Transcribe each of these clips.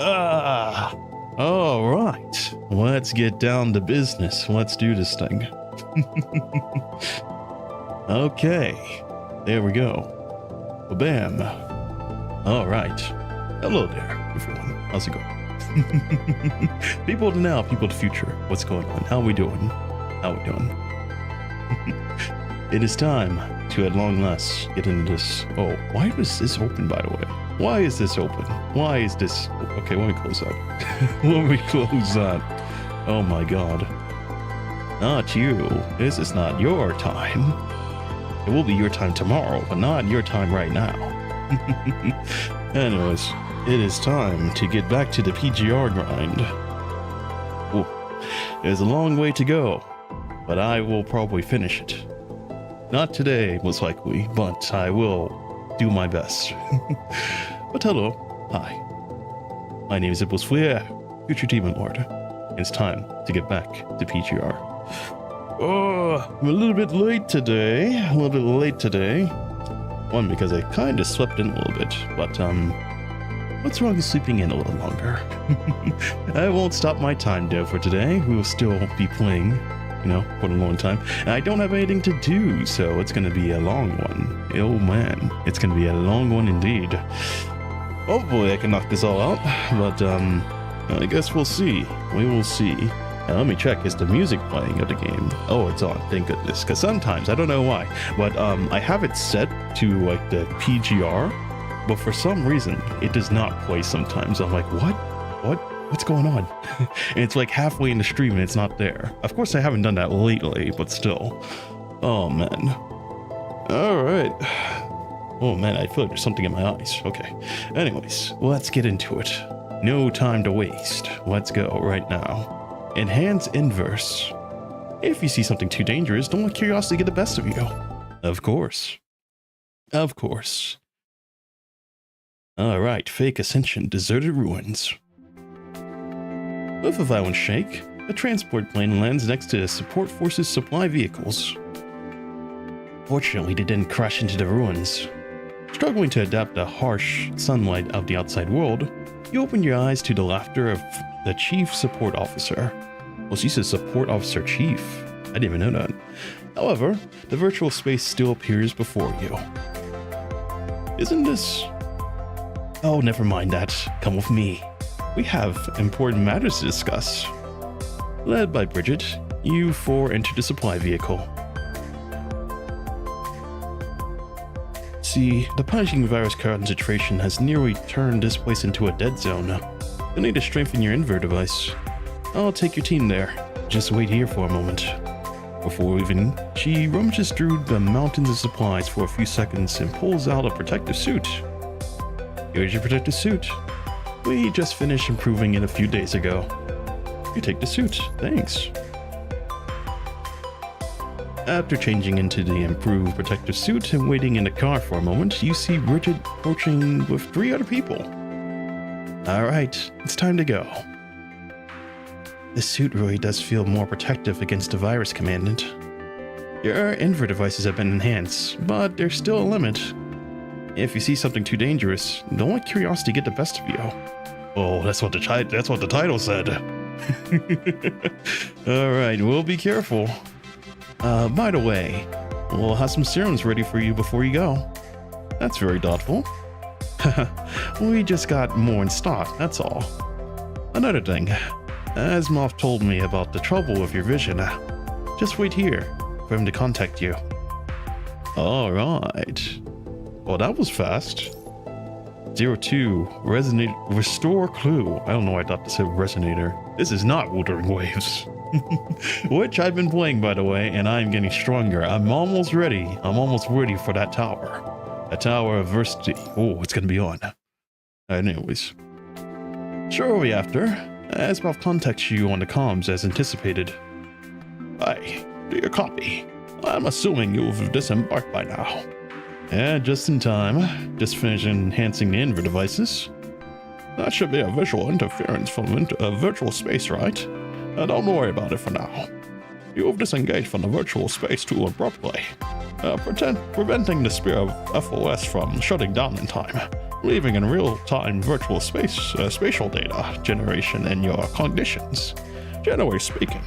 All right. Let's get down to business. Let's do this thing. Okay. There we go. Bam. All right. Hello there, everyone. How's it going? People of the now, people of the future. What's going on? How we doing? How we doing? It is time to at long last get into this. Oh, why was this open, by the way? Why is this open? Why is this? Okay, let me close that. Let me close that. Oh my god. Not you. This is not your time. It will be your time tomorrow, but not your time right now. Anyways, it is time to get back to the PGR grind. Ooh, there's a long way to go, but I will probably finish it. Not today, most likely, but I will do my best. But hello, hi. My name is Ippos Flair, future Demon Lord, and it's time to get back to PGR. Oh, I'm a little bit late today. One, because I kind of slept in a little bit, but what's wrong with sleeping in a little longer? I won't stop my time there for today. We will still be playing, for a long time. And I don't have anything to do, so it's going to be a long one. Oh man, it's going to be a long one indeed. Hopefully I can knock this all out, but I guess we'll see. We will see. Now let me check, is the music playing of the game? Oh, it's on, thank goodness. Because sometimes, I don't know why, but I have it set to like the PGR, but for some reason, it does not play sometimes. I'm like, what's going on? And it's like halfway in the stream and it's not there. Of course, I haven't done that lately, but still. Oh, man. All right. Oh, man, I feel like there's something in my eyes. Okay. Anyways, let's get into it. No time to waste. Let's go right now. Enhance inverse. If you see something too dangerous, don't let curiosity get the best of you. Of course. Of course. All right, fake ascension, deserted ruins. With a violent shake, a transport plane lands next to the support force's supply vehicles. Fortunately, they didn't crash into the ruins. Struggling to adapt the harsh sunlight of the outside world, you open your eyes to the laughter of the chief support officer. Well, she says support officer chief. I didn't even know that. However, the virtual space still appears before you. Isn't this... Oh, never mind that. Come with me. We have important matters to discuss. Led by Bridget, you four enter the supply vehicle. See, the punishing virus concentration has nearly turned this place into a dead zone. You'll need to strengthen your invert device. I'll take your team there. Just wait here for a moment. Before leaving, she rummages through the mountains of supplies for a few seconds and pulls out a protective suit. Here's your protective suit. We just finished improving it a few days ago. You take the suit, thanks. After changing into the improved protective suit and waiting in the car for a moment, you see Bridget approaching with 3 other people. Alright, it's time to go. This suit really does feel more protective against the virus, Commandant. Your invert devices have been enhanced, but there's still a limit. If you see something too dangerous, don't let curiosity get the best of you. Oh, that's what the title said. Alright, we'll be careful. By the way, we'll have some serums ready for you before you go. That's very thoughtful. We just got more in stock, that's all. Another thing, Asimov told me about the trouble with your vision. Just wait here for him to contact you. Alright. Well, that was fast. 02, restore clue. I don't know why I thought this said resonator. This is not Wuthering Waves. Which I've been playing, by the way, and I'm getting stronger. I'm almost ready. I'm almost ready for that tower. A tower of adversity. Oh, it's gonna be on. Anyways. Shortly after, Asimov contacts you on the comms as anticipated. Hi, do your copy. I'm assuming you've disembarked by now. Yeah, just in time. Just finished enhancing the invert devices. That should be a visual interference from virtual space, right? Don't worry about it for now. You've disengaged from the virtual space too abruptly, preventing the spear of FOS from shutting down in time. leaving in real-time virtual spatial data generation in your cognitions. Generally speaking,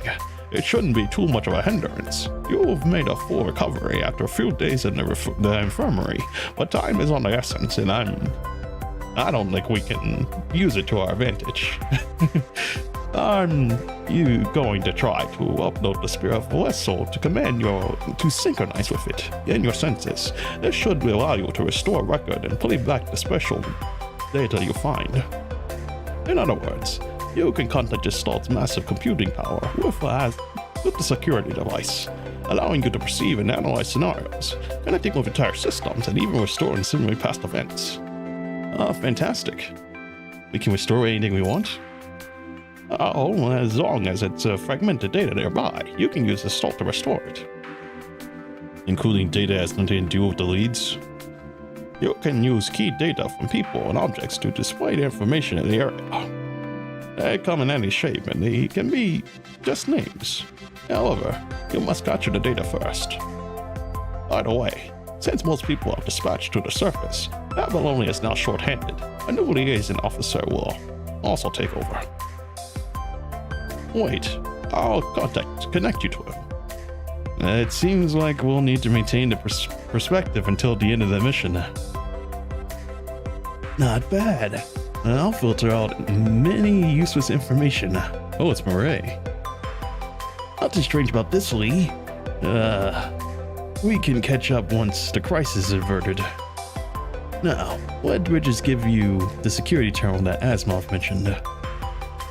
it shouldn't be too much of a hindrance. You've made a full recovery after a few days in the infirmary, but time is on the essence, and I don't think we can use it to our advantage. You going to try to upload the spirit of the vessel to synchronize with it in your senses. This should allow you to restore record and play back the special data you find. In other words, you can contact Gestalt's massive computing power with the security device, allowing you to perceive and analyze scenarios, connecting with entire systems, and even restoring similarly past events. Fantastic. We can restore anything we want? Oh, as long as it's fragmented data nearby, you can use the Gestalt to restore it. Including data has nothing to do with the leads. You can use key data from people and objects to display the information in the area. They come in any shape and they can be just names. However, you must capture the data first. By the way, since most people are dispatched to the surface, Babylonia is now short-handed. A new liaison officer will also take over. Wait, I'll connect you to him. It seems like we'll need to maintain the perspective until the end of the mission. Not bad. I'll filter out many useless information. Oh, it's Murray. Nothing strange about this, Lee. We can catch up once the crisis is averted. Now, let Bridges give you the security terminal that Asimov mentioned.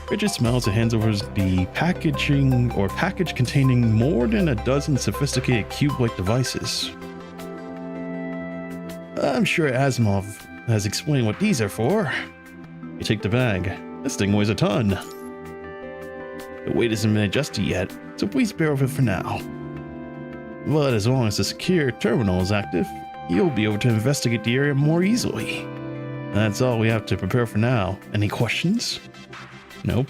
Bridges smiles and hands over the package containing more than a dozen sophisticated cube-like devices. I'm sure Asimov has explained what these are for. You take the bag. This thing weighs a ton. The weight isn't been adjusted yet, so please bear with it for now. But as long as the secure terminal is active, you'll be able to investigate the area more easily. That's all we have to prepare for now. Any questions? Nope.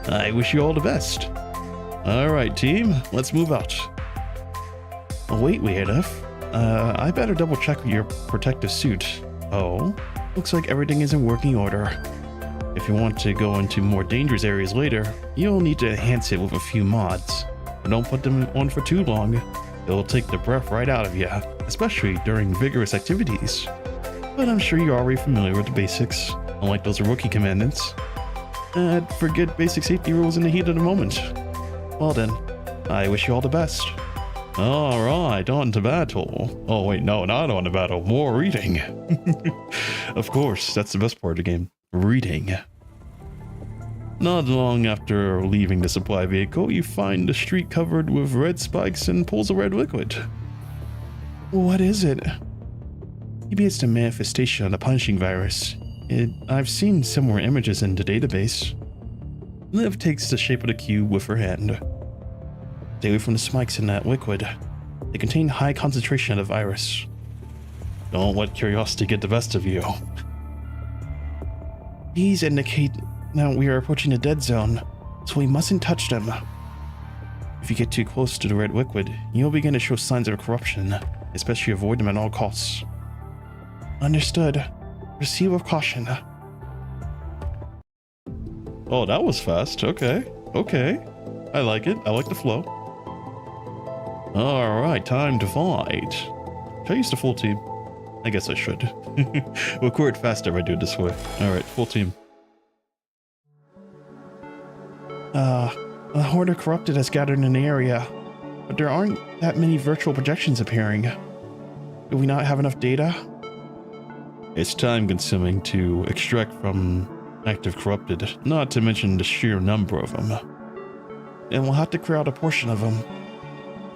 I wish you all the best. Alright, team, let's move out. Oh, wait, weird enough. I better double check your protective suit. Oh, looks like everything is in working order. If you want to go into more dangerous areas later, you'll need to enhance it with a few mods. But don't put them on for too long. It'll take the breath right out of you, especially during vigorous activities. But I'm sure you're already familiar with the basics, unlike those rookie commandants. Forget basic safety rules in the heat of the moment. Well then, I wish you all the best. Alright, on to battle. Oh wait, no, not on to battle, more reading. Of course, that's the best part of the game. Reading. Not long after leaving the supply vehicle, you find the street covered with red spikes and pools of red liquid. What is it? Maybe it's the manifestation of the punishing virus. I've seen similar images in the database. Liv takes the shape of the cube with her hand. Stay away from the spikes in that liquid. They contain high concentration of the virus. Don't let curiosity get the best of you. These indicate that we are approaching the dead zone, so we mustn't touch them. If you get too close to the red liquid, you'll begin to show signs of corruption, especially avoid them at all costs. Understood. Proceed with caution. Oh, that was fast. Okay. I like it. I like the flow. Alright, time to fight. Should I use the full team? I guess I should. We'll record faster if I do it this way. Alright, full team. A horde of corrupted has gathered in the area, but there aren't that many virtual projections appearing. Do we not have enough data? It's time consuming to extract from active corrupted, not to mention the sheer number of them. And we'll have to clear out a portion of them.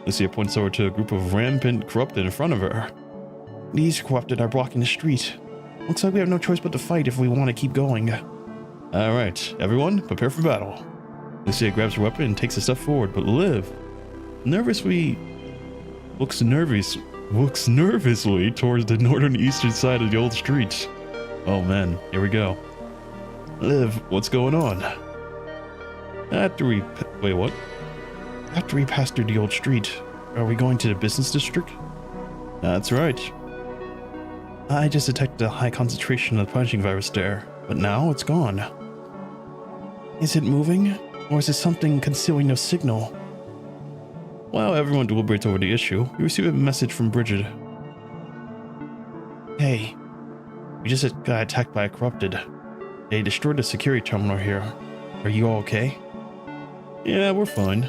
Lucia points over to a group of rampant corrupted in front of her. These corrupted are blocking the street. Looks like we have no choice but to fight if we want to keep going. Alright, everyone, prepare for battle. Lucia grabs her weapon and takes a step forward, but Liv looks nervously towards the northern eastern side of the old street. Oh man, here we go. Liv, what's going on? After we pass through the old street, are we going to the business district? That's right. I just detected a high concentration of the punching virus there, but now it's gone. Is it moving, or is it something concealing no signal? While everyone deliberates over the issue, we receive a message from Bridget. Hey, we just got attacked by a corrupted. They destroyed the security terminal here. Are you all okay? Yeah, we're fine.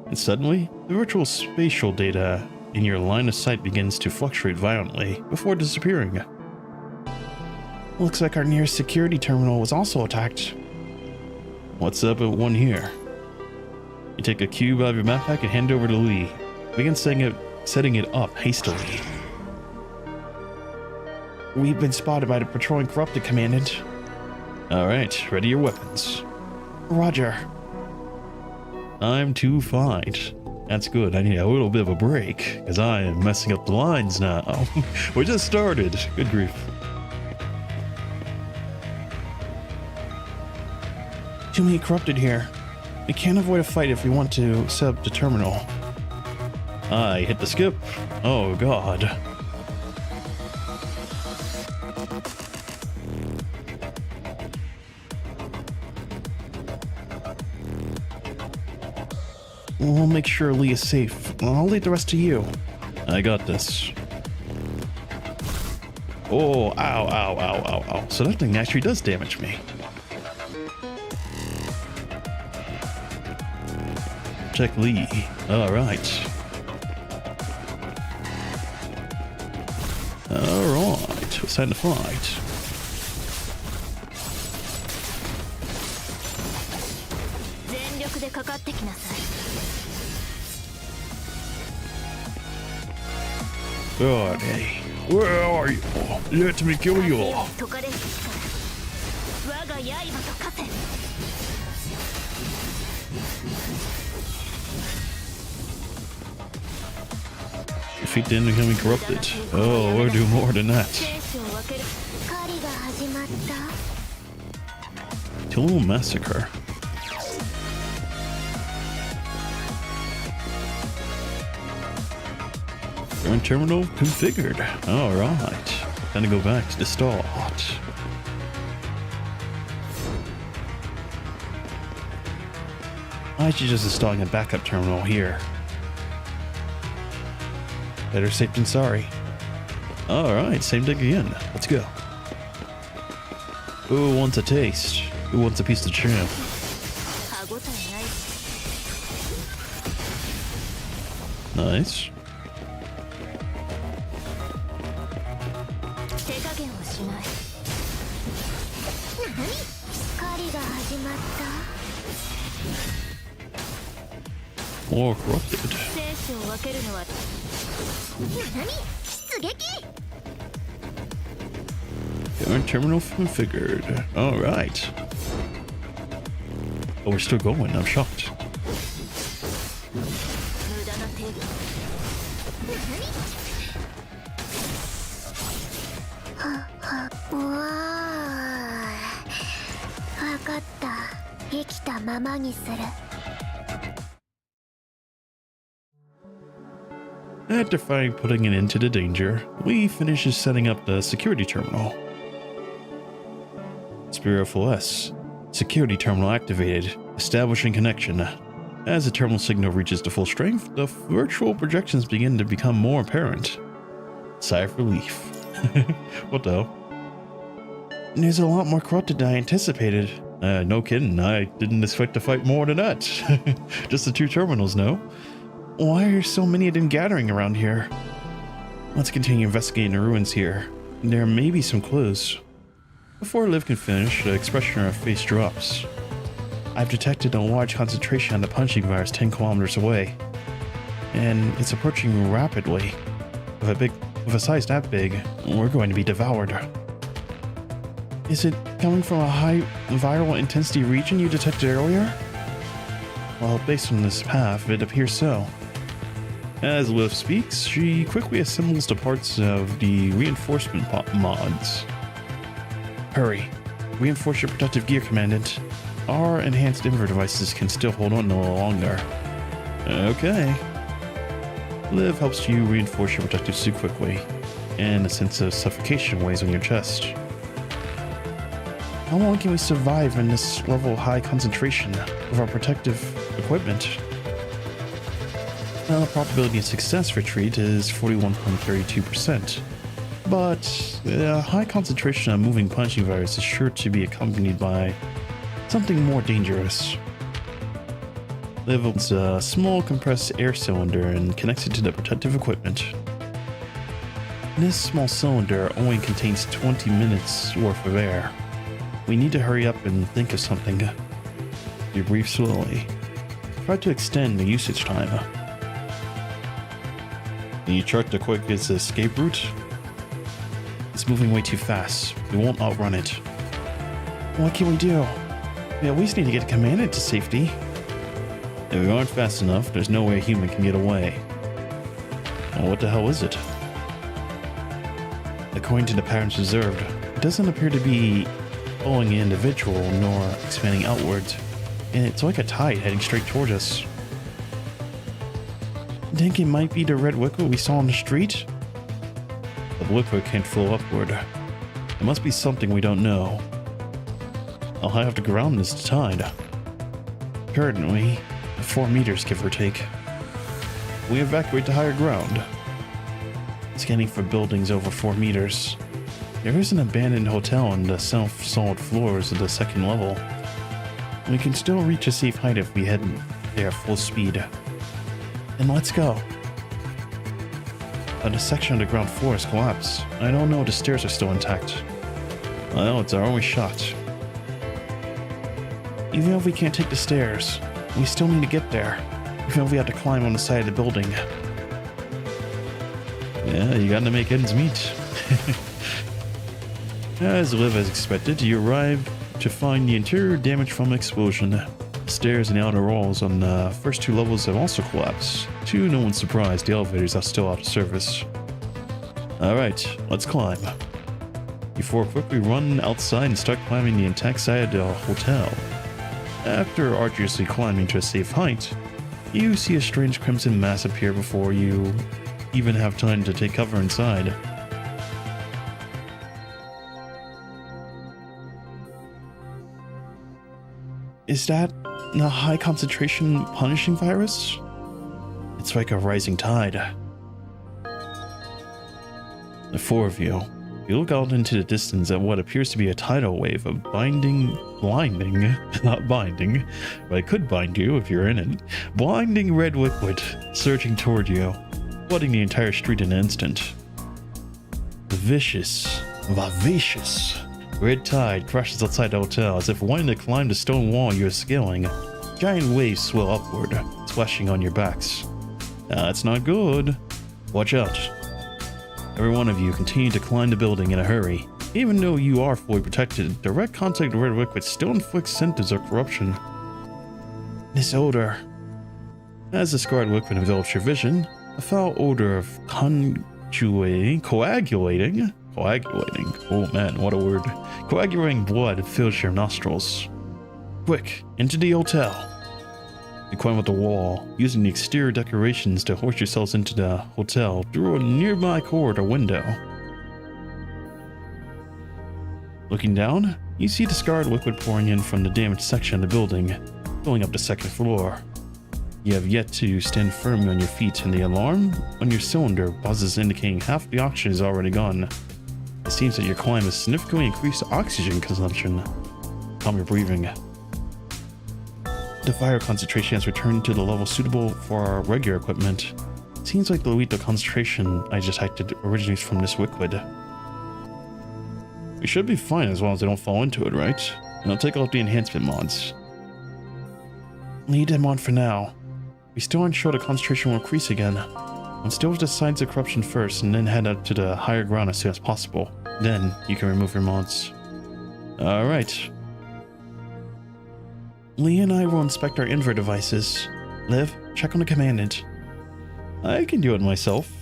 And suddenly, the virtual spatial data in your line of sight begins to fluctuate violently before disappearing. Looks like our nearest security terminal was also attacked. What's up with one here? You take a cube out of your backpack and hand it over to Lee. Begin setting it up hastily. We've been spotted by the patrolling corrupted, Commandant. Alright, ready your weapons. Roger. I'm too fine. That's good. I need a little bit of a break, because I am messing up the lines now. We just started. Good grief. Too many corrupted here. We can't avoid a fight if we want to set up the terminal. I hit the skip. Oh god. We'll make sure Lee is safe. I'll leave the rest to you. I got this. Oh, ow, ow, ow, ow, ow. So that thing actually does damage me. Check Lee. Alright. Alright. It's time to fight. God, hey. Where are you? Let me kill you. Defeat the incoming corrupted. Oh, we'll do more than that. Total massacre. Current terminal configured. Alright. Time to go back to the start. I should just installing a backup terminal here. Better safe than sorry. Alright, same thing again. Let's go. Who wants a taste? Who wants a piece of jam? Nice. More corrupted. Current terminal configured. Alright. Oh, we're still going. I'm shocked. After finally putting an end to the danger, Lee finishes setting up the security terminal. Spirit of OS. Security terminal activated. Establishing connection. As the terminal signal reaches the full strength, the virtual projections begin to become more apparent. Sigh of relief. What the hell? There's a lot more corrupted than I anticipated. No kidding. I didn't expect to fight more than that. Just the two terminals, no? Why are so many of them gathering around here? Let's continue investigating the ruins here. There may be some clues. Before Liv can finish, the expression on her face drops. I've detected a large concentration on the punching virus 10 kilometers away. And it's approaching rapidly. With a size that big, we're going to be devoured. Is it coming from a high viral intensity region you detected earlier? Well, based on this path, it appears so. As Liv speaks, she quickly assembles the parts of the reinforcement mods. Hurry. Reinforce your protective gear, Commandant. Our enhanced inverter devices can still hold on no longer. Okay. Liv helps you reinforce your protective suit quickly, and a sense of suffocation weighs on your chest. How long can we survive in this level of high concentration of our protective equipment? The probability of success for retreat is 41.32%, but a high concentration of moving punching virus is sure to be accompanied by something more dangerous. Liv opens a small compressed air cylinder and connects it to the protective equipment. This small cylinder only contains 20 minutes worth of air. We need to hurry up and think of something. You breathe slowly. Try to extend the usage time. Can you chart the quickest escape route? It's moving way too fast. We won't outrun it. What can we do? We at least need to get Commandant to safety. If we aren't fast enough, there's no way a human can get away. Well, what the hell is it? According to the patterns observed, it doesn't appear to be following an individual nor expanding outwards, and it's like a tide heading straight towards us. Think it might be the red liquid we saw on the street? The liquid can't flow upward. It must be something we don't know. How high off the ground is the tide? Currently, 4 meters, give or take. We evacuate to higher ground. Scanning for buildings over 4 meters. There is an abandoned hotel on the south-solid floors of the 2nd level. We can still reach a safe height if we head there full speed. Then let's go. The section of the ground floor has collapsed. I don't know if the stairs are still intact. Well, it's our only shot. Even if we can't take the stairs, we still need to get there. Even if we have to climb on the side of the building. Yeah, you gotta make ends meet. As Liv as expected, you arrive to find the interior damaged from an explosion. The stairs and the outer walls on the first 2 levels have also collapsed. To no one's surprise, the elevators are still out of service. Alright, let's climb. Before quickly run outside and start climbing the intact side of the hotel. After arduously climbing to a safe height, you see a strange crimson mass appear before you even have time to take cover inside. Is that a high concentration punishing virus? It's like a rising tide. The 4 of you look out into the distance at what appears to be a tidal wave of blinding, not binding, but it could bind you if you're in it, blinding red liquid surging toward you, flooding the entire street in an instant. The vicious, vivacious red tide crashes outside the hotel as if wanting to climb the stone wall you're scaling. Giant waves swell upward, splashing on your backs. That's not good. Watch out. Every one of you continue to climb the building in a hurry. Even though you are fully protected, direct contact with red liquid still inflicts symptoms of corruption. This odor. As the scarred liquid envelops your vision, a foul odor of coagulating, oh man, what a word. Coagulating blood fills your nostrils. Quick, into the hotel. You climb up the wall, using the exterior decorations to hoist yourselves into the hotel through a nearby corridor window. Looking down, you see the scarred liquid pouring in from the damaged section of the building, filling up the 2nd floor. You have yet to stand firmly on your feet, and the alarm on your cylinder buzzes, indicating half the oxygen is already gone. It seems that your climb has significantly increased oxygen consumption. Calm your breathing. The fire concentration has returned to the level suitable for our regular equipment. It seems like the lethal concentration I detected originates from this liquid. We should be fine as long as they don't fall into it, right? And I'll take out the enhancement mods. Leave them on for now. We still aren't sure the concentration will increase again. Let's deal with the signs of corruption first and then head up to the higher ground as soon as possible. Then you can remove your mods. Alright. Lee and I will inspect our inver devices. Liv, check on the Commandant. I can do it myself.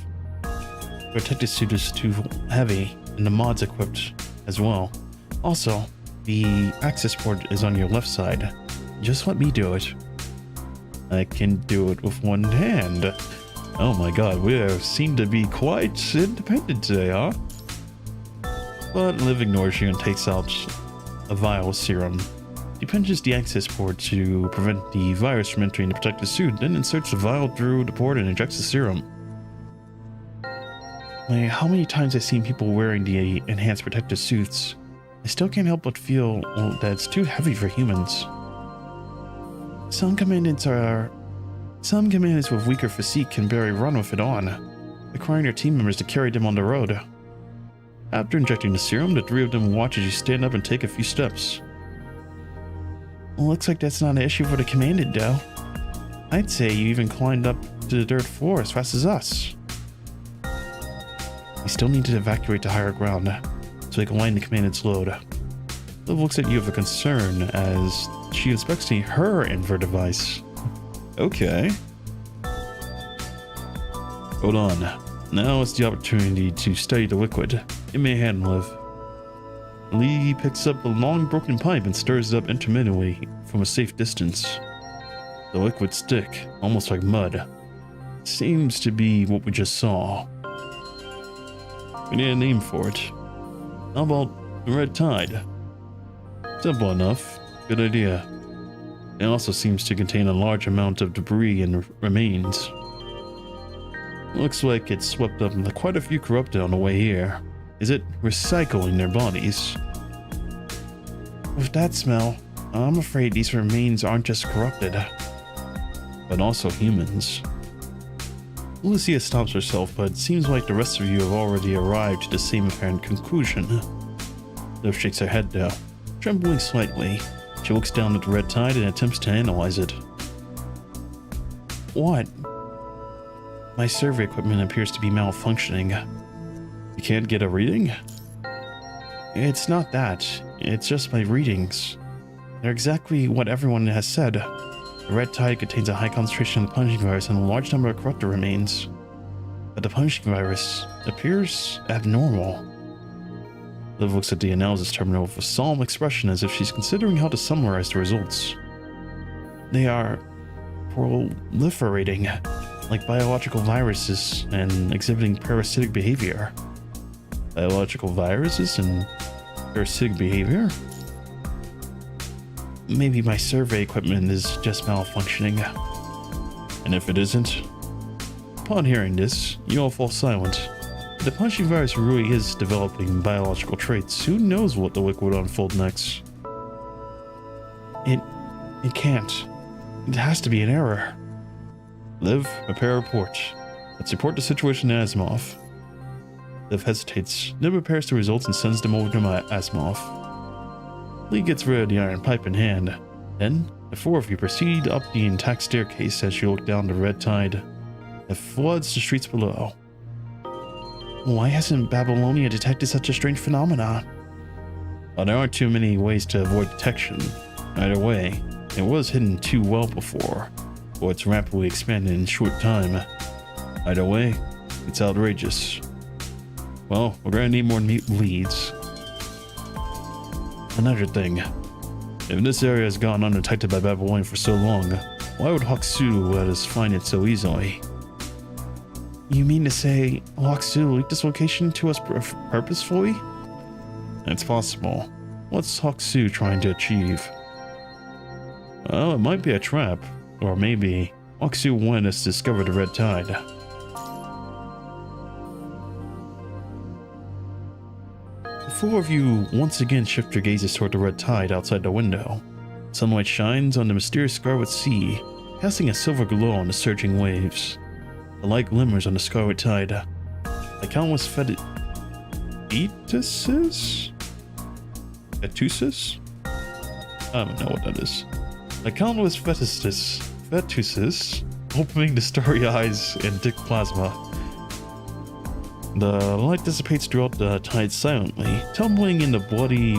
The protective suit is too heavy, and the mods equipped as well. Also, the access port is on your left side. Just let me do it. I can do it with one hand. Oh my god, we seem to be quite independent today, huh? But Liv ignores you and takes out a vial serum. He punches the access port to prevent the virus from entering the protective suit, then inserts the vial through the port and injects the serum. Like, how many times I've seen people wearing the enhanced protective suits, I still can't help but feel that it's too heavy for humans. Some commandants with weaker physique can barely run with it on, requiring their team members to carry them on the road. After injecting the serum, the three of them watch as you stand up and take a few steps. Well, looks like that's not an issue for the Commandant, though. I'd say you even climbed up to the third floor as fast as us. We still need to evacuate to higher ground, so we can line the Commandant's load. Liv looks at you with a concern as she inspects her invert device. Okay. Hold on. Now is the opportunity to study the liquid. Give me a hand, Liv. Lee picks up a long broken pipe and stirs it up intermittently from a safe distance. The liquid's thick, almost like mud. Seems to be what we just saw. We need a name for it. How about the Red Tide? Simple enough. Good idea. It also seems to contain a large amount of debris and remains. Looks like it swept up quite a few corrupted on the way here. Is it recycling their bodies? With that smell, I'm afraid these remains aren't just corrupted, but also humans. Lucia stops herself, but it seems like the rest of you have already arrived to the same apparent conclusion. Liv shakes her head though, trembling slightly. She looks down at the Red Tide and attempts to analyze it. What? My survey equipment appears to be malfunctioning. You can't get a reading? It's not that. It's just my readings. They're exactly what everyone has said. The Red Tide contains a high concentration of the punching virus and a large number of corrupted remains. But the punching virus appears abnormal. Liv looks at the analysis terminal with a solemn expression as if she's considering how to summarize the results. They are proliferating, like biological viruses, and exhibiting parasitic behavior. Biological viruses and parasitic behavior? Maybe my survey equipment is just malfunctioning. And if it isn't? Upon hearing this, you all fall silent. If the punching virus really is developing biological traits, who knows what the liquid will unfold next? It can't. It has to be an error. Liv, prepare a report. Let's report the situation to Asimov. Liv hesitates, then prepares the results and sends them over to Asimov. Lee gets rid of the iron pipe in hand. Then, the four of you proceed up the intact staircase as you look down the Red Tide that floods the streets below. Why hasn't Babylonia detected such a strange phenomenon? Well, there aren't too many ways to avoid detection. Either way, it was hidden too well before, or it's rapidly expanded in short time. Either way, it's outrageous. Well, we're gonna need more leads. Another thing, if this area has gone undetected by Babylonia for so long, why would Hokusui let us find it so easily? You mean to say Hokusui leaked this location to us purposefully? It's possible. What's Hokusui trying to achieve? Well, it might be a trap, or maybe Hokusui wanted us to discover the Red Tide. The four of you once again shift your gazes toward the Red Tide outside the window. Sunlight shines on the mysterious Scarlet Sea, casting a silver glow on the surging waves. The light glimmers on the Scarlet Tide. Like countless fetuses? I don't know what that is. Like countless fetuses opening the starry eyes in thick plasma. The light dissipates throughout the tide silently, tumbling in the bloody,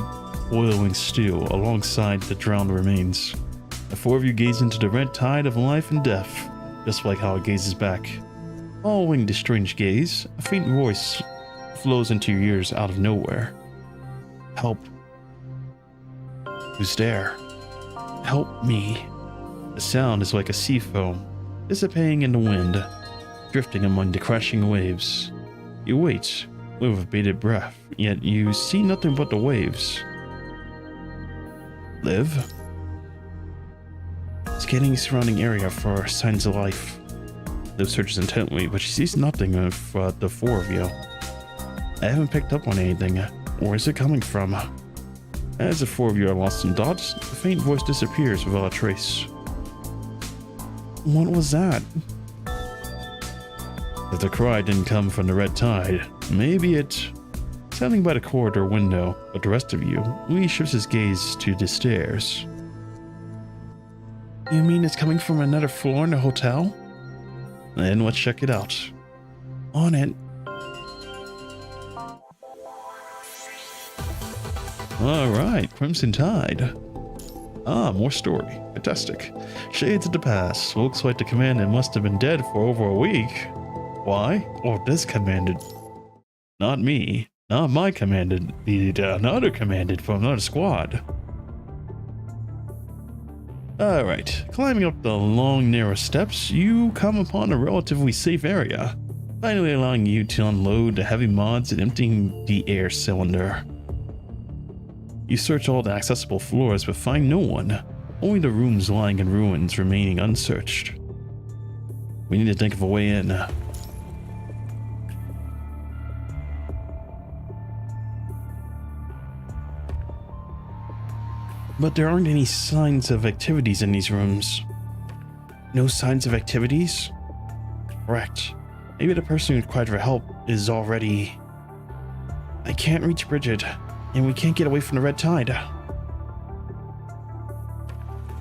boiling stew alongside the drowned remains. The four of you gaze into the Red Tide of life and death, just like how it gazes back. Following the strange gaze, a faint voice flows into your ears out of nowhere. Help. Who's there? Help me. The sound is like a sea foam, dissipating in the wind. drifting among the crashing waves. You wait with bated breath, yet you see nothing but the waves. Liv? Scanning the surrounding area for signs of life. Liv searches intently, but she sees nothing of the four of you. I haven't picked up on anything. Where is it coming from? As the four of you are lost in thought, the faint voice disappears without a trace. What was that? If the cry didn't come from the red tide, maybe it... Standing by the corridor window, but the rest of you, Lee shifts his gaze to the stairs. You mean it's coming from another floor in the hotel? Then let's check it out. On it. Alright, Crimson Tide. Ah, more story. Fantastic. Shades of the past. Looks like the Commandant must have been dead for over a week. Why? Or this Commandant? Not me. Not my Commandant. Another Commandant from another squad. Alright, climbing up the long narrow steps, you come upon a relatively safe area, finally allowing you to unload the heavy mods and emptying the air cylinder. You search all the accessible floors but find no one, only the rooms lying in ruins remaining unsearched. We need to think of a way in. But there aren't any signs of activities in these rooms. No signs of activities? Correct. Maybe the person who cried for help is already... I can't reach Bridget, and we can't get away from the red tide.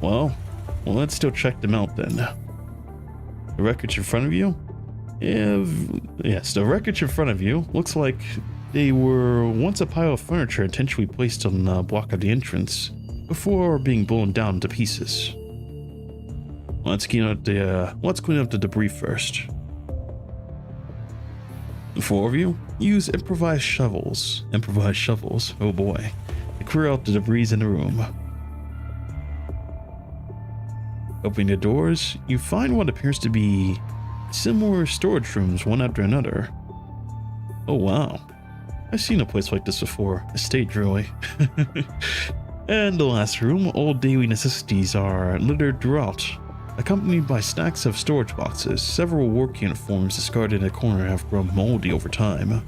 Well, let's still check them out then. The wreckage in front of you? Yes, the wreckage in front of you looks like they were once a pile of furniture intentionally placed on the block of the entrance before being blown down to pieces. Let's clean up the debris first. The four of you use improvised shovels, oh boy, to clear out the debris in the room. Opening the doors, you find what appears to be similar storage rooms one after another. Oh wow, I've seen a place like this before, a stage really. And the last room, all daily necessities are littered throughout, accompanied by stacks of storage boxes. Several work uniforms discarded in a corner have grown moldy over time.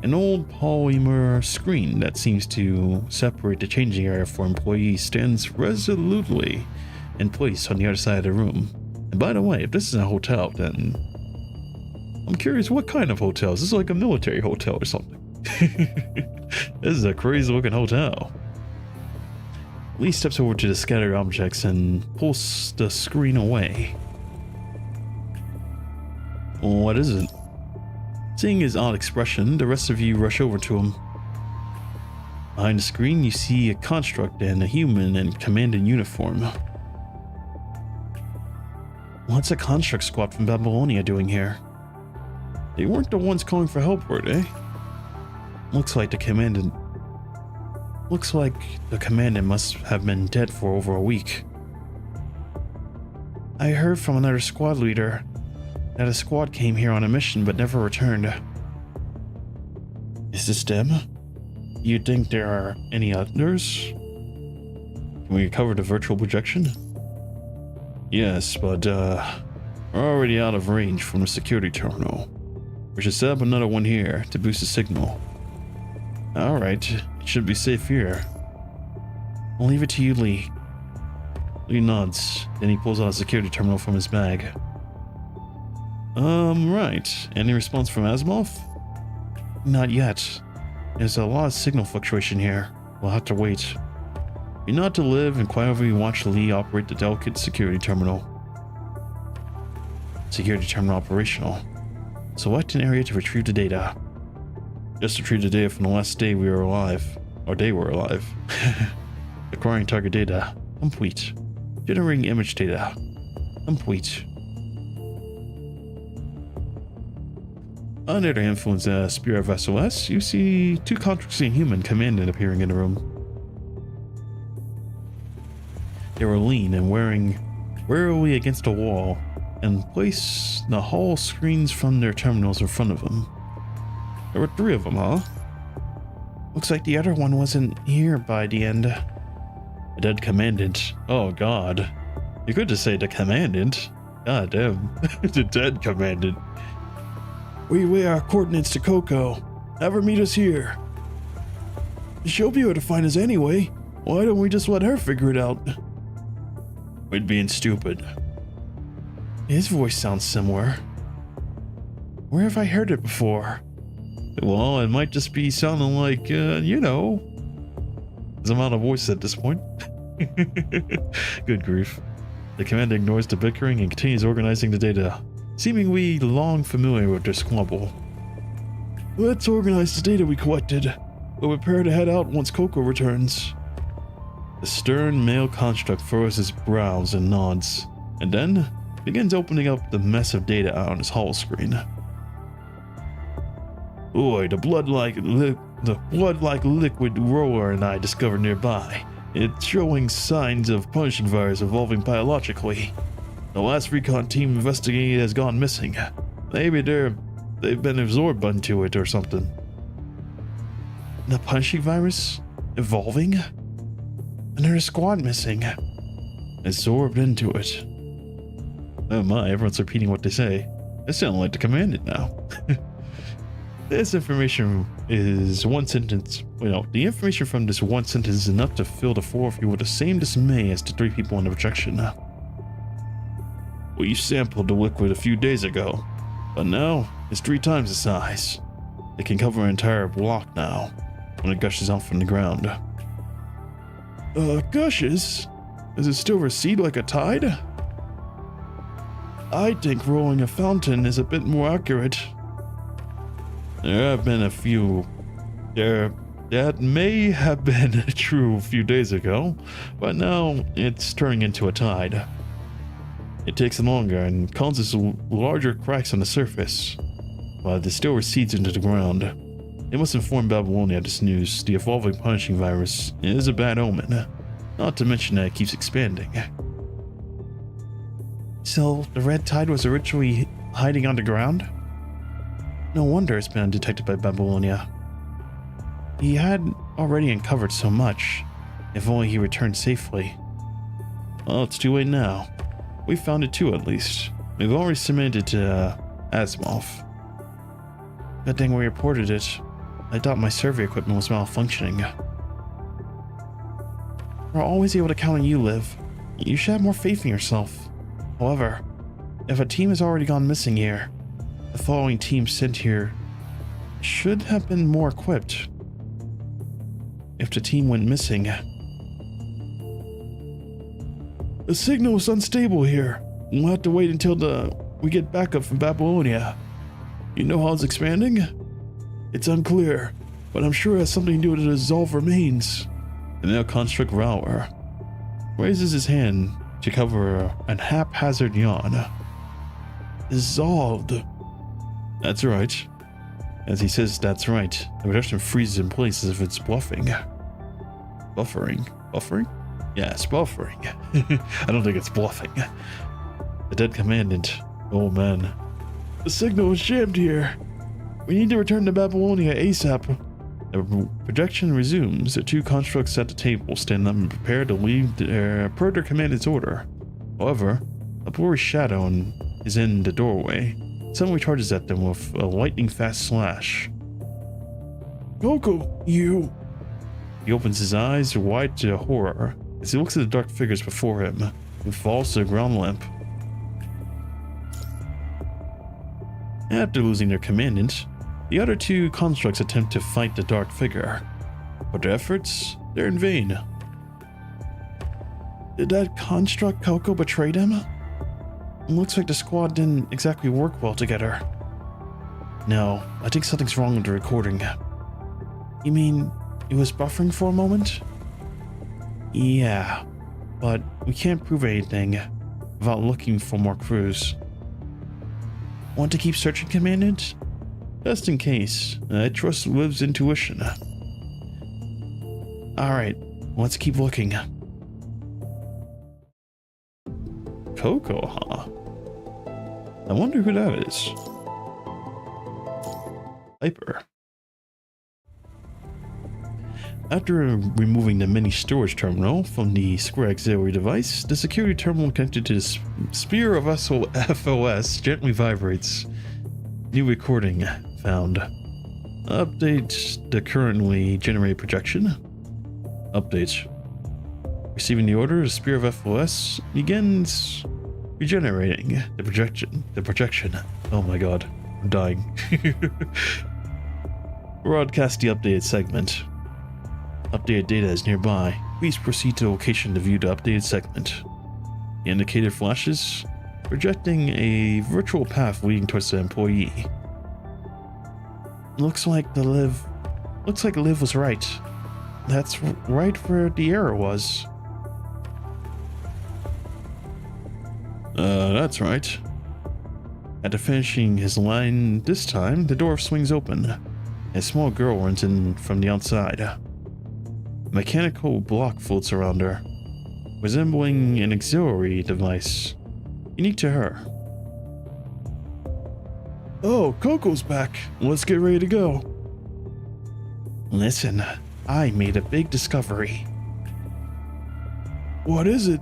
An old polymer screen that seems to separate the changing area for employees stands resolutely in place on the other side of the room. And by the way, if this is a hotel, then I'm curious what kind of hotel. Is this like a military hotel or something? This is a crazy looking hotel. Lee steps over to the scattered objects and pulls the screen away. What is it? Seeing his odd expression, the rest of you rush over to him. Behind the screen, you see a construct and a human in Commandant uniform. What's a construct squad from Babylonia doing here? They weren't the ones calling for help, were they? Looks like the Commandant must have been dead for over a week. I heard from another squad leader that a squad came here on a mission but never returned. Is this them? You think there are any others? Can we recover the virtual projection? Yes, but we're already out of range from the security terminal. We should set up another one here to boost the signal. Alright, it should be safe here. I'll leave it to you, Lee. Lee nods, then he pulls out a security terminal from his bag. Right. Any response from Asimov? Not yet. There's a lot of signal fluctuation here. We'll have to wait. You're not to live and quietly watch Lee operate the delicate security terminal. Security terminal operational. Select an area to retrieve the data. Just retrieve the data from the last day we were alive. Or they were alive. Acquiring target data. Complete. Generating image data. Complete. Under the influence of Spear of SOS, you see two contracting human Commandant appearing in the room. They were lean and wearing warily against a wall, and place the hull screens from their terminals in front of them. There were 3 of them, huh? Looks like the other one wasn't here by the end. A dead commandant. Oh god. You could just say the commandant. God damn. The dead commandant. We weigh our coordinates to Coco. Have her meet us here. She'll be able to find us anyway. Why don't we just let her figure it out? We'd being stupid. His voice sounds similar. Where have I heard it before? Well, it might just be sounding like, you know. I'm out of voice at this point. Good grief. The commander ignores the bickering and continues organizing the data, seemingly long familiar with their squabble. Let's organize the data we collected. We'll prepare to head out once Coco returns. The stern male construct furrows his brows and nods, and then begins opening up the mess of data on his hull screen. Boy, the blood-like liquid roller and I discovered nearby. It's showing signs of punishing virus evolving biologically. The last recon team investigating it has gone missing. Maybe they've been absorbed into it or something. The punishing virus? Evolving? And there's a squad missing. Absorbed into it. Oh my, everyone's repeating what they say. They sound like the commandant now. This information is one sentence. Well, the information from this one sentence is enough to fill the 4 of you with the same dismay as the 3 people in the projection. We sampled the liquid a few days ago, but now it's 3 times the size. It can cover an entire block now when it gushes out from the ground. Gushes? Does it still recede like a tide? I think rolling a fountain is a bit more accurate. There have been a few. That may have been true a few days ago, but now it's turning into a tide. It takes longer and causes larger cracks on the surface, but it still recedes into the ground. It must inform Babylonia of this news. The evolving punishing virus is a bad omen, not to mention that it keeps expanding. So, the red tide was originally hiding underground? No wonder it's been undetected by Babylonia. He had already uncovered so much, if only he returned safely. Well, it's too late now. We found it too, at least. We've already submitted it to Asimov. Good thing we reported it. I thought my survey equipment was malfunctioning. We're always able to count on you, Liv. You should have more faith in yourself. However, if a team has already gone missing here, the following team sent here should have been more equipped. If the team went missing... The signal is unstable here. We'll have to wait until we get backup from Babylonia. You know how it's expanding? It's unclear, but I'm sure it has something to do with the dissolved remains. The male construct Rauer raises his hand to cover an haphazard yawn. Dissolved. That's right. As he says that's right, the projection freezes in place as if it's bluffing. Buffering? Buffering? Yes, buffering. I don't think it's bluffing. The dead commandant. Oh man. The signal is jammed here. We need to return to Babylonia ASAP. The projection resumes. The 2 constructs at the table stand up and prepare to leave per their commandant's order. However, a blurry shadow is in the doorway. Someone charges at them with a lightning-fast slash. Coco, you... He opens his eyes wide to horror as he looks at the dark figures before him and falls to the ground limp. After losing their commandant, the other 2 constructs attempt to fight the dark figure, but their efforts, they're in vain. Did that construct Coco betray them? It looks like the squad didn't exactly work well together. No, I think something's wrong with the recording. You mean it was buffering for a moment? Yeah, but we can't prove anything without looking for more crews. Want to keep searching, Commandant? Just in case. I trust Liv's intuition. Alright, let's keep looking. Coco, huh? I wonder who that is. Piper. After removing the mini storage terminal from the Square Auxiliary device, the security terminal connected to the Spear of FOS gently vibrates. New recording found. Update the currently generated projection. Update. Receiving the order, the Spear of FOS begins regenerating the projection. Oh my god, I'm dying. Broadcast the updated segment. Updated data is nearby. Please proceed to the location to view the updated segment. The indicator flashes, projecting a virtual path leading towards the employee. Looks like Liv was right. That's right where the error was. That's right. After finishing his line this time, the door swings open. A small girl runs in from the outside. A mechanical block floats around her, resembling an auxiliary device, unique to her. Oh, Coco's back. Let's get ready to go. Listen, I made a big discovery. What is it?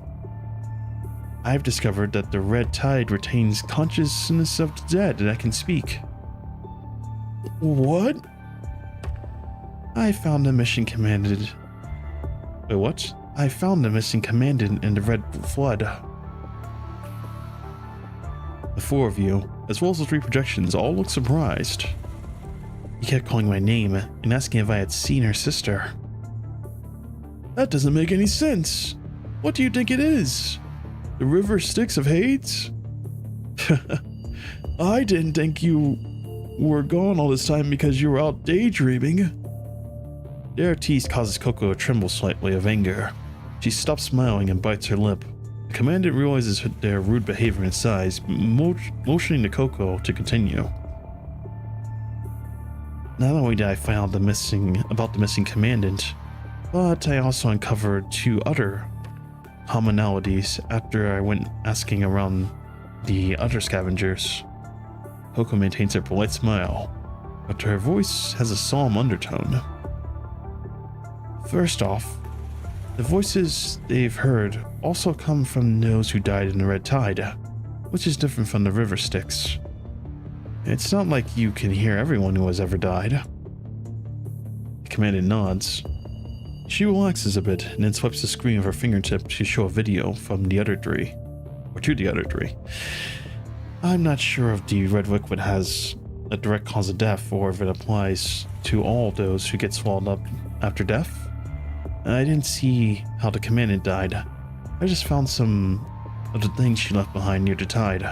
I've discovered that the red tide retains consciousness of the dead that can speak. What? I found the mission commandant. Wait, what? I found the missing commandant in the Red Flood. The four of you, as well as the three projections, all look surprised. He kept calling my name and asking if I had seen her sister. That doesn't make any sense. What do you think it is? The river Styx of Hades? I didn't think you were gone all this time because you were out daydreaming. Their tease causes Coco to tremble slightly of anger. She stops smiling and bites her lip. The Commandant realizes their rude behavior and sighs, motioning to Coco to continue. Not only did I find out about the missing Commandant, but I also uncovered two other commonalities after I went asking around the other scavengers. Coco maintains a polite smile, but her voice has a solemn undertone. First off, the voices they've heard also come from those who died in the Red Tide, which is different from the river Styx. It's not like you can hear everyone who has ever died. The Commandant nods. She relaxes a bit and then swipes the screen of her fingertip to show a video from the other three. Or to the other three. I'm not sure if the red liquid has a direct cause of death or if it applies to all those who get swallowed up after death. I didn't see how the Commandant died. I just found some of the things she left behind near the tide.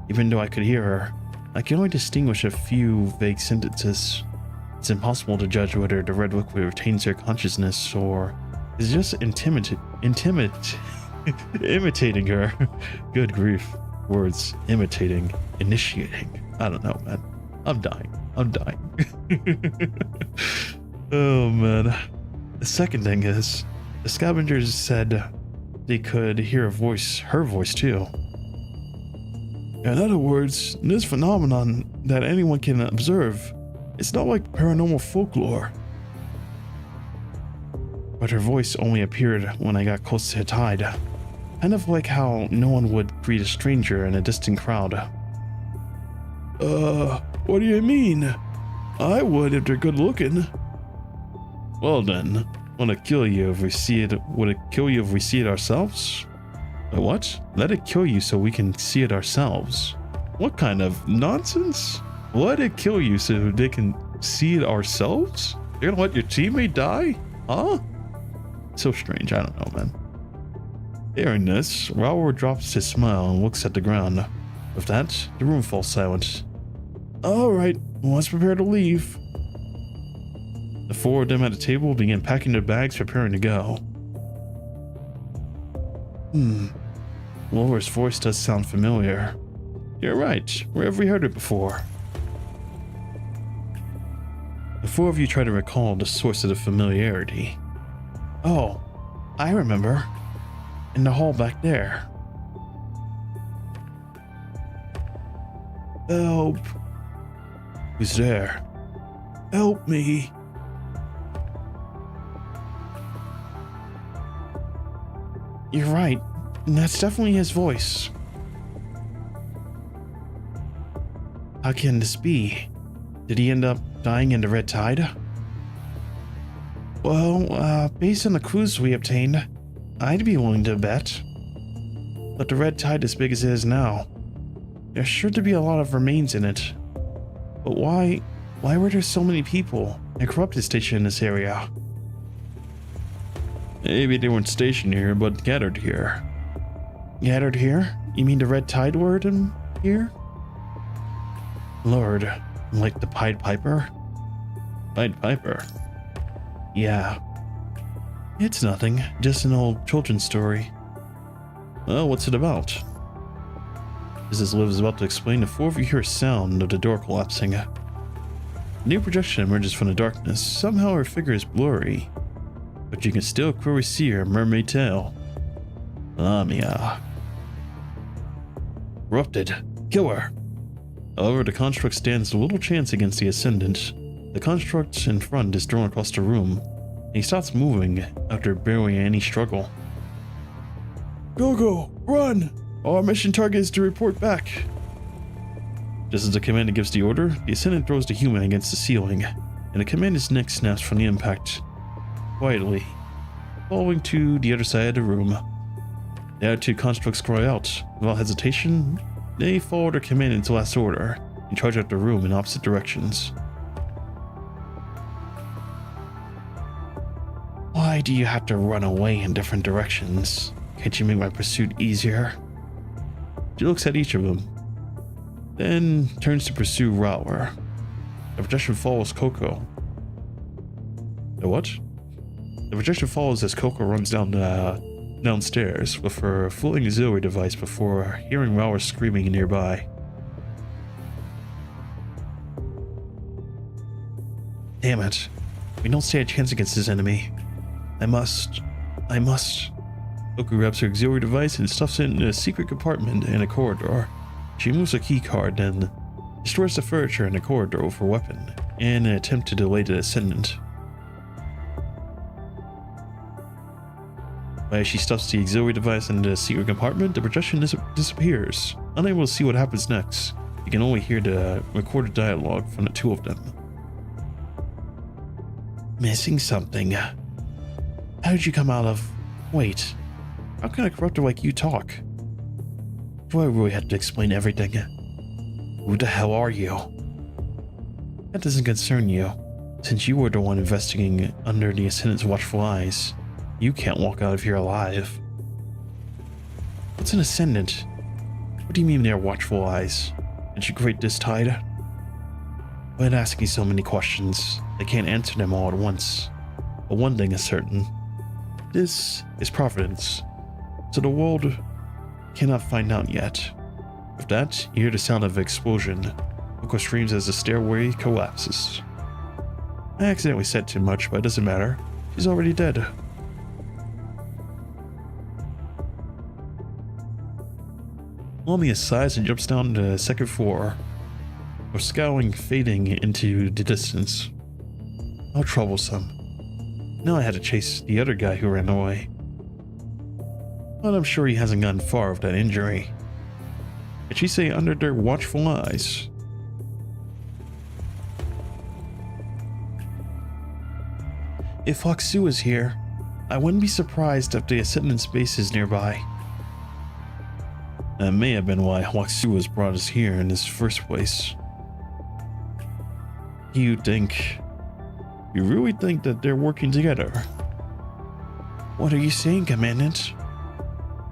Even though I could hear her, I can only distinguish a few vague sentences. It's impossible to judge whether the red liquid retains her consciousness or is just imitating her. Good grief. Words. Imitating. Initiating. I don't know, man. I'm dying. Oh, man. The second thing is, the scavengers said they could hear her voice too. In other words, this phenomenon that anyone can observe, it's not like paranormal folklore. But her voice only appeared when I got close to the tide. Kind of like how no one would greet a stranger in a distant crowd. What do you mean? I would if they're good looking. Well then, would it kill you if we see it ourselves? Wait, what? Let it kill you so we can see it ourselves. What kind of nonsense? Let it kill you so they can see it ourselves? You're gonna let your teammate die? Huh? So strange, I don't know, man. Hearing this, Raoul drops his smile and looks at the ground. With that, the room falls silent. Alright, let's prepare to leave. The four of them at the table begin packing their bags, preparing to go. Laura's voice does sound familiar. You're right, where have we heard it before? The four of you try to recall the source of the familiarity. Oh, I remember. In the hall back there. Help. Who's there? Help me. You're right. That's definitely his voice. How can this be? Did he end up dying in the red tide? Well, based on the clues we obtained, I'd be willing to bet. But the red tide as big as it is now, there's sure to be a lot of remains in it. But why were there so many people and corrupted stationed in this area? Maybe they weren't stationed here, but gathered here. Gathered here? You mean the red tide lured him here? Lured, like the Pied Piper? Pied Piper? Yeah. It's nothing, just an old children's story. Well, what's it about? As Liv is about to explain, the four of you hear a sound of the door collapsing. A new projection emerges from the darkness. Somehow her figure is blurry, but you can still clearly see her mermaid tail. Lamia. Corrupted. Kill her. However, the construct stands little chance against the Ascendant. The construct in front is thrown across the room, and he stops moving after barely any struggle. Go, run! Our mission target is to report back. Just as the Commandant gives the order, the Ascendant throws the human against the ceiling, and the Commandant's neck snaps from the impact. Quietly, falling to the other side of the room. The other two constructs cry out. Without hesitation, they follow their Commandant's last order and charge out the room in opposite directions. Why do you have to run away in different directions? Can't you make my pursuit easier? She looks at each of them, then turns to pursue Raour. The projection follows Coco. The what? The projection follows as Coco runs downstairs with her floating auxiliary device before hearing Raour screaming nearby. Damn it. We don't stand a chance against this enemy. I must. Coco grabs her auxiliary device and stuffs it in a secret compartment in a corridor. She moves a key card, then destroys the furniture in the corridor with her weapon in an attempt to delay the Ascendant. As she stuffs the auxiliary device into the secret compartment, the projection disappears. Unable to see what happens next, you can only hear the recorded dialogue from the two of them. Missing something. How did you come out of... Wait. How can a corruptor like you talk? Do I really have to explain everything? Who the hell are you? That doesn't concern you. Since you were the one investigating under the Ascendant's watchful eyes, you can't walk out of here alive. What's an Ascendant? What do you mean they're watchful eyes? Did you create this tide? When asking so many questions, I can't answer them all at once. But one thing is certain. This is Providence. So the world cannot find out yet. With that, you hear the sound of an explosion. Coco screams as the stairway collapses. I accidentally said too much, but it doesn't matter. She's already dead. Lamia sighs and jumps down to the second floor, her scowling fading into the distance. How troublesome. Now I had to chase the other guy who ran away. But I'm sure he hasn't gotten far with that injury. Did she say under their watchful eyes? If Hoxu is here, I wouldn't be surprised if the Ascendant's base is nearby. That may have been why Hoxu was brought us here in this first place. You really think that they're working together? What are you saying, Commandant?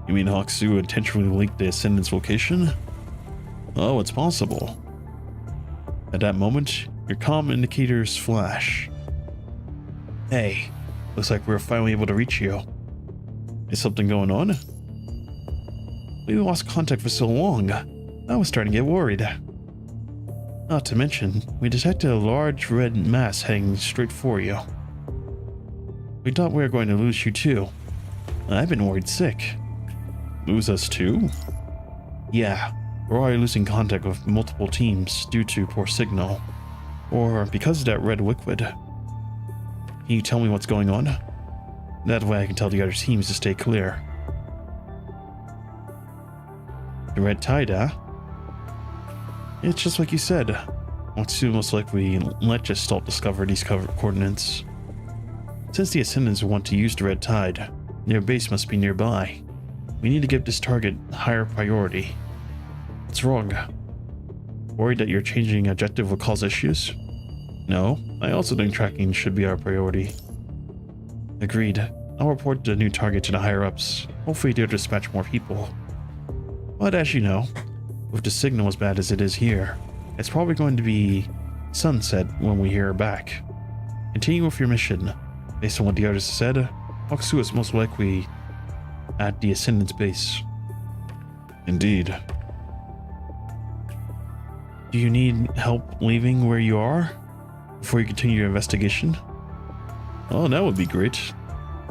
You mean Hoxu intentionally leaked the Ascendant's location? Oh, it's possible. At that moment, your comm indicators flash. Hey, looks like we're finally able to reach you. Is something going on? We lost contact for so long. I was starting to get worried. Not to mention, we detected a large red mass heading straight for you. We thought we were going to lose you too. I've been worried sick. Lose us too? Yeah, We're already losing contact with multiple teams due to poor signal, or because of that red liquid. Can you tell me what's going on? That way I can tell the other teams to stay clear. The red tide, huh? It's just like you said. What's most likely let Gestalt discover these coordinates. Since the Ascendants want to use the red tide, their base must be nearby. We need to give this target higher priority. What's wrong? Worried that your changing objective will cause issues? No, I also think tracking should be our priority. Agreed. I'll report the new target to the higher-ups. Hopefully they'll dispatch more people. But as you know, with the signal as bad as it is here, it's probably going to be sunset when we hear back. Continue with your mission. Based on what the others said, Hokusu is most likely at the Ascendants base. Indeed. Do you need help leaving where you are before you continue your investigation? Oh, that would be great.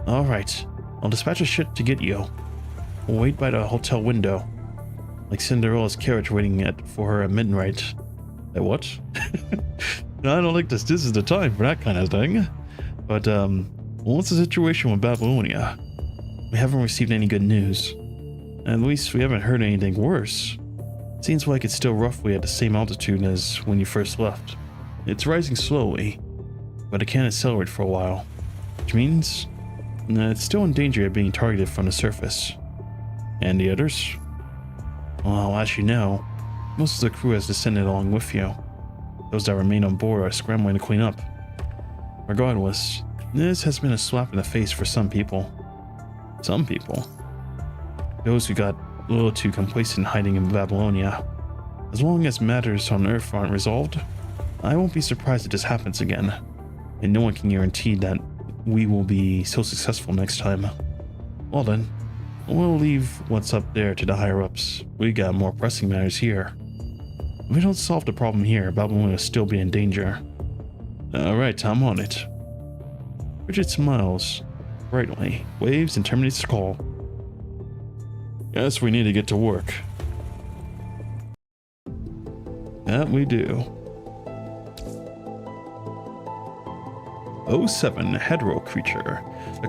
Alright, I'll dispatch a ship to get you. We'll wait by the hotel window, like Cinderella's carriage waiting for her at midnight. What? No, I don't think this is the time for that kind of thing. But, what's the situation with Babylonia? We haven't received any good news. At least we haven't heard anything worse. Seems like it's still roughly at the same altitude as when you first left. It's rising slowly, but it can't accelerate for a while, which means it's still in danger of being targeted from the surface. And the others? Well, as you know, most of the crew has descended along with you. Those that remain on board are scrambling to clean up. Regardless, this has been a slap in the face for some people. Some people? Those who got a little too complacent hiding in Babylonia. As long as matters on Earth aren't resolved, I won't be surprised if this happens again, and no one can guarantee that we will be so successful next time. Well then, we'll leave what's up there to the higher-ups. We got more pressing matters here. If we don't solve the problem here, Babylonia will still be in danger. Alright, I'm on it. Bridget smiles brightly, waves, and terminates the call. Guess we need to get to work. That we do. 07 hetero creature. The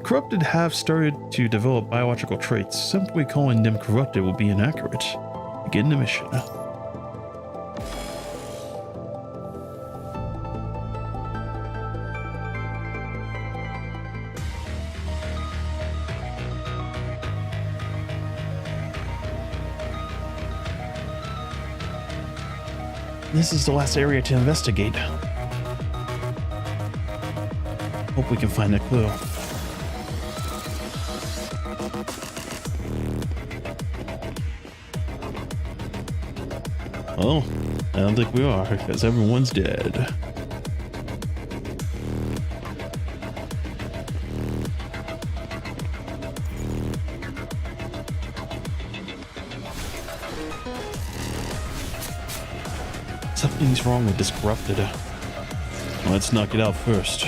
corrupted have started to develop biological traits. Simply calling them corrupted will be inaccurate. Begin the mission. This is the last area to investigate. Hope we can find a clue. Well, I don't think we are, because everyone's dead. Something's wrong with this corrupted. Let's knock it out first.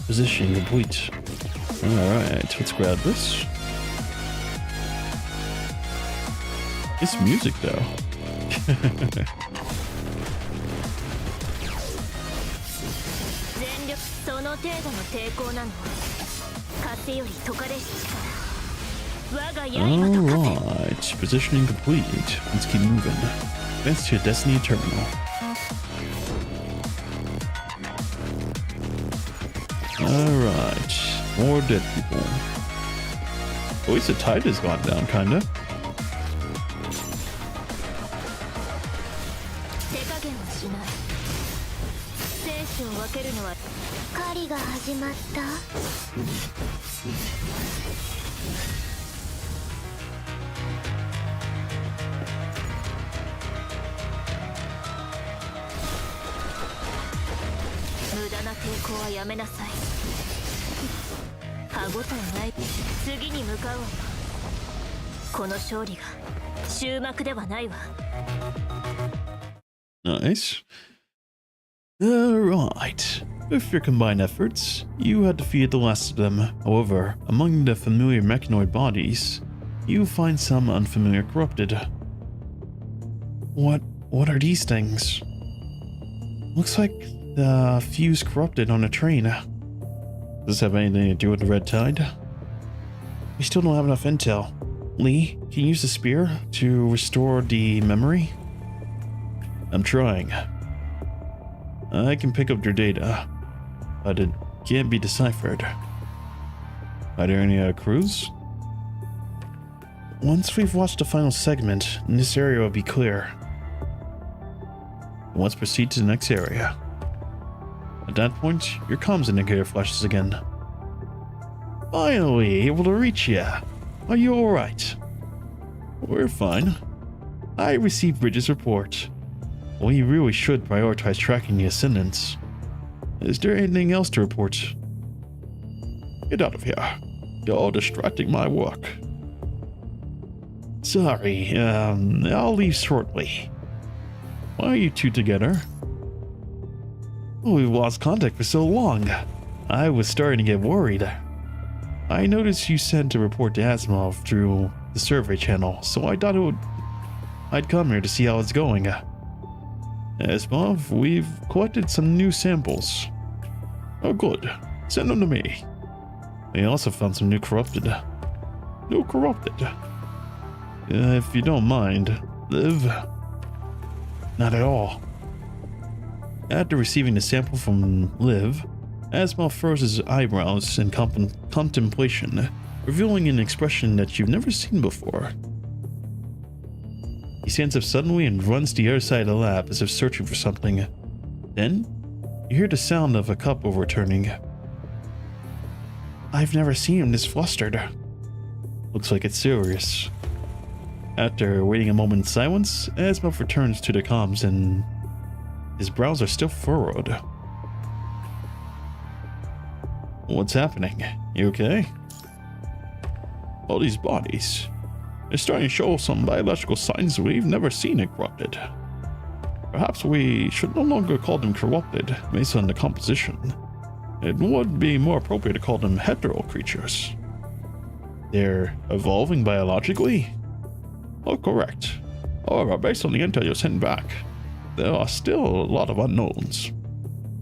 Position complete. Alright, let's grab this. It's music though. Alright, positioning complete. Let's keep moving. Advance to your Destiny terminal. Alright, more dead people. At least the tide has gone down, kinda. Nice. Right. With your combined efforts, you had defeated the last of them. However, among the familiar mechanoid bodies, you find some unfamiliar corrupted. What are these things? Looks like the fuse corrupted on a train. Does this have anything to do with the red tide? We still don't have enough intel. Lee, can you use the spear to restore the memory? I'm trying. I can pick up their data, but it can't be deciphered. Are there any clues? Once we've watched the final segment, this area will be clear. Let's proceed to the next area. At that point, your comms indicator flashes again. Finally, able to reach you. Are you alright? We're fine. I received Bridges' report. We really should prioritize tracking the Ascendents. Is there anything else to report? Get out of here. You're distracting my work. Sorry, I'll leave shortly. Why are you two together? We've lost contact for so long. I was starting to get worried. I noticed you sent a report to Asimov through the survey channel, so I thought I'd come here to see how it's going. Asimov, we've collected some new samples. Oh good, send them to me. We also found some new corrupted. If you don't mind, Liv. Not at all. After receiving the sample from Liv, Asimov furrows his eyebrows in contemplation, revealing an expression that you've never seen before. He stands up suddenly and runs to the other side of the lab as if searching for something. Then, you hear the sound of a cup overturning. I've never seen him this flustered. Looks like it's serious. After waiting a moment in silence, Asimov returns to the comms and his brows are still furrowed. What's happening? You okay? All these bodies. They're starting to show some biological signs we've never seen in corrupted. Perhaps we should no longer call them corrupted based on the composition. It would be more appropriate to call them hetero creatures. They're evolving biologically? Oh, correct. However, based on the intel you sent back, there are still a lot of unknowns.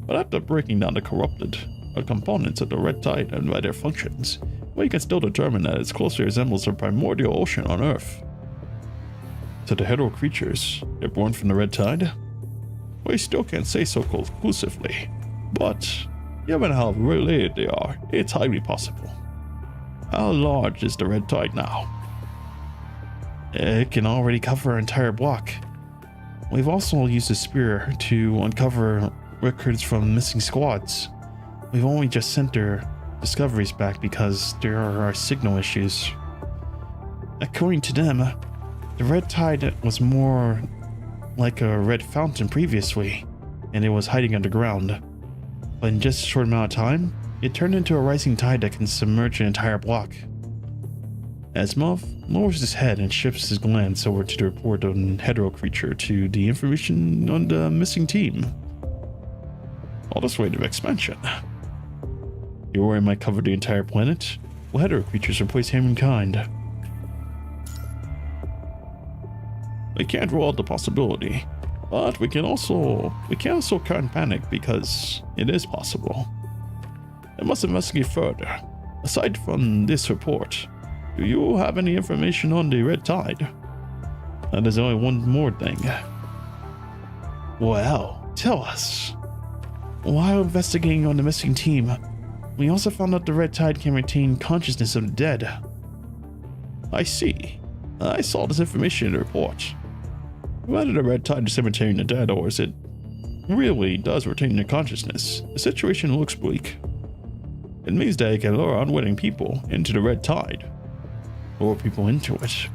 But after breaking down the corrupted, components of the red tide and by their functions, we can still determine that it closely resembles a primordial ocean on Earth. So the hetero creatures, they're born from the red tide? We still can't say so conclusively, but given how related they are, it's highly possible. How large is the red tide now? It can already cover our entire block. We've also used the spear to uncover records from missing squads. We've only just sent their discoveries back because there are signal issues. According to them, the red tide was more like a red fountain previously, and it was hiding underground. But in just a short amount of time, it turned into a rising tide that can submerge an entire block. Asimov lowers his head and shifts his glance over to the report on hetero creature to the information on the missing team. All this rate of expansion. Your worry might cover the entire planet. Will hetero creatures replace humankind? We can't rule out the possibility, but we can also can't panic because it is possible. I must investigate further. Aside from this report, do you have any information on the red tide? And there's only one more thing. Well, tell us. While investigating on the missing team, we also found out the red tide can retain consciousness of the dead. I see. I saw this information in the report. Whether the red tide is imitating the dead or is it really does retain their consciousness, the situation looks bleak. It means that it can lure unwitting people into the red tide. Lure people into it.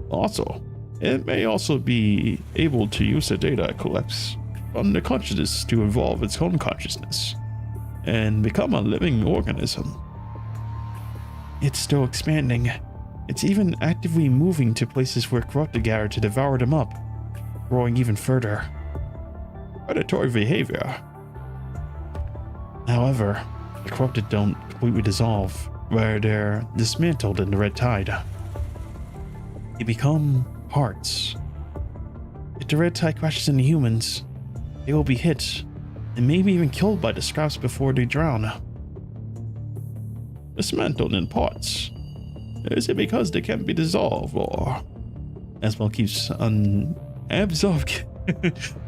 Also, it may also be able to use the data it collects from the consciousness to evolve its own consciousness and become a living organism. It's still expanding. It's even actively moving to places where corrupted gather to devour them up, growing even further. predatory behavior. However, the corrupted don't completely dissolve, where they're dismantled in the red tide. They become parts. If the red tide crashes into humans, they will be hit and maybe even killed by the scraps before they drown. Dismantled in parts. Is it because they can't be dissolved, or? Aswell keeps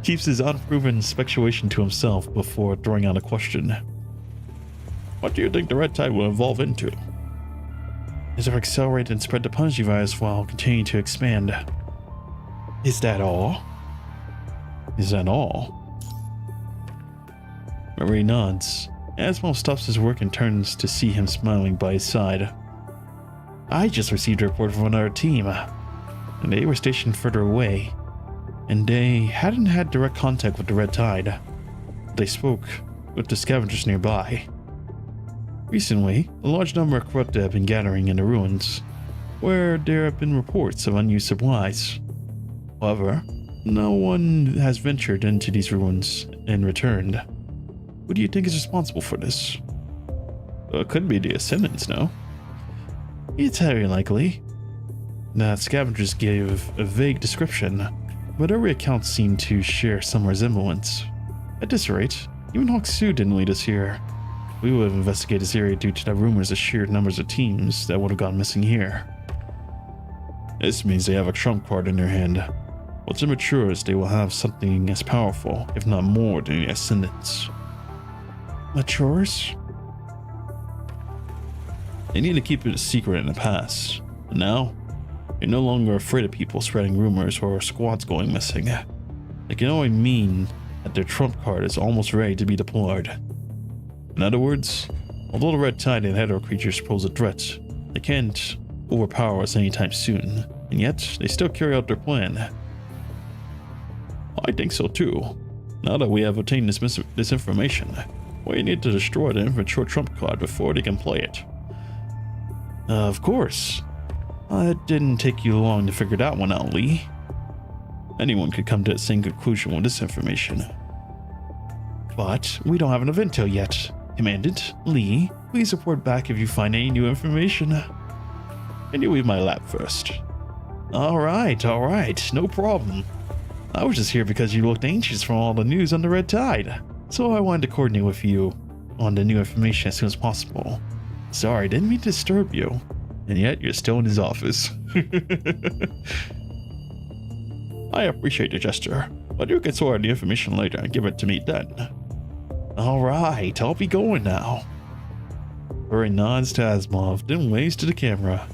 keeps his unproven speculation to himself before throwing out a question. What do you think the red tide will evolve into? Is it accelerate and spread the Punji virus while continuing to expand? Is that all? Is that all? Marie nods. Aswell stops his work and turns to see him smiling by his side. I just received a report from another team, and they were stationed further away, and they hadn't had direct contact with the red tide. They spoke with the scavengers nearby. Recently, a large number of corrupted have been gathering in the ruins, where there have been reports of unused supplies. However, no one has ventured into these ruins and returned. Who do you think is responsible for this? It could be the Ascendents, no? It's highly likely. The scavengers gave a vague description, but every account seemed to share some resemblance. At this rate, even Hawk-Su didn't lead us here. We would have investigated this area due to the rumors of sheer numbers of teams that would have gone missing here. This means they have a trump card in their hand. What's immature is they will have something as powerful, if not more, than the Ascendants. Matures? They need to keep it a secret in the past. But now, they're no longer afraid of people spreading rumors or squads going missing. It can only mean that their trump card is almost ready to be deployed. In other words, although the red tide and hetero creatures pose a threat, they can't overpower us anytime soon, and yet they still carry out their plan. I think so too. Now that we have obtained this information, we need to destroy the immature trump card before they can play it. Of course. It didn't take you long to figure that one out, Lee. Anyone could come to the same conclusion with this information. But we don't have enough intel yet. Commandant, Lee, please report back if you find any new information. Can you leave my lab first? Alright, no problem. I was just here because you looked anxious from all the news on the red tide, so I wanted to coordinate with you on the new information as soon as possible. Sorry, didn't mean to disturb you, and yet you're still in his office. I appreciate the gesture, but you can sort the information later and give it to me then. Alright, I'll be going now. Rory nods to Asimov, then waves to the camera.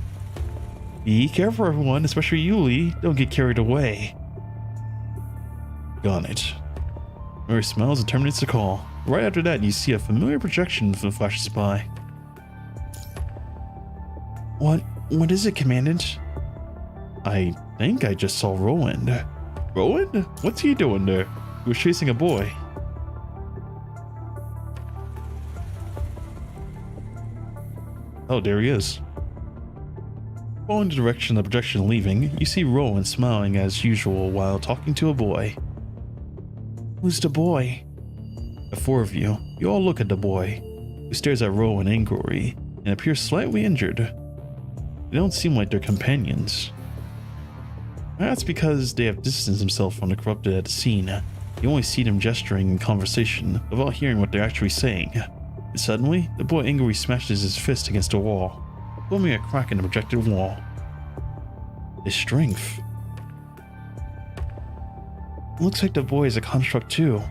Be careful everyone, especially you, Lee. Don't get carried away. Got it. Rory smiles and terminates the call. Right after that, you see a familiar projection flashes by. What is it, Commandant? I think I just saw Roland. Roland? What's he doing there? He was chasing a boy. Oh, there he is. Following the direction of the projection leaving, you see Roland smiling as usual while talking to a boy. Who's the boy? The four of you all look at the boy, who stares at Roland angrily and appears slightly injured. They don't seem like they're companions. That's because they have distanced themselves from the corrupted at the scene. You only see them gesturing in conversation without hearing what they're actually saying. And suddenly, the boy angrily smashes his fist against a wall, forming a crack in the projected wall. His strength. It looks like the boy is a construct too.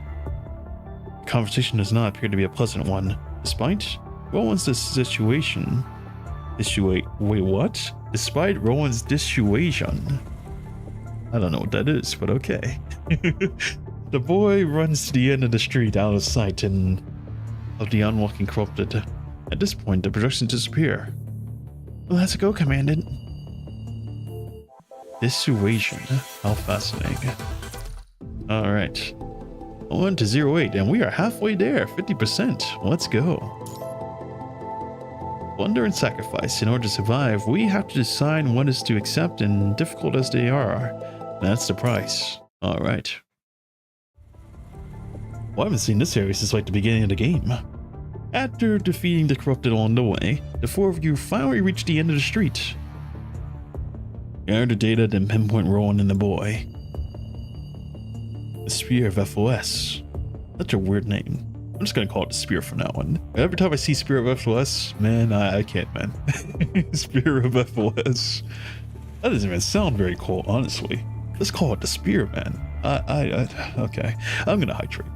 The conversation does not appear to be a pleasant one, despite Rowan's dissuasion. Wait, what? Despite Rowan's dissuasion. I don't know what that is, but okay. The boy runs to the end of the street out of sight and of the unwalking corrupted. At this point, the projections disappear. Let's go, Commandant. Dissuasion. How fascinating. Alright. 1 to 08, and we are halfway there. 50%. Let's go. Plunder and sacrifice. In order to survive, we have to decide what is to accept, and difficult as they are, that's the price. Alright. Well, I haven't seen this area since like the beginning of the game. After defeating the corrupted along the way, the four of you finally reach the end of the street. Gather the data, then pinpoint Rowan and the boy. The Spear of FOS. That's a weird name. I'm just gonna call it the Spear from now on. Every time I see Spear of FOS, man, I can't, man. Spear of FOS. That doesn't even sound very cool, honestly. Let's call it the Spear, man. Okay. I'm gonna hydrate.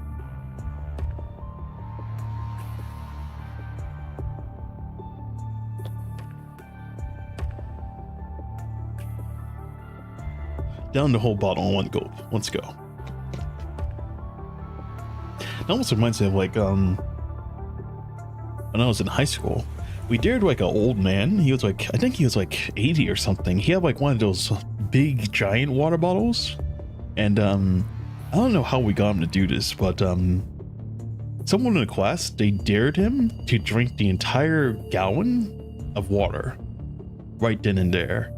Down the whole bottle in one gulp. Let's go. That almost reminds me of like when I was in high school, we dared like an old man. He was like, I think he was like 80 or something. He had like one of those big giant water bottles, and I don't know how we got him to do this, but someone in the class, they dared him to drink the entire gallon of water right then and there,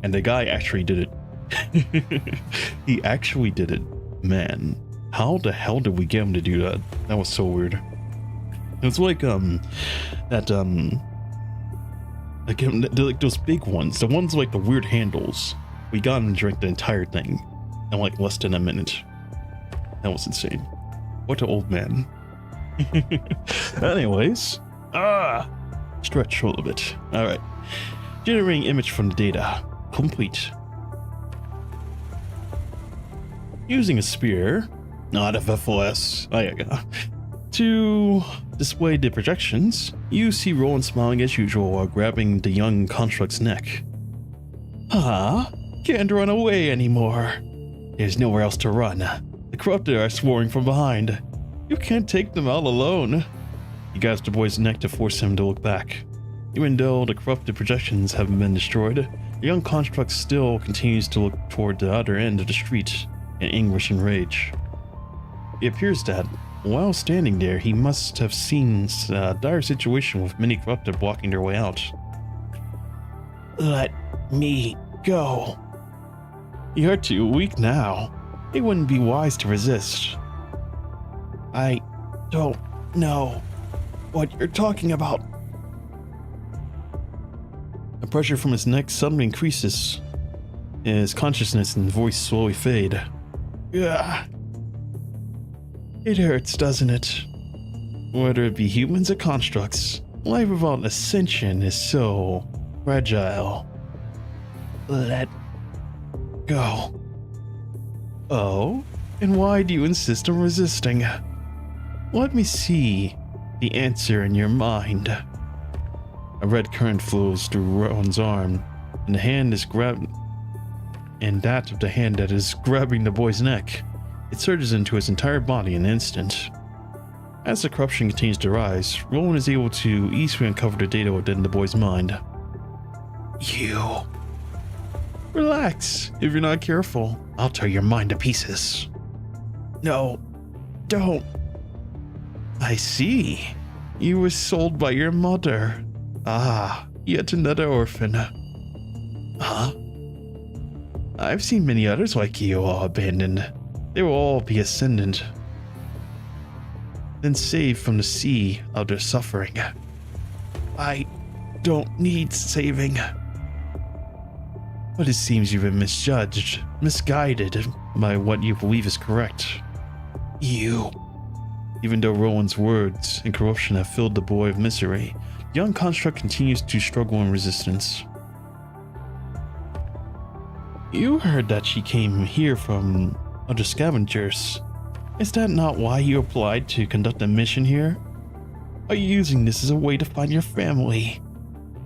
and the guy actually did it. He actually did it. Man, how the hell did we get him to do that? That was so weird. It was like like those big ones, the ones like the weird handles. We got him to drink the entire thing in like less than a minute. That was insane. What an old man. Anyways, stretch a little bit. All right, generating image from the data complete. Using a spear, not a FOS, to display the projections, you see Roland smiling as usual while grabbing the young construct's neck. Can't run away anymore. There's nowhere else to run. The corrupted are swarming from behind. You can't take them out alone. He grabs the boy's neck to force him to look back. Even though the corrupted projections haven't been destroyed, the young construct still continues to look toward the other end of the street in anguish and rage. It appears that, while standing there, he must have seen a dire situation with many corrupted blocking their way out. Let me go. You're too weak now. It wouldn't be wise to resist. I don't know what you're talking about. The pressure from his neck suddenly increases. His consciousness and voice slowly fade. Ugh. It hurts, doesn't it? Whether it be humans or constructs, life without ascension is so fragile. Let go. Oh? And why do you insist on resisting? Let me see the answer in your mind. A red current flows through Rowan's arm, and the hand is grabbed, and that of the hand that is grabbing the boy's neck. It surges into his entire body in an instant. As the corruption continues to rise, Rowan is able to easily uncover the data within the boy's mind. You. Relax. If you're not careful, I'll tear your mind to pieces. No, don't. I see. You were sold by your mother. Yet another orphan. Huh? I've seen many others like you all abandoned. They will all be Ascendant, then saved from the sea of their suffering. I don't need saving. But it seems you've been misjudged, misguided by what you believe is correct. You. Even though Rowan's words and corruption have filled the boy with misery, the young construct continues to struggle in resistance. You heard that she came here from other scavengers. Is that not why you applied to conduct a mission here? Are you using this as a way to find your family?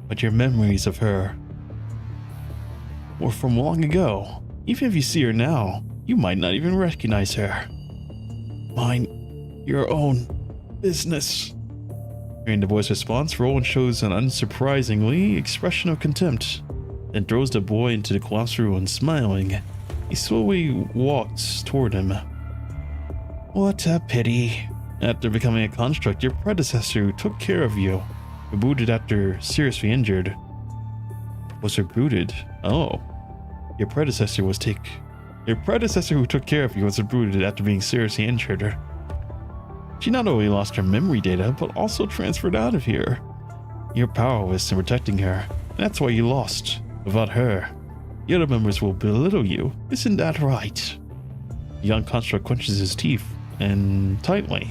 But your memories of her were from long ago. Even if you see her now, you might not even recognize her. Mind your own business. Hearing the boy's response, Rowan shows an unsurprisingly expression of contempt, then throws the boy into the collapsed ruin, smiling. He slowly walks toward him. What a pity. After becoming a construct, your predecessor who took care of you, rebooted after seriously injured, was rebooted. Oh. Your predecessor who took care of you was rebooted after being seriously injured. She not only lost her memory data, but also transferred out of here. You're powerless in protecting her. That's why you lost. Without her, the other members will belittle you. Isn't that right? The young construct clenches his teeth, and tightly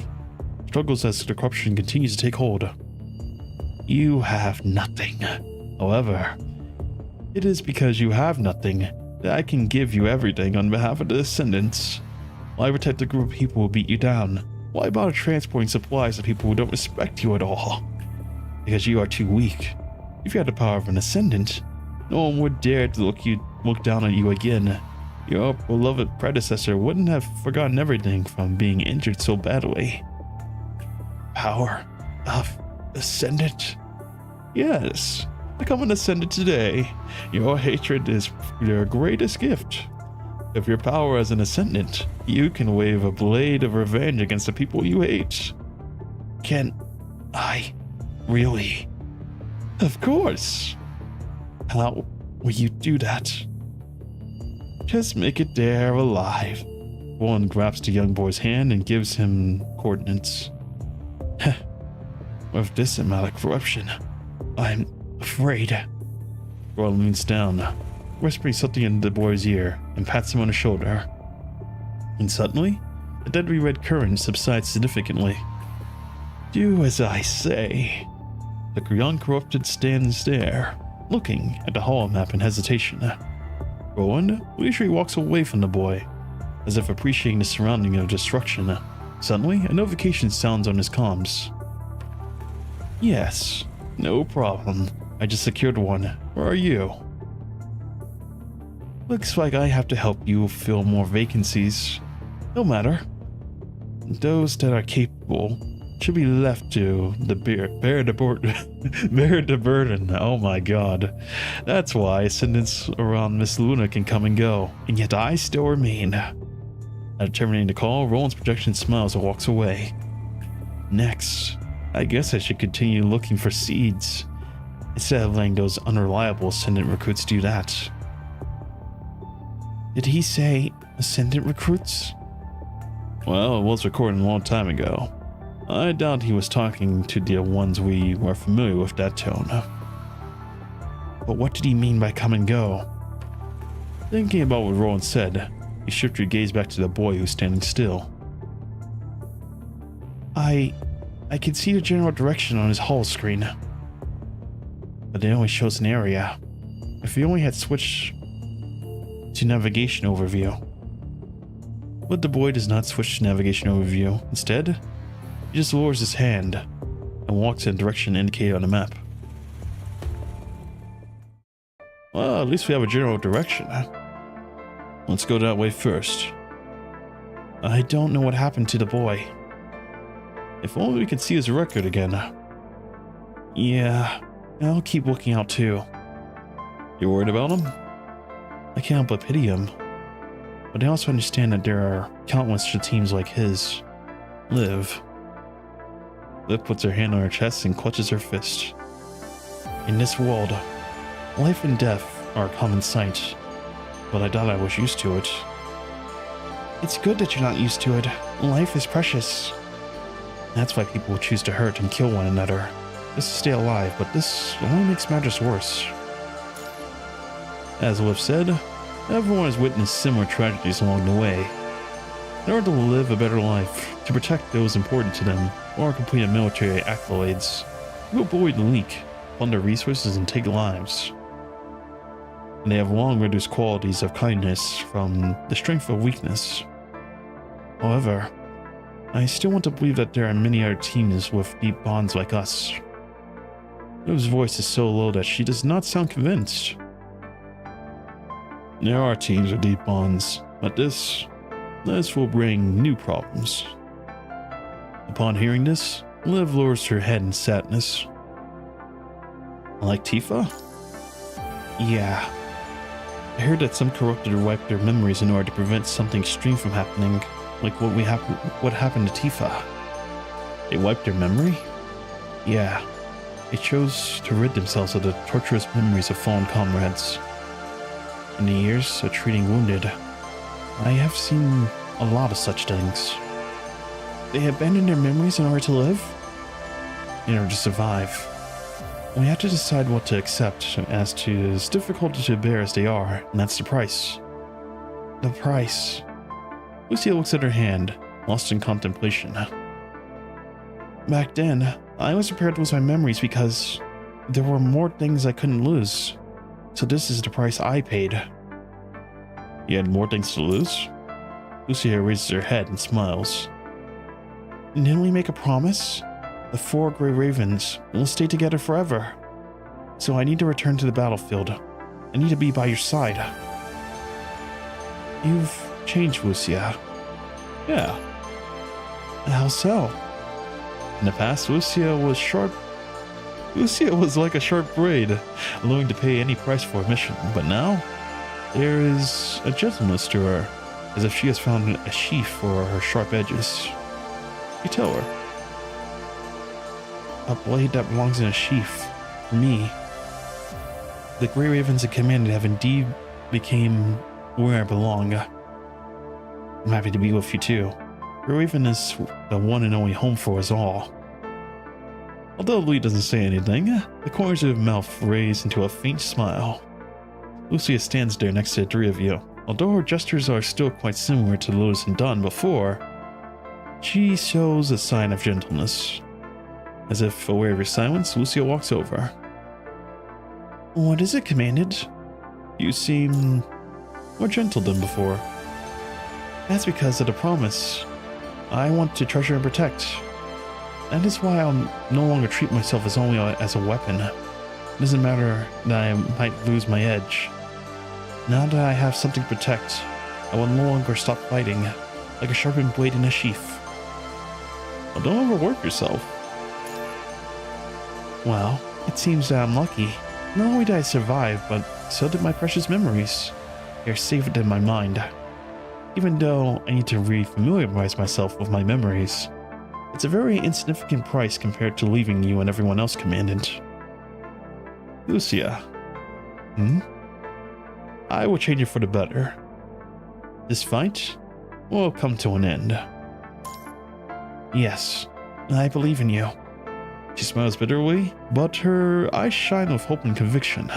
struggles as the corruption continues to take hold. You have nothing. However, it is because you have nothing that I can give you everything on behalf of the Ascendants. Why protect a group of people who beat you down? Why bother transporting supplies to people who don't respect you at all? Because you are too weak. If you had the power of an Ascendant, no one would dare to look down on you again. Your beloved predecessor wouldn't have forgotten everything from being injured so badly. Power of Ascendant? Yes, become an Ascendant today. Your hatred is your greatest gift. With your power as an Ascendant, you can wave a blade of revenge against the people you hate. Can I really? Of course. How will you do that? Just make it there alive. One grabs the young boy's hand and gives him coordinates. With this amount of corruption, I'm afraid. Roland leans down, whispering something in the boy's ear, and pats him on the shoulder. And suddenly, the deadly red current subsides significantly. Do as I say. The young corrupted stands there, looking at the hall map in hesitation. Roland leisurely walks away from the boy, as if appreciating the surrounding of destruction. Suddenly, a notification sounds on his comms. Yes, no problem. I just secured one. Where are you? Looks like I have to help you fill more vacancies. No matter. Those that are capable should be left to the bear the burden. Oh my god. That's why Ascendants around Miss Luna can come and go, and yet I still remain. After terminating the call, Roland's projection smiles and walks away. Next, I guess I should continue looking for seeds, instead of letting those unreliable Ascendant recruits do that. Did he say Ascendant recruits? Well, it was recorded a long time ago. I doubt he was talking to the ones we were familiar with that tone. But what did he mean by come and go? Thinking about what Roland said, he shifted your gaze back to the boy who's standing still. I can see the general direction on his hull screen, but it only shows an area. If he only had switched to navigation overview. But the boy does not switch to navigation overview. Instead, he just lowers his hand and walks in the direction indicated on the map. Well, at least we have a general direction. Let's go that way first. I don't know what happened to the boy. If only we could see his record again. Yeah, I'll keep looking out too. You worried about him? I can't help but pity him. But I also understand that there are countless teams like his. Liv puts her hand on her chest and clutches her fist. In this world, life and death are a common sight, but I thought I was used to it. It's good that you're not used to it. Life is precious. That's why people choose to hurt and kill one another, just to stay alive, but this only makes matters worse. As Liv said, everyone has witnessed similar tragedies along the way. In order to live a better life, to protect those important to them, or complete military accolades, people bully the weak, plunder resources, and take lives. And they have long reduced qualities of kindness from the strength of weakness. However, I still want to believe that there are many other teams with deep bonds like us. Liv's voice is so low that she does not sound convinced. There are teams with deep bonds, but this will bring new problems. Upon hearing this, Liv lowers her head in sadness. Like Tifa? Yeah. I heard that some corrupted wiped their memories in order to prevent something extreme from happening, like what happened to Tifa. They wiped their memory? Yeah. They chose to rid themselves of the torturous memories of fallen comrades. In the years of treating wounded, I have seen a lot of such things. They abandon their memories in order to live? In order to survive. We have to decide what to accept, as to as difficult to bear as they are, and that's the price. The price. Lucia looks at her hand, lost in contemplation. Back then, I was prepared to lose my memories because there were more things I couldn't lose. So this is the price I paid. You had more things to lose? Lucia raises her head and smiles. Didn't we make a promise? The 4 Grey Ravens will stay together forever. So I need to return to the battlefield. I need to be by your side. You've changed, Lucia. Yeah. How so? In the past, Lucia was sharp. Lucia was like a sharp blade, willing to pay any price for a mission. But now, there is a gentleness to her, as if she has found a sheath for her sharp edges. You tell her. A blade that belongs in a sheath. For me. The Grey Ravens and Commandant have indeed became where I belong. I'm happy to be with you too. Grey Raven is the one and only home for us all. Although Lee doesn't say anything, the corners of her mouth raise into a faint smile. Lucia stands there next to the 3 of you. Although her gestures are still quite similar to those done before, she shows a sign of gentleness. As if aware of her silence, Lucia walks over. What is it, Commandant? You seem more gentle than before. That's because of the promise. I want to treasure and protect. That is why I'll no longer treat myself as only as a weapon. It doesn't matter that I might lose my edge. Now that I have something to protect, I will no longer stop fighting, like a sharpened blade in a sheath. Well, don't overwork yourself. Well, it seems that I'm lucky. Not only did I survive, but so did my precious memories. They're saved in my mind. Even though I need to re-familiarize myself with my memories, it's a very insignificant price compared to leaving you and everyone else, Commandant. Lucia. I will change it for the better. This fight will come to an end. Yes, I believe in you. She smiles bitterly, but her eyes shine with hope and conviction.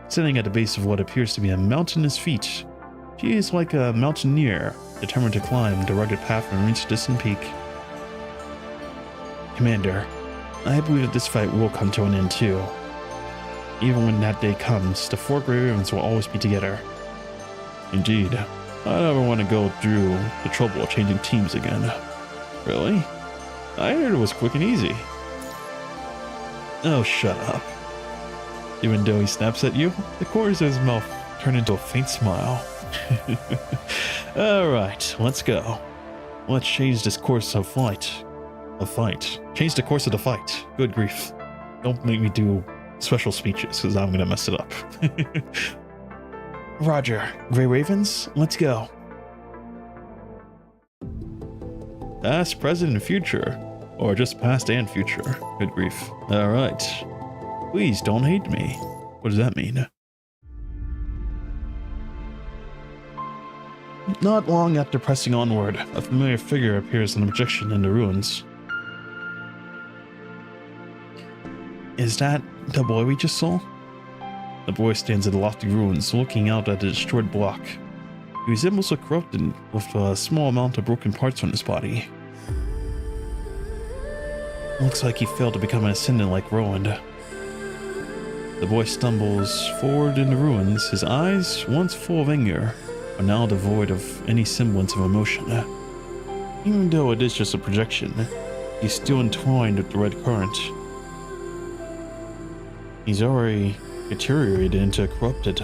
Sitting at the base of what appears to be a mountainous feat, she is like a mountaineer, determined to climb the rugged path and reach a distant peak. Commander, I believe that this fight will come to an end too. Even when that day comes, the 4 Grey Ravens will always be together. Indeed. I never want to go through the trouble of changing teams again. Really? I heard it was quick and easy. Oh, shut up. Even though he snaps at you, the corners of his mouth turn into a faint smile. Alright, let's go. Let's change this course of fight. Change the course of the fight. Good grief. Don't make me do special speeches, because I'm gonna mess it up. Roger. Grey Ravens, let's go. Past, present, and future. Or just past and future. Good grief. Alright. Please don't hate me. What does that mean? Not long after pressing onward, a familiar figure appears in the projection in the ruins. Is that the boy we just saw? The boy stands in the lofty ruins, looking out at the destroyed block. He resembles a corrupted with a small amount of broken parts on his body. Looks like he failed to become an Ascendant like Roland. The boy stumbles forward in the ruins, his eyes, once full of anger, are now devoid of any semblance of emotion. Even though it is just a projection, he's still entwined with the red current. He's already deteriorated into corrupted.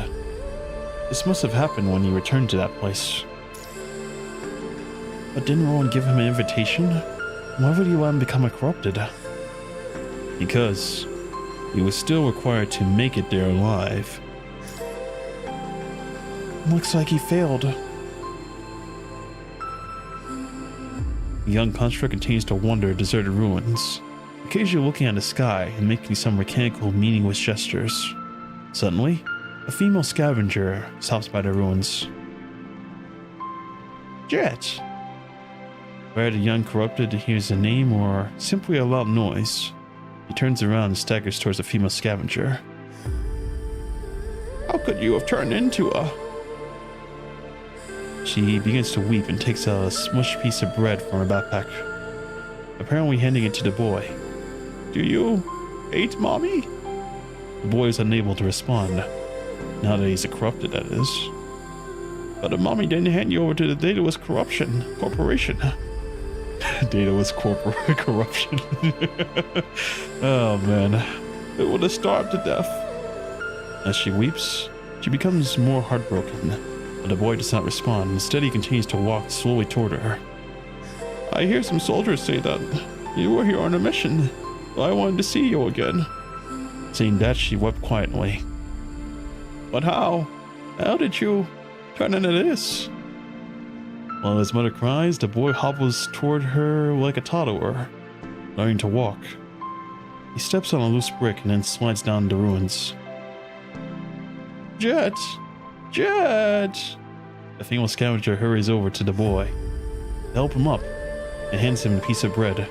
This must have happened when he returned to that place. But didn't Roland give him an invitation? Why would he let him become a corrupted? Because he was still required to make it there alive. Looks like he failed. The young construct continues to wander deserted ruins, occasionally looking at the sky and making some mechanical, meaningless gestures. Suddenly, a female scavenger stops by the ruins. Jet! Where the young corrupted hears a name or simply a loud noise, he turns around and staggers towards a female scavenger. How could you have turned into a... She begins to weep and takes a smushed piece of bread from her backpack, apparently handing it to the boy. Do you hate mommy? The boy is unable to respond, now that he's a corrupted, that is. But the mommy didn't hand you over to the Daedalus Corporation. Daedalus Corruption. Oh man, it would have starved to death. As she weeps, she becomes more heartbroken, but the boy does not respond. Instead, he continues to walk slowly toward her. I hear some soldiers say that you were here on a mission. I wanted to see you again. Saying that, she wept quietly. But how? How did you turn into this? While his mother cries, the boy hobbles toward her like a toddler, learning to walk. He steps on a loose brick and then slides down the ruins. Jet! Jet! The female scavenger hurries over to the boy to help him up and hands him a piece of bread.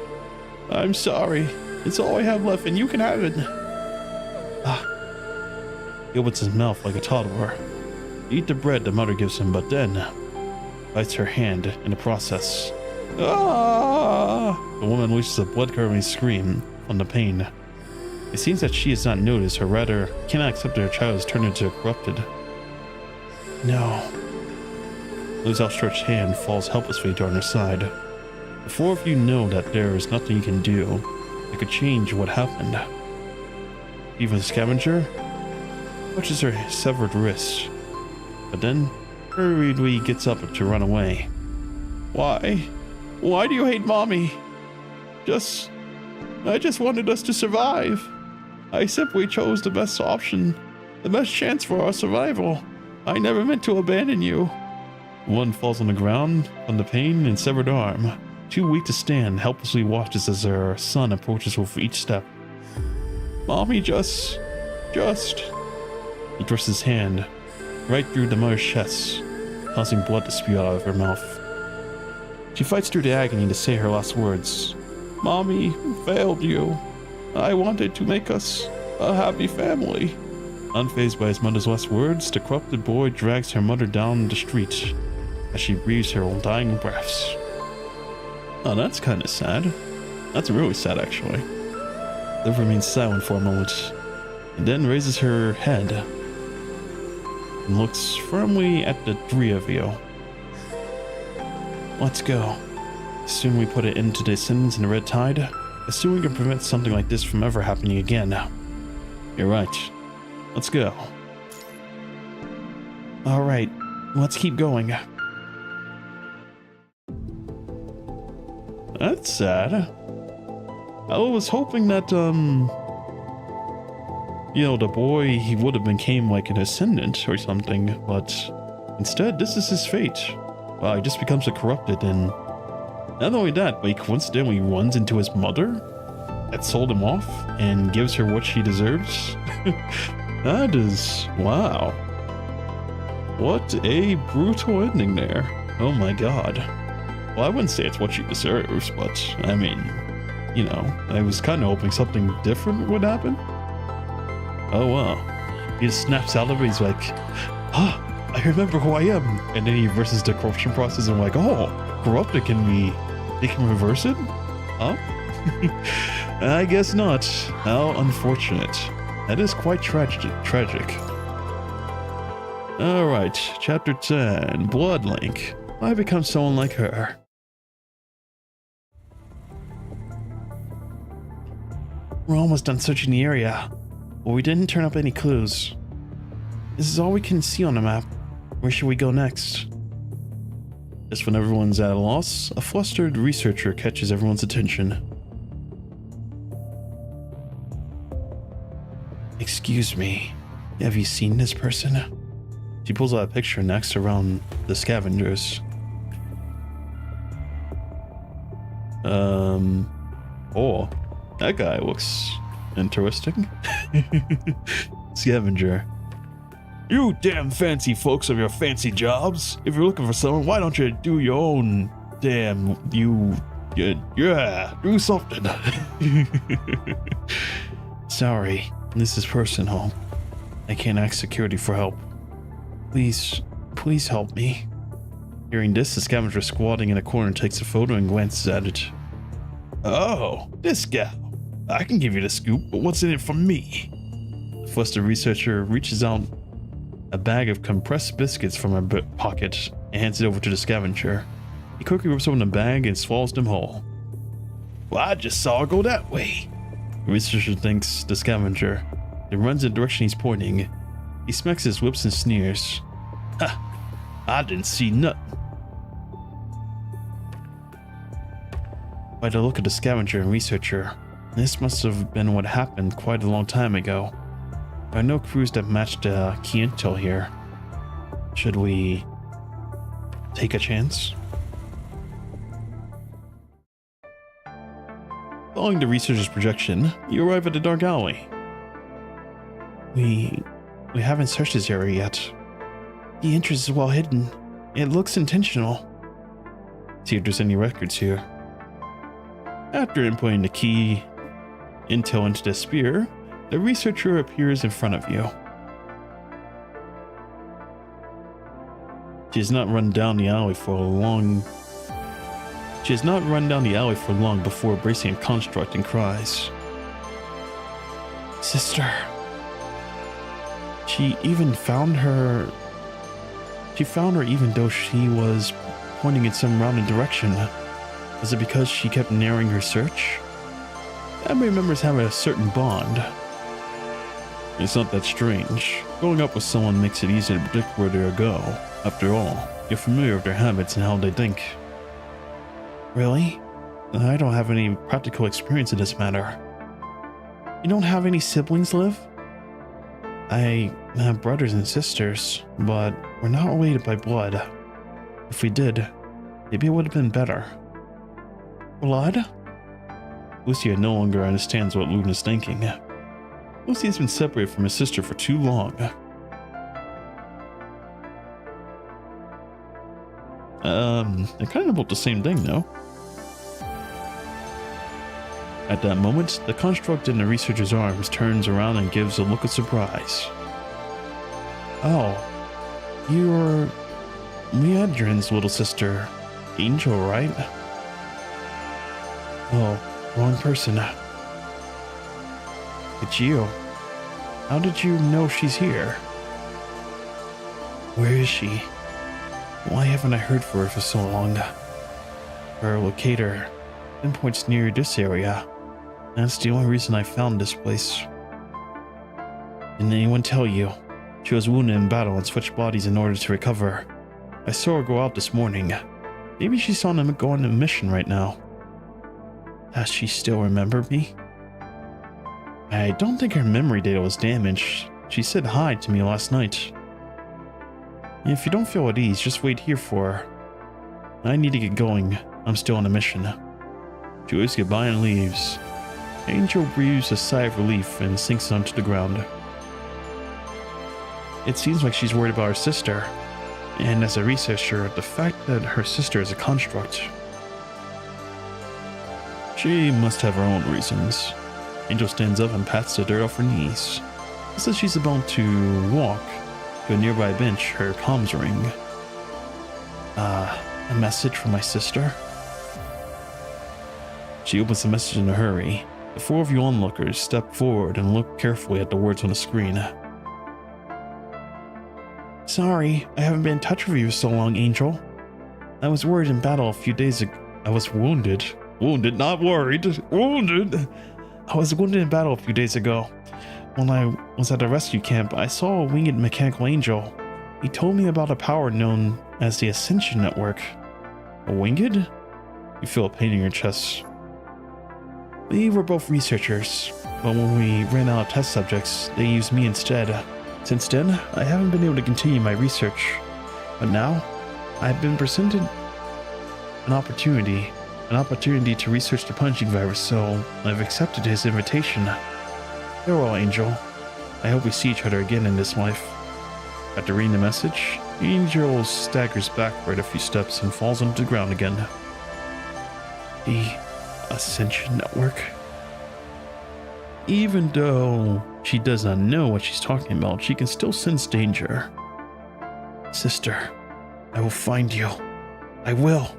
I'm sorry. It's all I have left and you can have it. He opens his mouth like a toddler. Eat the bread the mother gives him, but then bites her hand in the process. Ah! The woman releases a blood-curdling scream from the pain. It seems that she has not noticed, or rather cannot accept that her child has turned into a corrupted. No. Lou's outstretched hand falls helplessly to her side. The four of you know that there is nothing you can do that could change what happened. Even the scavenger touches her severed wrist, but then hurriedly gets up to run away. Why? Why do you hate mommy? I just wanted us to survive. I simply chose the best option, the best chance for our survival. I never meant to abandon you. One falls on the ground from the pain and severed arm. Too weak to stand, helplessly watches as her son approaches with each step. Mommy just... He thrusts his hand right through the mother's chest, causing blood to spew out of her mouth. She fights through the agony to say her last words. Mommy failed you. I wanted to make us a happy family. Unfazed by his mother's last words, the corrupted boy drags her mother down the street as she breathes her dying breaths. Oh, that's kind of sad. That's really sad, actually. Liv remains silent for a moment, and then raises her head and looks firmly at the three of you. Let's go. Soon we put it into the Ascendents and the Red Tide. Soon we can prevent something like this from ever happening again. You're right. Let's go. Alright, let's keep going. That's sad. I was hoping that, the boy, he would have became like an Ascendant or something, but instead, this is his fate. He just becomes a corrupted, and not only that, but he coincidentally runs into his mother that sold him off and gives her what she deserves. That is... wow. What a brutal ending there. Oh my god. Well, I wouldn't say it's what she deserves, but I mean, I was kind of hoping something different would happen. Oh wow. He just snaps out of it, he's like, I remember who I am. And then he reverses the corruption process and I'm like, oh, corrupted, they can reverse it? Huh? I guess not. How unfortunate. That is quite tragic. Alright, chapter 10, Bloodlink. I become someone like her. We're almost done searching the area, but we didn't turn up any clues. This is all we can see on the map. Where should we go next? Just when everyone's at a loss, a flustered researcher catches everyone's attention. Excuse me, have you seen this person? She pulls out a picture next around the scavengers. Oh, that guy looks interesting. Scavenger. You damn fancy folks of your fancy jobs. If you're looking for someone, why don't you do your own Damn, yeah, do something. Sorry, this is personal. I can't ask security for help. Please help me. Hearing this, the scavenger squatting in a corner takes a photo and glances at it. Oh, this gal. I can give you the scoop, but what's in it for me? The flustered researcher reaches out a bag of compressed biscuits from her pocket and hands it over to the scavenger. He quickly rips open the bag and swallows them whole. Well, I just saw it go that way. The researcher thanks the scavenger, then runs in the direction he's pointing. He smacks his lips and sneers. Ha! I didn't see nothing. By the look of the scavenger and researcher, this must have been what happened quite a long time ago. There are no clues that match the key intel here. Should we take a chance? Following the researcher's projection, you arrive at the dark alley. We haven't searched this area yet. The entrance is well hidden. It looks intentional. See if there's any records here. After inputting the key intel into the spear, the researcher appears in front of you. She has not run down the alley for long before bracing a construct and cries. Sister. She found her even though she was pointing in some random direction. Was it because she kept narrowing her search? Family members have a certain bond. It's not that strange. Growing up with someone makes it easy to predict where they'll go. After all, you're familiar with their habits and how they think. Really? I don't have any practical experience in this matter. You don't have any siblings, Liv? I have brothers and sisters, but we're not related by blood. If we did, maybe it would have been better. Blood? Lucia no longer understands what Luna's thinking. Lucy has been separated from her sister for too long. They're kind of about the same thing, no? At that moment, the construct in the researcher's arms turns around and gives a look of surprise. Oh, you're Leandrin's little sister, Angel, right? Oh, wrong person. It's you. How did you know she's here? Where is she? Why haven't I heard from her for so long? Her locator pinpoints near this area. That's the only reason I found this place. Didn't anyone tell you? She was wounded in battle and switched bodies in order to recover. I saw her go out this morning. Maybe she's on a mission right now. Does she still remember me? I don't think her memory data was damaged. She said hi to me last night. If you don't feel at ease, just wait here for her. I need to get going. I'm still on a mission. She waves goodbye and leaves. Angel breathes a sigh of relief and sinks onto the ground. It seems like she's worried about her sister, and as a researcher, the fact that her sister is a construct. She must have her own reasons. Angel stands up and pats the dirt off her knees. Just as she's about to walk to a nearby bench, her comms ring. A message from my sister? She opens the message in a hurry. The four of you onlookers step forward and look carefully at the words on the screen. Sorry, I haven't been in touch with you so long, Angel. I was worried in battle a few days ago. I was wounded. Wounded, not worried. Wounded. I was wounded in battle a few days ago. When I was at a rescue camp, I saw a winged mechanical angel. He told me about a power known as the Ascension Network. A winged? You feel a pain in your chest. We were both researchers, but when we ran out of test subjects, they used me instead. Since then, I haven't been able to continue my research. But now, I've been presented an opportunity to research the punching virus, so I've accepted his invitation. Farewell, Angel. I hope we see each other again in this life. After reading the message, Angel staggers backward a few steps and falls onto the ground again. The Ascension Network? Even though she does not know what she's talking about, she can still sense danger. Sister, I will find you. I will.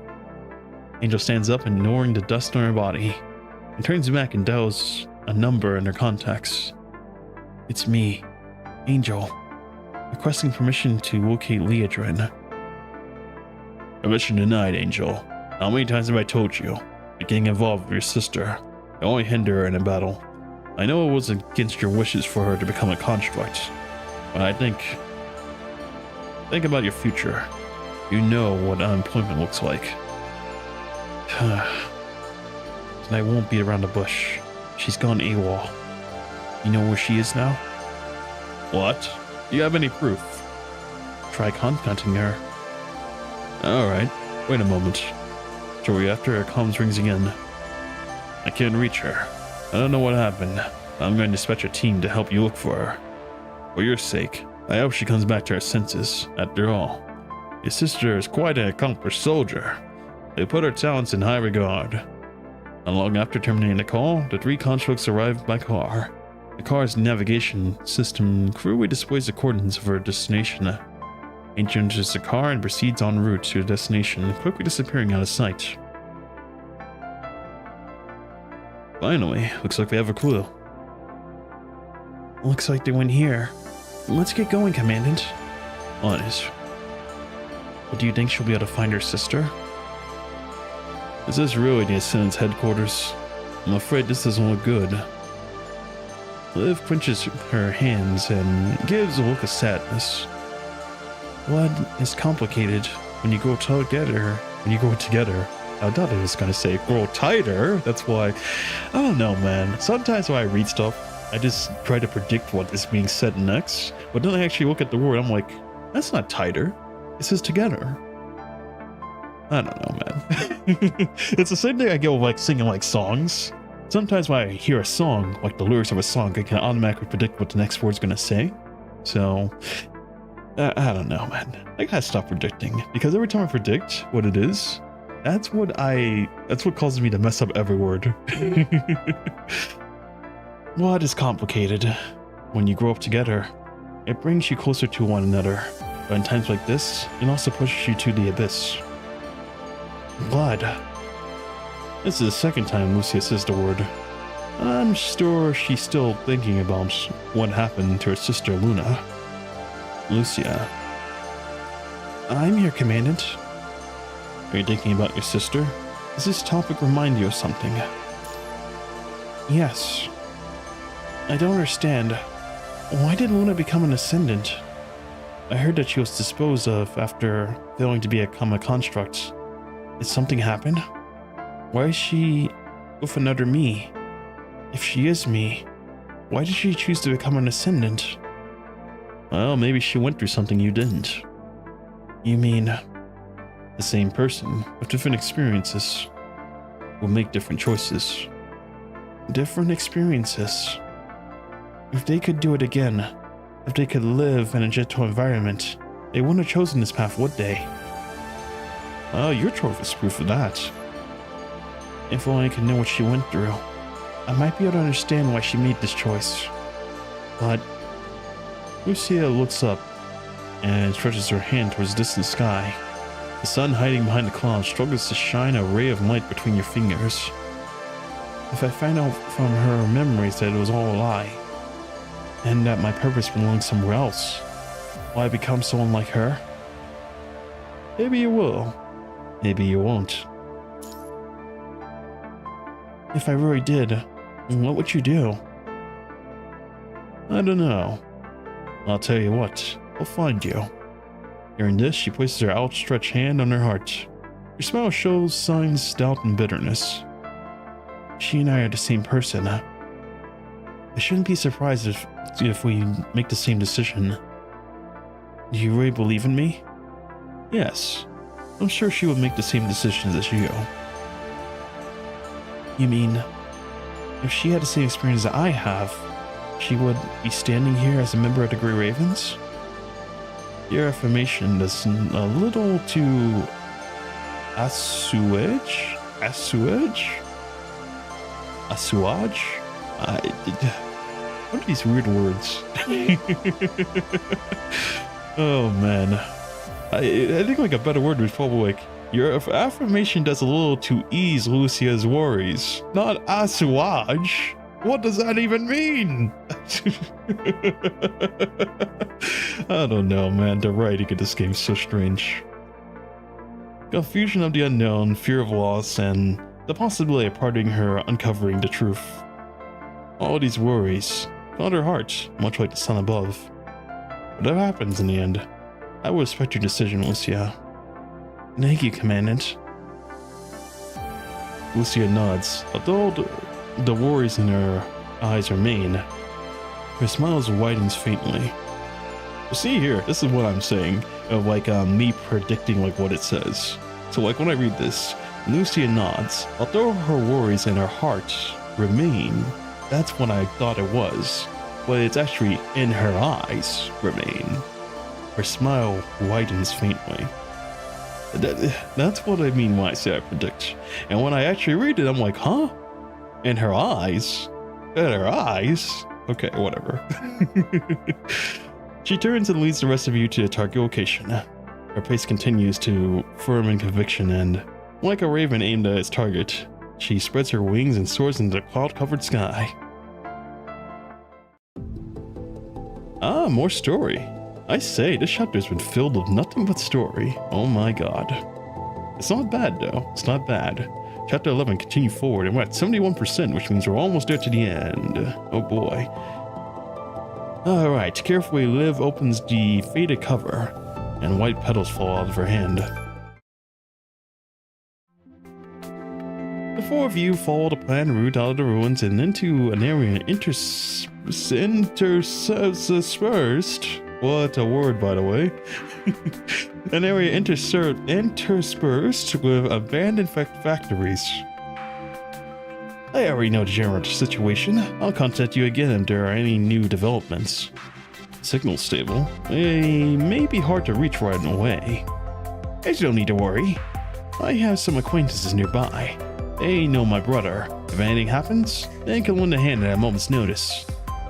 Angel stands up, ignoring the dust on her body, and turns back and dials a number in her contacts. It's me, Angel, requesting permission to locate Leodrin. Permission denied, Angel. How many times have I told you that getting involved with your sister will only hinder her in a battle? I know it was against your wishes for her to become a construct, but think about your future. You know what unemployment looks like. And I won't beat around the bush. She's gone AWOL. You know where she is now? What? Do you have any proof? Try contacting her. Alright, wait a moment. Shortly after, her comms rings again. I can't reach her. I don't know what happened. I'm going to dispatch a team to help you look for her. For your sake, I hope she comes back to her senses. After all, your sister is quite an accomplished soldier. They put her talents in high regard. Not long after terminating the call, the 3 constructs arrived by car. The car's navigation system clearly displays the coordinates of her destination. Angel enters the car and proceeds en route to the destination, quickly disappearing out of sight. Finally, looks like we have a clue. Looks like they went here. Let's get going, Commandant. On it. But do you think she'll be able to find her sister? Is this really the Ascendants headquarters? I'm afraid this doesn't look good. Liv clenches her hands and gives a look of sadness. Blood is complicated when you grow together. I thought I was going to say grow tighter. That's why. I don't know, man. Sometimes when I read stuff, I just try to predict what is being said next. But then I actually look at the word. I'm like, that's not tighter. It says together. I don't know, man. It's the same thing I get with like singing like songs. Sometimes when I hear a song, like the lyrics of a song, I can automatically predict what the next word's going to say. So, I don't know, man. I gotta stop predicting, because every time I predict what it is, that's what causes me to mess up every word. Blood is complicated. When you grow up together, it brings you closer to one another. But in times like this, it also pushes you to the abyss. Blood. This is the second time Lucia says the word. I'm sure she's still thinking about what happened to her sister Luna. Lucia. I'm here, Commandant. Are you thinking about your sister? Does this topic remind you of something? Yes. I don't understand. Why did Luna become an Ascendant? I heard that she was disposed of after failing to become a construct. Did something happen? Why is she with another me? If she is me, why did she choose to become an Ascendant? Well, maybe she went through something you didn't. You mean the same person with different experiences will make different choices? Different experiences. If they could do it again, if they could live in a gentle environment, they wouldn't have chosen this path, would they? Oh, your choice is proof of that. If only I could know what she went through, I might be able to understand why she made this choice. But Lucia looks up and stretches her hand towards the distant sky. The sun hiding behind the clouds struggles to shine a ray of light between your fingers. If I find out from her memories that it was all a lie, and that my purpose belongs somewhere else, will I become someone like her? Maybe you will. Maybe you won't. If I really did, what would you do? I don't know. I'll tell you what, I'll find you. Hearing this, she places her outstretched hand on her heart. Her smile shows signs of doubt and bitterness. She and I are the same person. I shouldn't be surprised if we make the same decision. Do you really believe in me? Yes. I'm sure she would make the same decisions as you. You mean, if she had the same experience that I have, she would be standing here as a member of the Grey Ravens? Your affirmation does a little to assuage Assuage? Assuage? What are these weird words? Oh man. I think like a better word would probably like, your affirmation does a little to ease Lucia's worries. Not assuage. What does that even mean? I don't know, man. The writing of this game is so strange. Confusion of the unknown, fear of loss, and the possibility of parting her, uncovering the truth. All these worries cloud her heart, much like the sun above. Whatever happens in the end, I will respect your decision, Lucia. Thank you, Commandant. Lucia nods. Although the worries in her eyes remain, her smile widens faintly. See here, this is what I'm saying, of like me predicting like what it says. So like when I read this, Lucia nods. Although her worries in her heart remain, that's what I thought it was. But it's actually in her eyes remain. Her smile widens faintly. That's what I mean when I say I predict. And when I actually read it, I'm like, huh? In her eyes? In her eyes? Okay, whatever. She turns and leads the rest of you to the target location. Her pace continues to firm in conviction, and like a raven aimed at its target, she spreads her wings and soars into the cloud-covered sky. Ah, more story. I say, this chapter's been filled with nothing but story. Oh my god. It's not bad though, it's not bad. Chapter 11, continue forward, and we're at 71%, which means we're almost there to the end. Oh boy. Alright, carefully Liv opens the faded cover, and white petals fall out of her hand. The four of you follow the planned route out of the ruins and into an area interspersed. What a word, by the way. An area interspersed with abandoned factories. I already know the general situation. I'll contact you again if there are any new developments. Signal stable. It may be hard to reach right away. You don't need to worry. I have some acquaintances nearby. They know my brother. If anything happens, they can lend a hand at a moment's notice.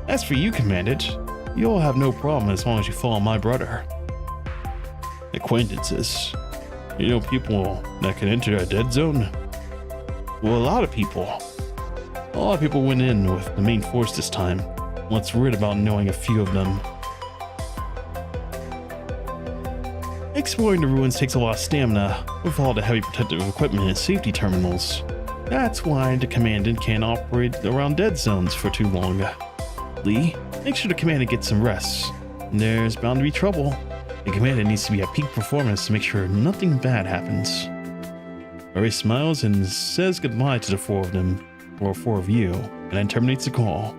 As for you, Commandant, you'll have no problem as long as you follow my brother. Acquaintances. You know people that can enter a dead zone? Well, a lot of people went in with the main force this time. Let's read about knowing a few of them. Exploring the ruins takes a lot of stamina with all the heavy protective equipment and safety terminals. That's why the Commandant can't operate around dead zones for too long. Lee, make sure the Commandant gets some rest. There's bound to be trouble. The Commandant needs to be at peak performance to make sure nothing bad happens. Ray smiles and says goodbye to the four of you, and then terminates the call.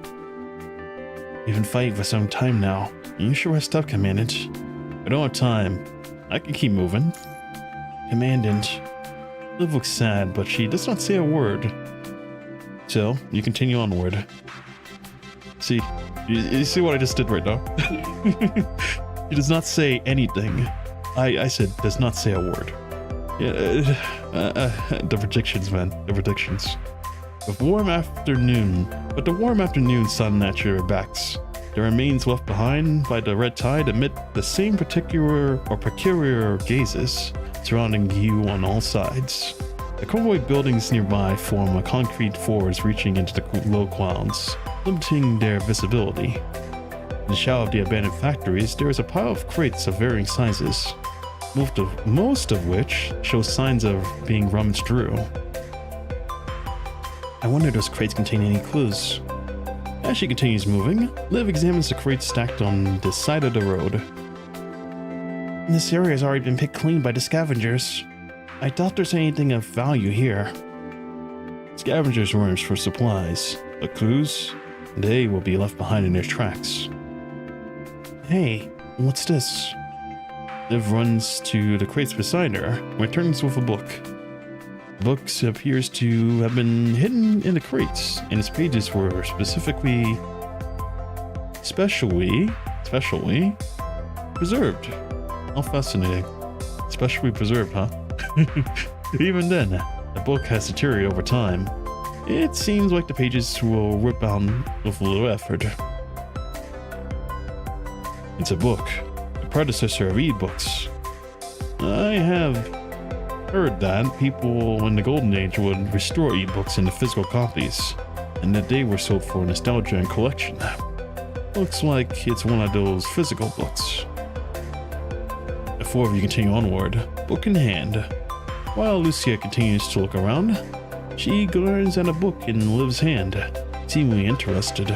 You've been fighting for some time now. You should rest up, Commandant. I don't have time. I can keep moving. Commandant. Liv looks sad, but she does not say a word. So, you continue onward. See, you see what I just did right now? He does not say anything. I said does not say a word. Yeah, the predictions, man. The predictions. But the warm afternoon sun at your backs. The remains left behind by the red tide emit the same peculiar gazes surrounding you on all sides. The convoy buildings nearby form a concrete forest reaching into the low clouds, limiting their visibility. In the shadow of the abandoned factories, there is a pile of crates of varying sizes, most of which show signs of being rummaged through. I wonder if those crates contain any clues. As she continues moving, Liv examines the crates stacked on the side of the road. This area has already been picked clean by the scavengers. I doubt there's anything of value here. Scavengers' rooms for supplies, but clues? They will be left behind in their tracks. Hey, what's this? Liv runs to the crates beside her, and returns with a book. The book appears to have been hidden in the crates, and its pages were specially preserved. How fascinating. Specially preserved, huh? Even then, The book has deteriorated over time. It seems like the pages will rip out with little effort. It's a book, the predecessor of e-books. I have heard that people in the Golden Age would restore e-books into physical copies, and that they were sold for nostalgia and collection. Looks like it's one of those physical books. The four of you continue onward, book in hand. While Lucia continues to look around, she glares at a book in Liv's hand, seemingly interested.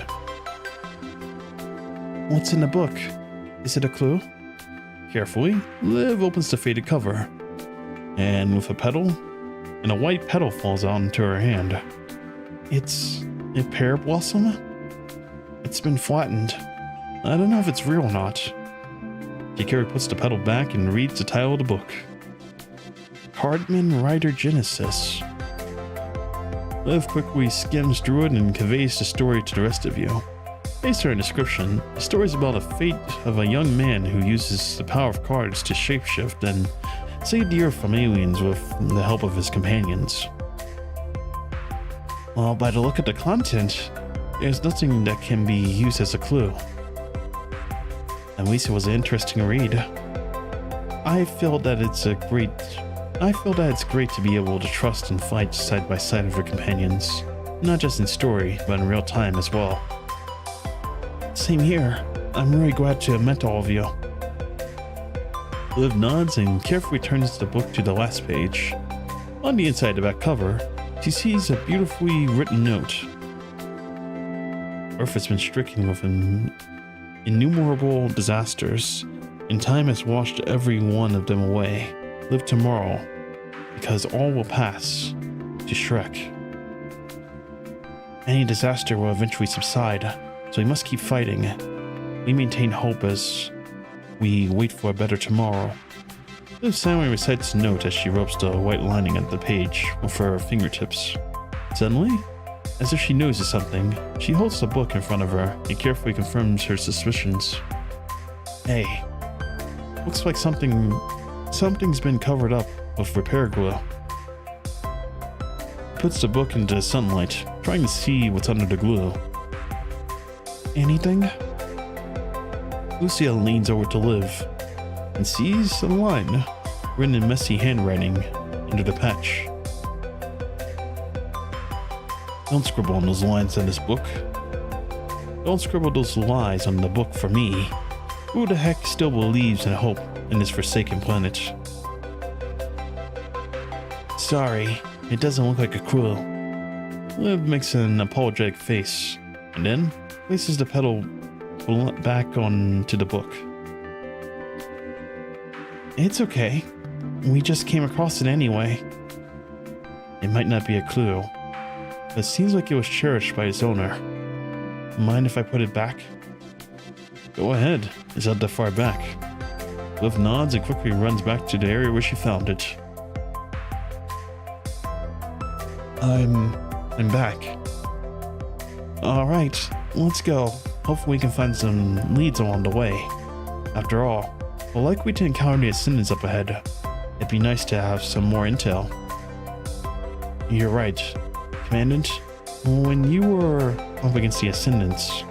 What's in the book? Is it a clue? Carefully, Liv opens the faded cover, and with a white petal falls onto her hand. It's a pear blossom? It's been flattened. I don't know if it's real or not. Hikari puts the petal back and reads the title of the book. Cardman Rider Genesis. Liv quickly skims through it and conveys the story to the rest of you. Based on her description, the story is about the fate of a young man who uses the power of cards to shapeshift and save the Earth from aliens with the help of his companions. Well, by the look at the content, there's nothing that can be used as a clue. At least it was an interesting read. I feel that it's great to be able to trust and fight side by side with your companions, not just in story, but in real time as well. Same here. I'm really glad to have met all of you. Liv nods and carefully turns the book to the last page. On the inside of the back cover, she sees a beautifully written note. Earth has been stricken with innumerable disasters, and time has washed every one of them away. Live tomorrow, because all will pass. To Shrek. Any disaster will eventually subside, so we must keep fighting. We maintain hope as we wait for a better tomorrow. Liv silently recites the note as she rubs the white lining of the page with her fingertips. Suddenly, as if she notices something, she holds the book in front of her and carefully confirms her suspicions. Hey, looks like something's been covered up with repair glue. Puts the book into the sunlight, trying to see what's under the glue. Anything? Lucia leans over to Liv and sees a line written in messy handwriting under the patch. Don't scribble on those lines in this book. Don't scribble those lies on the book for me. Who the heck still believes in hope in this forsaken planet? Sorry, it doesn't look like a clue. Liv makes an apologetic face and then places the petal back onto the book. It's okay. We just came across it anyway. It might not be a clue, but it seems like it was cherished by its owner. Mind if I put it back? Go ahead. It's not that far back. Liv nods and quickly runs back to the area where she found it. I'm back. Alright, let's go. Hopefully we can find some leads along the way. After all, we're likely to encounter the Ascendents up ahead. It'd be nice to have some more intel. You're right. Commandant, when you were up against the Ascendants,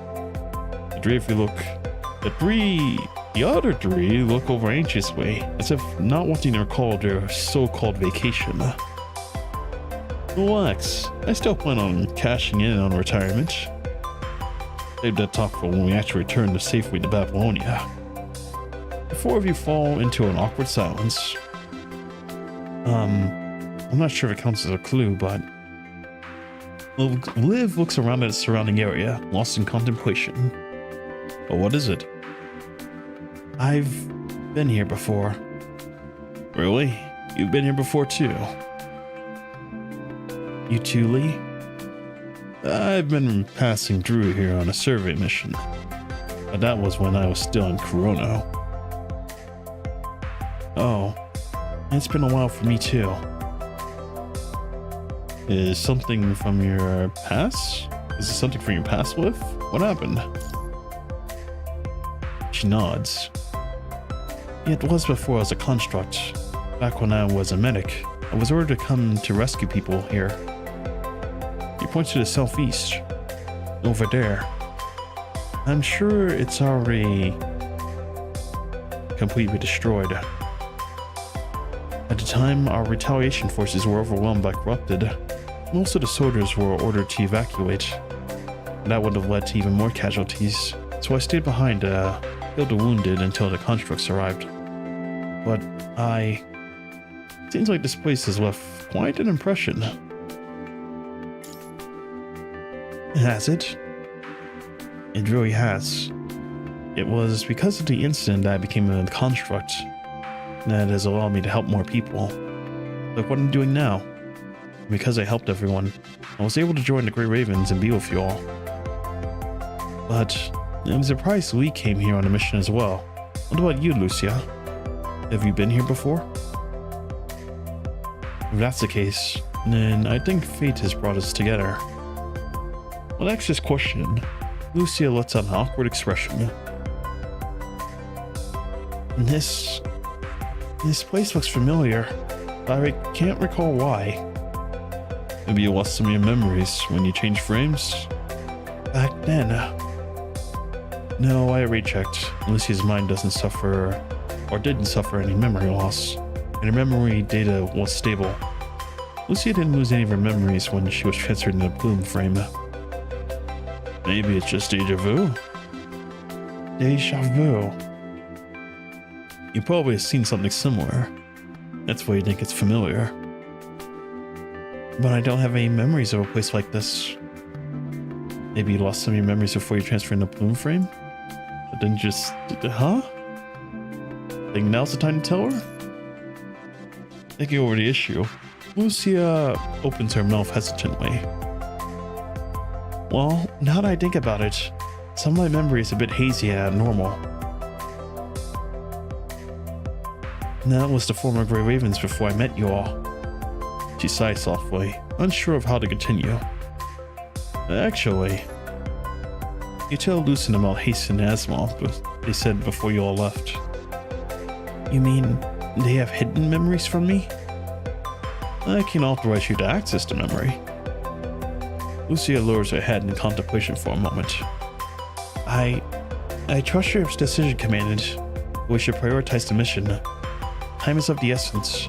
the other three look over anxiously, as if not wanting to recall their so-called vacation. Relax, I still plan on cashing in on retirement. Save that talk for when we actually return safely to Babylonia. The four of you fall into an awkward silence. I'm not sure if it counts as a clue, but Liv looks around at the surrounding area, lost in contemplation. But what is it? I've been here before. Really? You've been here before too? You too, Lee? I've been passing through here on a survey mission, but that was when I was still in Corona. Oh, it's been a while for me too. Is something from your past? Is it something from your past, Liv? What happened? She nods. It was before I was a construct, back when I was a medic. I was ordered to come to rescue people here. He points to the southeast. Over there. I'm sure it's already completely destroyed. At the time, our retaliation forces were overwhelmed by corrupted. Most of the soldiers were ordered to evacuate. That would have led to even more casualties, so I stayed behind to heal the wounded until the constructs arrived. But seems like this place has left quite an impression. Has it? It really has. It was because of the incident that I became a construct that has allowed me to help more people. Look what I'm doing now. Because I helped everyone, I was able to join the Grey Ravens and be with you all. But I'm surprised Lee came here on a mission as well. What about you, Lucia? Have you been here before? If that's the case, then I think fate has brought us together. Well, that's this question. Lucia lets out an awkward expression. This place looks familiar, but I can't recall why. Maybe you lost some of your memories when you changed frames? Back then. No, I rechecked. Lucia's mind doesn't suffer, or didn't suffer any memory loss, and her memory data was stable. Lucia didn't lose any of her memories when she was transferred in the Bloom frame. Maybe it's just deja vu? Deja vu. You probably have seen something similar. That's why you think it's familiar. But I don't have any memories of a place like this. Maybe you lost some of your memories before you transferred in the Bloom frame? But then just... huh? Think now's the time to tell her? Thinking over the issue, Lucia opens her mouth hesitantly. Well, now that I think about it, some of my memory is a bit hazy and abnormal. That was the former Grey Ravens before I met you all. She sighed softly, unsure of how to continue. Actually, you tell Lucien about Hasten and Asimov, but they said before you all left. You mean they have hidden memories from me? I can authorize you to access the memory. Lucia lowers her head in contemplation for a moment. I trust your decision, Commandant. We should prioritize the mission. Time is of the essence.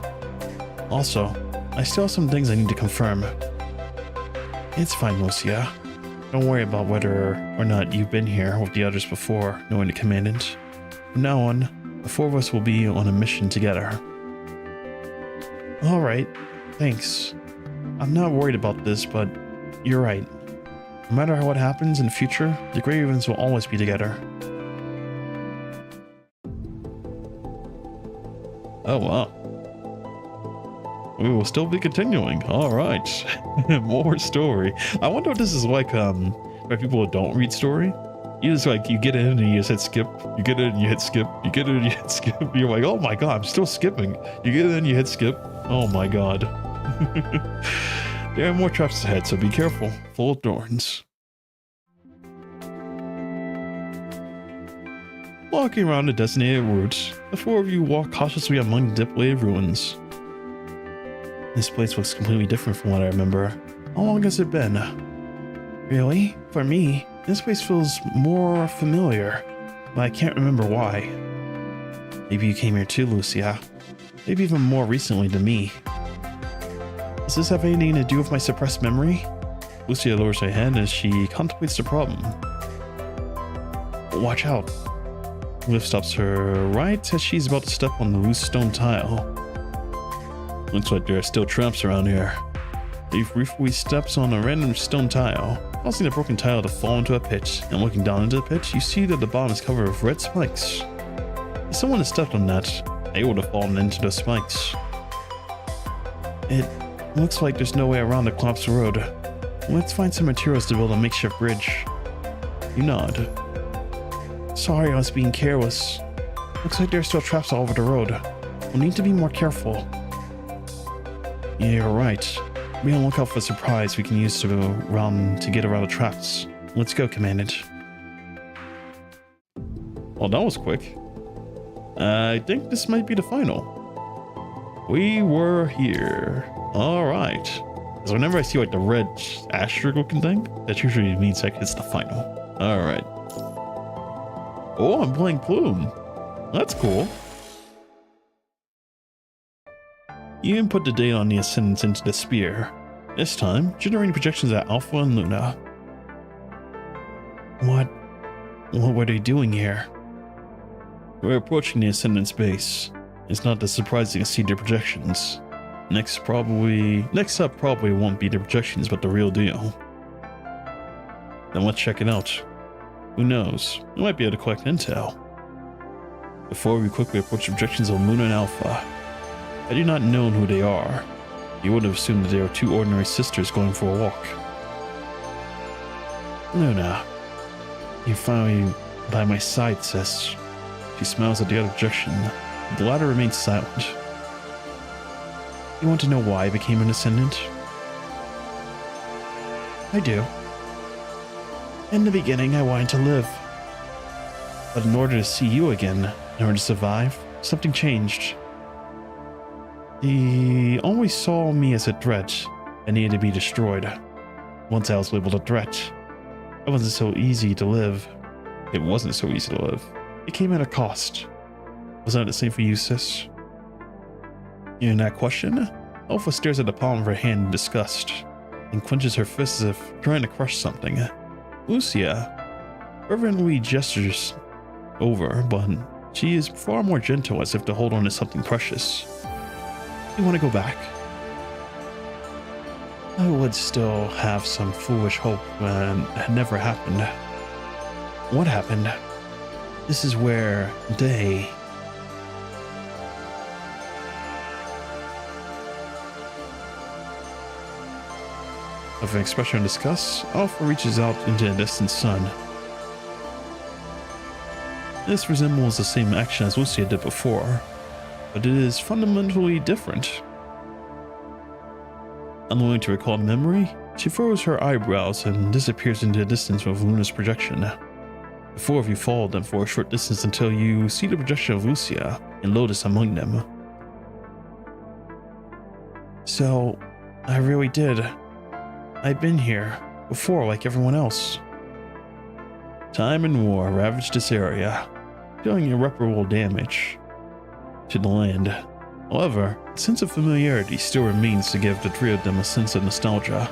Also, I still have some things I need to confirm. It's fine, Lucia. Don't worry about whether or not you've been here with the others before knowing the Commandant. From now on, the four of us will be on a mission together. Alright, thanks. I'm not worried about this, but you're right. No matter what happens in the future, the Grey Ravens will always be together. Oh, wow. We will still be continuing. All right. More story. I wonder what this is like for people who don't read story. You just you get in and you just hit skip. You get in and you hit skip. You get in and you hit skip. You're like, oh my god, I'm still skipping. You get in and you hit skip. Oh my god. There are more traps ahead, so be careful. Full of thorns. Walking around the designated route, the four of you walk cautiously among the dilapidated ruins. This place looks completely different from what I remember. How long has it been? Really? For me, this place feels more familiar, but I can't remember why. Maybe you came here too, Lucia. Maybe even more recently than me. Does this have anything to do with my suppressed memory? Lucia lowers her head as she contemplates the problem. Watch out. Liv stops her right as she's about to step on the loose stone tile. Looks like there are still traps around here. Liv briefly steps on a random stone tile, causing the broken tile to fall into a pit, and looking down into the pit, you see that the bottom is covered with red spikes. If someone had stepped on that, they would have fallen into the spikes. It looks like there's no way around the collapsed road. Let's find some materials to build a makeshift bridge. You nod. Sorry, I was being careless. Looks like there are still traps all over the road. We'll need to be more careful. Yeah, you're right. Be on the lookout for a surprise we can use to get around the traps. Let's go, Commandant. Well, that was quick. I think this might be the final. We were here. All right. So whenever I see like the red asterisk looking thing, that usually means like it's the final. All right. Oh, I'm playing Plume. That's cool. You input the data on the Ascendants into the spear. This time, generating projections at Alpha and Luna. What were they doing here? We're approaching the Ascendant's base. It's not that surprising to see their projections. Next up probably won't be the projections, but the real deal. Then let's check it out. Who knows? We might be able to collect intel. Before we quickly approach the projections of Luna and Alpha, had you not known who they are, you would have assumed that they were two ordinary sisters going for a walk. Luna, you're finally by my side, sis. She smiles at the other projection. The latter remains silent. You want to know why I became an Ascendant? I do. In the beginning, I wanted to live. But in order to see you again, in order to survive, something changed. He always saw me as a threat and needed to be destroyed. Once I was labeled a threat, it wasn't so easy to live. It wasn't so easy to live. It came at a cost. Was that the same for you, sis? In that question, Alpha stares at the palm of her hand in disgust and clenches her fist as if trying to crush something. Lucia fervently gestures over, but she is far more gentle, as if to hold on to something precious. You want to go back? I would still have some foolish hope when it had never happened. What happened? This is where they... With an expression of disgust, Alpha reaches out into the distant sun. This resembles the same action as Lucia did before, but it is fundamentally different. Unwilling to recall the memory, she furrows her eyebrows and disappears into the distance with Luna's projection. The four of you follow them for a short distance until you see the projection of Lucia and Lotus among them. So, I really did. I've been here before like everyone else. Time and war ravaged this area, dealing irreparable damage to the land. However, a sense of familiarity still remains to give the three of them a sense of nostalgia.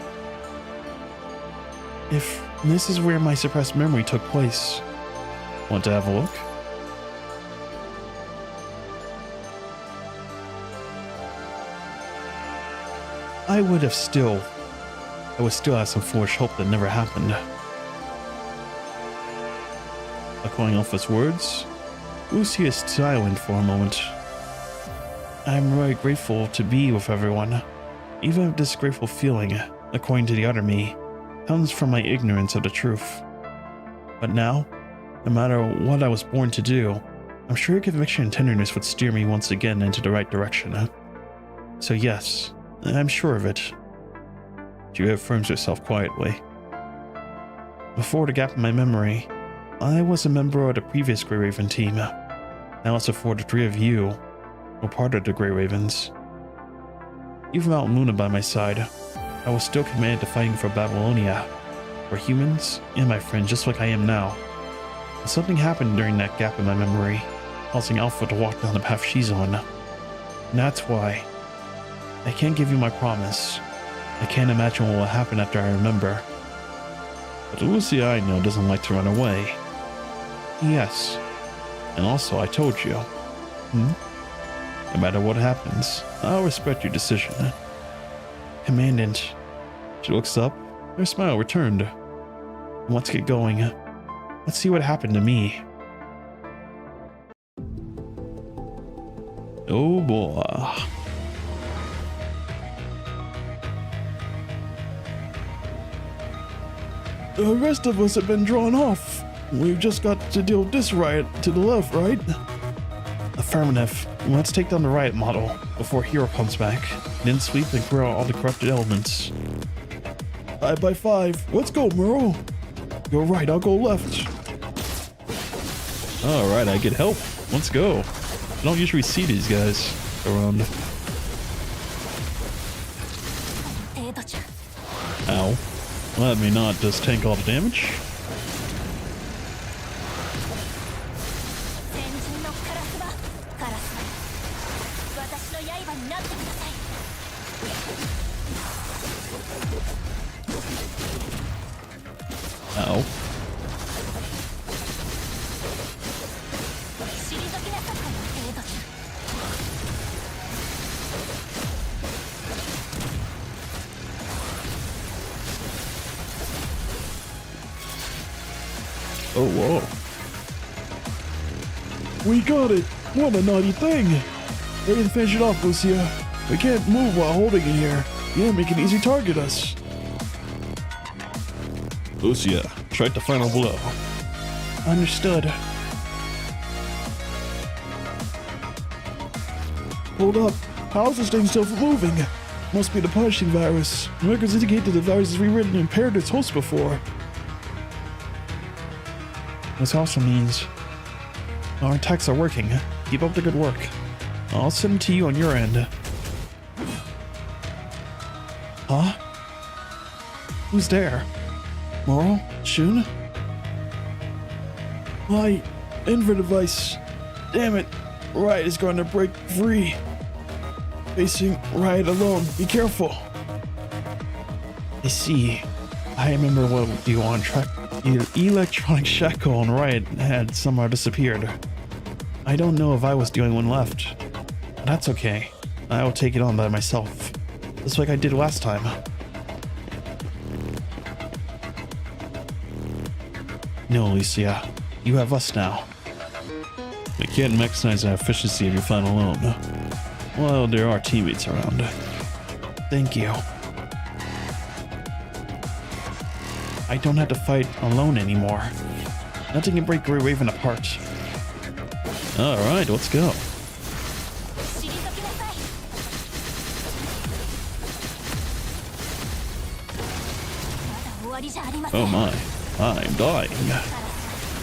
If this is where my suppressed memory took place, want to have a look? I would still have some foolish hope that never happened. Echoing Alpha's words, Lucy is silent for a moment. I'm really grateful to be with everyone, even if this grateful feeling, according to the other me, comes from my ignorance of the truth. But now, no matter what I was born to do, I'm sure your conviction and tenderness would steer me once again into the right direction. So yes, I'm sure of it. She affirms herself quietly. Before the gap in my memory, I was a member of the previous Grey Raven team. Now it's before the three of you were part of the Grey Ravens. Even without Luna by my side, I was still committed to fighting for Babylonia, for humans and my friends just like I am now. But something happened during that gap in my memory, causing Alpha to walk down the path she's on. And that's why I can't give you my promise. I can't imagine what will happen after I remember. But Lucia I know doesn't like to run away. Yes. And also I told you. No matter what happens, I'll respect your decision. Commandant. She looks up, her smile returned. Let's get going. Let's see what happened to me. Oh boy. The rest of us have been drawn off. We've just got to deal with this riot to the left, right? Affirmative. Let's take down the riot model before Hero comes back. Then sweep and clear out all the corrupted elements. 5 by 5. Let's go, Merle. Go right, I'll go left. Alright, I get help. Let's go. I don't usually see these guys around. Let me not just tank all the damage. Ow. Oh, whoa. We got it! What a naughty thing! Ready to finish it off, Lucia. We can't move while holding it here. Yeah, make an easy target us. Lucia, strike the final blow. Understood. Hold up. How is this thing still moving? Must be the punishing virus. Records indicate that the virus is rewritten and paired its host before. This also means our attacks are working. Keep up the good work. I'll send it to you on your end. Huh? Who's there? Moro? Shun? My inver device. Damn it. Riot is going to break free. Facing Riot alone. Be careful. I see. I remember what you on track. Your electronic shackle and Riot had somehow disappeared. I don't know if I was the only one left. But that's okay. I will take it on by myself. Just like I did last time. No, Alicia. You have us now. I can't maximize the efficiency of your fight alone. Well, there are teammates around. Thank you. I don't have to fight alone anymore. Nothing can break Grey Raven apart. Alright, let's go. Oh my, I'm dying.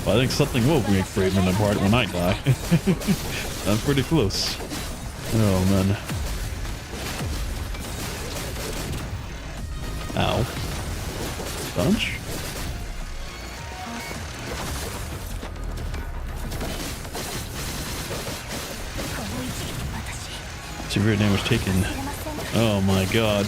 Well, I think something will break Raven apart when I die. That's pretty close. Oh man. Ow. Punch? Severe damage taken. Oh my god.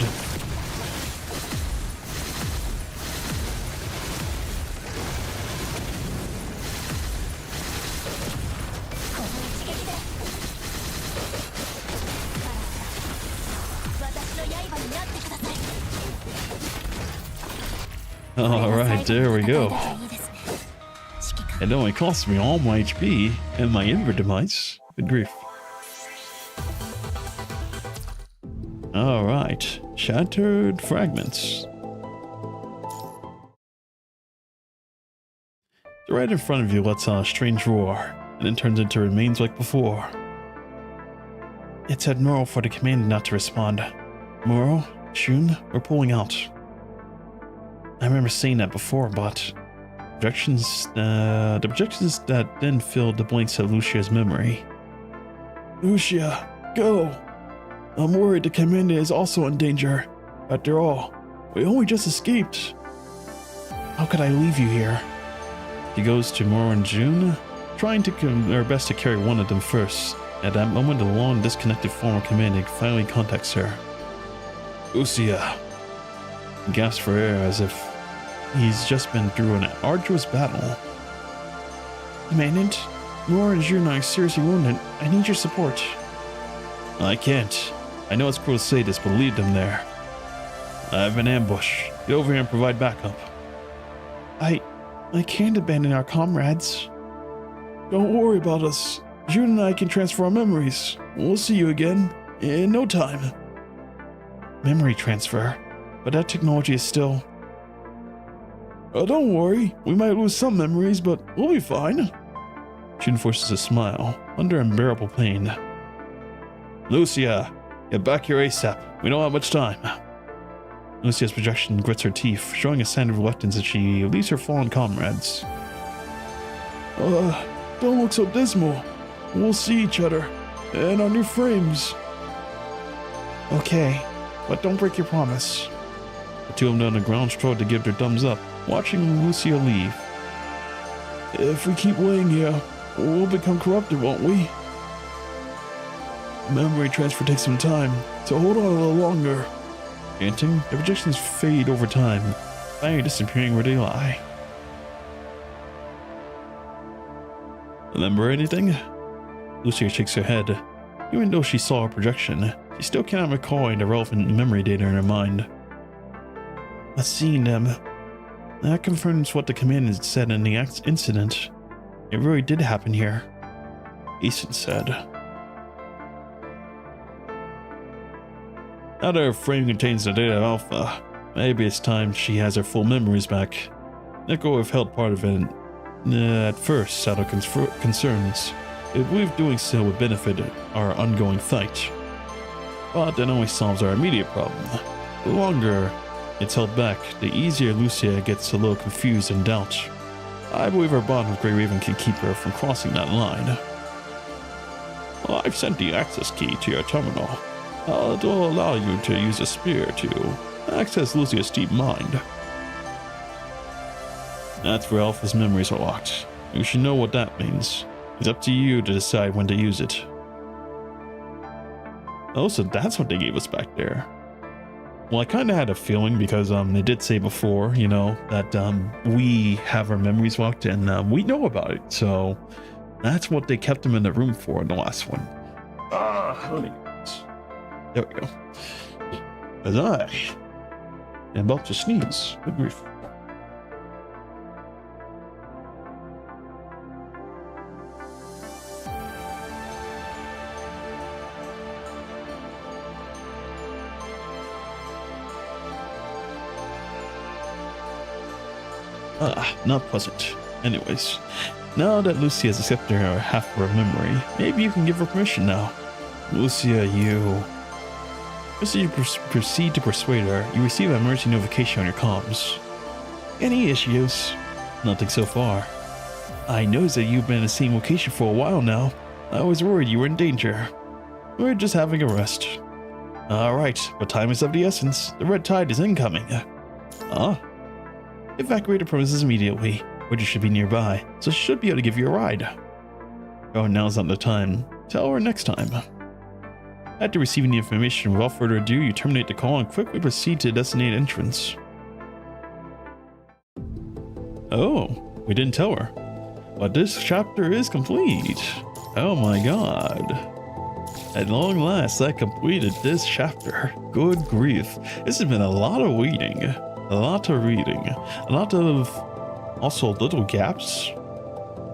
Alright, there we go. It only cost me all my HP and my inver device. Good grief. Alright, shattered fragments. Right in front of you lets out a strange roar, and then turns into remains like before. It's abnormal for the Commandant not to respond. Moro, Shun, we're pulling out. I remember saying that before, but the projections that then filled the blanks of Lucia's memory. Lucia, go! I'm worried the Commandant is also in danger. After all, we only just escaped. How could I leave you here? He goes to Moro and June, trying to her best to carry one of them first. At that moment, the long disconnected former Commandant finally contacts her. Lucia. He gasps for air as if he's just been through an arduous battle. Commandant, Moro and June are seriously wounded. I need your support. I can't. I know it's cruel to say this, but lead them there. I have an ambush. Get over here and provide backup. I can't abandon our comrades. Don't worry about us. June and I can transfer our memories. We'll see you again in no time. Memory transfer? But that technology is still... don't worry. We might lose some memories, but we'll be fine. June forces a smile, under unbearable pain. Lucia, get back here ASAP. We don't have much time. Lucia's projection grits her teeth, showing a sign of reluctance as she leaves her fallen comrades. Don't look so dismal. We'll see each other, and our new frames. Okay, but don't break your promise. The two of them on the ground struggled to give their thumbs up, watching Lucia leave. If we keep waiting here, we'll become corrupted, won't we? Memory transfer takes some time, so hold on a little longer. Chanting, the projections fade over time, finally disappearing where they lie. Remember anything? Lucia shakes her head. Even though she saw a projection, she still cannot recall any relevant memory data in her mind. I've seen them. That confirms what the Commandant said in the incident. It really did happen here, Ethan said. Now that her frame contains the data of Alpha, maybe it's time she has her full memories back. Nico have held part of it at first out of concerns. We believe doing so would benefit our ongoing fight. But that only solves our immediate problem. The longer it's held back, the easier Lucia gets a little confused and doubt. I believe our bond with Grey Raven can keep her from crossing that line. Well, I've sent the access key to your terminal. It will allow you to use a spear to access Lucia's deep mind. That's where Alpha's memories are locked. You should know what that means. It's up to you to decide when to use it. Oh, so that's what they gave us back there. Well, I kind of had a feeling because they did say before, you know, that we have our memories locked and we know about it. So that's what they kept them in the room for in the last one. Let me get this. There we go. As I am about to sneeze. Good grief. Not pleasant. Anyways, now that Lucia has accepted her half of her memory, maybe you can give her permission now. Lucia, as you proceed to persuade her, you receive an emergency notification on your comms. Any issues? Nothing so far. I noticed that you've been in the same location for a while now. I was worried you were in danger. We're just having a rest. Alright, but time is of the essence. The red tide is incoming. Evacuate the premises immediately. Bridget should be nearby, so she should be able to give you a ride. Oh, now's not the time. Tell her next time. After receiving the information, without further ado, you terminate the call and quickly proceed to the designated entrance. Oh, we didn't tell her. But this chapter is complete. Oh my god. At long last, I completed this chapter. Good grief. This has been a lot of reading. A lot of reading. A lot of also little gaps.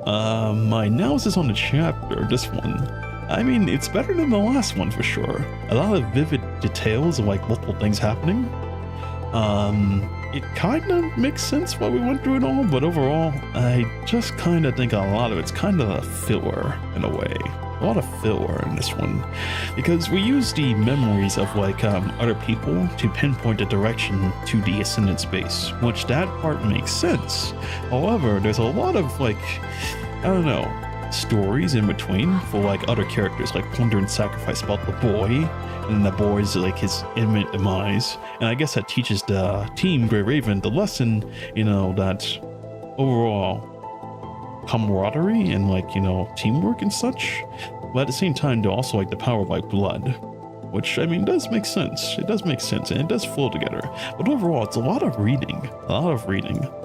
My analysis on the chapter, this one. I mean, it's better than the last one for sure. A lot of vivid details of like multiple things happening. It kind of makes sense why we went through it all, but overall, I just kind of think a lot of it's kind of a filler in a way. A lot of filler in this one, because we use the memories of like other people to pinpoint the direction to the Ascendants base, which that part makes sense. However, there's a lot of like, I don't know, stories in between for like other characters, like plunder and sacrifice about the boy, and the boy's like his imminent demise. And I guess that teaches the team Grey Raven the lesson, you know, that overall camaraderie and like, you know, teamwork and such, but at the same time they're also like the power of like blood, which I mean does make sense. It does make sense and it does flow together. But overall, it's a lot of reading.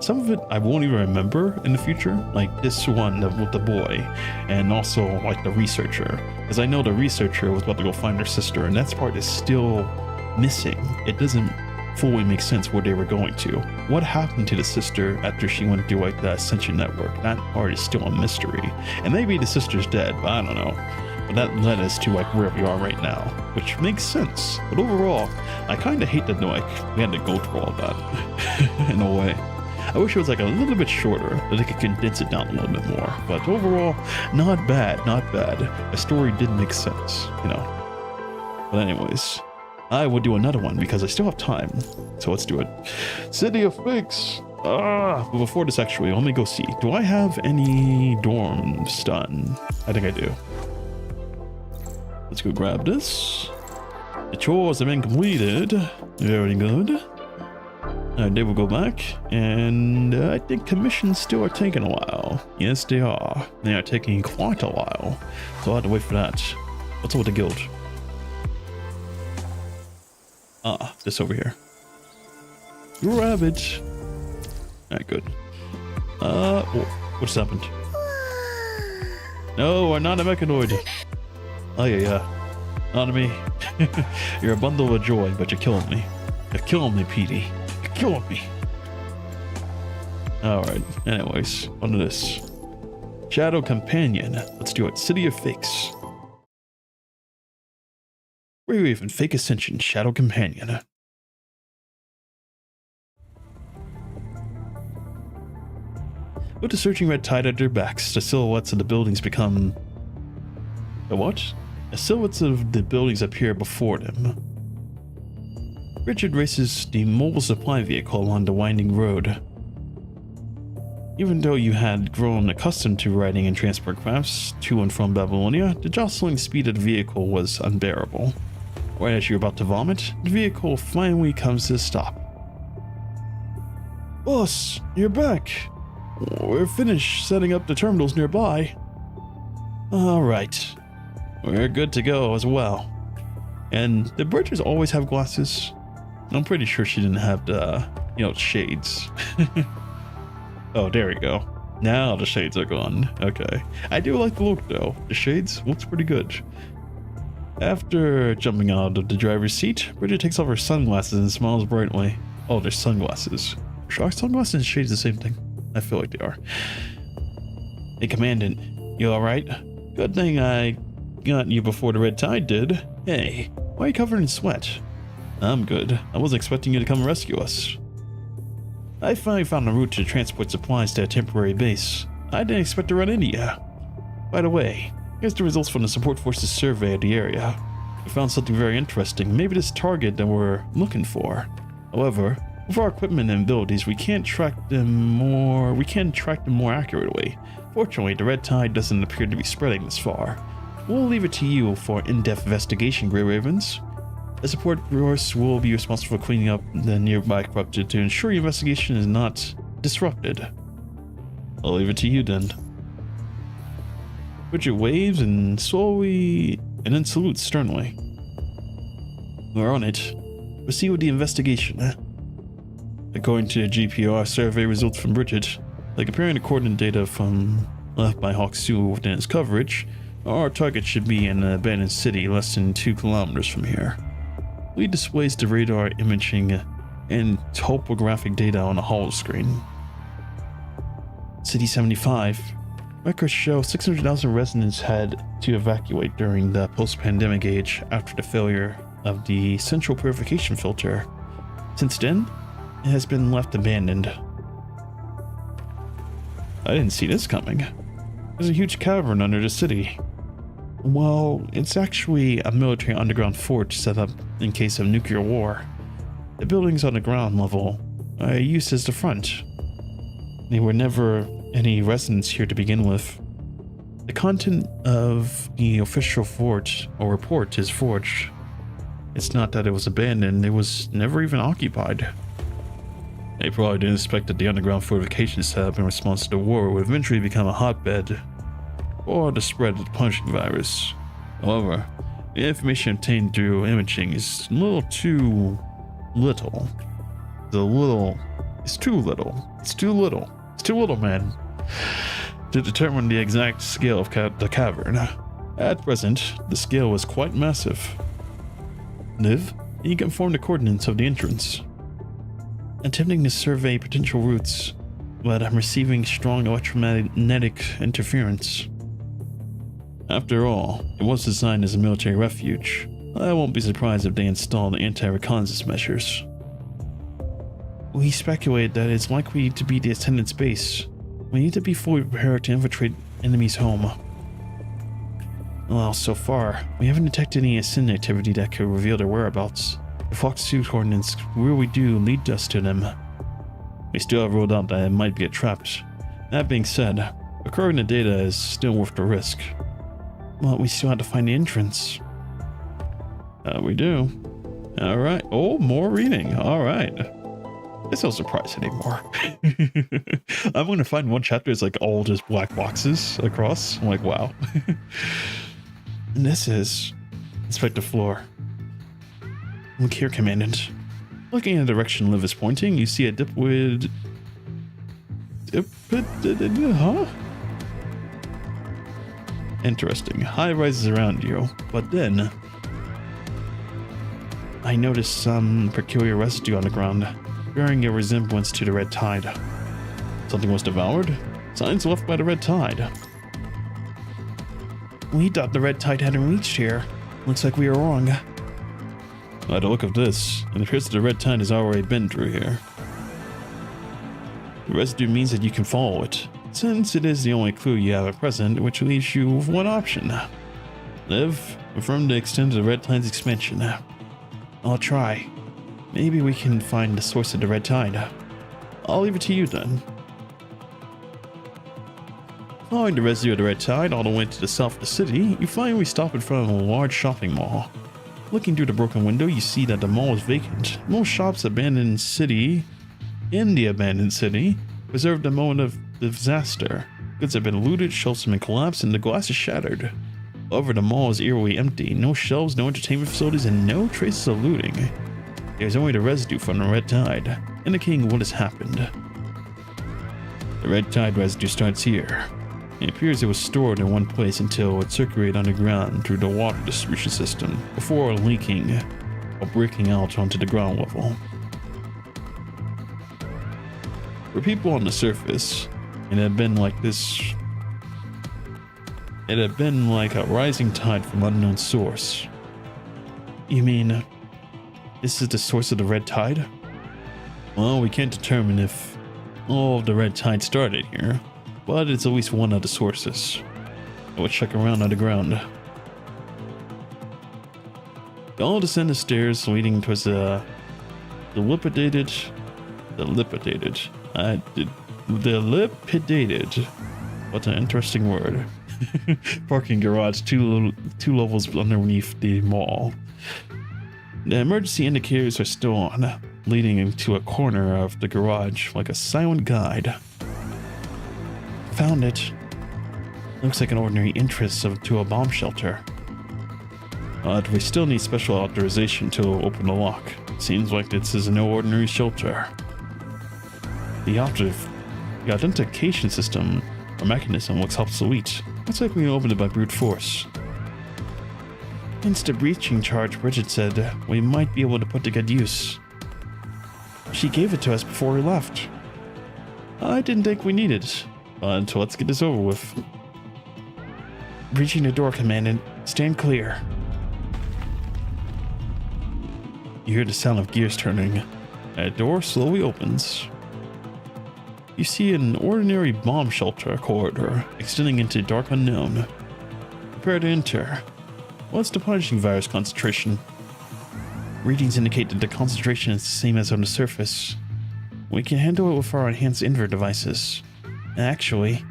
Some of it I won't even remember in the future, like this one with the boy, and also like the researcher, because I know the researcher was about to go find her sister, and that part is still missing. It doesn't fully make sense where they were going to. What happened to the sister after she went through like the Ascension network? That part is still a mystery. And maybe the sister's dead, but I don't know. But that led us to like where we are right now, which makes sense. But overall, I kind of hate that like we had to go through all that in a way. I wish it was like a little bit shorter, that they could condense it down a little bit more. But overall, not bad, not bad. The story did make sense, you know. But anyways, I will do another one because I still have time. So let's do it. City of Fakes. But before this, actually, let me go see. Do I have any dorms done? I think I do. Let's go grab this. The chores have been completed. Very good. They will go back, and I think commissions still are taking a while. Yes, they are. They are taking quite a while, so I'll have to wait for that. What's up with the guild? Ah, this over here. Rabbit. Alright, good. What's happened? No, we're not a mechanoid. Oh yeah. Not me. You're a bundle of joy, but you're killing me. You're killing me, Petey. You're killing me. Alright, anyways, on to this. Shadow Companion. Let's do it. City of Fakes. Brave and Fake Ascension, Shadow Companion. With the searching red tide at their backs, the silhouettes of the buildings become... The what? The silhouettes of the buildings appear before them. Richard races the mobile supply vehicle along the winding road. Even though you had grown accustomed to riding in transport crafts to and from Babylonia, the jostling speed of the vehicle was unbearable. Right as you're about to vomit, the vehicle finally comes to a stop. Boss, you're back. We're finished setting up the terminals nearby. Alright. We're good to go as well. And did Bridges always have glasses? I'm pretty sure she didn't have the, shades. Oh, there we go. Now the shades are gone. Okay. I do like the look though. The shades looks pretty good. After jumping out of the driver's seat, Bridget takes off her sunglasses and smiles brightly. Oh, they're sunglasses. Are sunglasses and shades the same thing? I feel like they are. Hey, Commandant, you alright? Good thing I got you before the red tide did. Hey, why are you covered in sweat? I'm good. I wasn't expecting you to come rescue us. I finally found a route to transport supplies to a temporary base. I didn't expect to run into you. By the way, here's the results from the support forces survey of the area. We found something very interesting, maybe this target that we're looking for. However, with our equipment and abilities, we can't track them more accurately. Fortunately, the red tide doesn't appear to be spreading this far. We'll leave it to you for in-depth investigation, Grey Ravens. The support force will be responsible for cleaning up the nearby corrupted to ensure your investigation is not disrupted. I'll leave it to you then. Bridget waves and then salutes sternly. We're on it. Proceed with the investigation. According to the GPR survey results from Bridget, by comparing the coordinate data from left by Hawk-Su within its coverage, our target should be in an abandoned city less than 2 kilometers from here. We displays the radar imaging and topographic data on a holoscreen. City 75. Records show 600,000 residents had to evacuate during the post-pandemic age after the failure of the central purification filter. Since then, it has been left abandoned. I didn't see this coming. There's a huge cavern under the city. Well, it's actually a military underground fort set up in case of nuclear war. The buildings on the ground level are used as the front. There were never any residents here to begin with. The content of the official fort or report is forged. It's not that it was abandoned, it was never even occupied. They probably didn't expect that the underground fortification setup in response to the war would eventually become a hotbed or the spread of the punching virus. However, the information obtained through imaging is a little too little. It's too little, man, to determine the exact scale of the cavern. At present, the scale was quite massive. Niv, you can form the coordinates of the entrance. Attempting to survey potential routes, but I'm receiving strong electromagnetic interference. After all, it was designed as a military refuge. I won't be surprised if they install anti-reconnaissance measures. We speculate that it's likely to be the Ascendants base. We need to be fully prepared to infiltrate enemies' home. Well, so far, we haven't detected any Ascendant activity that could reveal their whereabouts. The Fox-2 coordinates really do lead us to them. We still have ruled out that it might get trapped. That being said, recording the data is still worth the risk. Well, we still have to find the entrance. We do. Alright. Oh, more reading. Alright. It's no surprise anymore. I'm going to find one chapter that's like all just black boxes across. I'm like, wow. And this is... Inspect the floor. Look here, Commandant. Looking in the direction Liv is pointing, you see a dipwood... Huh? Interesting. High rises around you, but then... I noticed some peculiar residue on the ground, bearing a resemblance to the red tide. Something was devoured? Signs left by the red tide. We thought the red tide hadn't reached here. Looks like we were wrong. By the look of this, it appears that the red tide has already been through here. The residue means that you can follow it, since it is the only clue you have at present, which leaves you with one option. Liv, confirm the extent of the red tide's expansion. I'll try. Maybe we can find the source of the red tide. I'll leave it to you then. Following the residue of the red tide all the way to the south of the city, you finally stop in front of a large shopping mall. Looking through the broken window, you see that the mall is vacant. Most shops in the abandoned city preserved the moment of the disaster. Goods have been looted, shelves have been collapsed, and the glass is shattered. However, the mall is eerily empty. No shelves, no entertainment facilities, and no traces of looting. There's only the residue from the red tide, indicating what has happened. The red tide residue starts here. It appears it was stored in one place until it circulated underground through the water distribution system before leaking or breaking out onto the ground level. For people on the surface, it had been like this. It had been like a rising tide from unknown source. You mean this is the source of the red tide? Well, we can't determine if all of the red tide started here, but it's at least one of the sources. I will check around underground. You all descend the stairs leading towards the dilapidated. What an interesting word. Parking garage two levels underneath the mall. The emergency indicators are still on, leading into a corner of the garage like a silent guide. Found it. Looks like an ordinary entrance to a bomb shelter. We still need special authorization to open the lock. Seems like this is no ordinary shelter. The authentication system or mechanism looks obsolete. Looks like we opened it by brute force. Hence the breaching charge Bridget said we might be able to put to good use. She gave it to us before we left. I didn't think we needed it, but let's get this over with. Breaching the door, Commandant. Stand clear. You hear the sound of gears turning. A door slowly opens. You see an ordinary bomb shelter corridor extending into dark unknown. Prepare to enter. What's the punishing virus concentration? Readings indicate that the concentration is the same as on the surface. We can handle it with our enhanced invert devices. Actually,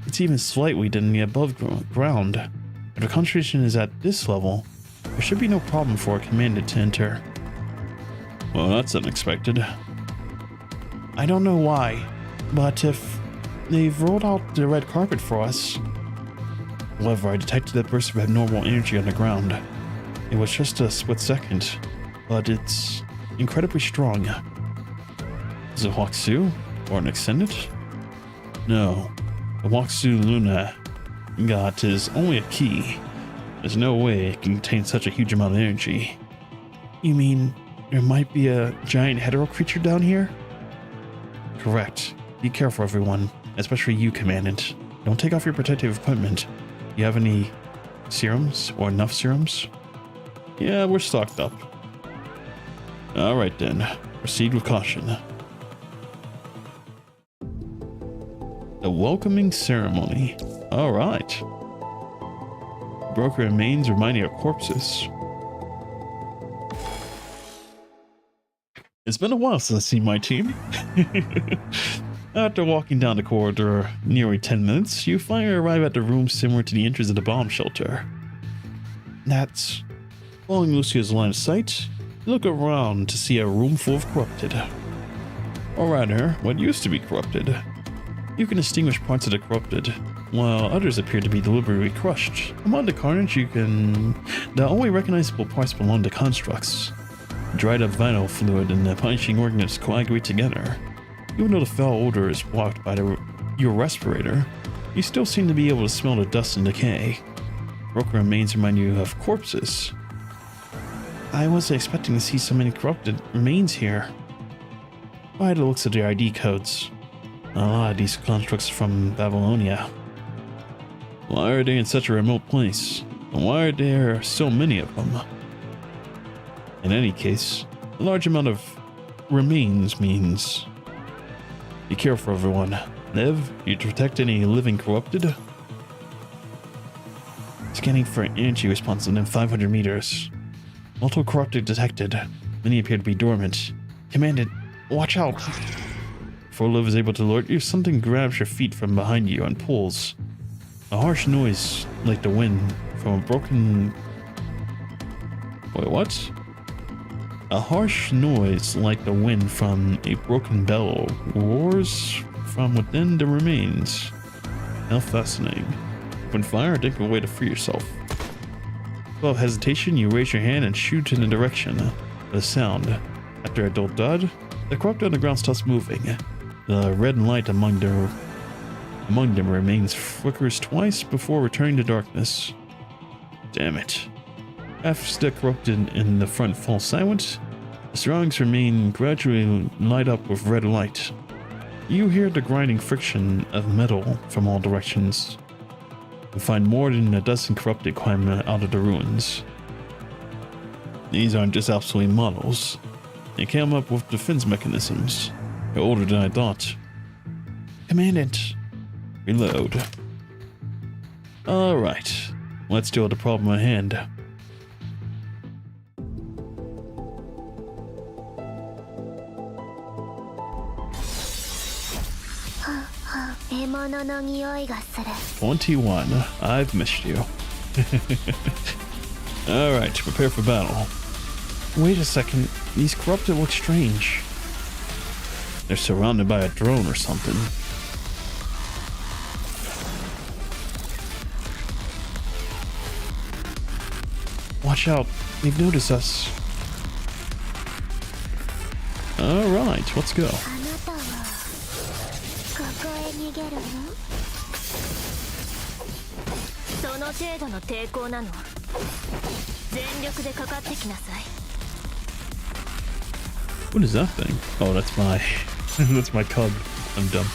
it's even slightly than the above ground. If the concentration is at this level, there should be no problem for a Commandant to enter. Well, that's unexpected. I don't know why, but if they've rolled out the red carpet for us. However, I detected a burst of abnormal energy on the ground. It was just a split second, but it's incredibly strong. Is it Huaxu or an Ascendant? No, the Huaxu Luna got is only a key. There's no way it can contain such a huge amount of energy. You mean there might be a giant hetero creature down here? Correct. Be careful, everyone, especially you, Commandant. Don't take off your protective equipment. You have any serums or enough serums? Yeah, we're stocked up. Alright then, proceed with caution. The welcoming ceremony. Alright. Broken remains reminding of corpses. It's been a while since I've seen my team. After walking down the corridor nearly 10 minutes, you finally arrive at the room similar to the entrance of the bomb shelter. That's... Following Lucio's line of sight, you look around to see a room full of corrupted. or rather, what used to be corrupted. You can distinguish parts of the corrupted, while others appear to be deliberately crushed. Among the carnage, the only recognizable parts belong to constructs. Dried up vital fluid and the punishing organs coagulate together. Even though the foul odor is blocked by your respirator, you still seem to be able to smell the dust and decay. Broken remains remind you of corpses. I wasn't expecting to see so many corrupted remains here. By the looks of the ID codes, a lot of these constructs are from Babylonia. Why are they in such a remote place? And why are there so many of them? In any case, a large amount of remains means... Be careful, everyone. Nev, you detect any living corrupted? Scanning for energy response within 500 meters. Multiple corrupted detected. Many appear to be dormant. Commandant, watch out! Before Liv is able to alert you, something grabs your feet from behind you and pulls. A harsh noise like the wind from a broken... Wait, what? A harsh noise like the wind from a broken bell roars from within the remains. How fascinating. When fire, think of a way to free yourself. Without hesitation, you raise your hand and shoot in the direction of the sound. After a dull thud, the corrupt underground stops moving. The red light among them remains flickers twice before returning to darkness. Damn it. After the corrupted in the front fall silent, the surroundings remain gradually light up with red light. You hear the grinding friction of metal from all directions. You find more than a dozen corrupted climb out of the ruins. These aren't just obsolete models. They came up with defense mechanisms. They're older than I thought. Commandant. Reload. Alright, let's deal with the problem at hand. Huh. 21. I've missed you. Alright, prepare for battle. Wait a second. These corrupted look strange. They're surrounded by a drone or something. Watch out. They've noticed us. Alright, let's go. その程度の抵抗なの。全力でかかってきなさい。 What is that thing? Oh, that's my... that's my cub. I'm dumb.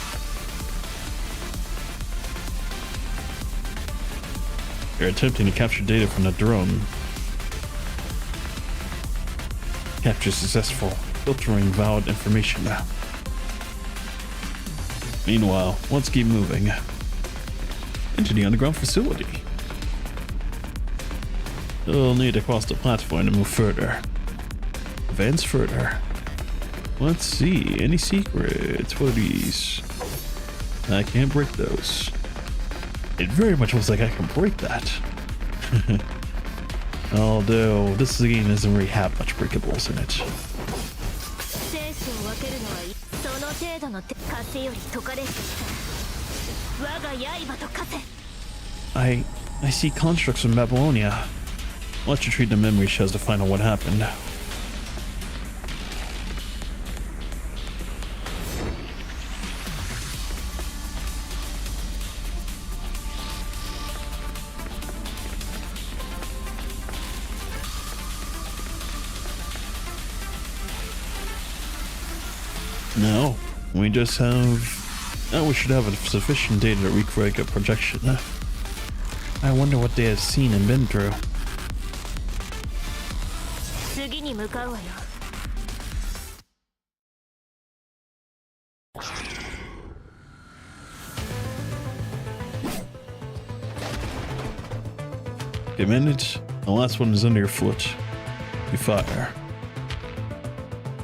You're attempting to capture data from the drone. Capture successful. Filtering valid information now. Meanwhile, let's keep moving. Into the underground facility. We'll need to cross the platform to move further. Advance further. Let's see, any secrets? What are these? I can't break those. It very much looks like I can break that. Although, this game doesn't really have much breakables in it. I see constructs from Babylonia. Let's retrieve the memory shells to find out what happened. No, we just have... we should have sufficient data to recreate a projection. I wonder what they have seen and been through. Commandant, the last one is under your foot. You fire.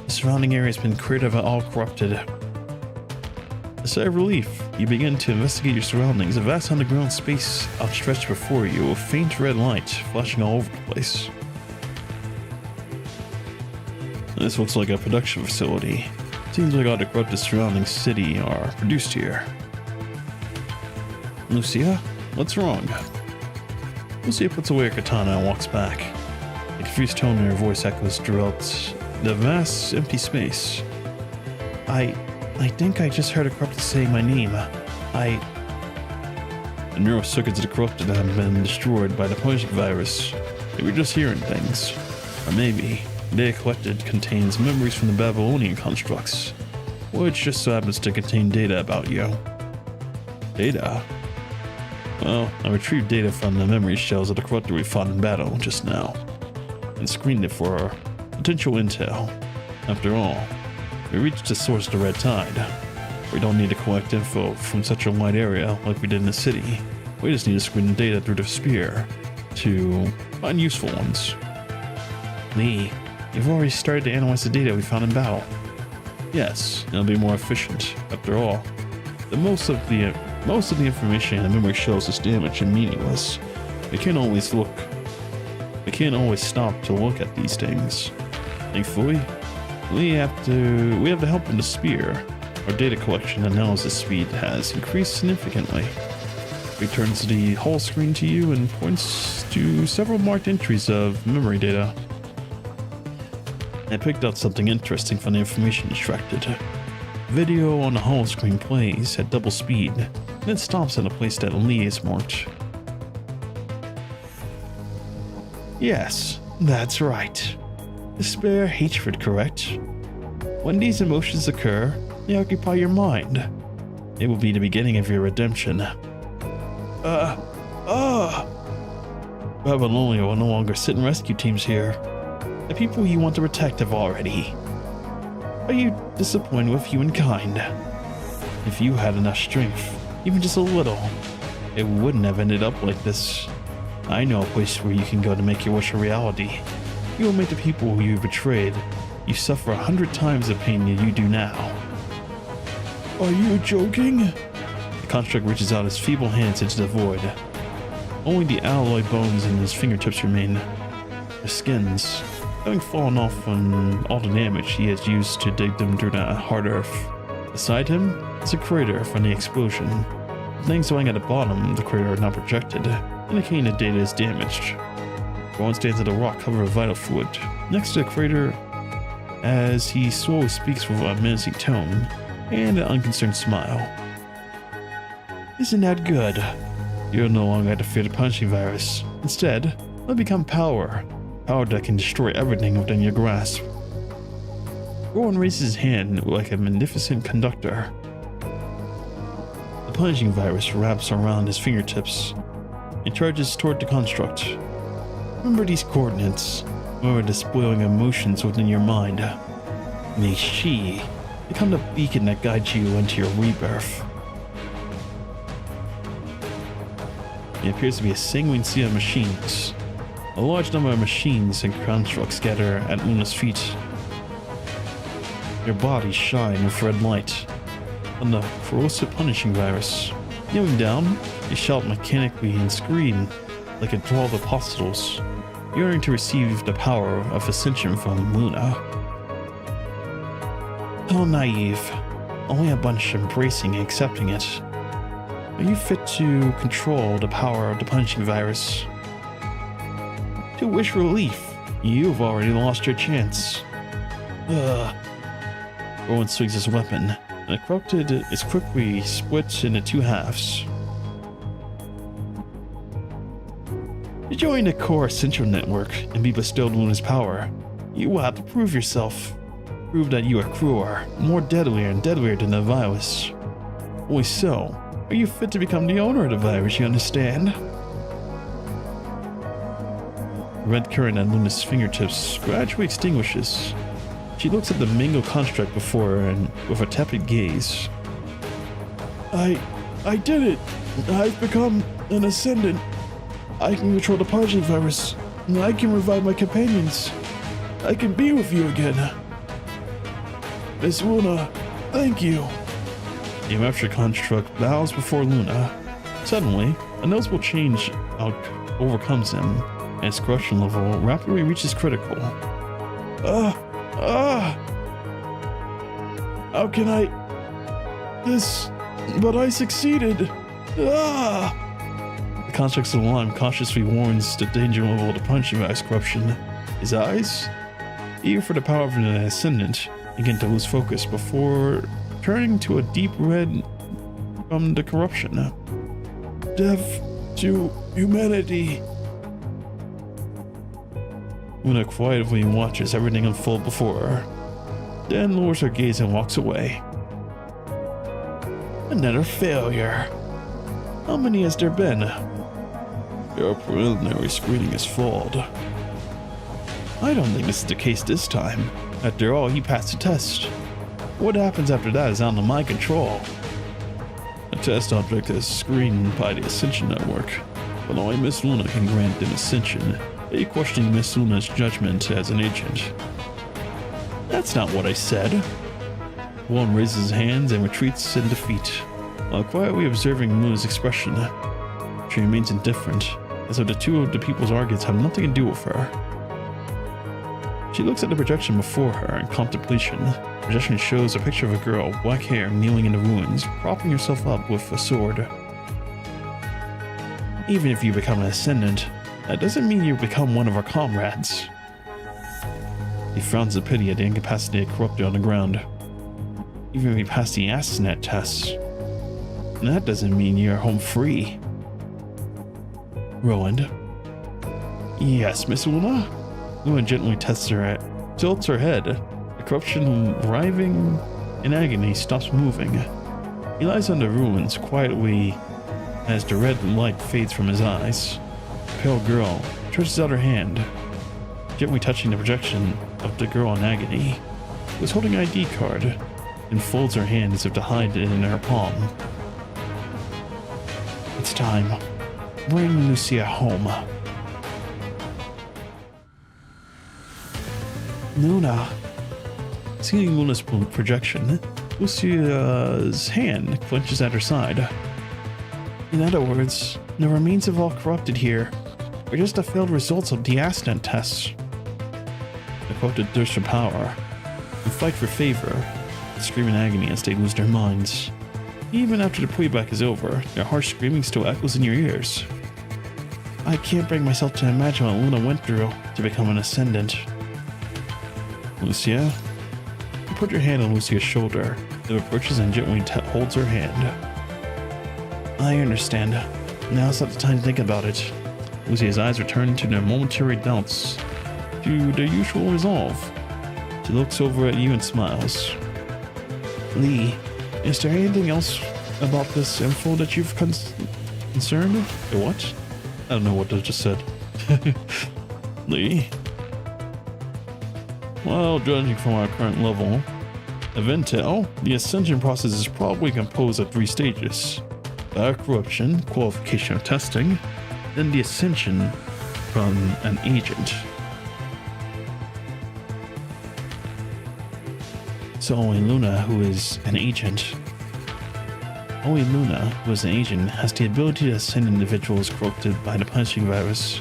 The surrounding area has been cleared of all corrupted. A sigh of relief, you begin to investigate your surroundings. A vast underground space outstretched before you, a faint red light flashing all over the place. This looks like a production facility. Seems like all the corrupted surrounding city are produced here. Lucia, what's wrong? Lucia puts away her katana and walks back. The confused tone in her voice echoes throughout the vast, empty space. I think I just heard a corrupted saying my name. The neural circuits of the corrupted have been destroyed by the punishing virus. Maybe we're just hearing things. Or maybe the data collected contains memories from the Babylonian constructs, which just so happens to contain data about you. Data? Well, I retrieved data from the memory shells of the corrupted we fought in battle just now, and screened it for potential intel. After all, we reached the source of the red tide. We don't need to collect info from such a wide area like we did in the city. We just need to screen the data through the spear to find useful ones. Lee, you've already started to analyze the data we found in battle. Yes, it'll be more efficient. After all, most of the information in the memory shells is damaged and meaningless. We can't always stop to look at these things. Thankfully, we have the help in the spear. Our data collection analysis speed has increased significantly. It turns the whole screen to you and points to several marked entries of memory data. I picked out something interesting from the information extracted. Video on the whole screen plays at double speed, and it stops at a place that Lee is marked. Yes, that's right. Despair, hatred, correct? When these emotions occur, they occupy your mind. It will be the beginning of your redemption. Babylonia will no longer sit in rescue teams here. The people you want to protect have already. Are you disappointed with humankind? If you had enough strength, even just a little, it wouldn't have ended up like this. I know a place where you can go to make your wish a reality. You will make the people who you betrayed you suffer 100 times the pain that you do now. Are you joking? The construct reaches out his feeble hands into the void. Only the alloy bones in his fingertips remain. Their skins, having fallen off from all the damage he has used to dig them through the hard earth. Beside him is a crater from the explosion. The things lying at the bottom of the crater are not projected, indicating the data is damaged. Rowan stands at a rock covered with vital fluid next to the crater as he slowly speaks with a menacing tone and an unconcerned smile. Isn't that good? You'll no longer have to fear the punishing virus. Instead, let become power that can destroy everything within your grasp. Rowan raises his hand like a magnificent conductor. The punishing virus wraps around his fingertips and charges toward the construct. Remember these coordinates. Remember the spoiling emotions within your mind. May she become the beacon that guides you into your rebirth. It appears to be a sanguine sea of machines. A large number of machines and constructs gather at Luna's feet. Their bodies shine with red light on the corrosive punishing virus. Kneeling down, they shout mechanically and scream like enthralled apostles, yearning to receive the power of ascension from Luna. How naive. Only a bunch embracing and accepting it. Are you fit to control the power of the punishing virus? To wish relief, you've already lost your chance. Rowan swings his weapon, and the corrupted is quickly split into two halves. To join the core central network and be bestowed Luna's power, you will have to prove yourself. Prove that you are crueler, more deadlier and deadlier than the virus. Only so, are you fit to become the owner of the virus, you understand? The red current at Luna's fingertips gradually extinguishes. She looks at the mangled construct before her and with a tepid gaze. I did it! I've become an Ascendant. I can control the punishing virus, and I can revive my companions. I can be with you again. Miss Luna, thank you. The enraptured construct bows before Luna. Suddenly, a noticeable change overcomes him, and his corruption level rapidly reaches critical. How can I... This... But I succeeded! Ah! The construct's alarm cautiously warns the danger level of the punching bag's corruption. His eyes, eager for the power of an ascendant, begin to lose focus before turning to a deep red from the corruption. Death to humanity. Luna quietly watches everything unfold before her, then lowers her gaze and walks away. Another failure. How many has there been? Your preliminary screening has failed. I don't think this is the case this time. After all, he passed the test. What happens after that is out of my control. The test object is screened by the Ascension Network, but only Miss Luna can grant an Ascension, questioning Miss Luna's judgment as an agent. That's not what I said. One raises his hands and retreats in defeat, while quietly observing Luna's expression. She remains indifferent, as though the two of the people's arguments have nothing to do with her. She looks at the projection before her in contemplation. The projection shows a picture of a girl, black hair, kneeling in the ruins, propping herself up with a sword. Even if you become an Ascendant, that doesn't mean you become one of our comrades. He frowns with pity at the incapacitated corrupted on the ground. Even if you pass the Ascendant test, that doesn't mean you're home free. Roland. Yes, Miss Luna? Luna gently tilts her head. The corruption, writhing in agony, stops moving. He lies on the ruins quietly as the red light fades from his eyes. The pale girl stretches out her hand, gently touching the projection of the girl in agony, who was holding an ID card, and folds her hand as if to hide it in her palm. It's time. Bring Lucia home. Luna. Seeing Luna's projection, Lucia's hand clenches at her side. In other words, the remains of all corrupted here are just the failed results of the Ascendant tests. The corrupted thirst for power and fight for favor, scream in agony as they lose their minds. Even after the playback is over, their harsh screaming still echoes in your ears. I can't bring myself to imagine what Luna went through to become an Ascendant. Lucia? You put your hand on Lucia's shoulder, who approaches and gently holds her hand. I understand. Now's not the time to think about it. Lucia's eyes return to their momentary doubts, to their usual resolve. She looks over at you and smiles. Lee, is there anything else about this info that you've concerned? What? I don't know what I just said. Lee? Well, judging from our current level of intel, the ascension process is probably composed of 3 stages. Corruption, qualification of testing, then the ascension from an agent. So only Luna, who is an agent, has the ability to ascend individuals corrupted by the punishing virus.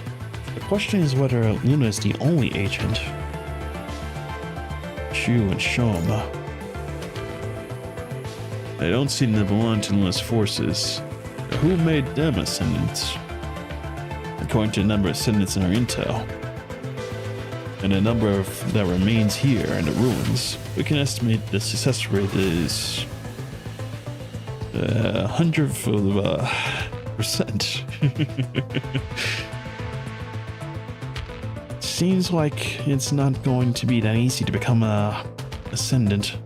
The question is whether Luna is the only agent. Shu and Shom. I don't seem to belong to Luna's forces. But who made them Ascendants? According to the number of Ascendants in our intel, and the number that remains here in the ruins, we can estimate the success rate is 100%. Seems like it's not going to be that easy to become a Ascendant.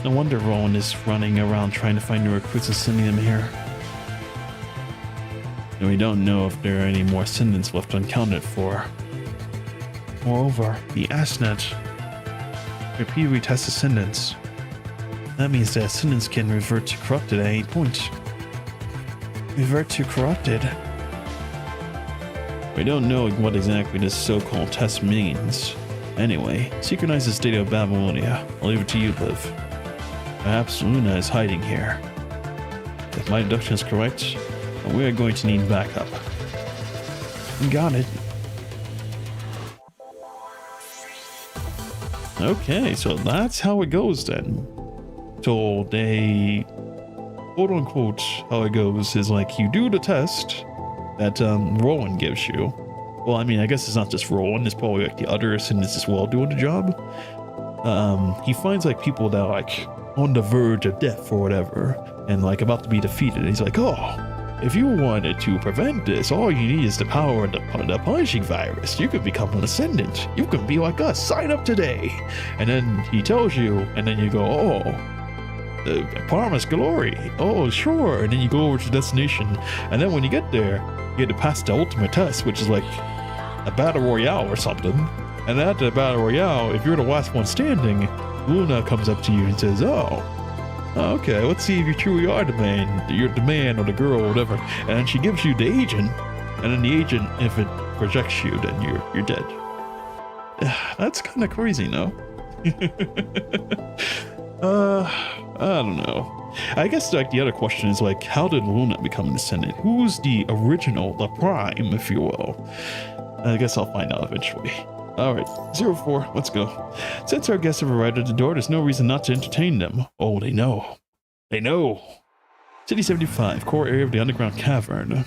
No wonder Rowan is running around trying to find new recruits and sending them here. And we don't know if there are any more Ascendants left unaccounted for. Moreover, the Ascendant repeatedly tests Ascendants. That means that Ascendants can revert to corrupted at any point. Revert to corrupted? We don't know what exactly this so-called test means. Anyway, synchronize this data of Babylonia. I'll leave it to you, Liv. Perhaps Luna is hiding here. If my deduction is correct, we are going to need backup. Got it. Okay, so that's how it goes then. So they, quote unquote, how it goes is like you do the test that Rowan gives you. Well, I mean, I guess it's not just Rowan, it's probably like the other Ascendants as well doing the job. He finds like people that are like on the verge of death or whatever, and like about to be defeated. And he's like, oh, if you wanted to prevent this, all you need is the power of the punishing virus. You could become an Ascendant. You could be like us. Sign up today. And then he tells you, and then you go, oh, the promised glory. Oh, sure. And then you go over to the destination. And then when you get there, you get to pass the ultimate test, which is like a battle royale or something. And after the battle royale, if you're the last one standing, Luna comes up to you and says, oh, okay, let's see if you truly are the man. You're the man or the girl or whatever. And then she gives you the agent. And then the agent, if it projects you, then you're dead. That's kind of crazy, no? I don't know. I guess like the other question is like, how did Luna become an Ascendant? Who's the original, the prime, if you will? I guess I'll find out eventually. Alright, 04, let's go. Since our guests have arrived at the door, there's no reason not to entertain them. Oh, they know. They know. City 75, core area of the underground cavern.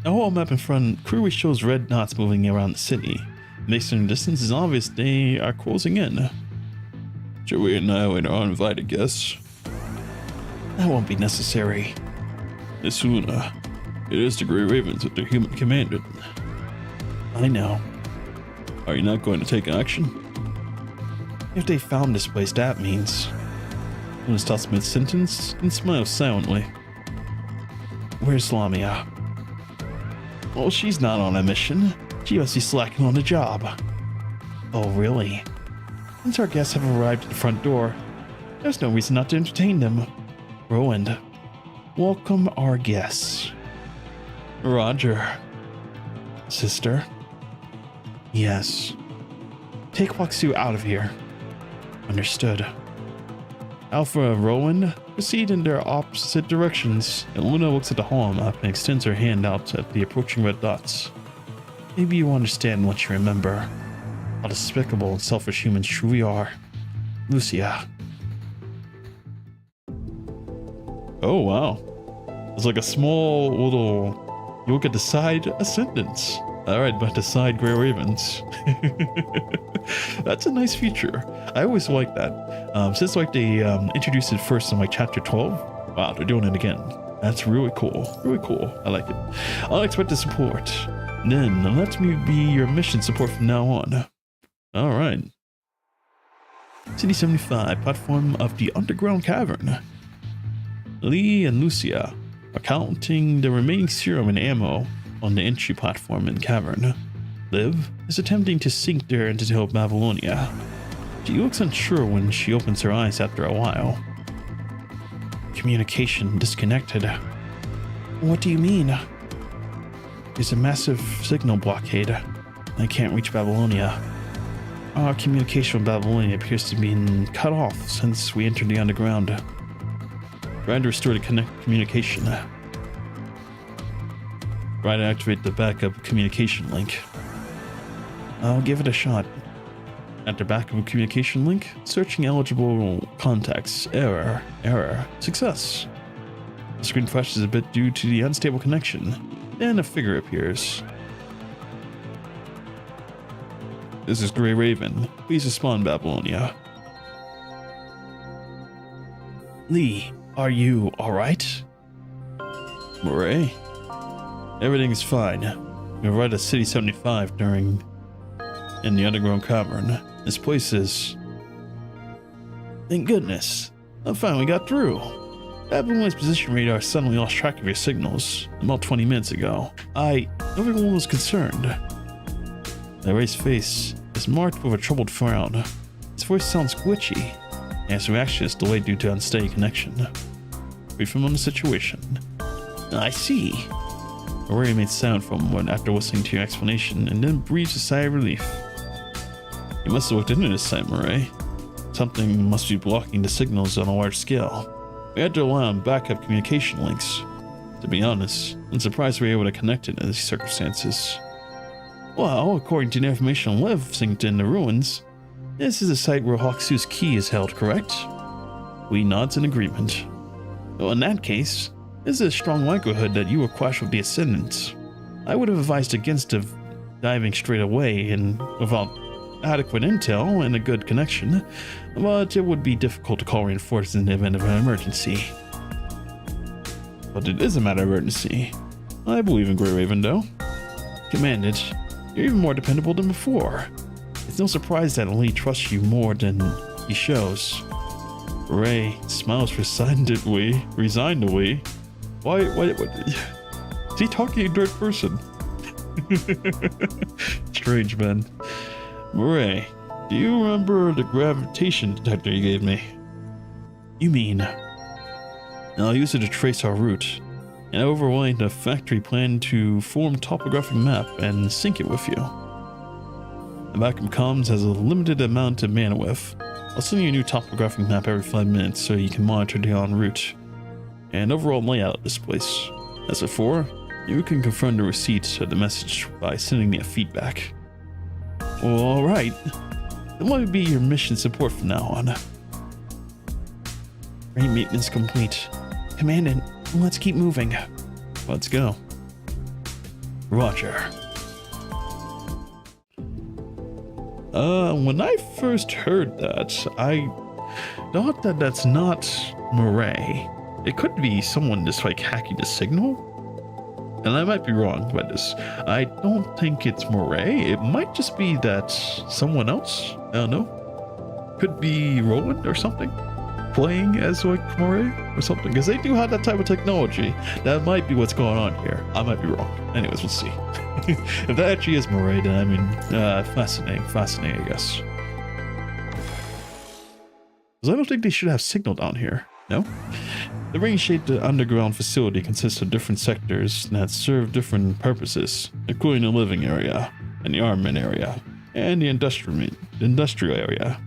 A whole map in front clearly shows red dots moving around the city. Based on the distance, it's obvious they are closing in. Should we annihilate our uninvited guests? That won't be necessary. Miss Luna, it is the Grey Ravens with their human commandant. I know. Are you not going to take action? If they found this place, that means... Luna stops mid-sentence and smiles silently. Where's Lamia? Well, she's not on a mission. She must be slacking on the job. Oh, really? Since our guests have arrived at the front door, there's no reason not to entertain them. Rowan, welcome our guests. Roger. Sister? Yes. Take Waksu out of here. Understood. Alpha and Rowan proceed in their opposite directions, and Luna looks at the hall map and extends her hand out at the approaching red dots. Maybe you understand what you remember. How despicable and selfish humans truly are. Lucia. Oh, wow. It's like a small little... You look at the side Ascendants. Alright, but the side Grey Ravens. That's a nice feature. I always like that. Since like they introduced it first in like chapter 12. Wow, they're doing it again. That's really cool. Really cool. I like it. Unexpected support. Then let me be your mission support from now on. Alright. City 75, platform of the underground cavern. Lee and Lucia are counting the remaining serum and ammo on the entry platform in cavern. Liv is attempting to sink there into Babylonia. She looks unsure when she opens her eyes after a while. Communication disconnected. What do you mean? There's a massive signal blockade. I can't reach Babylonia. Our communication with Babylonia appears to be cut off since we entered the underground. Try to restore the communication. Try to activate the backup communication link. I'll give it a shot. After backup communication link, searching eligible contacts. Error. Success. The screen flashes a bit due to the unstable connection. Then a figure appears. This is Grey Raven. Please respond, Babylonia. Lee, are you alright? Murray? Everything's fine. We arrived at City 75 in the underground cavern. This place is... Thank goodness. I finally got through. Babylonia's position radar suddenly lost track of your signals about 20 minutes ago. Everyone was concerned. Ray's face is marked with a troubled frown. His voice sounds glitchy, and his reaction is delayed due to unsteady connection. Brief him on the situation. I see. Ray made sound for a moment after listening to your explanation, and then breathed a sigh of relief. You must have looked into this time, Murray. Something must be blocking the signals on a large scale. We had to rely on backup communication links. To be honest, I'm surprised we were able to connect it in these circumstances. Well, according to the information Liv synced in the ruins, this is a site where Hawksu's key is held, correct? Lee nods in agreement. Well, in that case, there's a strong likelihood that you will clash with the Ascendants. I would have advised against diving straight away and without adequate intel and a good connection, but it would be difficult to call reinforcements in the event of an emergency. But it is a matter of urgency. I believe in Grey Raven, though. Commandant, you're even more dependable than before. It's no surprise that Lee trusts you more than he shows. Ray smiles resignedly. Why? Is he talking in third person? Strange, man. Ray, do you remember the gravitation detector you gave me? You mean? I'll use it to trace our route, and overlaying the factory plan to form a topographic map and sync it with you. The vacuum comms has a limited amount of bandwidth. I'll send you a new topographic map every 5 minutes so you can monitor the en route and overall layout of this place. As before, you can confirm the receipt of the message by sending me a feedback. Well, alright. That might be your mission support from now on. Raid maintenance complete. Commandant, let's keep moving. Let's go. Roger. When I first heard that, I thought that that's not Murray. It could be someone just like hacking the signal. And I might be wrong about this. I don't think it's Murray. It might just be that someone else. I don't know. Could be Roland or something. Playing as like Murray or something. Because they do have that type of technology. That might be what's going on here. I might be wrong. Anyways, we'll see. If that actually is Murray, then I mean, fascinating, I guess. Because I don't think they should have signal down here. No? The ring-shaped underground facility consists of different sectors that serve different purposes, including the living area, and the armament area, and the industrial area.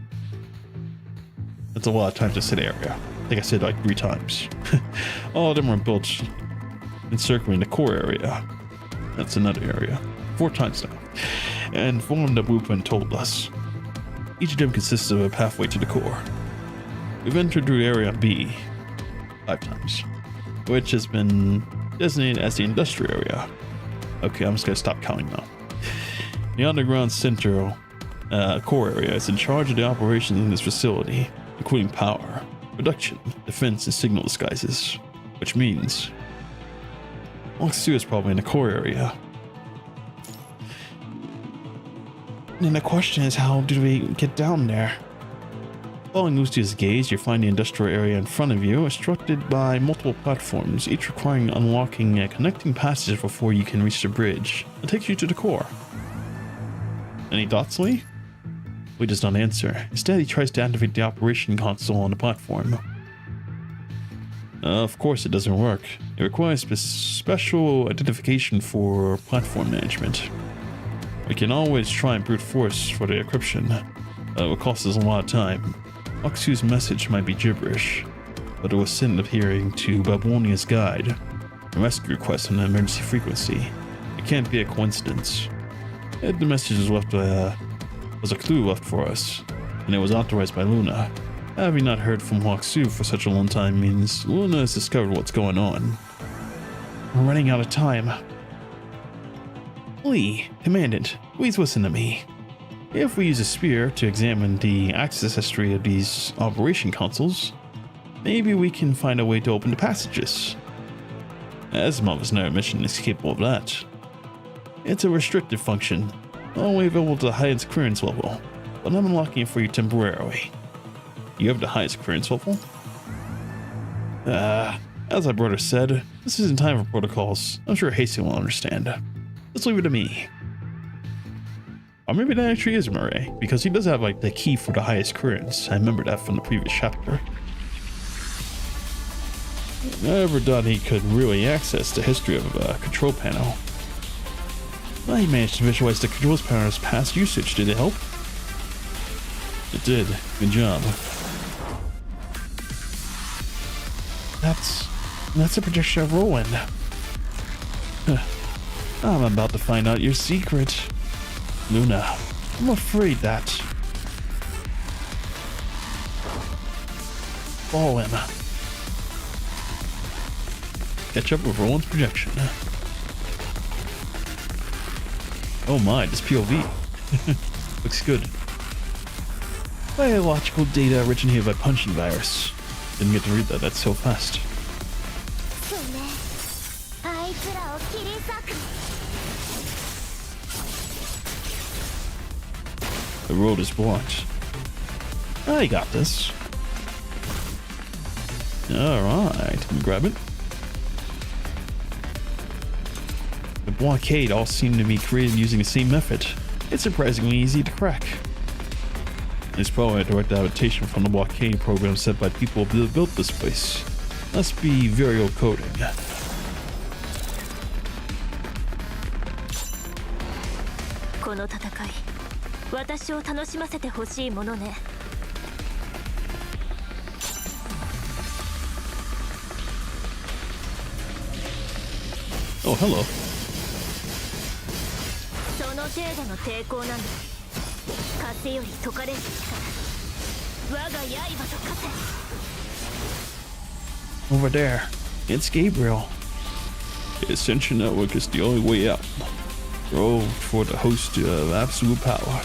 That's a lot of times to say area. I think I said like 3 times. All of them are built encircling the core area. That's another area. 4 times now. And form the blueprint told us. Each of them consists of a pathway to the core. We've entered through area B 5 times, which has been designated as the industrial area. Okay, I'm just gonna stop counting now. The underground central core area is in charge of the operations in this facility, including power, production, defense, and signal disguises, which means Lox 2 is probably in the core area. And the question is, how do we get down there? Following Lucia's gaze, you find the industrial area in front of you, obstructed by multiple platforms, each requiring unlocking a connecting passage before you can reach the bridge. It takes you to the core. Any thoughts, Lee? Lee does not answer. Instead, he tries to activate the operation console on the platform. Of course, it doesn't work. It requires special identification for platform management. We can always try and brute force for the encryption. It will cost us a lot of time. Oxu's message might be gibberish, but it was sent adhering to Babylonia's guide, a rescue request on an emergency frequency. It can't be a coincidence. The message was a clue left for us, and it was authorized by Luna. Having not heard from Hoxu for such a long time means Luna has discovered what's going on. We're running out of time. Lee, Commandant, please listen to me. If we use a spear to examine the access history of these operation consoles, maybe we can find a way to open the passages. Asimov's never mission is capable of that. It's a restricted function, only available to the highest clearance level, but I'm unlocking it for you temporarily. You have the highest clearance level? As my brother said, this isn't time for protocols. I'm sure Hasty will understand. Let's leave it to me. Or maybe that actually is Murray, because he does have like the key for the highest clearance. I remember that from the previous chapter. I never thought he could really access the history of a control panel. Well, he managed to visualize the controls panel's past usage. Did it help? It did. Good job. That's a projection of Roland. I'm about to find out your secret. Luna, I'm afraid that. fall in. Catch up with Roland's projection. Oh my, this POV. Looks good. Biological data originated by punching virus. Didn't get to read that, that's so fast. そうねあいつらを切り裂く The road is blocked. I got this. Alright, let me grab it. The blockade all seem to be created using the same method. It's surprisingly easy to crack. It's probably a direct adaptation from the blockade program set by people who built this place. Must be very old coding. この戦い私を楽しませてほしいものね Oh, hello. その程度の抵抗なんだ風より解かれる力我が刃と化せ Over there. It's Gabriel. The Ascension Network is the only way out. Go toward the host of absolute power.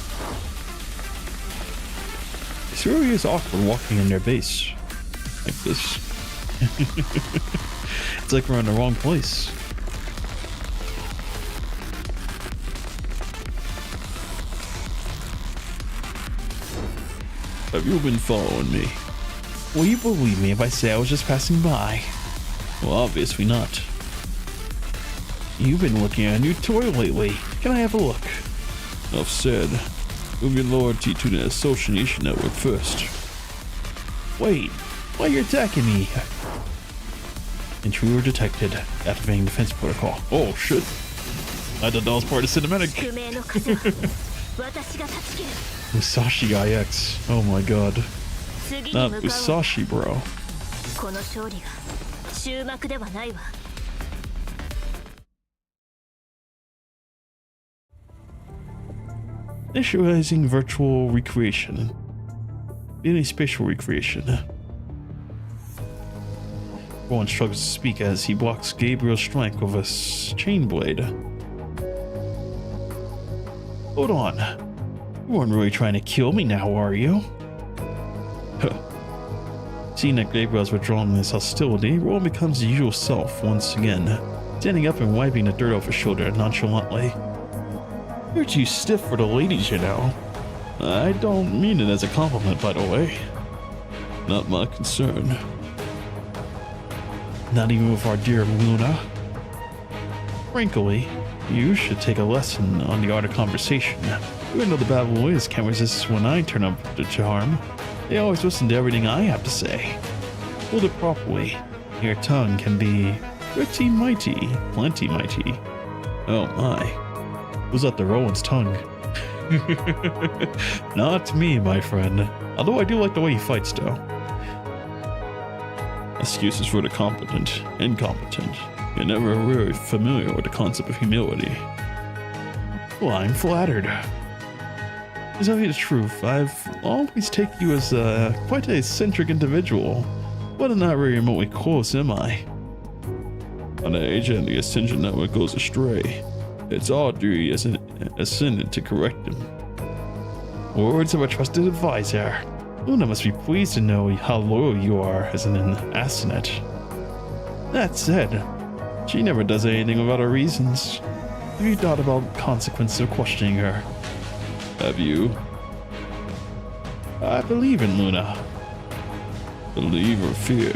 It's really is awkward walking in their base. Like this. It's like we're in the wrong place. Have you been following me? Will you believe me if I say I was just passing by? Well, obviously not. You've been looking at a new toy lately. Can I have a look? Enough said. Move your loyalty to the Association Network first. Wait, why are you attacking me? Intruder detected. Activating defense protocol. Oh shit. I thought that was part of the cinematic. 宿命の風は私が断ち切る Musashi IX. Oh my god. 次に Not 向かうわ Musashi, bro. この勝利が終幕ではないわ Initializing virtual recreation. Any spatial recreation. Rowan struggles to speak as he blocks Gabriel's strike with a chain blade. Hold on. You weren't really trying to kill me now, are you? Seeing that Gabriel has withdrawn his hostility, Rowan becomes his usual self once again, standing up and wiping the dirt off his shoulder nonchalantly. You're too stiff for the ladies, you know. I don't mean it as a compliment, by the way. Not my concern. Not even with our dear Luna. Frankly, you should take a lesson on the art of conversation. Even though the Babylonians can't resist when I turn up the charm, they always listen to everything I have to say. Hold it properly. Your tongue can be pretty mighty, plenty mighty. Oh my. Was that the Rowan's tongue? Not me, my friend. Although I do like the way he fights, though. Excuses for the competent, incompetent. You're never really familiar with the concept of humility. Well, I'm flattered. To tell you the truth, I've always taken you as quite an eccentric individual, but I'm not really remotely close, am I? When an agent of the Ascension Network goes astray, it's our duty as an Ascendant to correct him. Words of a trusted advisor. Luna must be pleased to know how loyal you are as an Ascendant. That said, she never does anything without her reasons. Have you thought about the consequences of questioning her? Have you? I believe in Luna. Believe or fear?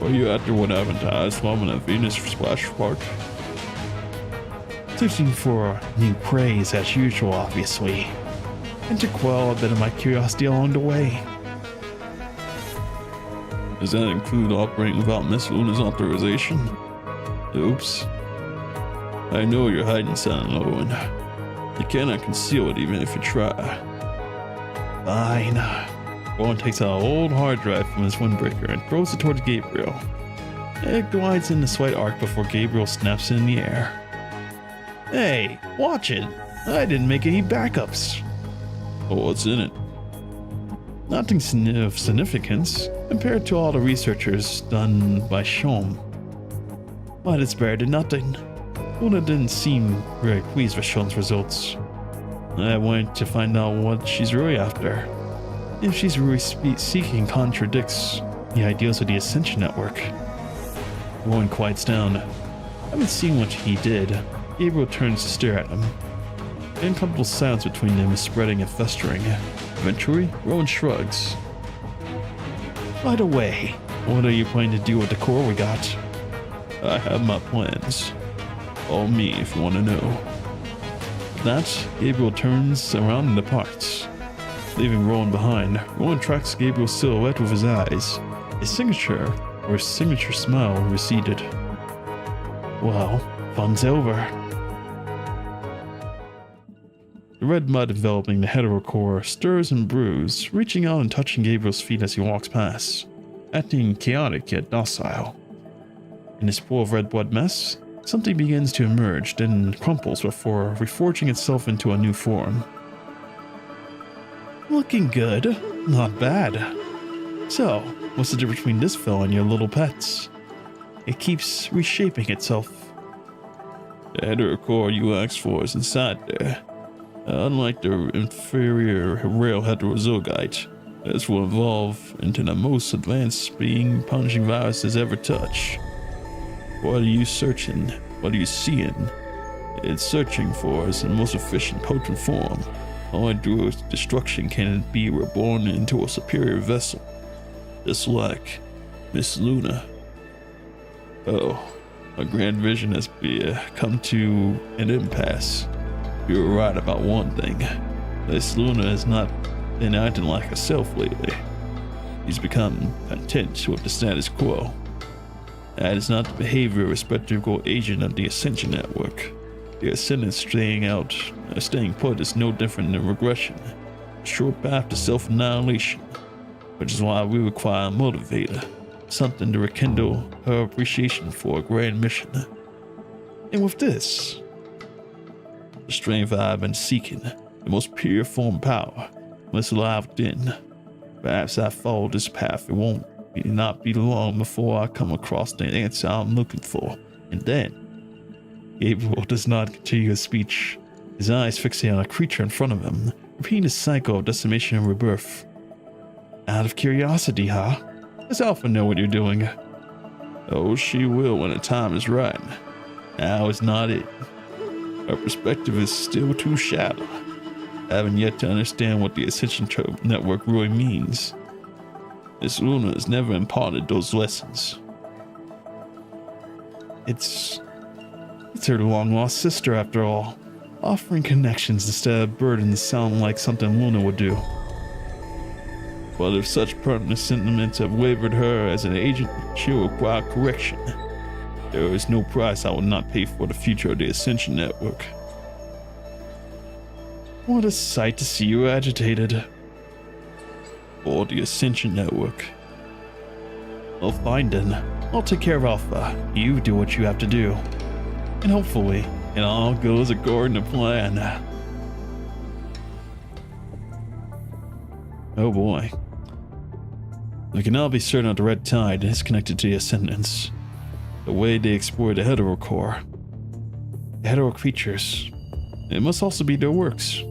Were you after what happened to Aslam at Venus Splash Park? Searching for new praise as usual, obviously, and to quell a bit of my curiosity along the way. Does that include operating without Miss Luna's authorization? Oops. I know you're hiding something, Owen. You cannot conceal it even if you try. Fine. Owen takes out an old hard drive from his windbreaker and throws it towards Gabriel. It glides in a slight arc before Gabriel snaps it in the air. Hey, watch it! I didn't make any backups. Oh, what's in it? Nothing of significance compared to all the researchers done by Shom. But it's better than nothing. Luna didn't seem very pleased with Shom's results. I wanted to find out what she's really after. If she's really seeking contradicts the ideals of the Ascension Network. Rowan quiets down. Having seen what he did, Gabriel turns to stare at him. The uncomfortable silence between them is spreading and festering. Eventually, Rowan shrugs. By the way, what are you planning to do with the core we got? I have my plans. Follow me if you want to know. With that, Gabriel turns around and departs. Leaving Rowan behind, Rowan tracks Gabriel's silhouette with his eyes. His signature smile receded. Well, fun's over. The red mud enveloping the heterocore stirs and brews, reaching out and touching Gabriel's feet as he walks past, acting chaotic yet docile. In this pool of red blood mess, something begins to emerge, then crumples before reforging itself into a new form. Looking good, not bad. So, what's the difference between this fella and your little pets? It keeps reshaping itself. The heterocore you asked for is inside there. Unlike the inferior rail heterozygite, this will evolve into the most advanced being punishing viruses ever touch. What are you searching? What are you seeing? It's searching for is the most efficient, potent form. Only through its destruction can it be reborn into a superior vessel, just like Miss Luna. Oh, my grand vision has come to an impasse. You were right about one thing. Miss Luna has not been acting like herself lately. She's become content with the status quo. That is not the behavior of a spectacle agent of the Ascension Network. The Ascendants staying put is no different than regression, a short path to self-annihilation, which is why we require a motivator, something to rekindle her appreciation for a grand mission. And with this, the strength I have been seeking, the most pure form of power, must lie within. Perhaps I follow this path, it won't not be long before I come across the answer I'm looking for, and then Gabriel does not continue his speech, his eyes fixing on a creature in front of him, repeating the cycle of decimation and rebirth. Out of curiosity, huh? Does Alpha know what you're doing? Oh, she will when the time is right. Now is not it. Her perspective is still too shallow. I haven't yet to understand what the Ascension Network really means. Miss Luna has never imparted those lessons. It's her long-lost sister, after all. Offering connections instead of burdens sound like something Luna would do. But if such pertinent sentiments have wavered her as an agent, she'll require correction. There is no price I will not pay for the future of the Ascension Network. What a sight to see you agitated. For the Ascension Network. Well, fine then. I'll take care of Alpha. You do what you have to do. And hopefully, it all goes according to plan. Oh boy. We can now be certain that the Red Tide is connected to the Ascendants. The way they explored the heterocore. The hetero creatures. It must also be their works.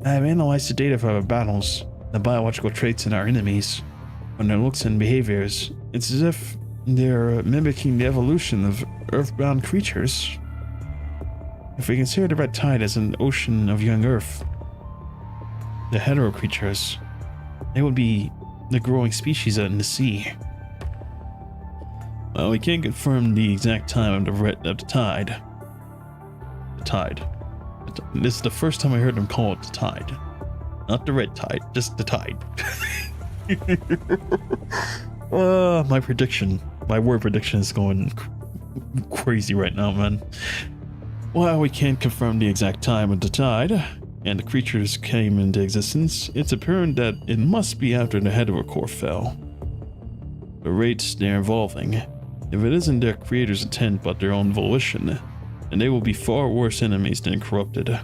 I have analyzed the data for our battles, the biological traits in our enemies. From their looks and behaviors, it's as if they're mimicking the evolution of earthbound creatures. If we consider the Red Tide as an ocean of young Earth, the hetero creatures, they would be the growing species in the sea. Well, we can't confirm the exact time of the tide. The tide. This is the first time I heard them call it the tide. Not the red tide, just the tide. My word prediction is going crazy right now, man. While we can't confirm the exact time of the tide, and the creatures came into existence, it's apparent that it must be after the heterocore fell. The rates they're evolving, if it isn't their creator's intent but their own volition, then they will be far worse enemies than corrupted.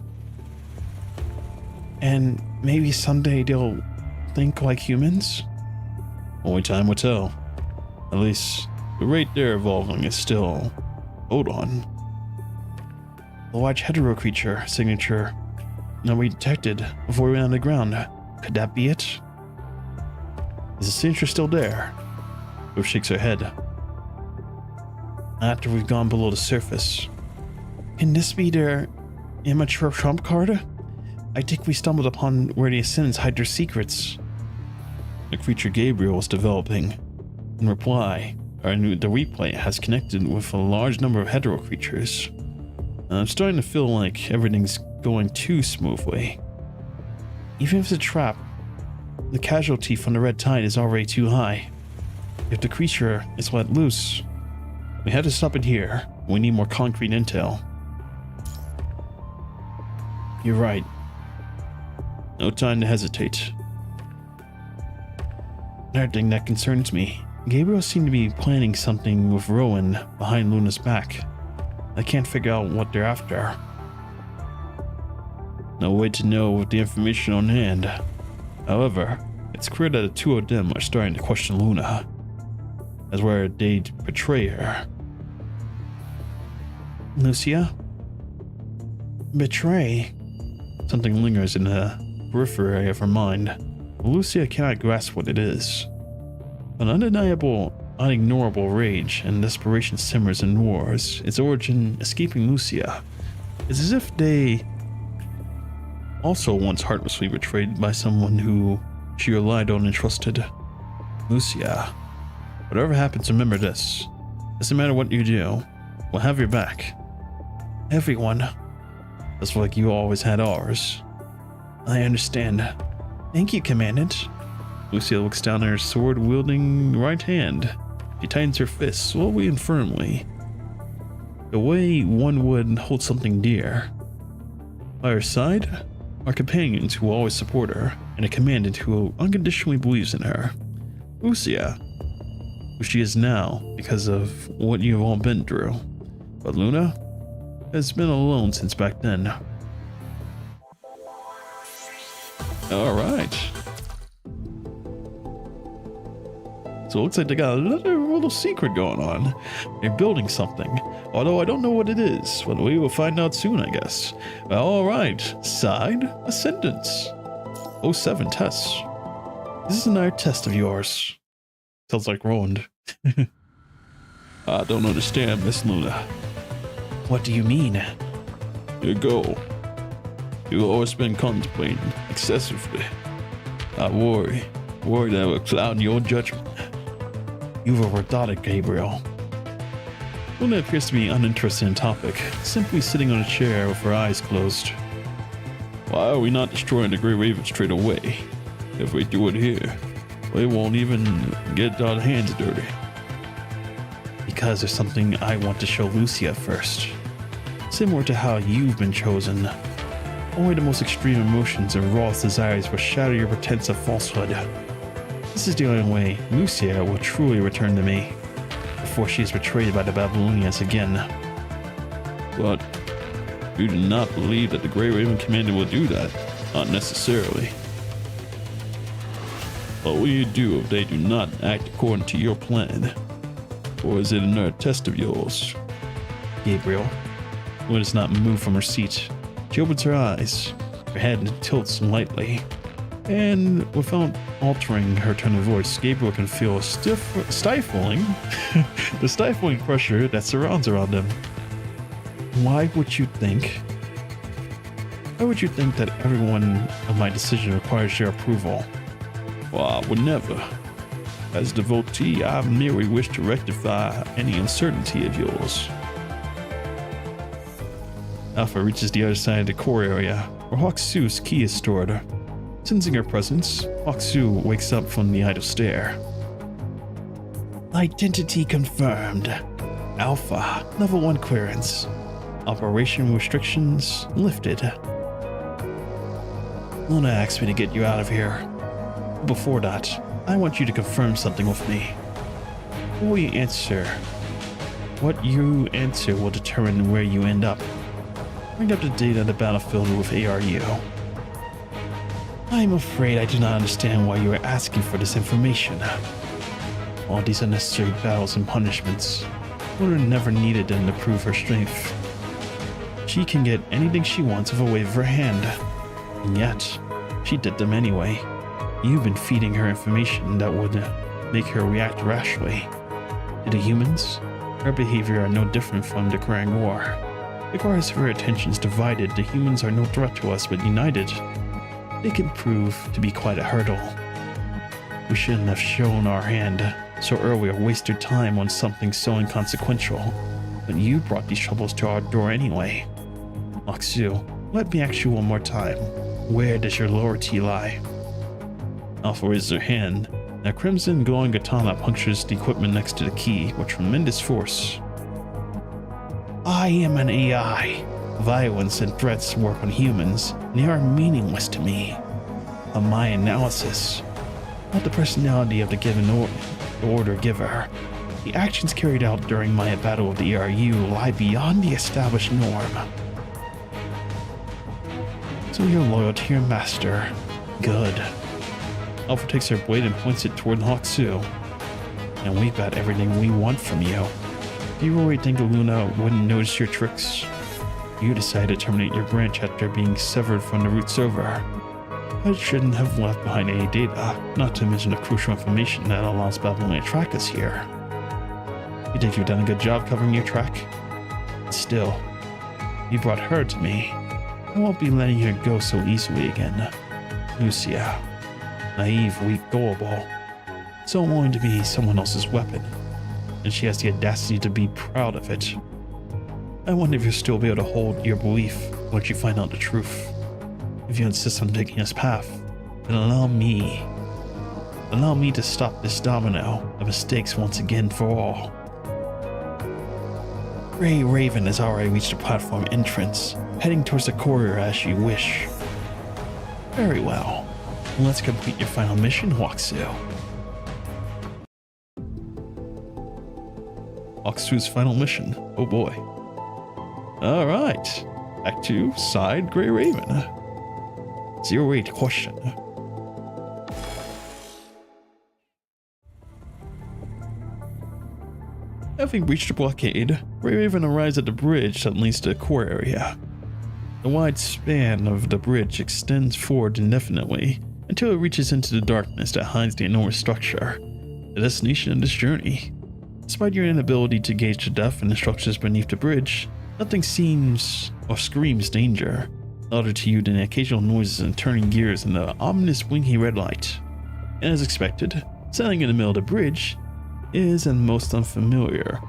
And Maybe someday they'll think like humans? Only time will tell. At least, the rate they're evolving is still... Hold on. The large hetero creature signature that we detected before we went on the ground. Could that be it? Is the signature still there? Ruth shakes her head. After we've gone below the surface. Can this be their immature trump card? I think we stumbled upon where the Ascendants hide their secrets. The creature Gabriel is developing. In reply, the replay has connected with a large number of hetero creatures. I'm starting to feel like everything's going too smoothly. Even if it's a trap, the casualty from the red tide is already too high. If the creature is let loose, we have to stop it here. We need more concrete intel. You're right. No time to hesitate. Another thing that concerns me. Gabriel seemed to be planning something with Rowan behind Luna's back. I can't figure out what they're after. No way to know with the information on hand. However, it's clear that the two of them are starting to question Luna, as where they'd betray her. Lucia? Betray? Something lingers in the periphery of her mind. Lucia cannot grasp what it is. An undeniable, unignorable rage and desperation simmers and roars, its origin escaping Lucia. It's as if they also once heartlessly betrayed by someone who she relied on and trusted. Lucia, whatever happens, remember this. Doesn't matter what you do, we'll have your back. Everyone. Just like you always had ours. I understand. Thank you, Commandant. Lucia looks down at her sword-wielding right hand. She tightens her fist slowly and firmly, the way one would hold something dear. By her side are companions who always support her, and a Commandant who unconditionally believes in her. Lucia, who she is now because of what you've all been through. But Luna has been alone since back then. All right. So it looks like they got a little secret going on. They're building something, although I don't know what it is, but we will find out soon, I guess. Well, all right. Side Ascendants. 07 tests. This is another test of yours. Sounds like Roland. I don't understand, Miss Luna. What do you mean? Your goal. You've always been contemplating excessively. I worry that I will cloud your judgment. You've overthought it, Gabriel. Luna appears to be uninterested in the topic, simply sitting on a chair with her eyes closed. Why are we not destroying the Grey Raven straight away? If we do it here, we won't even get our hands dirty. Because there's something I want to show Lucia first. Similar to how you've been chosen. Only the most extreme emotions and rawest desires will shatter your pretense of falsehood. This is the only way Lucia will truly return to me, before she is betrayed by the Babylonians again. But you do not believe that the Grey Raven Commander will do that? Not necessarily. What will you do if they do not act according to your plan? Or is it another test of yours? Gabriel. Luna does not move from her seat. She opens her eyes. Her head tilts lightly. And without altering her tone of voice, Gabriel can feel a stifling pressure that surrounds around him. Why would you think that everyone of my decision requires your approval? Well, I would never. As a devotee, I merely wish to rectify any uncertainty of yours. Alpha reaches the other side of the core area, where Hawk-Su's key is stored. Sensing her presence, Hawk-Su wakes up from the idle stare. Identity confirmed. Alpha, level 1 clearance. Operation restrictions lifted. Luna asked me to get you out of here. Before that, I want you to confirm something with me. What you answer will determine where you end up. Bring up to date on the battlefield with ARU. I'm afraid I do not understand why you are asking for this information. All these unnecessary battles and punishments were never needed them to prove her strength. She can get anything she wants with a wave of her hand, and yet she did them anyway. You've been feeding her information that would make her react rashly. To the humans, her behavior are no different from declaring war. Regardless of her attentions divided, the humans are no threat to us, but united, they can prove to be quite a hurdle. We shouldn't have shown our hand so early or wasted time on something so inconsequential, but you brought these troubles to our door anyway. Aksu, let me ask you one more time. Where does your loyalty lie? Alpha raises her hand, and a crimson glowing katana punctures the equipment next to the key with tremendous force. I am an AI. Violence and threats work on humans, and they are meaningless to me. On my analysis, not the personality of the given order giver, the actions carried out during my battle of the ERU lie beyond the established norm. So you're loyal to your master. Good. Alpha takes her blade and points it toward Haksu. And we've got everything we want from you. Do you really think Luna wouldn't notice your tricks? You decided to terminate your branch after being severed from the root server. I shouldn't have left behind any data, not to mention the crucial information that allows Babylonia to track us here. You think you've done a good job covering your track? Still, you brought her to me. I won't be letting her go so easily again. Lucia. Naive, weak, gullible. So willing to be someone else's weapon. And she has the audacity to be proud of it. I wonder if you'll still be able to hold your belief once you find out the truth. If you insist on taking this path, then allow me to stop this domino of mistakes once again for all. Grey Raven has already reached the platform entrance, heading towards the corridor as you wish. Very well. Let's complete your final mission, Waksu. Waksu's final mission. Oh boy. Alright. Act 2, side Grey Raven. 08 question. Having breached the blockade, Grey Raven arrives at the bridge that leads to the core area. The wide span of the bridge extends forward indefinitely until it reaches into the darkness that hides the enormous structure, the destination of this journey. Despite your inability to gauge the depth and the structures beneath the bridge, nothing seems or screams danger, louder to you than the occasional noises and turning gears and the ominous winky red light. And as expected, standing in the middle of the bridge is a most familiar,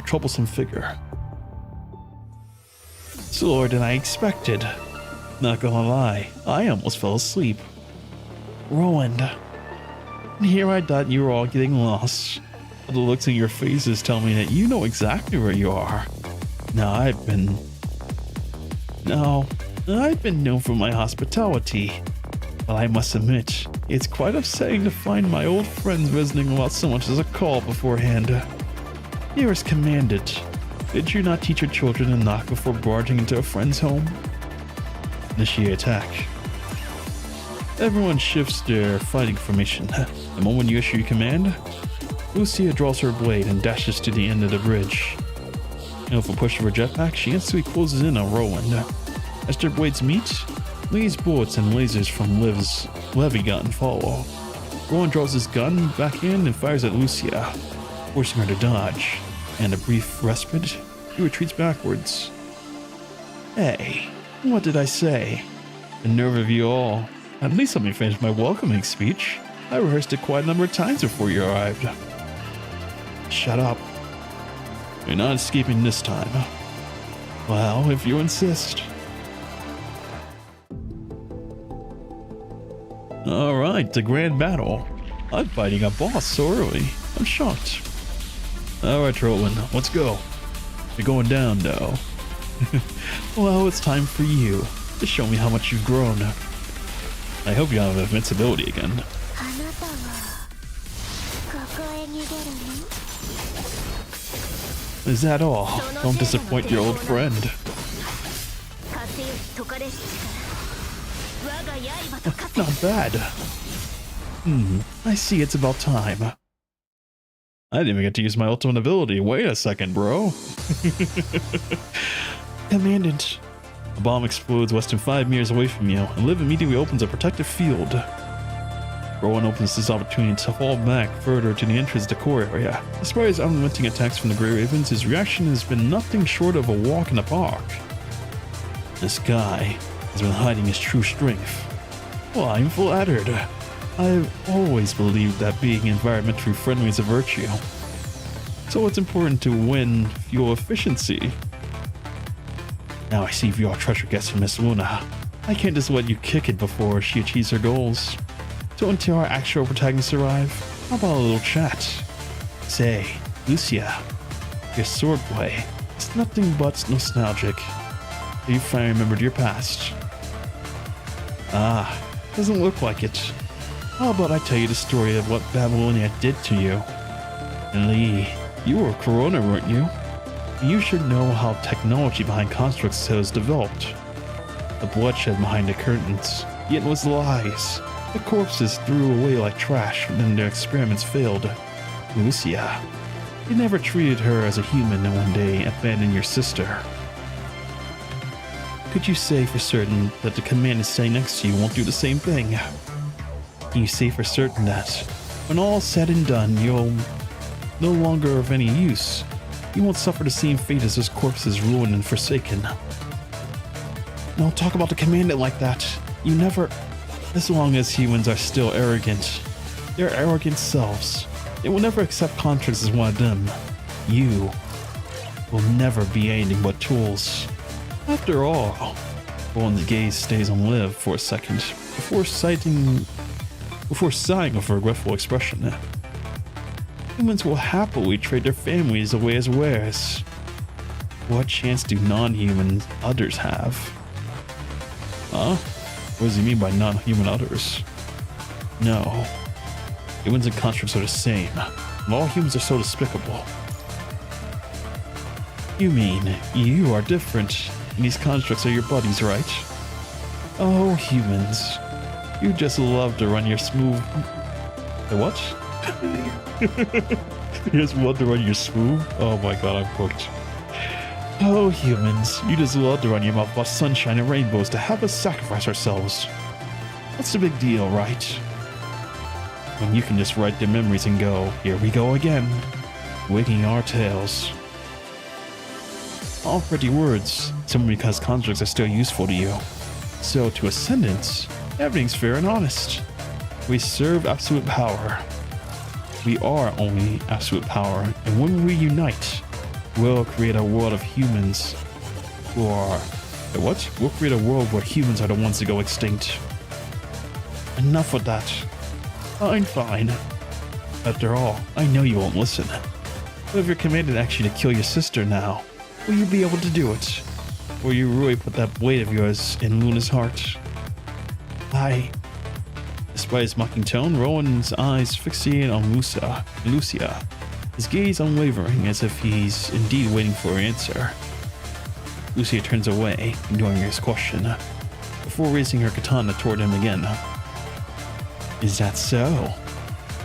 troublesome figure. Slower than I expected. Not gonna lie, I almost fell asleep. Roland. Here I thought you were all getting lost. But the looks in your faces tell me that you know exactly where you are. Now I've been known for my hospitality. But I must admit, it's quite upsetting to find my old friends visiting without so much as a call beforehand. Dearest Commandant, did you not teach your children to knock before barging into a friend's home? Initiate attack. Everyone shifts their fighting formation. The moment you issue your command, Lucia draws her blade and dashes to the end of the bridge. And with a push of her jetpack, she instantly closes in on Roland. As their blades meet, Lee's bullets and lasers from Liv's Levy gun follow. Roland draws his gun back in and fires at Lucia, forcing her to dodge. And a brief respite, he retreats backwards. Hey, what did I say? The nerve of you all. At least let me finish my welcoming speech. I rehearsed it quite a number of times before you arrived. Shut up. You're not escaping this time. Well, if you insist. Alright, the grand battle. I'm fighting a boss so early. I'm shocked. Alright, Roland, let's go. You're going down now. Well, it's time for you to show me how much you've grown. I hope you have invincibility again. Is that all? Don't disappoint your old friend. Not bad. I see it's about time. I didn't even get to use my ultimate ability. Wait a second, bro. Commandant. A bomb explodes less than 5 meters away from you, and Liv immediately opens a protective field. Rowan opens this opportunity to fall back further to the entrance to the core area. Despite his unrelenting attacks from the Grey Ravens, his reaction has been nothing short of a walk in the park. This guy has been hiding his true strength. Well, I'm flattered. I've always believed that being environmentally friendly is a virtue. So it's important to win fuel efficiency. Now I see you are treasure guest Miss Luna. I can't just let you kick it before she achieves her goals. So until our actual protagonists arrive, how about a little chat? Say, Lucia, your swordplay is nothing but nostalgic. You finally remembered your past. Doesn't look like it. How about I tell you the story of what Babylonia did to you? And Lee, you were Corona, weren't you? You should know how technology behind constructs has developed. The bloodshed behind the curtains, yet was lies. The corpses threw away like trash when their experiments failed. Lucia, you never treated her as a human and one day abandoned your sister. Could you say for certain that the Commandant sitting next to you won't do the same thing? Can you say for certain that, when all's said and done, you'll no longer of any use? You won't suffer the same fate as those corpses ruined and forsaken. Don't talk about the Commandant like that. You never... As long as humans are still arrogant, their arrogant selves, they will never accept contracts as one of them. You will never be anything but tools. After all, Roland's gaze stays on Liv for a second before sighing with a regretful expression. Humans will happily trade their families away as wares. What chance do non-human others have? Huh? What does he mean by non-human others? No. Humans and constructs are the same. And all humans are so despicable. You mean you are different, and these constructs are your buddies, right? Oh, humans. You just love to run your smooth... What? You just love to run your smooth? Oh my god, I'm hooked. Oh, humans, you just love to run your mouth about sunshine and rainbows to have us sacrifice ourselves. What's the big deal, right? When you can just write their memories and go, here we go again, waking our tails. All pretty words, simply because constructs are still useful to you. So to Ascendants, everything's fair and honest. We serve absolute power. We are only absolute power, and when we unite, we'll create a world of humans who are... What? We'll create a world where humans are the ones to go extinct. Enough with that. Fine. After all, I know you won't listen. But if you're commanded actually to kill your sister now, will you be able to do it? Will you really put that blade of yours in Luna's heart? Despite his mocking tone, Rowan's eyes fixated on Lucia, his gaze unwavering as if he's indeed waiting for an answer. Lucia turns away, ignoring his question, before raising her katana toward him again. Is that so?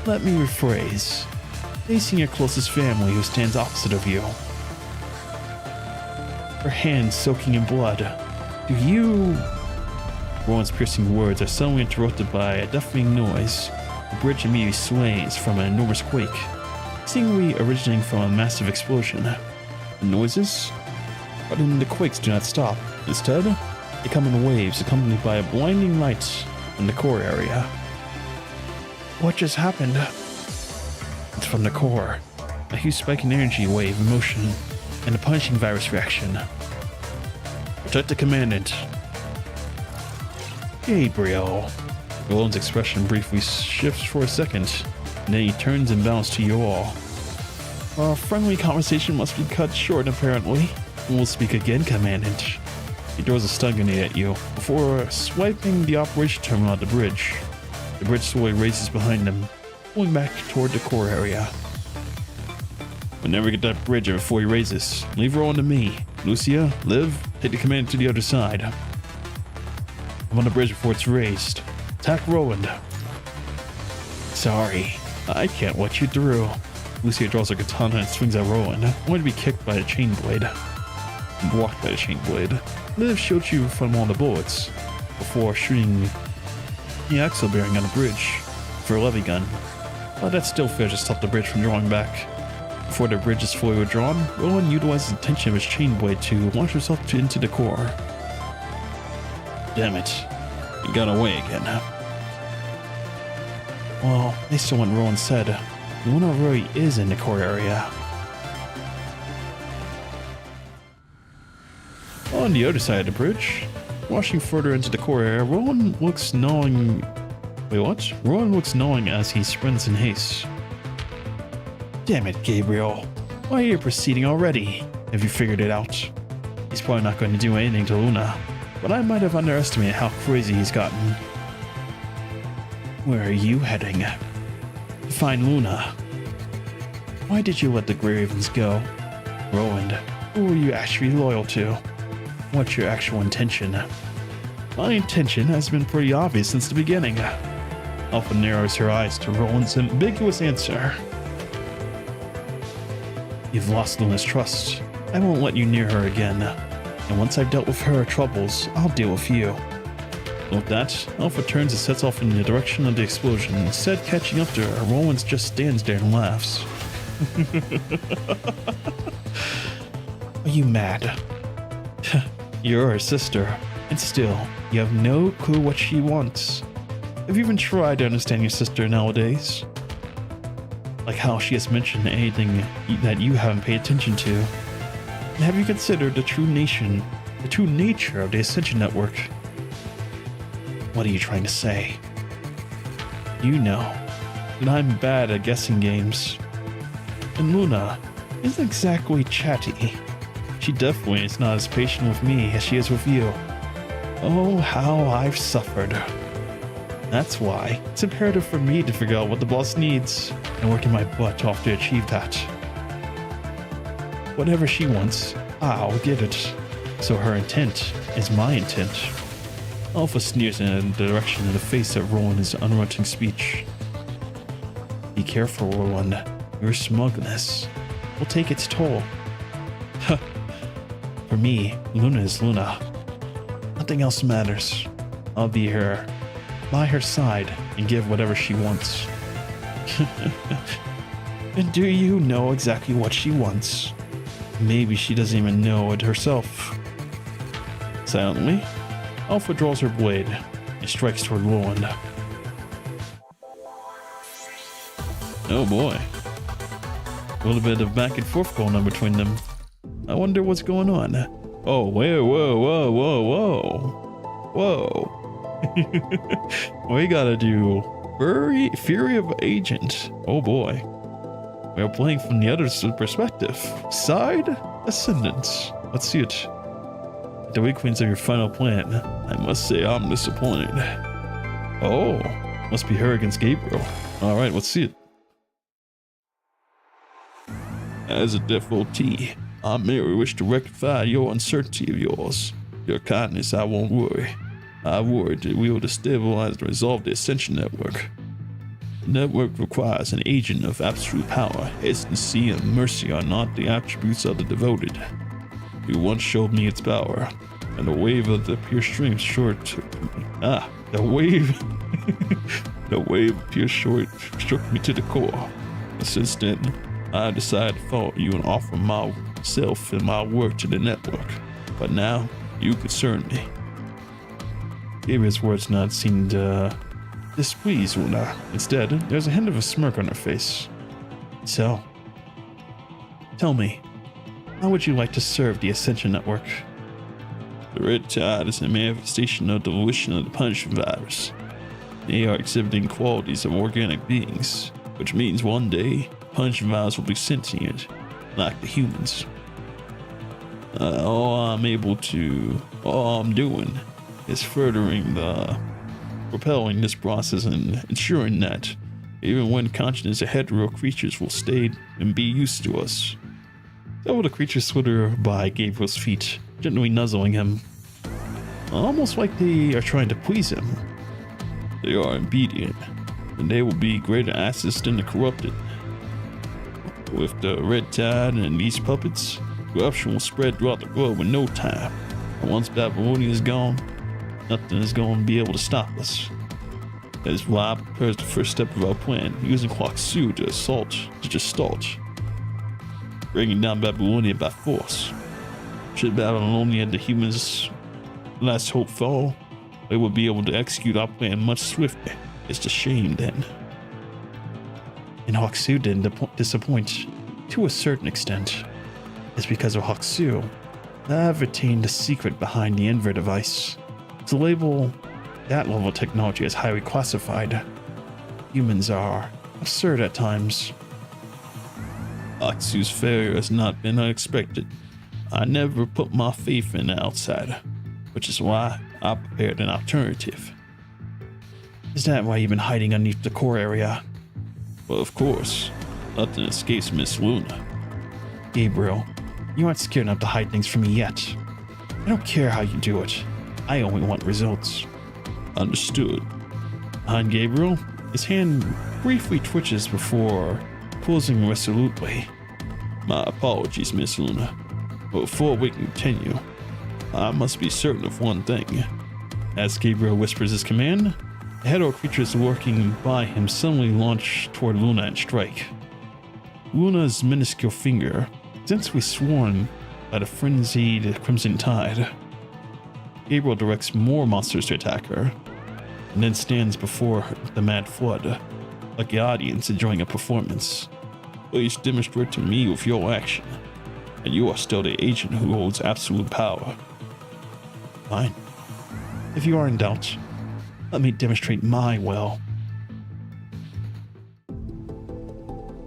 Let me rephrase. Facing your closest family who stands opposite of you. Her hands soaking in blood. Do you... Rowan's piercing words are suddenly interrupted by a deafening noise. The bridge immediately sways from an enormous quake, seemingly originating from a massive explosion. The noises? But then the quakes do not stop. Instead, they come in waves accompanied by a blinding light in the core area. What just happened? It's from the core. A huge spike in energy wave in motion, and a punishing virus reaction. Protect the Commandant. Gabriel. Roland's expression briefly shifts for a second, and then he turns and bows to you all. Our friendly conversation must be cut short, apparently. We'll speak again, Commandant. He throws a stun grenade at you, before swiping the operation terminal at the bridge. The bridge slowly raises behind him, pulling back toward the core area. We'll never get that bridge before he raises. Leave Rowan to me. Lucia, Liv, take the Commandant to the other side. I'm on the bridge before it's raised. Attack Roland. Sorry, I can't let you through. Lucia draws her katana and swings at Roland, only to be kicked by a chain blade. And blocked by a chain blade. Liv shields you from all the bullets before shooting the axle bearing on the bridge for a levy gun. But that still fails to stop the bridge from drawing back. Before the bridge is fully withdrawn, Roland utilizes the tension of his chain blade to launch himself into the core. Damn it. He got away again. Well, based on what Roland said, Luna really is in the core area. On the other side of the bridge, rushing further into the core area, Roland looks knowing... Wait, what? Roland looks knowing as he sprints in haste. Damn it, Gabriel. Why are you proceeding already? Have you figured it out? He's probably not going to do anything to Luna, but I might have underestimated how crazy he's gotten. Where are you heading? To find Luna. Why did you let the Grey Ravens go? Roland, who are you actually loyal to? What's your actual intention? My intention has been pretty obvious since the beginning. Alpha narrows her eyes to Roland's ambiguous answer. You've lost Luna's trust. I won't let you near her again. And once I've dealt with her troubles, I'll deal with you. With that, Alpha turns and sets off in the direction of the explosion. Instead, catching up to her, Roland just stands there and laughs. Are you mad? You're her sister, and still, you have no clue what she wants. Have you even tried to understand your sister nowadays? Like how she has mentioned anything that you haven't paid attention to? And have you considered the true nature of the Ascension Network? What are you trying to say? You know that I'm bad at guessing games. And Luna isn't exactly chatty. She definitely is not as patient with me as she is with you. Oh, how I've suffered. That's why it's imperative for me to figure out what the boss needs and working my butt off to achieve that. Whatever she wants, I'll get it. So her intent is my intent. Alpha sneers in the direction of the face that Roland is unrelenting speech. Be careful, Roland. Your smugness will take its toll. For me, Luna is Luna. Nothing else matters. I'll be here, by her side, and give whatever she wants. And do you know exactly what she wants? Maybe she doesn't even know it herself. Silently, Alpha draws her blade and strikes toward Roland. Oh boy. A little bit of back and forth going on between them. I wonder what's going on. Oh, whoa, whoa, whoa, whoa, whoa. Whoa. We gotta do Fury of Agent. Oh boy. We are playing from the other perspective. Side Ascendants. Let's see it. The weak points of your final plan. I must say I'm disappointed. Oh, must be her against Gabriel. Alright, let's see it. As a devotee, I merely wish to rectify your uncertainty of yours. Your kindness I won't worry. I worry that we will destabilize and resolve the Ascension Network. The network requires an agent of absolute power. Hesitancy and mercy are not the attributes of the devoted. You once showed me its power, and the wave of the pure stream the wave of pure short struck me to the core. And since then, I decided to follow you and offer myself and my work to the network. But now, you concern me. Gabriel's words not seemed displeased Luna. Instead, there's a hint of a smirk on her face. So, tell me, how would you like to serve the Ascension Network? The Red Tide is a manifestation of the volition of the punishment virus. They are exhibiting qualities of organic beings, which means one day, punishment virus will be sentient, like the humans. All I'm doing is propelling this process and ensuring that even when conscious hetero creatures will stay and be used to us. Several of the creatures slither by Gabriel's feet, gently nuzzling him. almost like they are trying to please him. They are obedient, and they will be greater assets than the corrupted. With the red tide and these puppets, corruption will spread throughout the world in no time. And once Babylonia is gone, nothing is going to be able to stop us. That is why I prepared the first step of our plan, using Huaxu to just start, bringing down Babylonia by force. Should Babylonia and the humans' last hope fall, they will be able to execute our plan much swifter. It's a shame then. And Huaxu didn't disappoint to a certain extent. It's because of Huaxu that I've retained the secret behind the Enver device. To label that level of technology as highly classified, humans are absurd at times. Huaxu's failure has not been unexpected. I never put my faith in the outsider, which is why I prepared an alternative. Is that why you've been hiding underneath the core area? Well, of course, nothing escapes Miss Luna. Gabriel, you aren't scared enough to hide things from me yet. I don't care how you do it. I only want results. Understood. Behind Gabriel, his hand briefly twitches before closing resolutely. My apologies, Miss Luna. But before we continue, I must be certain of one thing. As Gabriel whispers his command, the head or creatures working by him suddenly launch toward Luna and strike. Luna's minuscule finger, instantly sworn by the frenzied Crimson Tide. Gabriel directs more monsters to attack her, and then stands before the mad flood, like the audience enjoying a performance. Please demonstrate to me with your action, and you are still the agent who holds absolute power. Fine. If you are in doubt, let me demonstrate my will.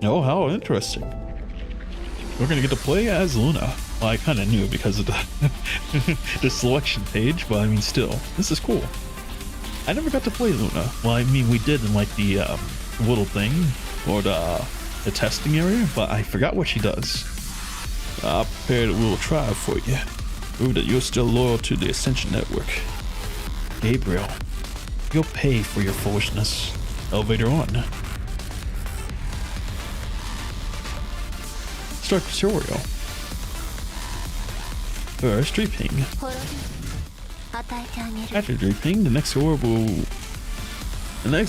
Oh, how interesting. We're gonna get to play as Luna. Well, I kind of knew because of the the selection page, but I mean, still, this is cool. I never got to play Luna. Well, I mean, we did in like the little thing or the testing area, but I forgot what she does. I prepared a little trial for you. Prove that you're still loyal to the Ascension Network. Gabriel, you'll pay for your foolishness. Elevator on. Start tutorial. First, reping. After reping, the next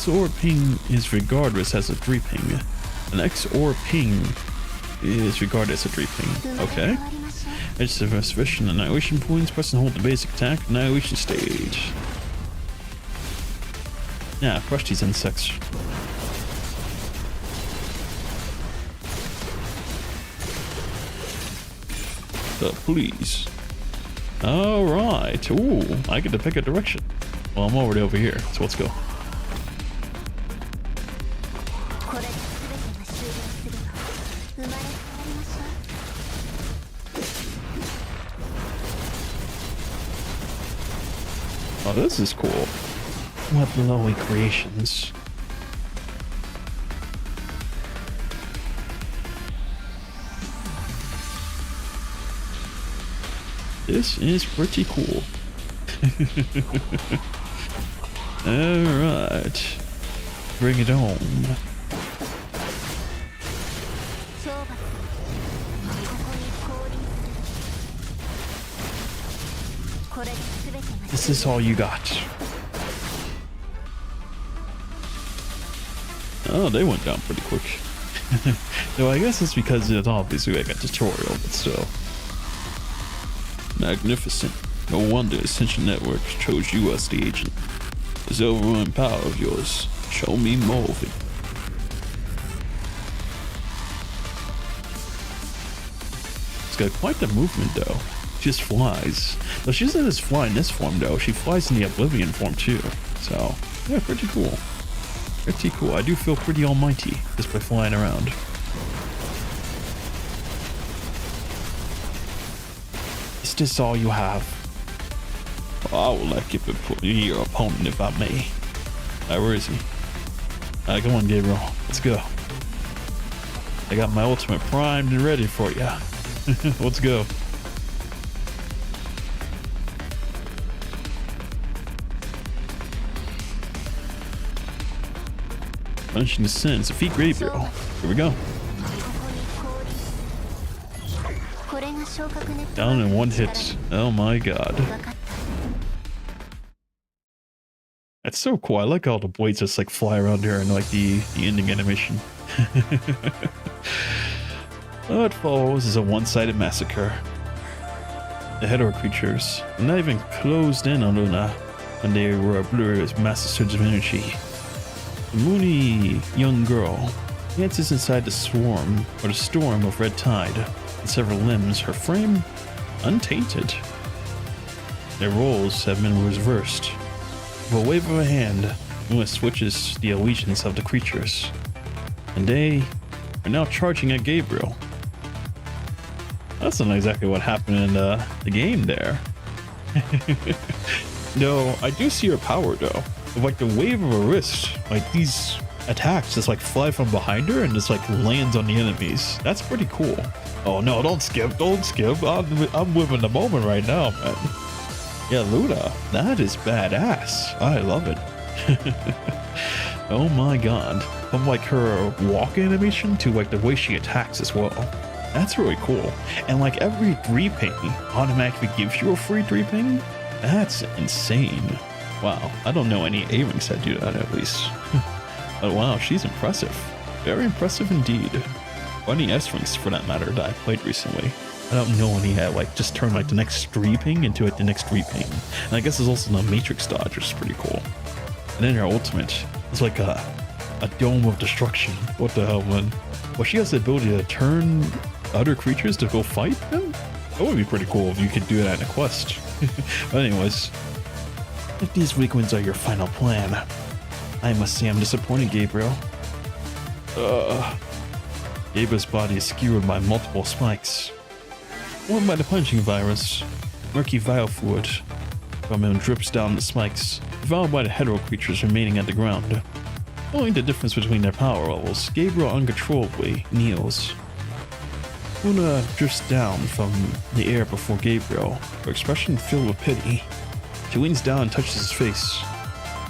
orb ping is regardless as a reping. The next orb ping is regarded as a reping. Okay. It's the sufficient annihilation points. Press and hold the basic attack annihilation stage. Yeah, crush these insects. Please. Alright. Ooh, I get to pick a direction. Well, I'm already over here, so let's go. Oh, this is cool. What lovely creations. This is pretty cool. Alright. Bring it on. This is all you got. Oh, they went down pretty quick. No, I guess it's because it's obviously like a tutorial, but still. Magnificent. No wonder Ascension Network chose you as the agent. This overrun power of yours. Show me more of it. It's got quite the movement though. She just flies. Though she doesn't just fly in this form though, she flies in the Oblivion form too. So, yeah, pretty cool. Pretty cool. I do feel pretty almighty just by flying around. Is this all you have? I would like it to your opponent if I may. Where is he? Come on, Gabriel. Let's go. I got my ultimate primed and ready for you. Let's go. Punishing descends. Defeat Gabriel. Here we go. Down in one hit. Oh my god. That's so cool. I like how the blades just like fly around here and like the ending animation. What follows is a one-sided massacre. The hetero creatures were not even closed in on Luna when they were obliterated with massive surge of energy. The moody young girl dances inside the swarm or the storm of red tide and several limbs, her frame untainted. Their roles have been reversed. With a wave of a hand, Luna switches the allegiance of the creatures, and they are now charging at Gabriel. That's not exactly what happened in the game there. No, I do see her power though. With like the wave of a wrist, like these attacks just like fly from behind her and just like lands on the enemies. That's pretty cool. Oh no, don't skip, don't skip. I'm living the moment right now, man. Yeah, Luna, that is badass. I love it. Oh my god. From like her walk animation to like the way she attacks as well. That's really cool. And like every 3-ping automatically gives you a free 3-ping. That's insane. Wow, I don't know any A-rings that do that at least. But wow, she's impressive. Very impressive indeed. Or any S-rings for that matter that I played recently. I don't know any that like just turn like the next 3-ping into like the next 3-ping. And I guess there's also the Matrix dodge, which is pretty cool. And then her ultimate is like a dome of destruction. What the hell, man? Well, she has the ability to turn other creatures to go fight them? That would be pretty cool if you could do that in a quest. But anyways, if these weak winds are your final plan, I must say I'm disappointed, Gabriel. Gabriel's body is skewered by multiple spikes. One by the punching virus. Murky vial fluid from him drips down the spikes, devoured by the hetero creatures remaining at the ground. Knowing the difference between their power levels, Gabriel uncontrollably kneels. Luna drifts down from the air before Gabriel, her expression filled with pity. She leans down and touches his face.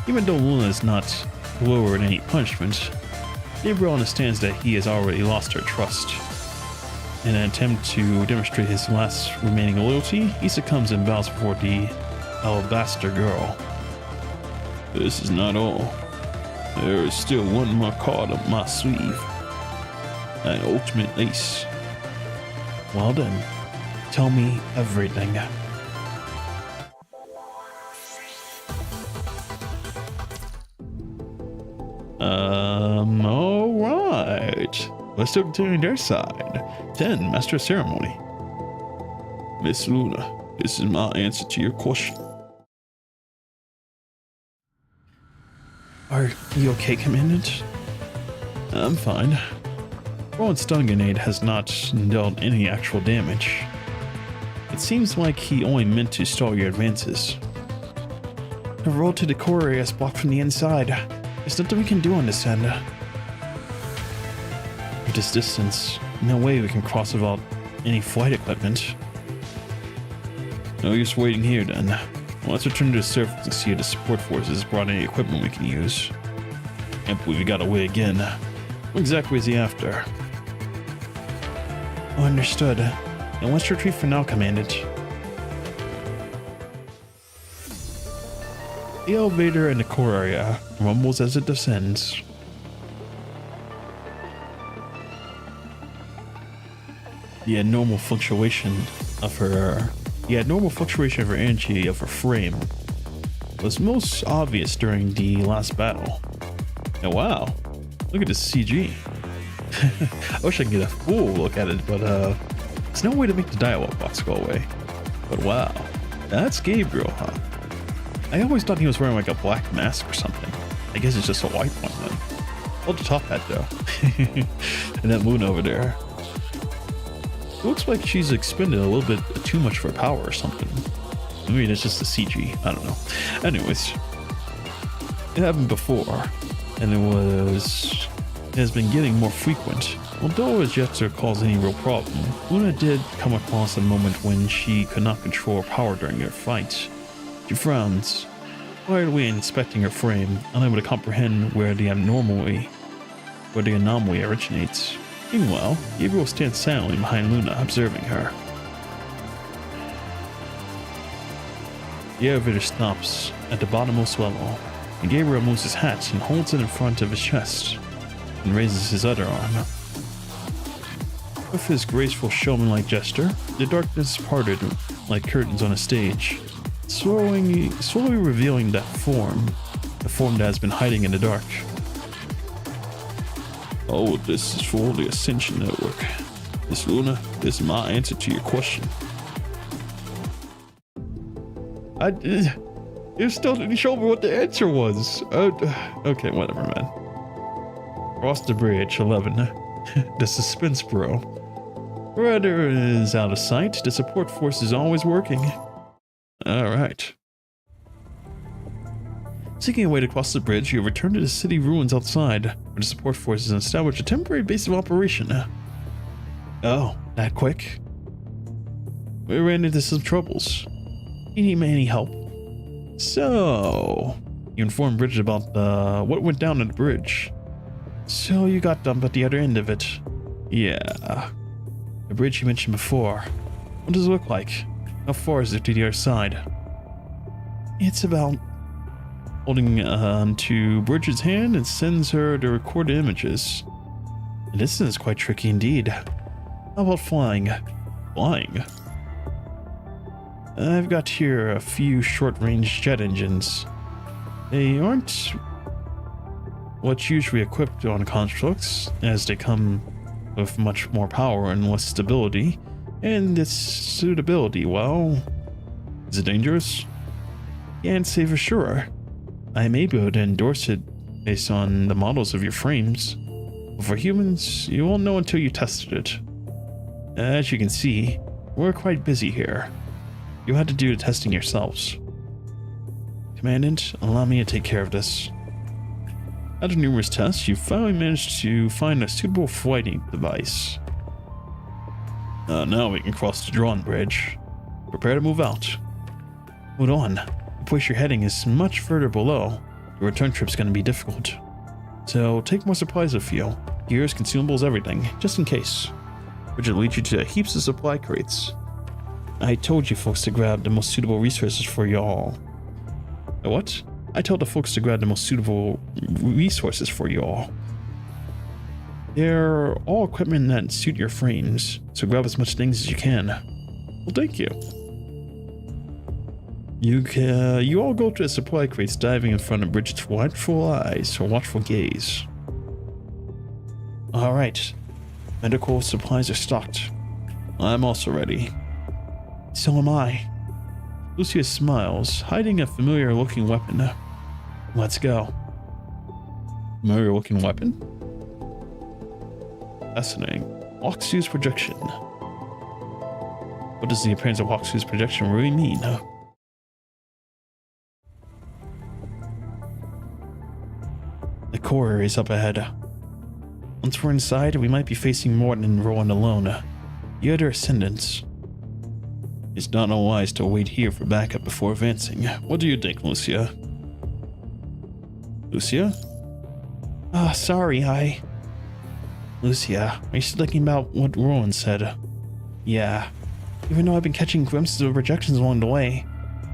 Even though Luna is not lowered any punishment, Gabriel understands that he has already lost her trust. In an attempt to demonstrate his last remaining loyalty, he succumbs and bows before the alabaster girl. This is not all. There is still one more card up my sleeve. An ultimate ace. Well then, tell me everything. Alright. Let's still continue their side. 10, Master of Ceremony. Miss Luna, this is my answer to your question. Are you okay, Commandant? I'm fine. Roland's stun grenade has not dealt any actual damage. It seems like he only meant to stall your advances. The road to the core area is blocked from the inside. There's nothing we can do on this end. At this distance, no way we can cross without any flight equipment. No use waiting here then. Let's return to the surface and see if the support forces brought any equipment we can use. Can't believe we got away again. What exactly is he after? Understood. Then let's retreat for now, Commandant. The elevator in the core area rumbles as it descends. The abnormal fluctuation of her energy of her frame was most obvious during the last battle. Oh wow, look at this CG. I wish I could get a full look at it, but there's no way to make the dialogue box go away. But wow, that's Gabriel, huh? I always thought he was wearing like a black mask or something. I guess it's just a white one then. Hold the top hat though. And that moon over there. It looks like she's expended a little bit too much of her power or something. Maybe it's just a CG. I don't know. Anyways, it happened before, and it has been getting more frequent. Although it has yet to cause any real problem, Luna did come across a moment when she could not control her power during their fight. She frowns, quietly inspecting her frame, unable to comprehend where the abnormality where the anomaly originates. Meanwhile, Gabriel stands silently behind Luna, observing her. The elevator stops at the bottommost level, and Gabriel moves his hat and holds it in front of his chest, and raises his other arm. With his graceful showman-like gesture, the darkness parted like curtains on a stage, slowly revealing that form, the form that has been hiding in the dark. Oh, this is for the Ascension Network. Miss Luna, this is my answer to your question. You still didn't show me what the answer was. Okay, whatever, man. Cross the bridge, 11. The suspense, bro. Rudder is out of sight. The support force is always working. Alright. Seeking a way to cross the bridge, you return to the city ruins outside, where the support forces establish a temporary base of operation. Oh, that quick? We ran into some troubles. You need any help? So, you informed Bridget about what went down at the bridge. So you got dumped at the other end of it. Yeah. The bridge you mentioned before. What does it look like? How far is it to the other side? It's about... Holding to Bridget's hand and sends her the recorded images. The distance is quite tricky indeed. How about flying? Flying? I've got here a few short-range jet engines. They aren't what's usually equipped on constructs, as they come with much more power and less stability, and its suitability, well... Is it dangerous? Can't say for sure. I may be able to endorse it based on the models of your frames, but for humans, you won't know until you tested it. As you can see, we're quite busy here. You had to do the testing yourselves. Commandant, allow me to take care of this. After numerous tests, you finally managed to find a suitable flighting device. Now we can cross the drawn bridge. Prepare to move out. Hold on. The place you're heading is much further below. The return trip's going to be difficult. So take more supplies with you. Gears, consumables, everything, just in case. Which will lead you to heaps of supply crates. I told you folks to grab the most suitable resources for y'all. What? I told the folks to grab the most suitable resources for y'all. They're all equipment that suit your frames, so grab as much things as you can. Well, thank you. You all go to the supply crates, diving in front of Bridget's watchful eyes or watchful gaze. Alright. Medical supplies are stocked. I'm also ready. So am I. Lucia smiles, hiding a familiar looking weapon. Let's go. Familiar looking weapon? Fascinating. Hawksu's projection. What does the appearance of Hawksu's projection really mean? The core is up ahead. Once we're inside, we might be facing more than Rowan alone. The other Ascendants. It's not unwise to wait here for backup before advancing. What do you think, Lucia? Lucia? Sorry, Lucia, are you still thinking about what Rowan said? Yeah. Even though I've been catching glimpses of projections along the way,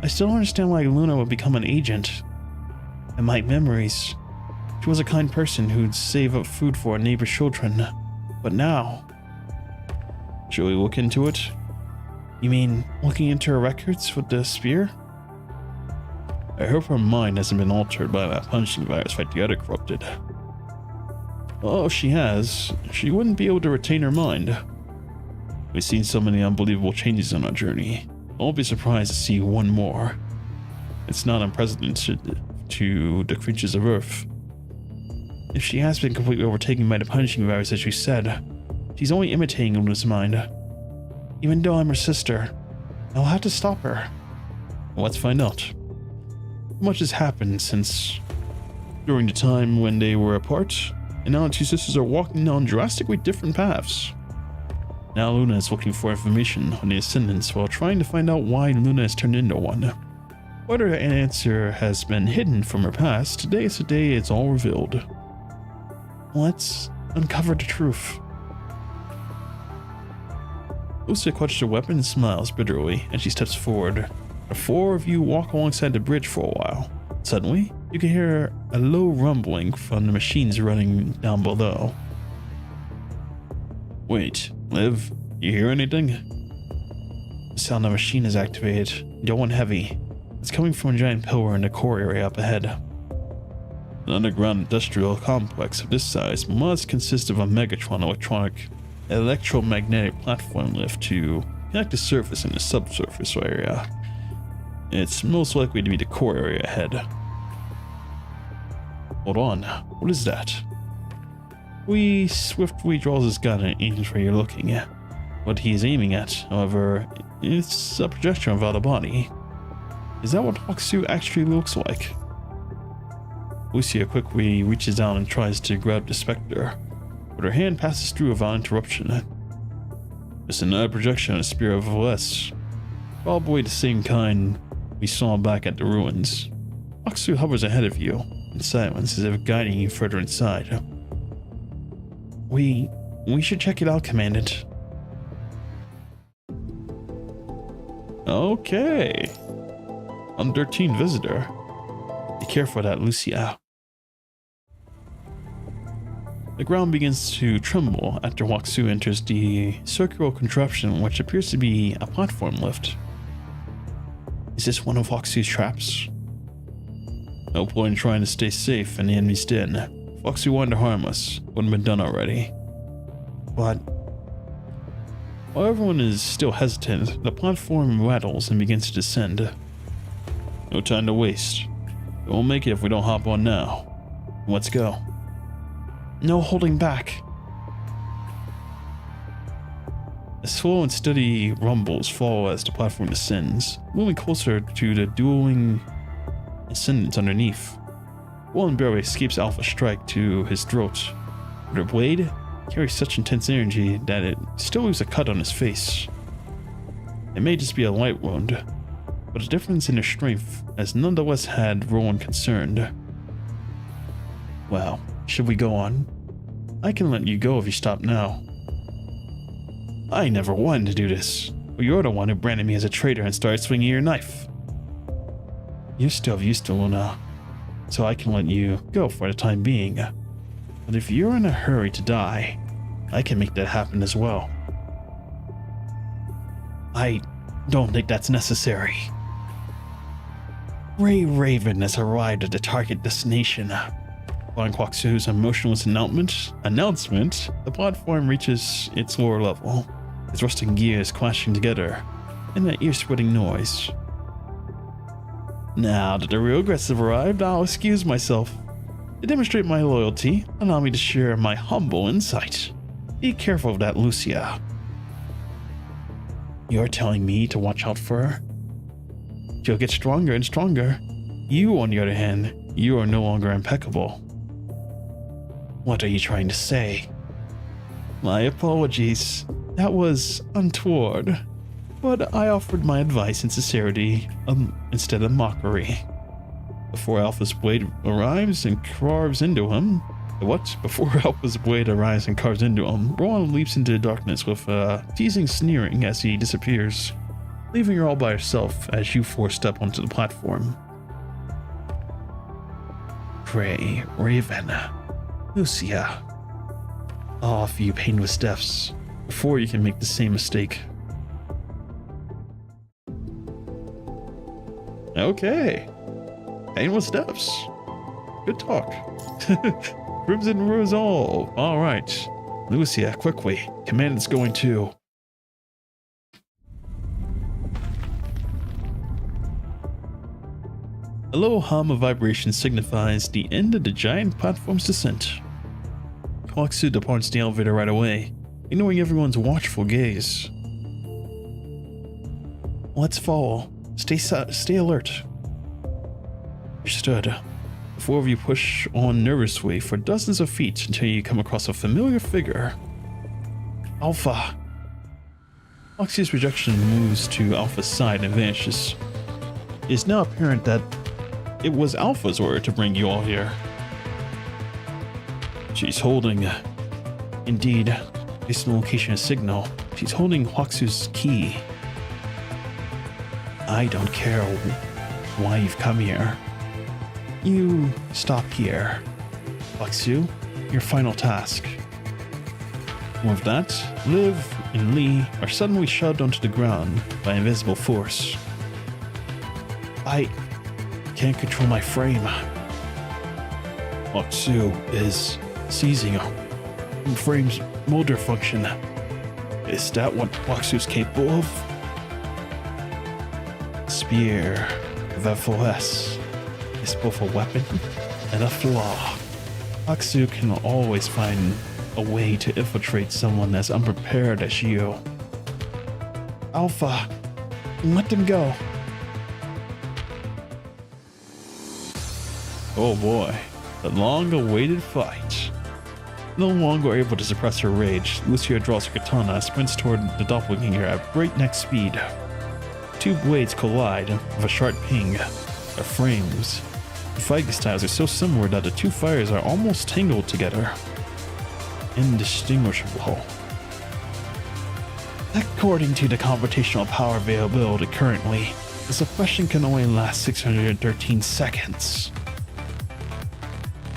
I still don't understand why Luna would become an agent. In my memories, she was a kind person who'd save up food for her neighbor's children. But now... Should we look into it? You mean looking into her records with the spear? I hope her mind hasn't been altered by that punching virus like the other corrupted. Well, if she has, she wouldn't be able to retain her mind. We've seen so many unbelievable changes on our journey. I won't be surprised to see one more. It's not unprecedented to the creatures of Earth. If she has been completely overtaken by the punishing virus, as you said, she's only imitating Luna's mind. Even though I'm her sister, I'll have to stop her. Well, let's find out. Much has happened since during the time when they were apart, and now the two sisters are walking down drastically different paths. Now Luna is looking for information on the Ascendants while trying to find out why Luna has turned into one. Whether an answer has been hidden from her past, today is the day it's all revealed. Let's uncover the truth. Lucia clutches her weapon and smiles bitterly as she steps forward. The four of you walk alongside the bridge for a while. Suddenly, you can hear a low rumbling from the machines running down below. Wait, Liv, you hear anything? The sound of the machine is activated, dull and heavy. It's coming from a giant pillar in the core area up ahead. An underground industrial complex of this size must consist of a Megatron electromagnetic platform lift to connect the surface and the subsurface area. It's most likely to be the core area ahead. Hold on, what is that? We swiftly draws his gun and aims where you're looking at. What he is aiming at, however, it's a projection without a body. Is that what Hoxu actually looks like? Lucia quickly reaches down and tries to grab the specter, but her hand passes through without interruption. It's another projection of the Spear of Valles, probably the same kind we saw back at the ruins. Hoxu hovers ahead of you, in silence, as if guiding you further inside. We should check it out, Commandant. Okay. 13 visitor. Be careful of that, Lucia. The ground begins to tremble after Hoxu enters the circular contraption, which appears to be a platform lift. Is this one of Hoxu's traps? No point in trying to stay safe in the enemy's den. If Hoxu wanted to harm us, wouldn't have been done already. But while everyone is still hesitant, the platform rattles and begins to descend. No time to waste. We won't make it if we don't hop on now. Let's go. No holding back. A slow and steady rumbles follow as the platform descends, moving closer to the dueling Ascendents underneath. One barely escapes Alpha's strike to his throat, but her blade carries such intense energy that it still leaves a cut on his face. It may just be a light wound, but a difference in their strength has nonetheless had Roland concerned. Well, should we go on? I can let you go if you stop now. I never wanted to do this. But you're the one who branded me as a traitor and started swinging your knife. You're still of use to Luna, so I can let you go for the time being. But if you're in a hurry to die, I can make that happen as well. I don't think that's necessary. Ray Raven has arrived at the target destination. Following Hoxu's emotionless announcement, the platform reaches its lower level, its rusting gears clashing together in that ear-splitting noise. Now that the real aggressive arrived, I'll excuse myself. To demonstrate my loyalty, allow me to share my humble insight. Be careful of that, Lucia. You're telling me to watch out for her? She'll get stronger and stronger. You, on the other hand, you are no longer impeccable. What are you trying to say? My apologies. That was untoward. But I offered my advice in sincerity instead of mockery. Before Alpha's blade arrives and carves into him, Roland leaps into the darkness with a teasing sneering as he disappears, leaving her all by herself as you four step onto the platform. Ray Raven, Lucia, I'll offer you painless deaths before you can make the same mistake. Okay. Painless deaths. Good talk. Crimson Resolve. Alright. Lucia, quickly. Commandant's going too. A low hum of vibration signifies the end of the giant platform's descent. Hoxu departs the elevator right away, ignoring everyone's watchful gaze. Let's follow. Stay alert. Understood. The four of you push on nervously for dozens of feet until you come across a familiar figure. Alpha. Hoxu's projection moves to Alpha's side and vanishes. It is now apparent that it was Alpha's order to bring you all here. She's holding... Indeed, based on the location of signal, she's holding Huaxu's key. I don't care why you've come here. You stop here. Huaxu, your final task. With that, Liv and Lee are suddenly shoved onto the ground by invisible force. I can't control my frame. Huaxu is seizing the frame's motor function. Is that what Huaxu's capable of? Spear of FOS is both a weapon and a flaw. Huaxu can always find a way to infiltrate someone as unprepared as you. Alpha, let them go. Oh boy, the long-awaited fight. No longer able to suppress her rage, Lucia draws her katana and sprints toward the doppelganger at breakneck speed. Two blades collide with a sharp ping. Their frames. The fighting styles are so similar that the two fires are almost tangled together. Indistinguishable. According to the computational power availability currently, the suppression can only last 613 seconds.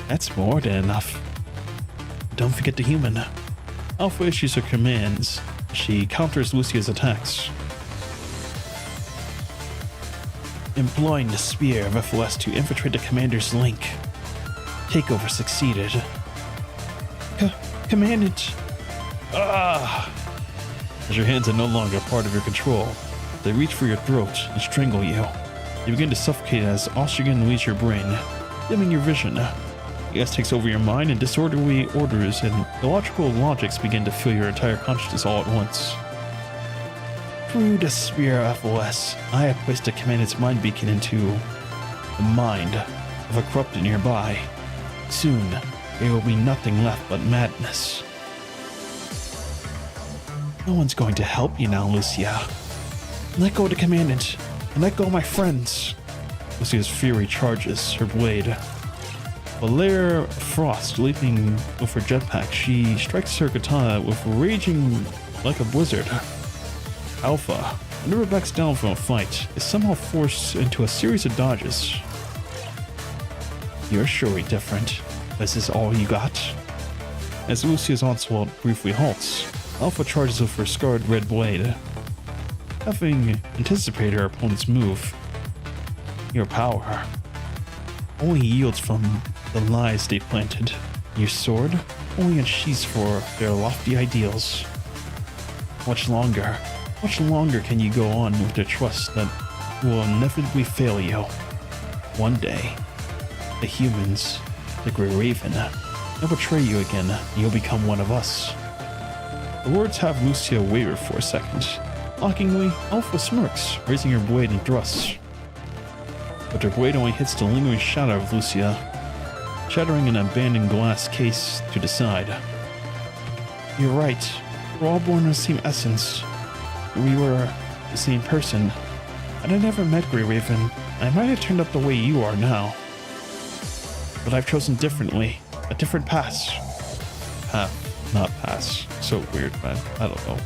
That's more than enough. Don't forget the human. Alpha issues her commands. She counters Lucia's attacks. Employing the spear of FOS to infiltrate the commander's link. Takeover succeeded. Commandant! As your hands are no longer part of your control, they reach for your throat and strangle you. You begin to suffocate as oxygen leaves your brain, dimming your vision. Gas takes over your mind and disorderly orders and illogical logics begin to fill your entire consciousness all at once. Through the spear of FOS, I have placed the Commandant's mind beacon into the mind of a corrupted nearby. Soon, there will be nothing left but madness. No one's going to help you now, Lucia. Let go of the Commandant, and let go of my friends. Lucia's fury charges her blade. A layer of frost leaping with her jetpack, she strikes her katana with raging like a blizzard. Alpha, who never backs down from a fight, is somehow forced into a series of dodges. You're surely different. Is this all you got? As Lucia's onslaught briefly halts, Alpha charges with her scarred red blade. Having anticipated her opponent's move, your power only yields from the lies they planted. Your sword only unsheathes for their lofty ideals. Much longer can you go on with the trust that will inevitably fail you? One day, the humans, the Grey Raven, will betray you again and you'll become one of us. The words have Lucia waver for a second. Mockingly, Alpha smirks, raising her blade and thrusts. But her blade only hits the lingering shadow of Lucia, shattering an abandoned glass case to the side. You're right. We're all born of the same essence. We were the same person. And I never met Grey Raven. I might have turned out the way you are now. But I've chosen differently. A different path. Path, not pass. So weird, man. I don't know.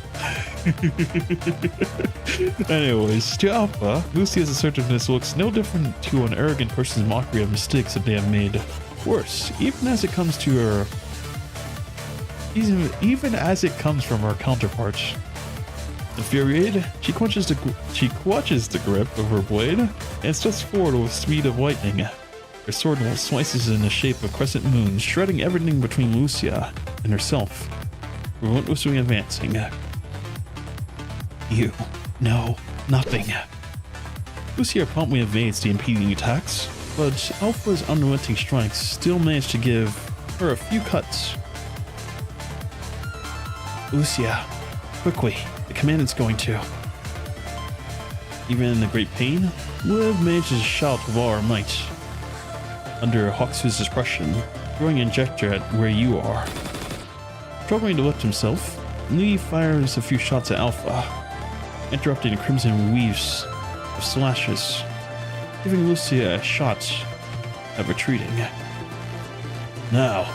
Anyways, to Alpha, Lucia's assertiveness looks no different to an arrogant person's mockery of mistakes that they have made. Worse, even as it comes from her counterpart. Infuriated, she clutches the grip of her blade and steps forward with speed of lightning. Her sword slices in the shape of crescent moons, shredding everything between Lucia and herself, relentlessly advancing. You know nothing. Lucia promptly evades the impeding attacks, but Alpha's unrelenting strikes still manage to give her a few cuts. Lucia, quickly, the Commandant's going to. Even in the great pain, Liv manages to shout with all her might. Under Huaxu's suppression, throwing an injector at where you are. Struggling to lift himself, Lee fires a few shots at Alpha, interrupting the crimson weaves of slashes, giving Lucia a shot at retreating. Now,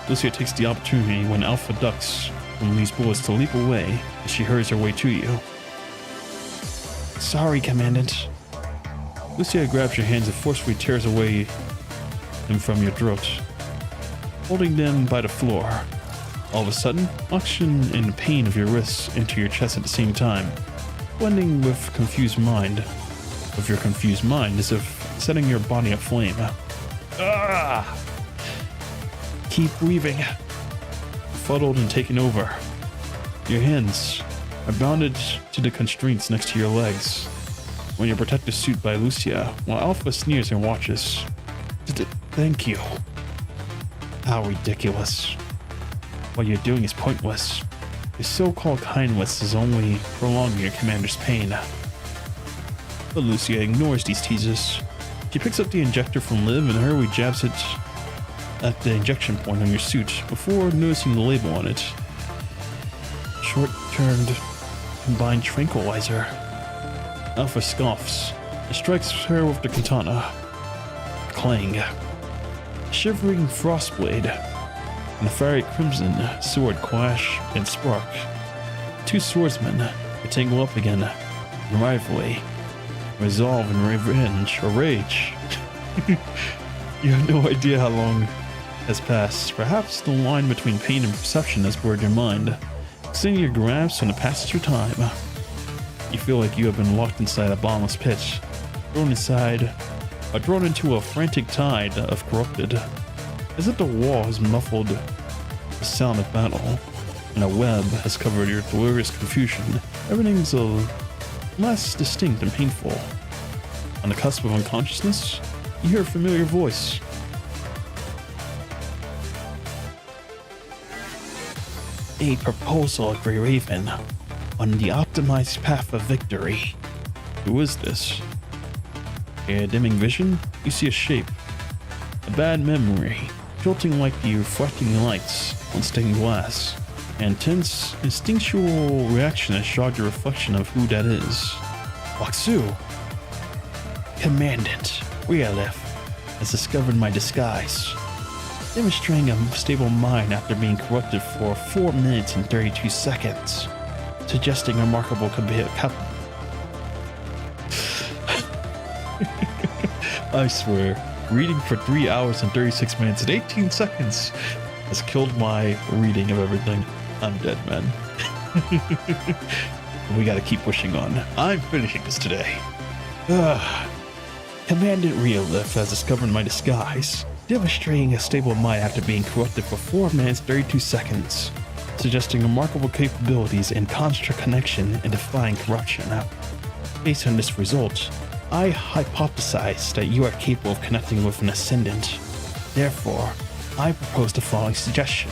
Lucia takes the opportunity when Alpha ducks from these bullets to leap away as she hurries her way to you. Sorry, Commandant. Lucia grabs your hands and forcefully tears away them from your throat, holding them by the floor. All of a sudden, oxygen and the pain of your wrists enter your chest at the same time, blending with your confused mind as if setting your body aflame. Ah! Keep breathing. Fuddled and taken over. Your hands are bounded to the constraints next to your legs when your protective suit by Lucia, while Alpha sneers and watches. Thank you. How ridiculous. What you're doing is pointless. Your so-called kindness is only prolonging your commander's pain. But Lucia ignores these teases. She picks up the injector from Liv and hurriedly jabs it at the injection point on your suit before noticing the label on it. Short-termed combined tranquilizer. Alpha scoffs and strikes her with the katana. Clang. Shivering frostblade and a fiery crimson sword clash and spark. Two swordsmen tangle up again, rivalry, resolve and revenge or rage. You have no idea how long has passed. Perhaps the line between pain and perception has blurred your mind, extending your grasp on the passage of time. You feel like you have been locked inside a bottomless pit, thrown into a frantic tide of corrupted, as if the wall has muffled the sound of battle, and a web has covered your delirious confusion. Everything's less distinct and painful. On the cusp of unconsciousness, you hear a familiar voice. A proposal, Grey Raven, on the optimized path of victory. Who is this? A dimming vision? You see a shape. A bad memory, tilting like the reflecting lights on stained glass. And tense, instinctual reaction has shocked your reflection of who that is. Waksu. Commandant, Realif, has discovered my disguise, demonstrating a stable mind after being corrupted for 4 minutes and 32 seconds, suggesting remarkable I swear, reading for 3 hours and 36 minutes and 18 seconds has killed my reading of everything. I'm dead, man. We gotta keep pushing on. I'm finishing this today. Commandant Realif has discovered my disguise, demonstrating a stable mind after being corrupted for 4 minutes 32 seconds, suggesting remarkable capabilities in constant connection and defying corruption. Based on this result, I hypothesize that you are capable of connecting with an Ascendant. Therefore, I propose the following suggestion.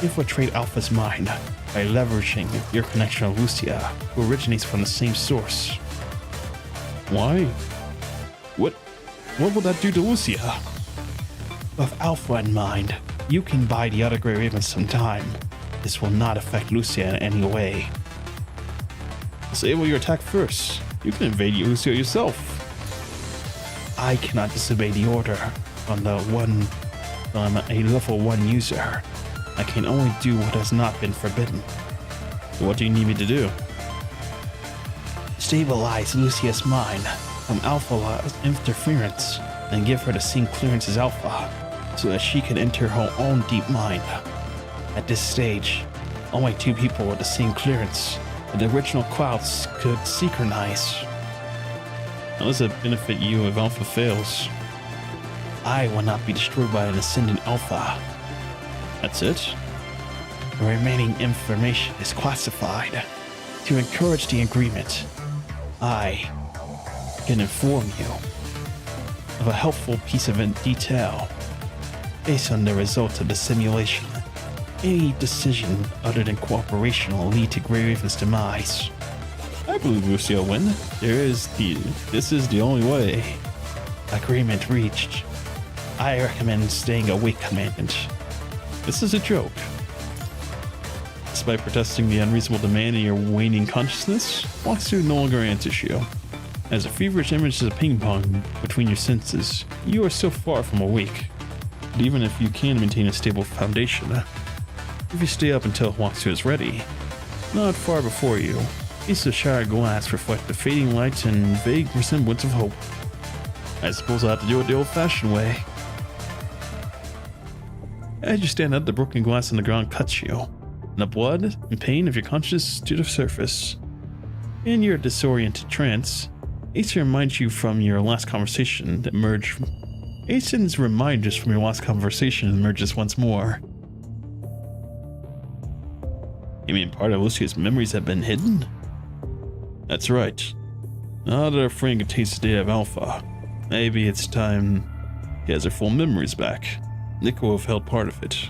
Infiltrate Alpha's mind by leveraging your connection with Lucia, who originates from the same source. Why? What will that do to Lucia? With Alpha in mind, you can buy the other Grey Ravens some time. This will not affect Lucia in any way. Disable your attack first. You can invade Lucia yourself. I cannot disobey the order from a level 1 user. I can only do what has not been forbidden. So what do you need me to do? Stabilize Lucia's mind from Alpha's interference and give her the same clearance as Alpha, so that she can enter her own deep mind. At this stage, only 2 people with the same clearance and the original clouds could synchronize. How does it benefit you if Alpha fails? I will not be destroyed by an Ascendant Alpha. That's it? The remaining information is classified. To encourage the agreement, I can inform you of a helpful piece of detail. Based on the results of the simulation, any decision other than cooperation will lead to Grey Raven's demise. I believe Lucia will win. This is the only way. Agreement reached. I recommend staying awake, Commandant. This is a joke. Despite protesting the unreasonable demand in your waning consciousness, Waksu no longer answers you. As a feverish image is a ping pong between your senses, you are so far from awake. But even if you can maintain a stable foundation, if you stay up until Huaxu is ready, not far before you, pieces of shattered glass reflect the fading light and vague resemblance of hope. I suppose I'll have to do it the old-fashioned way. As you stand up, the broken glass on the ground cuts you, and the blood and pain of your conscience to the surface. In your disoriented trance, Aeson reminds you from your last conversation that emerged. Aeson's reminders from your last conversation emerges once more. You mean part of Lucia's memories have been hidden? That's right. Now that our friend contains the data of Alpha, maybe it's time he has her full memories back. Nick will have held part of it.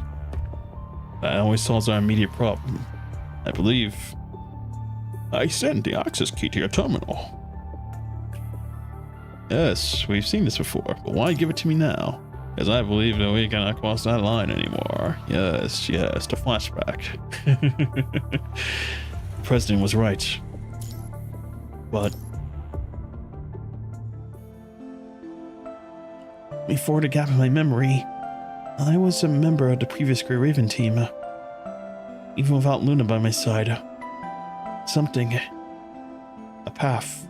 That always solves our immediate problem. I believe I sent the access key to your terminal. Yes, we've seen this before, but why give it to me now? Because I believe that we cannot cross that line anymore. Yes, the flashback. The president was right. But before the gap in my memory, I was a member of the previous Grey Raven team. Even without Luna by my side. Something. A path.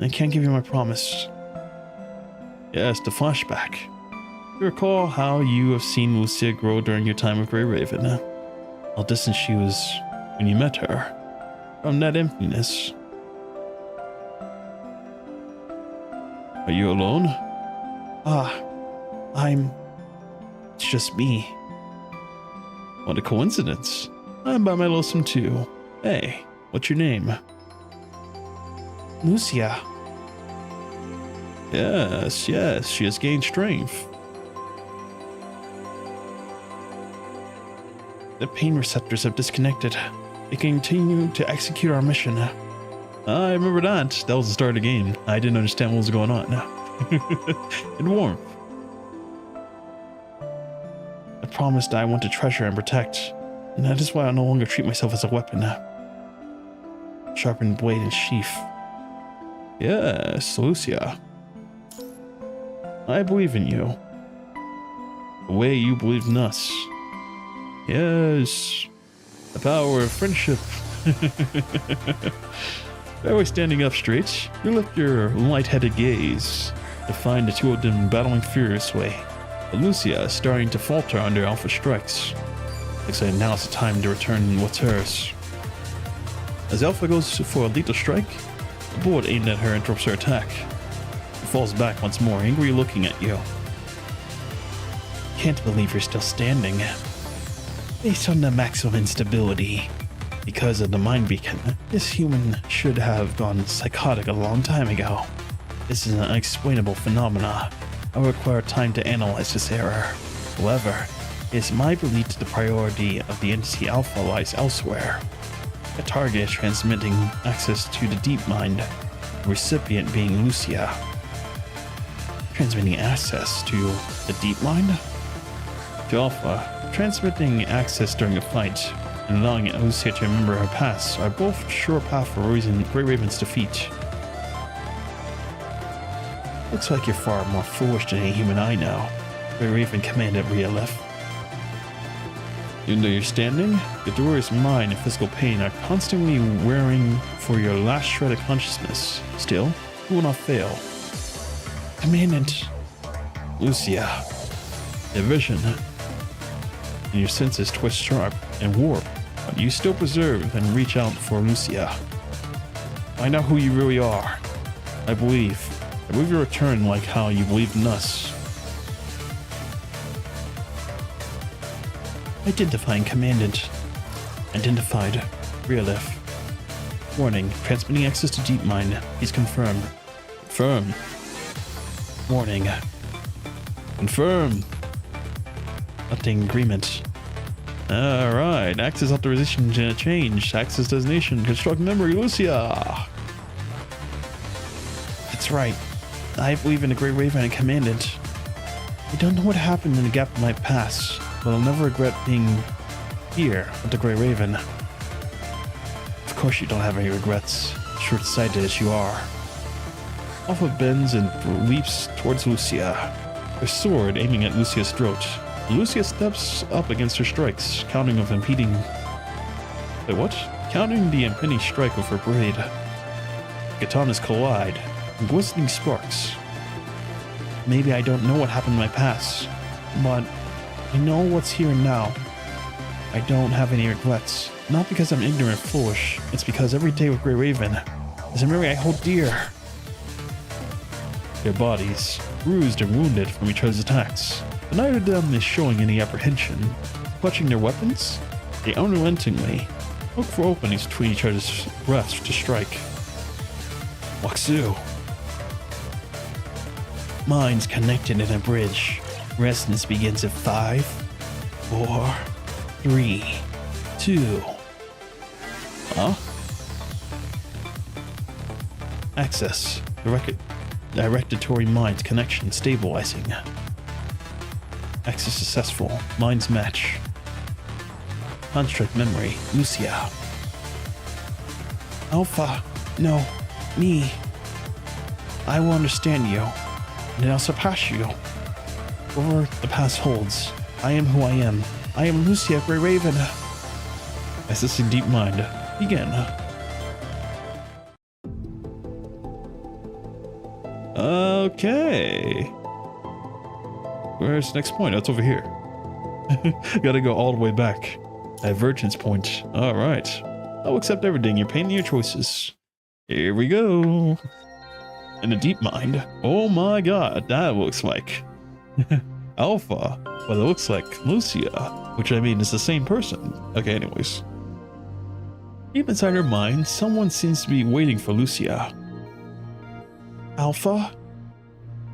I can't give you my promise. Yes, the flashback. You recall how you have seen Lucia grow during your time with Grey Raven. How distant she was when you met her. From that emptiness. Are you alone? It's just me. What a coincidence. I'm by my lonesome too. Hey, what's your name? Lucia. Yes, she has gained strength. The pain receptors have disconnected. They continue to execute our mission. I remember that. That was the start of the game. I didn't understand what was going on. And warmth. I promised I want to treasure and protect, and that is why I no longer treat myself as a weapon. Sharpened blade and sheath. Yes, Lucia. I believe in you. The way you believed in us. Yes. The power of friendship. Always standing up straight, you lift your light-headed gaze to find the two of them battling furiously. But Lucia is starting to falter under Alpha strikes. Looks like now is the time to return what's hers. As Alpha goes for a lethal strike, a bullet aimed at her interrupts her attack. She falls back once more, angry looking at you. Can't believe you're still standing. Based on the maximum instability, because of the mind beacon, this human should have gone psychotic a long time ago. This is an unexplainable phenomena. I will require time to analyze this error. However, it is my belief that the priority of the entity Alpha lies elsewhere. The target is transmitting access to the deep mind, the recipient being Lucia. Transmitting access to the deep mind? To Alpha, transmitting access during a fight and allowing Lucia to remember her past are both sure path for Grey Raven's defeat. Looks like you're far more foolish than any human I know. Grey Raven Commandant Realef. Even though you're standing, your glorious mind and physical pain are constantly wearing for your last shred of consciousness. Still, you will not fail. Commandant. Lucia. Your vision and your senses twist sharp and warp, but you still preserve and reach out for Lucia. Find out who you really are. I believe you return like how you believed in us. Identifying Commandant. Identified. Realef. Warning, transmitting access to deep mind. Please confirm. Confirm. Warning. Confirm. Updating agreement. Alright, access authorization change. Access designation. Construct memory. Lucia. That's right. I believe in the Grey Raven and Commandant. I don't know what happened in the gap of my past, but I'll never regret being here with the Grey Raven. Of course you don't have any regrets, short-sighted as you are. Alpha bends and leaps towards Lucia, her sword aiming at Lucia's throat. Lucia steps up against her strikes, counting the impending strike of her blade. Katanas collide, glistening sparks. Maybe I don't know what happened in my past, but I know what's here and now. I don't have any regrets. Not because I'm ignorant or foolish, it's because every day with Grey Raven is a memory I hold dear. Their bodies, bruised and wounded from each other's attacks, but neither of them is showing any apprehension. Clutching their weapons, they unrelentingly look for openings between each other's breaths to strike. Waksu. Minds connected in a bridge. Resonance begins at 5, 4, 3, 2. Huh? Access. Directory minds connection stabilizing. Access successful. Minds match. Construct memory. Lucia. Alpha. No. Me. I will understand you. And I'll surpass you. Whatever the past holds, I am who I am. I am Lucia Grey Raven. Accessing deep mind. Begin. Okay. Where's the next point? That's over here. Gotta go all the way back. Divergence point. Alright. I'll accept everything. You're painting your choices. Here we go. In the deep mind. Oh my god, that looks like Alpha. But it looks like Lucia, which I mean is the same person. Okay, anyways. Deep inside her mind, someone seems to be waiting for Lucia. Alpha?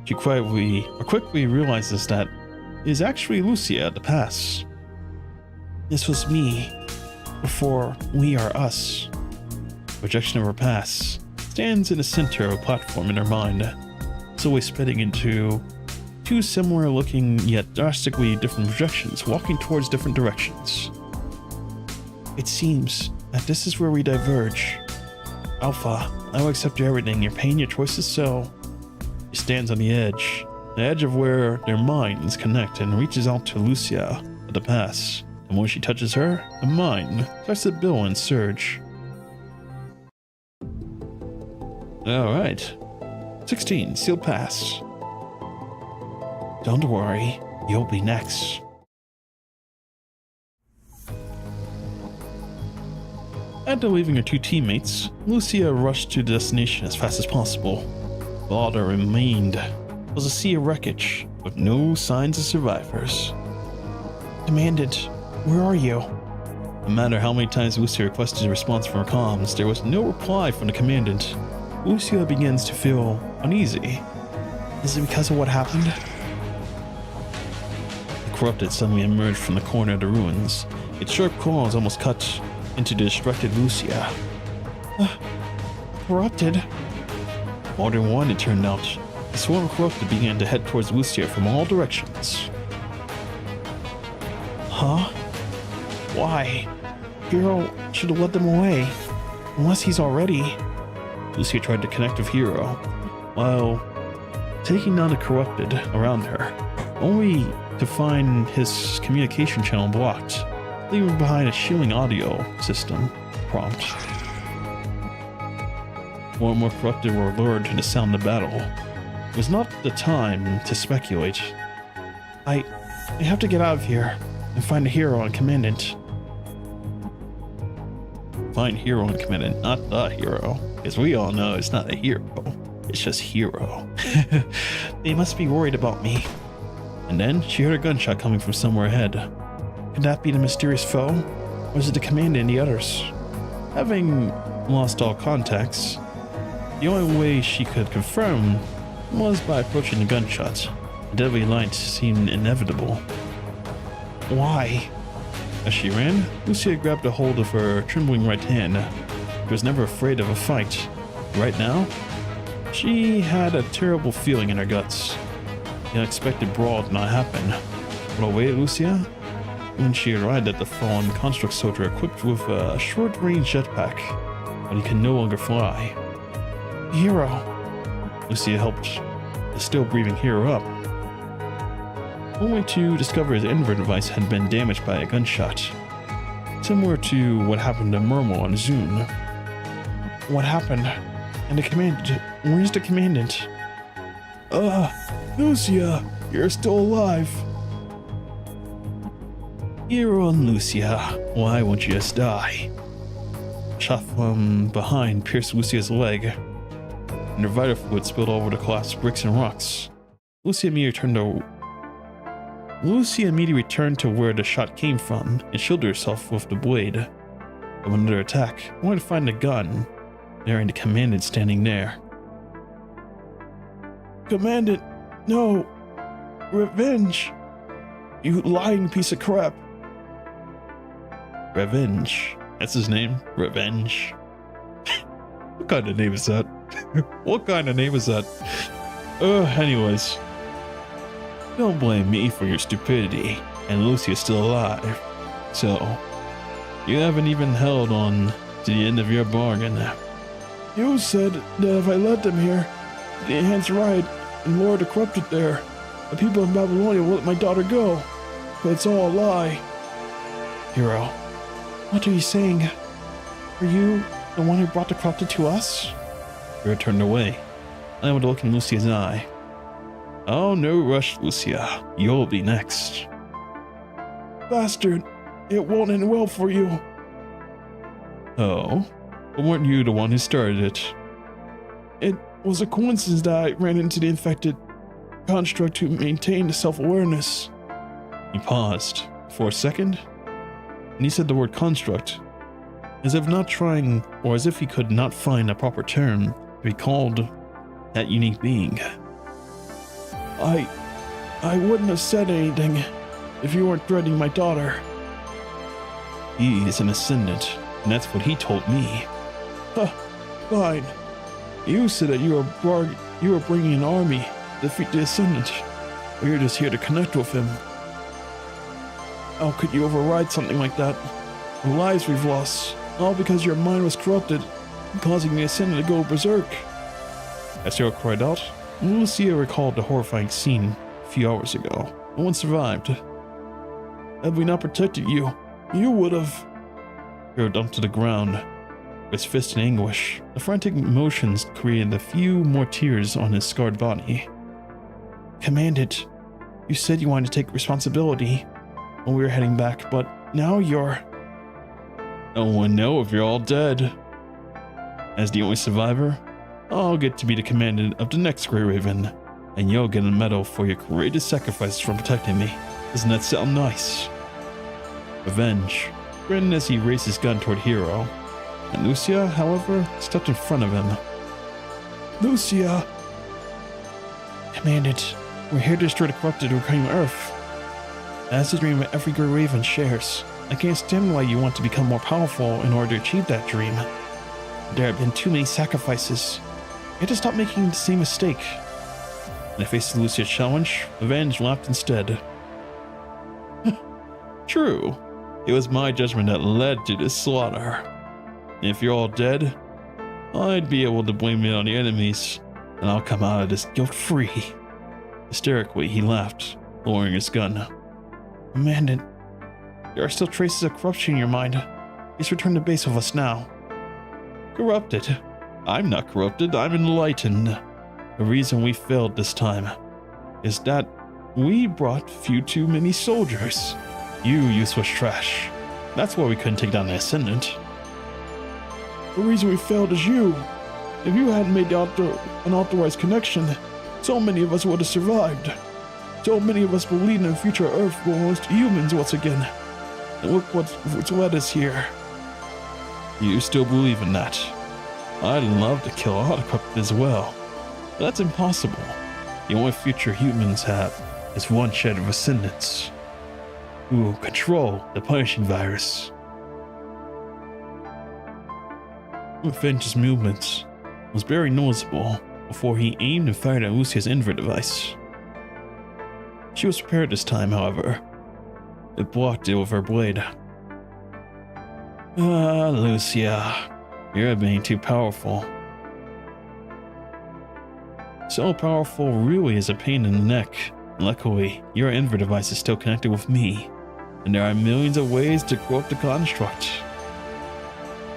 She quickly realizes that it is actually Lucia at the pass. This was me, before we are us. Projection of her past stands in the center of a platform in her mind, slowly splitting into two similar looking yet drastically different projections walking towards different directions. It seems that this is where we diverge. Alpha, I will accept your everything. You're paying your choices, so... She stands on the edge of where their minds connect and reaches out to Lucia at the pass. And when she touches her, the mind starts to bill and surge. Alright. 16, sealed pass. Don't worry, you'll be next. After leaving her two teammates, Lucia rushed to the destination as fast as possible. But all that remained was a sea of wreckage with no signs of survivors. Commandant, where are you? No matter how many times Lucia requested a response from her comms, there was no reply from the Commandant. Lucia begins to feel uneasy. Is it because of what happened? The corrupted suddenly emerged from the corner of the ruins. Its sharp claws almost cut into the distracted Lucia. Corrupted? More than one, it turned out. The swarm of corrupted began to head towards Lucia from all directions. Huh? Why? Hero should have led them away. Unless he's already... Lucia tried to connect with Hero, while taking down the corrupted around her, only to find his communication channel blocked, leaving behind a shielding audio system prompt. More and more corrupted were lured to the sound of battle. It was not the time to speculate. I have to get out of here and find a hero and Commandant. Find Hero and Commandant, not the hero. Because we all know it's not a hero. It's just Hero. They must be worried about me. And then she heard a gunshot coming from somewhere ahead. Could that be the mysterious foe? Or is it the Commandant and the others? Having lost all contacts, the only way she could confirm was by approaching the gunshot. The deadly light seemed inevitable. Why? As she ran, Lucia grabbed a hold of her trembling right hand. She was never afraid of a fight. Right now, she had a terrible feeling in her guts. The unexpected brawl did not happen. But awaited Lucia when she arrived at the fallen construct soldier equipped with a short-range jetpack, but he could no longer fly. Hero. Lucia helped the still breathing Hero up. only to discover his invert device had been damaged by a gunshot. Similar to what happened to Murmel on Zune. What happened? And the commandant? Where's the commandant? Lucia, you're still alive. Hero and Lucia, why won't you just die? Shot from behind pierced Lucia's leg, and her vital fluid spilled all over the collapsed bricks and rocks. Lucia immediately returned to where the shot came from and shielded herself with the blade. From another attack, only to find the gun, there and the commandant standing there. Commandant, no! Revenge! You lying piece of crap! Revenge. That's his name? Revenge. What kind of name is that? What kind of name is that? Anyways. Don't blame me for your stupidity, and Lucia's still alive. So, you haven't even held on to the end of your bargain. You said that if I led them here, the enhanced riot and lure the corrupted there, the people in Babylonia will let my daughter go. But it's all a lie. Hero, what are you saying? Are you the one who brought the corrupted to us? Hero turned away, unable to look in Lucia's eye. Oh, no rush, Lucia. You'll be next. Bastard, it won't end well for you. Oh? But weren't you the one who started it? It was a coincidence that I ran into the infected construct to maintain the self-awareness. He paused for a second, and he said the word construct, as if not trying, or as if he could not find a proper term to be called that unique being. I wouldn't have said anything if you weren't threatening my daughter. He is an Ascendant, and that's what he told me. Fine. You said that you were bringing an army to defeat the Ascendant, but you're just here to connect with him. How could you override something like that? The lives we've lost, all because your mind was corrupted, causing the Ascendant to go berserk. As Hero cried out, Lucia recalled the horrifying scene a few hours ago. No one survived. Had we not protected you, you would have. Hero dumped to the ground, his fist in anguish. The frantic motions created a few more tears on his scarred body. Commandant, you said you wanted to take responsibility when we were heading back, but now you're... No one know if you're all dead. As the only survivor, I'll get to be the commandant of the next Grey Raven, and you'll get a medal for your courageous sacrifices from protecting me. Doesn't that sound nice? Revenge grinned as he raised his gun toward Hero, and Lucia, however, stepped in front of him. Lucia! Commandant, we're here to destroy the corrupted and reclaim Earth. That's the dream that every Grey Raven shares. I can't stand why you want to become more powerful in order to achieve that dream. There have been too many sacrifices. You have to stop making the same mistake. In the face of Lucia's challenge, Revenge laughed instead. True. It was my judgment that led to this slaughter. If you're all dead, I'd be able to blame it on the enemies, and I'll come out of this guilt-free. Hysterically, he laughed, lowering his gun. Commandant, there are still traces of corruption in your mind. Please return to base with us now. Corrupted? I'm not corrupted, I'm enlightened. The reason we failed this time is that we brought too many soldiers. You useless trash. That's why we couldn't take down the Ascendant. The reason we failed is you. If you hadn't made the unauthorized connection, so many of us would have survived. So many of us believed in a future Earth belongs to humans once again. And look what's led us here. You still believe in that? I'd love to kill autocorrupted as well. But that's impossible. The only future humans have is one shed of Ascendants who will control the punishing virus. Revenge's movements was very noticeable before he aimed and fired at Lucia's invert device. She was prepared this time, however. It blocked it with her blade. Lucia, you're being too powerful. So powerful really is a pain in the neck Luckily, your inver device is still connected with me, and there are millions of ways to corrupt the construct.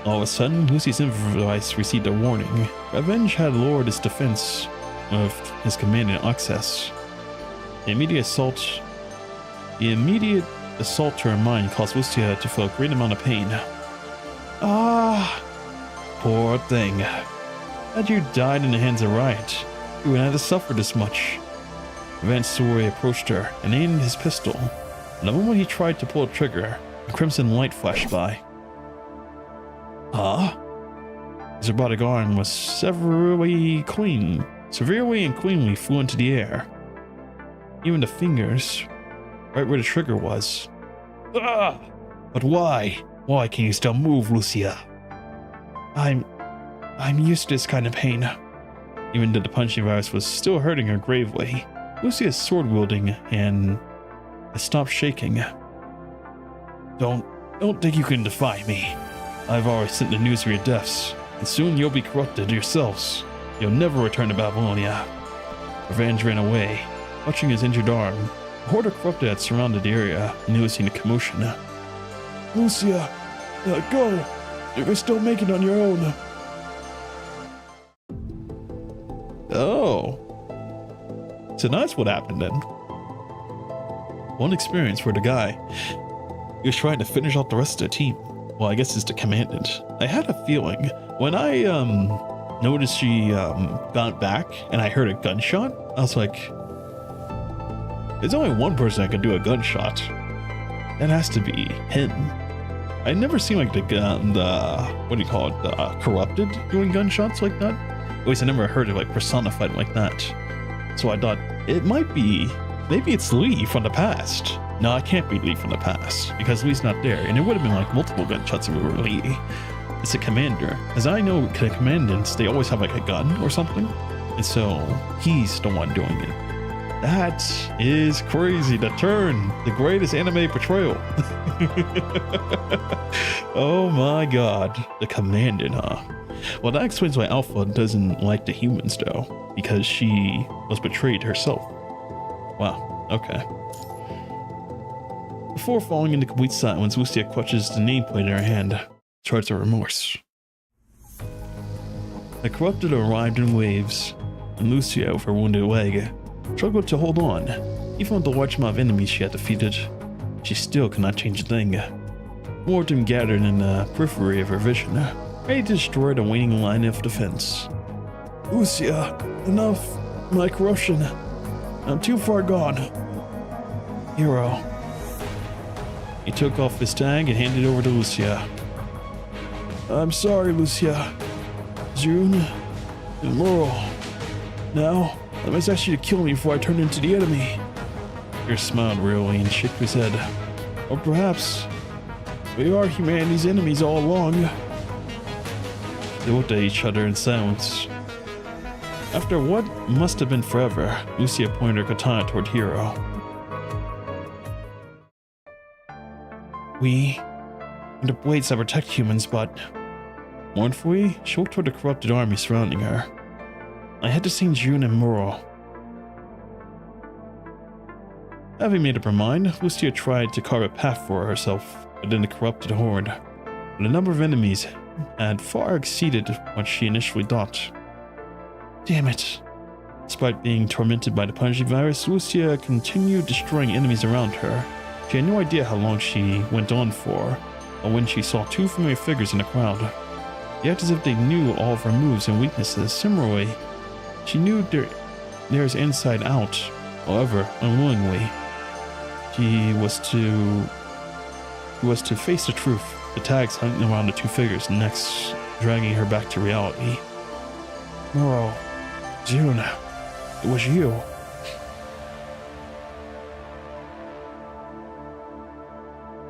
All of a sudden, Lucy's inver device received a warning. Revenge had lowered its defense of his Commandant access. The immediate assault to her mind caused Lucia to feel a great amount of pain. Ah, poor thing. Had you died in the hands of Riot, you wouldn't have to suffer this much. Van Suri approached her and aimed his pistol. The moment he tried to pull the trigger, a crimson light flashed by. Huh? His robotic arm was severely and cleanly flew into the air. Even the fingers, right where the trigger was. Ah! But why? Why can you still move, Lucia? I'm used to this kind of pain. Even though the punching virus was still hurting her gravely, Lucia's sword-wielding hand had stopped shaking. Don't think you can defy me. I've already sent the news of your deaths, and soon you'll be corrupted yourselves. You'll never return to Babylonia. Revenge ran away, clutching his injured arm. A horde of corrupted had surrounded the area, noticing the commotion. Lucia, go! You can still make it on your own. Oh. So that's what happened then. One experience for the guy. He was trying to finish off the rest of the team. Well, I guess it's the Commandant. I had a feeling when I noticed she got back and I heard a gunshot, I was like, there's only one person that can do a gunshot. That has to be him. I never seen like the what do you call it, the corrupted doing gunshots like that. At least I never heard it like personified like that. So I thought it might be, maybe it's Lee from the past. No, it can't be Lee from the past because Lee's not there, and it would have been like multiple gunshots if it were Lee. It's a commander. As I know, the commandants, they always have like a gun or something, and so he's the one doing it. That is crazy. The turn, the greatest anime portrayal. Oh my god, the Commandant, huh? Well, that explains why Alpha doesn't like the humans though, because she was betrayed herself. Wow, okay. Before falling into complete silence, Lucia clutches the nameplate in her hand, charged with remorse. The corrupted arrived in waves, and Lucia, with her wounded leg, struggled to hold on. Even with the large amount of enemies she had defeated, she still could not change a thing. More of them gathered in the periphery of her vision, ready to destroy the waning line of defense. Lucia, enough. My corruption. I'm too far gone. Hero. He took off his tag and handed it over to Lucia. I'm sorry, Lucia. June and Laurel. Now, I must ask you to kill me before I turn into the enemy. Pierce smiled wearily and shook his head. Or perhaps we are humanity's enemies all along. They looked at each other in silence. After what must have been forever, Lucia pointed her katana toward Hero. We are the blades that protect humans, but mournfully, she looked toward the corrupted army surrounding her. I had to see June and Muro. Having made up her mind, Lucia tried to carve a path for herself within the corrupted horde, but the number of enemies had far exceeded what she initially thought. Damn it. Despite being tormented by the punishing virus, Lucia continued destroying enemies around her. She had no idea how long she went on for, or when she saw two familiar figures in the crowd. They acted as if they knew all of her moves and weaknesses. Similarly, she knew theirs inside out, however, unwillingly. She was to face the truth, the tags hanging around the two figures' necks, dragging her back to reality. Muro, June, it was you.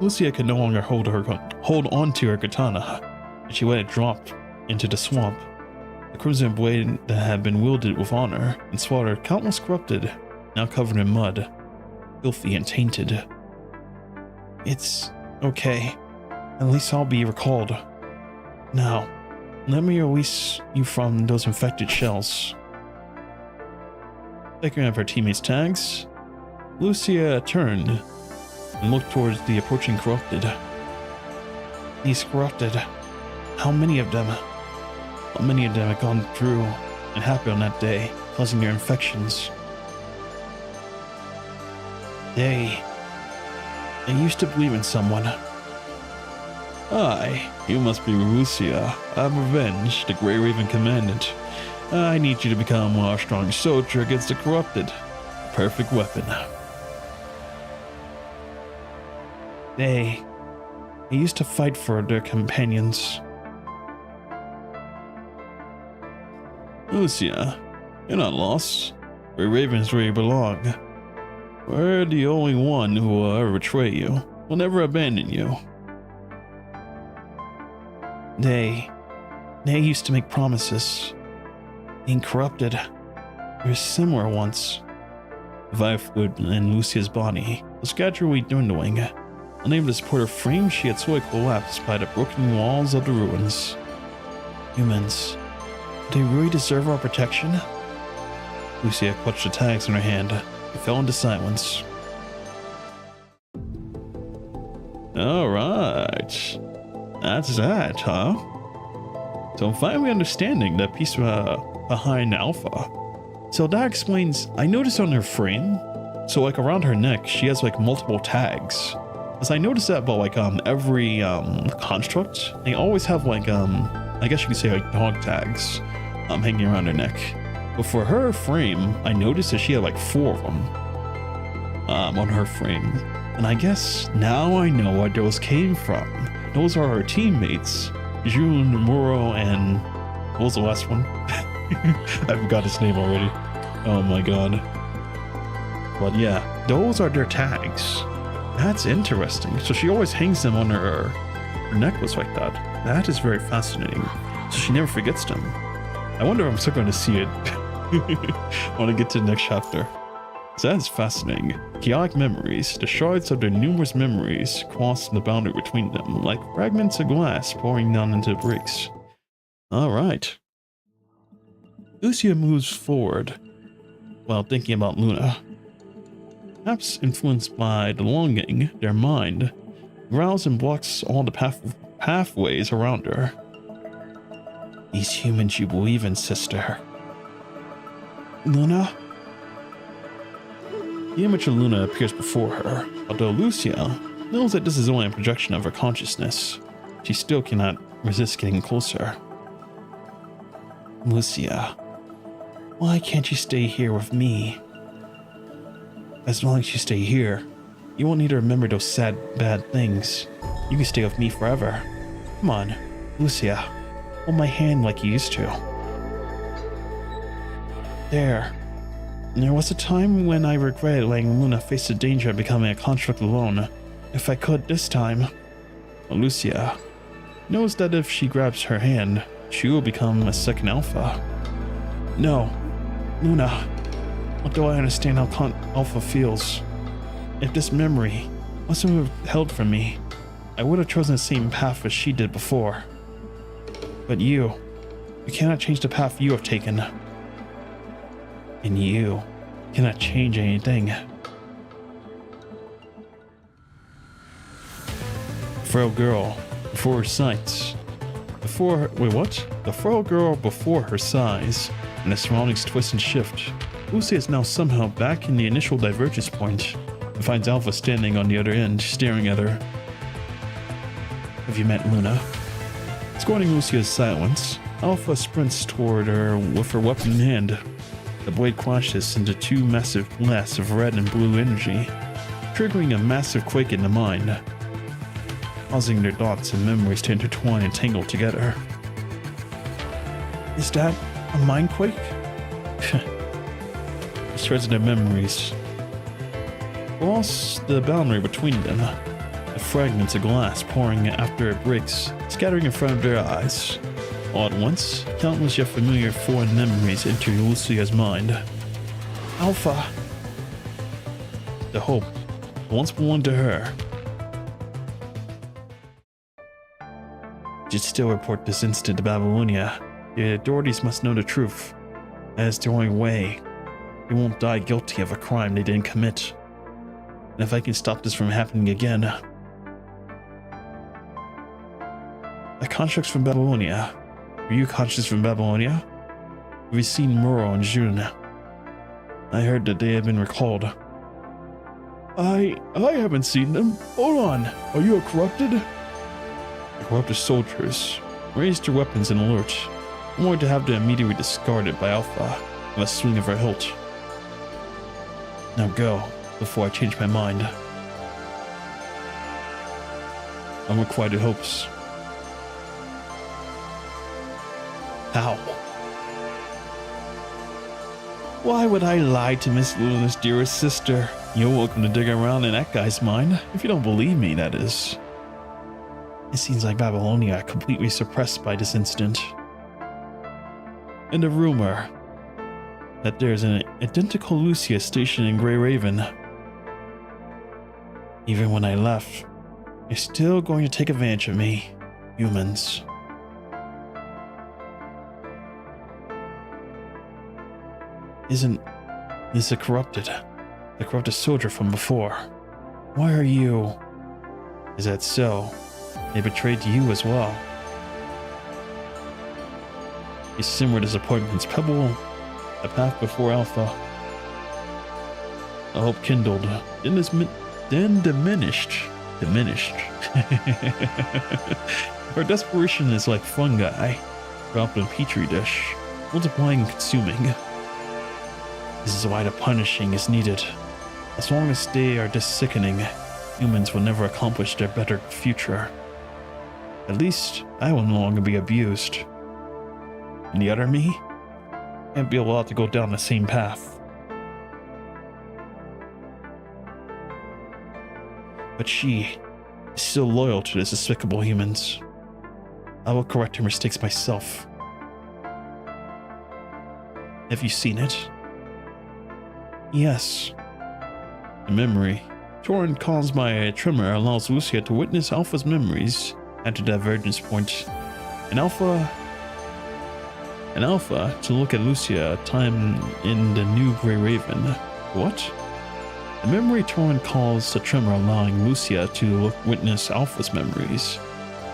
Lucia could no longer hold on to her katana, and she let it drop into the swamp. The crimson blade that had been wielded with honor and slaughtered countless corrupted, now covered in mud, filthy and tainted. It's okay. At least I'll be recalled. Now, let me release you from those infected shells. Taking up her teammates' tags, Lucia turned and looked towards the approaching corrupted. These corrupted, how many of them? How many of them had gone through and happened on that day, causing their infections? They used to believe in someone. Aye, you must be Lucia. I'm Revenge, the Grey Raven Commandant. I need you to become our strong soldier against the corrupted. Perfect weapon. They used to fight for their companions. Lucia, you're not lost. Grey Raven's where you belong. We're the only one who will ever betray you. We'll never abandon you. They used to make promises. Being corrupted. They were similar once. The vital fluid in Lucia's body was gradually dwindling. Unable to support her frame, she had slowly collapsed by the broken walls of the ruins. Humans, do they really deserve our protection? Lucia clutched the tags in her hand and fell into silence. Alright. That's that, huh? So I'm finally understanding that piece behind Alpha. So that explains, I noticed on her frame, so like around her neck, she has like multiple tags. As I noticed that about like every construct, they always have like I guess you could say like dog tags hanging around her neck. But for her frame, I noticed that she had like 4 of them on her frame. And I guess now I know where those came from. Those are her teammates, Jun, Muro, and what was the last one? I forgot his name already. Oh my god. But yeah, those are their tags. That's interesting. So she always hangs them on her necklace like that. That is very fascinating. So she never forgets them. I wonder if I'm still going to see it. I want to get to the next chapter. So that is fascinating. Chaotic memories. The shards of their numerous memories cross the boundary between them, like fragments of glass pouring down into the bricks. Alright. Lucia moves forward while thinking about Luna. Perhaps influenced by the longing, their mind growls and blocks all the pathways around her. These humans you believe in, sister. Luna? The image of Luna appears before her, although Lucia knows that this is only a projection of her consciousness. She still cannot resist getting closer. Lucia, why can't you stay here with me? As long as you stay here, you won't need to remember those sad, bad things. You can stay with me forever. Come on, Lucia, hold my hand like you used to. There was a time when I regretted letting Luna face the danger of becoming a construct alone. If I could this time. Lucia knows that if she grabs her hand, she will become a second Alpha. No, Luna. Although I understand how Alpha feels, if this memory wasn't withheld from me, I would have chosen the same path as she did before. But you cannot change the path you have taken. And you cannot change anything. Frail girl before her sights. The frail girl before her size, and the surroundings twist and shift. Lucy is now somehow back in the initial divergence point and finds Alpha standing on the other end, staring at her. Have you met Luna? Scorning Lucia's silence, Alpha sprints toward her with her weapon in hand. The blade clashes into 2 massive blasts of red and blue energy, triggering a massive quake in the mind, causing their thoughts and memories to intertwine and tangle together. Is that a mind quake? Shreds of their memories. Across the boundary between them, the fragments of glass pouring after it breaks, scattering in front of their eyes. All at once, countless yet familiar foreign memories enter Lucia's mind. Alpha! The hope that once belonged to her. Should still report this incident to Babylonia. The authorities must know the truth. That is the only way. They won't die guilty of a crime they didn't commit. And if I can stop this from happening again. The constructs from Babylonia. Are you conscious from Babylonia? Have you seen Muro and June? I heard that they have been recalled. I haven't seen them. Hold on. Are you a corrupted? The corrupted soldiers raised their weapons in alert. I'm going to have them immediately discarded by Alpha with a swing of her hilt. Now go, before I change my mind. Unrequited hopes. How? Why would I lie to Miss Luna's dearest sister? You're welcome to dig around in that guy's mind, if you don't believe me, that is. It seems like Babylonia are completely suppressed by this incident. And the rumor that there's an identical Lucia stationed in Grey Raven. Even when I left, you're still going to take advantage of me, humans. Isn't this the corrupted soldier from before? Why are you? Is that so? They betrayed you as well. These similar disappointments pebble the path before Alpha. A hope kindled, then diminished. Our desperation is like fungi dropped in a petri dish, multiplying and consuming. This is why the punishing is needed. As long as they are this sickening, humans will never accomplish their better future. At least, I will no longer be abused. And the other me can't be allowed to go down the same path. But she is still loyal to the despicable humans. I will correct her mistakes myself. Have you seen it? Yes. The memory. Torrent caused by a tremor allows Lucia to witness Alpha's memories at the divergence point. And Alpha to look at Lucia time in the new Grey Raven. What? The memory torrent caused the tremor allowing Lucia to witness Alpha's memories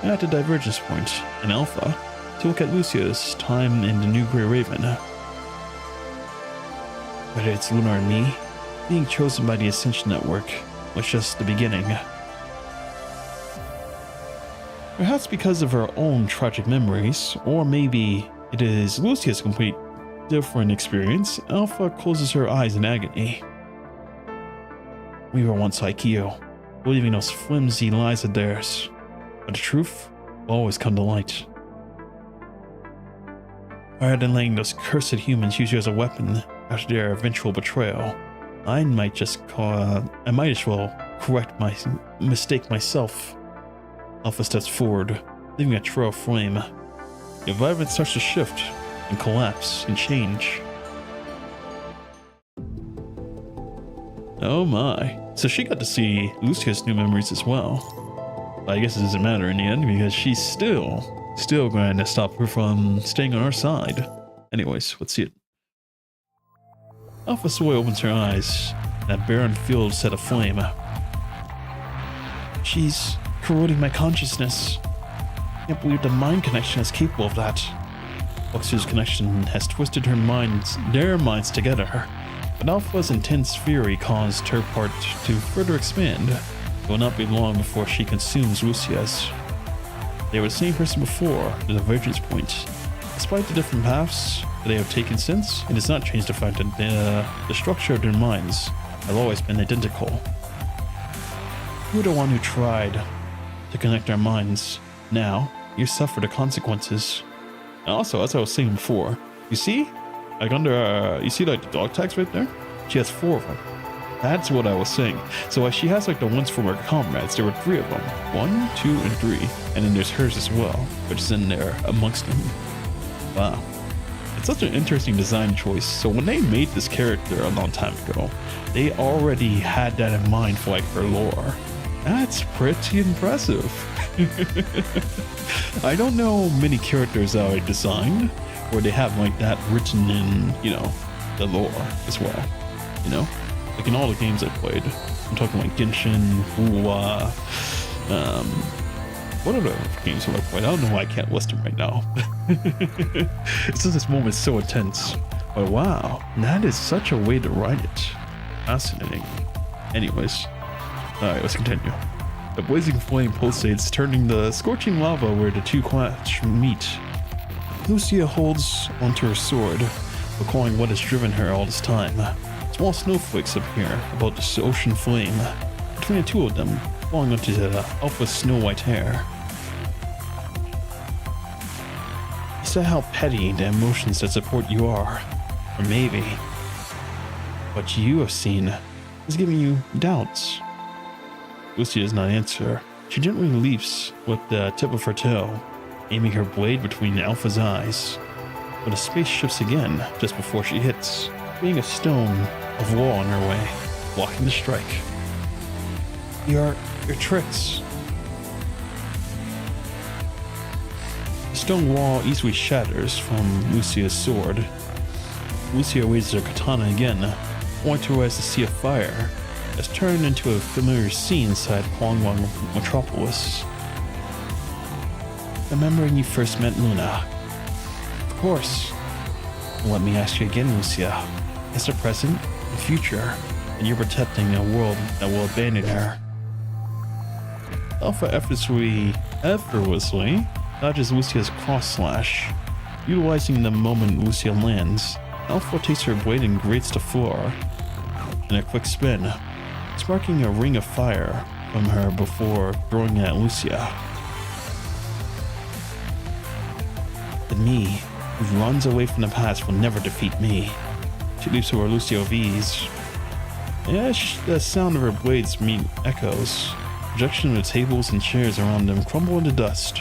at the divergence point. And Alpha to look at Lucia's time in the new Grey Raven. Whether it's Luna or me, being chosen by the Ascension Network was just the beginning. Perhaps because of her own tragic memories, or maybe it is Lucia's complete different experience, Alpha closes her eyes in agony. We were once like you, believing those flimsy lies of theirs, but the truth will always come to light. Rather than letting those cursed humans use you as a weapon after their eventual betrayal, I might as well correct my mistake myself. Alpha steps forward, leaving a trail of flame. The environment starts to shift and collapse and change. Oh my. So she got to see Lucia's new memories as well. But I guess it doesn't matter in the end because she's still going to stop her from staying on our side. Anyways, let's see it. Alpha slowly opens her eyes. That barren field set aflame. She's corroding my consciousness. I can't believe the mind connection is capable of that. Luxu's connection has twisted their minds together. But Alpha's intense fury caused her part to further expand. It will not be long before she consumes Lucia's. They were the same person before the divergence point. Despite the different paths they have taken since, it does not change the fact that the structure of their minds have always been identical. You were the one who tried to connect our minds. Now, you suffer the consequences. And also, as I was saying before, you see? Like under, you see like the dog tags right there? She has 4 of them. That's what I was saying. So she has like the ones from her comrades. There were 3 of them. 1, 2, and 3. And then there's hers as well, which is in there amongst them. Wow. It's such an interesting design choice. So when they made this character a long time ago, they already had that in mind for like her lore. That's pretty impressive. I don't know many characters that are designed where they have like that written in, you know, the lore as well, you know? Like in all the games I played. I'm talking like Genshin, Uwa, what other games have I played? I don't know why I can't list them right now. It's just this moment is so intense. But wow, that is such a way to write it. Fascinating. Anyways, alright, let's continue. The blazing flame pulsates, turning the scorching lava where the two clash meet. Lucia holds onto her sword, recalling what has driven her all this time. Small snowflakes appear above the ocean flame, between the two of them, falling onto the Alpha's snow-white hair. You said how petty the emotions that support you are, or maybe what you have seen is giving you doubts. Lucia does not answer. She gently leaps with the tip of her tail, aiming her blade between Alpha's eyes. But the space shifts again just before she hits, being a stone of wall in her way, blocking the strike. Your tricks. The stone wall easily shatters from Lucia's sword. Lucia raises her katana again, only to realize the sea of fire has turned into a familiar scene inside Huangwang Metropolis. Remembering you first met Luna. Of course. Let me ask you again, Lucia. Is the present and future, and you're protecting a world that will abandon her? Alpha effortlessly dodges Lucia's cross slash. Utilizing the moment Lucia lands, Alpha takes her blade and grates the floor in a quick spin, sparking a ring of fire from her before throwing it at Lucia. But me, who runs away from the past, will never defeat me. She leaps over Lucia with ease. As the sound of her blades meet echoes, projection of the tables and chairs around them crumble into dust.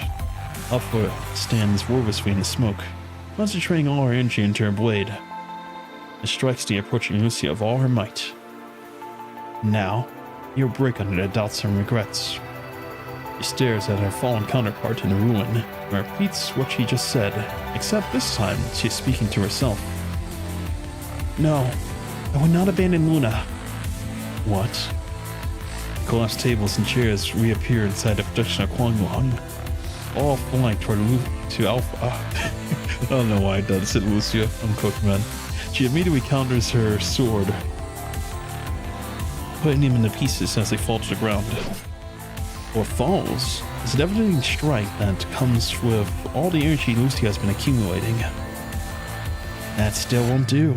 Alpha stands wordlessly in the smoke, concentrating all her energy into her blade. It strikes the approaching Lucia with all her might. Now, you'll break under the doubts and regrets. She stares at her fallen counterpart in the ruin, and repeats what she just said, except this time she is speaking to herself. No, I will not abandon Luna. What? Collapsed tables and chairs reappear inside the projection of Huangwang, all flying toward to Alpha. I don't know why I done said Lucia. I'm Commandant. She immediately counters her sword, putting them into pieces as they fall to the ground. Or falls is a devastating strike that comes with all the energy Lucia has been accumulating. That still won't do.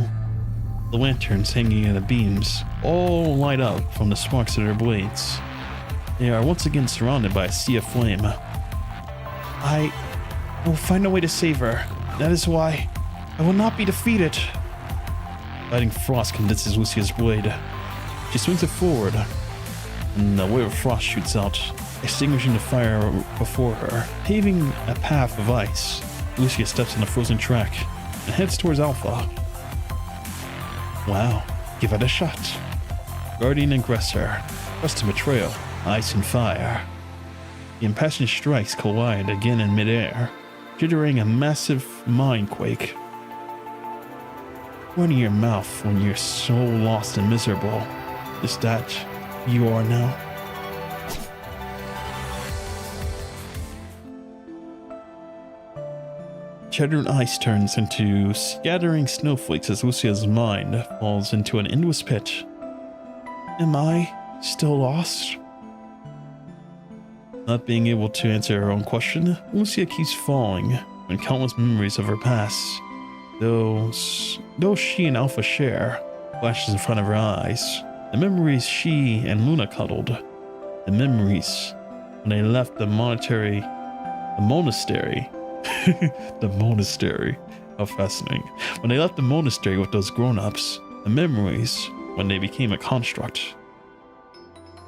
The lanterns hanging in the beams all light up from the sparks of their blades. They are once again surrounded by a sea of flame. I will find a way to save her. That is why I will not be defeated. Lighting frost condenses Lucia's blade. She swings it forward, and a wave of frost shoots out, extinguishing the fire before her. Paving a path of ice, Lucia steps on the frozen track and heads towards Alpha. Wow, give it a shot. Guardian aggressor, custom betrayal, ice and fire. The impassioned strikes collide again in midair, jittering a massive mind quake. Running your mouth when you're so lost and miserable. Is that you are now? Shattered ice turns into scattering snowflakes as Lucia's mind falls into an endless pit. Am I still lost? Not being able to answer her own question, Lucia keeps falling when countless memories of her past, those she and Alpha share, flashes in front of her eyes. The memories she and Luna cuddled. The memories when they left the monastery. The monastery. How fascinating. When they left the monastery with those grown-ups. The memories when they became a construct.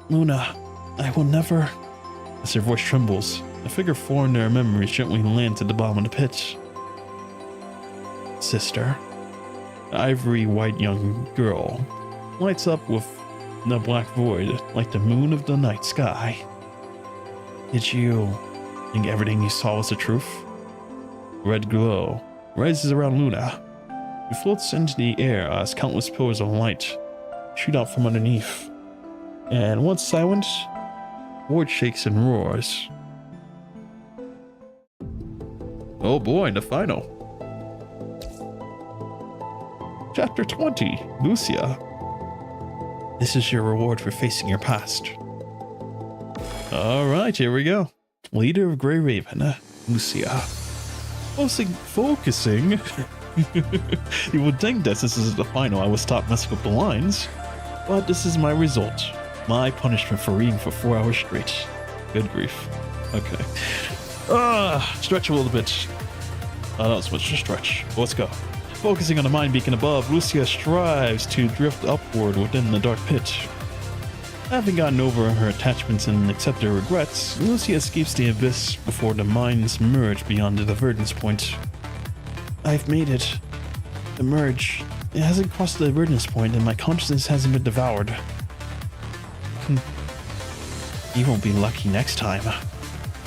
Luna, I will never... As her voice trembles, the figure four in their memories gently lands at the bottom of the pit. Sister. The ivory white young girl lights up with the black void like the moon of the night sky. Did you think everything you saw was the truth? Red glow rises around Luna, who floats into the air as countless pillars of light shoot out from underneath. And once silent, Ward shakes and roars. Oh boy, the final. Chapter 20, Lucia. This is your reward for facing your past. All right, here we go. Leader of Grey Raven, Lucia. Focusing. You would think that since this is the final, I would stop messing with the lines. But this is my result. My punishment for reading for 4 hours straight. Good grief. Okay. Stretch a little bit. Not so much to stretch. Let's go. Focusing on the mind beacon above, Lucia strives to drift upward within the dark pit. Having gotten over her attachments and accepted her regrets, Lucia escapes the abyss before the minds merge beyond the divergence point. I've made it. The merge. It hasn't crossed the divergence point and my consciousness hasn't been devoured. You won't be lucky next time.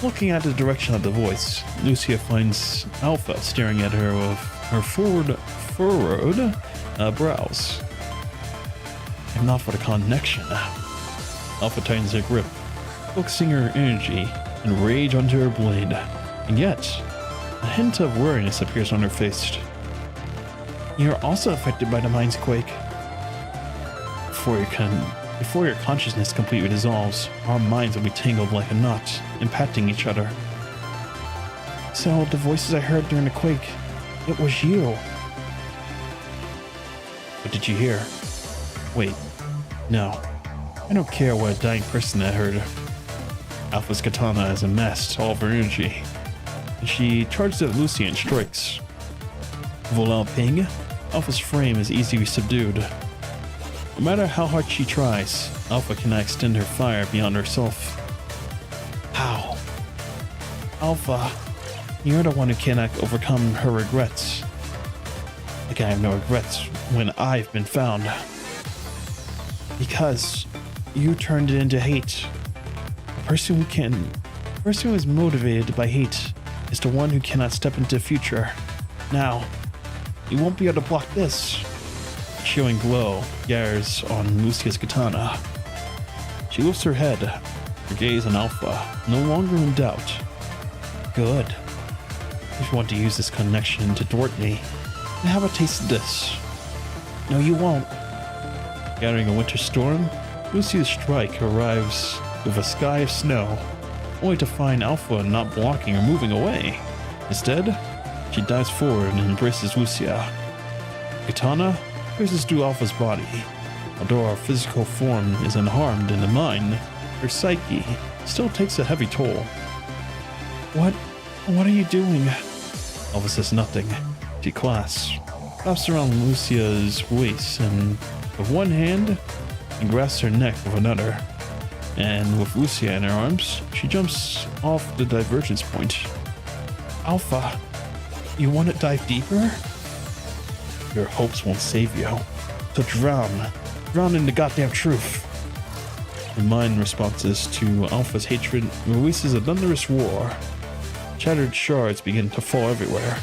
Looking at the direction of the voice, Lucia finds Alpha staring at her with her furrowed brows. If not for the connection. Alpha tightens her grip, focusing her energy and rage onto her blade. And yet, a hint of weariness appears on her face. You're also affected by the mind's quake. Before your consciousness completely dissolves, our minds will be tangled like a knot, impacting each other. So the voices I heard during the quake, it was you. What did you hear? Wait, no. I don't care what a dying person I heard. Alpha's katana has amassed all of her energy. And she charges at Lucia and strikes. Volant ping, Alpha's frame is easily subdued. No matter how hard she tries, Alpha cannot extend her fire beyond herself. How? Alpha, you're the one who cannot overcome her regrets. Like I have no regrets when I've been found. Because you turned it into hate. The person who is motivated by hate is the one who cannot step into the future. Now, you won't be able to block this. Showing glow gathers on Lucia's katana. She lifts her head, her gaze on Alpha, no longer in doubt. Good. If you want to use this connection to thwart me, then have a taste of this. No, you won't. Gathering a winter storm, Lucia's strike arrives with a sky of snow, only to find Alpha not blocking or moving away. Instead, she dives forward and embraces Lucia. Katana pierces through Alpha's body. Although our physical form is unharmed in the mind, her psyche still takes a heavy toll. What are you doing? Alpha says nothing. She clasps around Lucia's waist and with one hand and grasps her neck with another. And with Lucia in her arms, she jumps off the divergence point. Alpha, you want to dive deeper? Your hopes won't save you. So drown in the goddamn truth. The mind responses to Alpha's hatred releases a thunderous roar. Shattered shards begin to fall everywhere.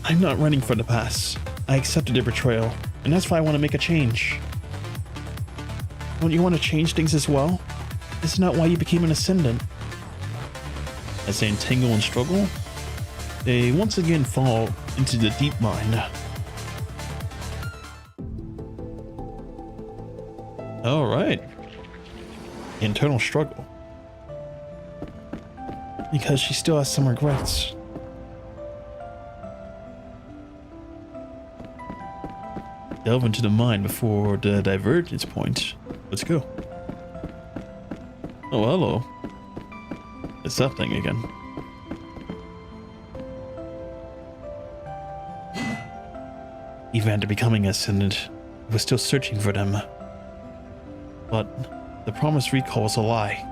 I'm not running from the past. I accepted their betrayal, and that's why I want to make a change. Don't you want to change things as well? Isn't that why you became an Ascendant? As they entangle and struggle, they once again fall into the deep mind. All right. Internal struggle. Because she still has some regrets. Delve into the mind before the divergence point. Let's go. Oh, hello. It's that thing again. Even after becoming Ascendant, I was still searching for them. But the promised recall was a lie.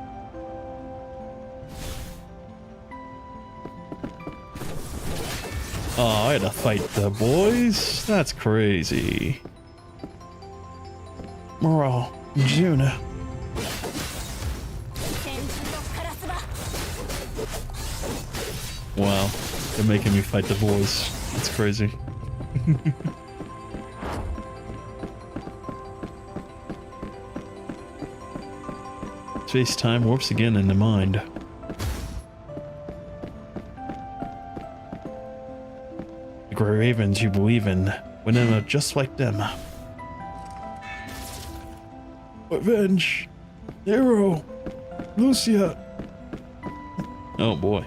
Oh, I had to fight the boys? That's crazy. Morale, June. Wow, they're making me fight the boys. That's crazy. Space-time warps again in the mind. The Grey Ravens you believe in would end up just like them. Revenge! Arrow! Lucia! Oh boy.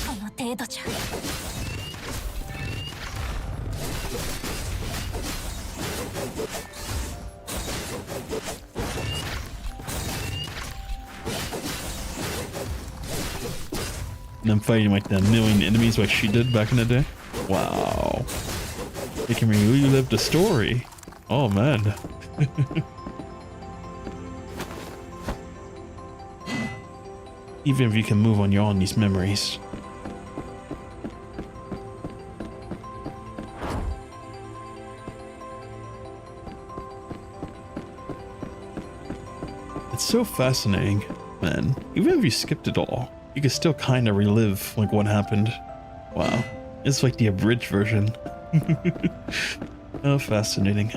この程度じゃ And I'm fighting like the million enemies like she did back in the day. Wow. They can relive the story. Oh man. Even if you can move on your own, these memories. It's so fascinating, man. Even if you skipped it all, you can still kind of relive like what happened. Wow. It's like the abridged version. Oh, fascinating.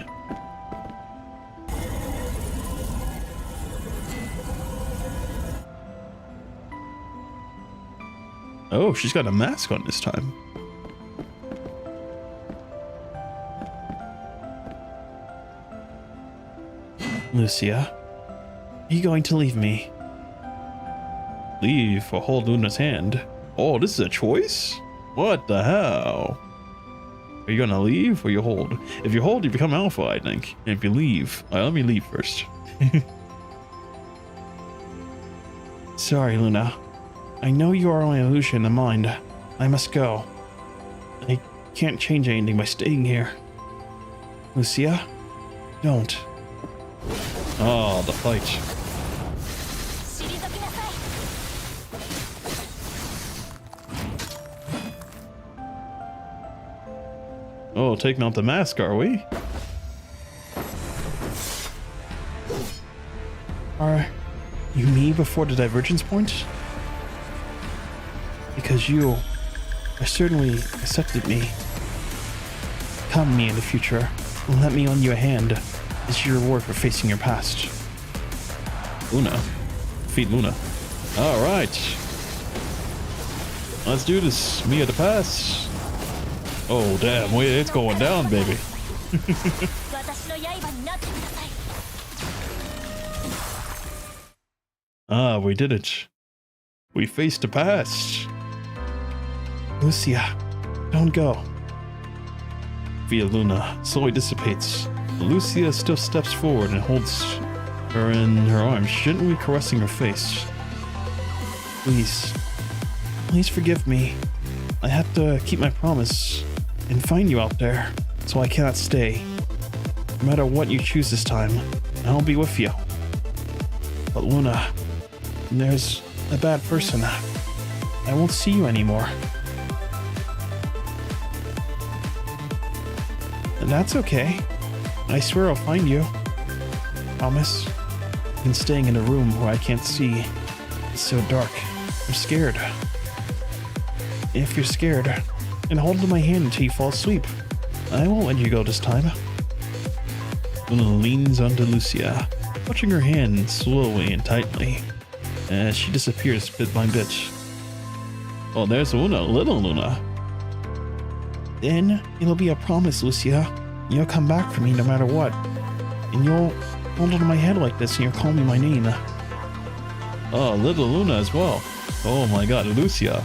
Oh, she's got a mask on this time. Lucia, are you going to leave me? Leave or hold Luna's hand? Oh, this is a choice? What the hell? Are you gonna leave or you hold? If you hold, you become alpha, I think. And if you leave, let me leave first. Sorry, Luna. I know you are only an illusion in mind. I must go. I can't change anything by staying here. Lucia, don't. Oh, the fight. 退きなさい Oh, taking off the mask, are we? Are you me before the divergence point? Because you certainly accepted me. Come me in the future and let me lend you a hand as your reward for facing your past. Luna. Defeat Luna. Alright. Let's do this. Me at the pass. Oh, damn. Wait, it's going down, baby. 私の刃になってください Ah, we did it. We faced the past. Lucia, don't go. Via Luna slowly dissipates. Lucia still steps forward and holds her in her arms, gently caressing her face. Please forgive me. I have to keep my promise and find you out there, so I cannot stay. No matter what you choose this time, I'll be with you. But Luna, there's a bad person. I won't see you anymore. And that's okay. I swear I'll find you. Promise. I've been staying in a room where I can't see. It's so dark. I'm scared. If you're scared, then hold on my hand until you fall asleep. I won't let you go this time. Luna leans onto Lucia, touching her hand slowly and tightly as she disappears bit by bit. Oh, there's Luna, little Luna. Then it'll be a promise, Lucia. You'll come back for me no matter what. And you'll hold onto my head like this and you'll call me my name. Oh, little Luna as well. Oh my god, Lucia.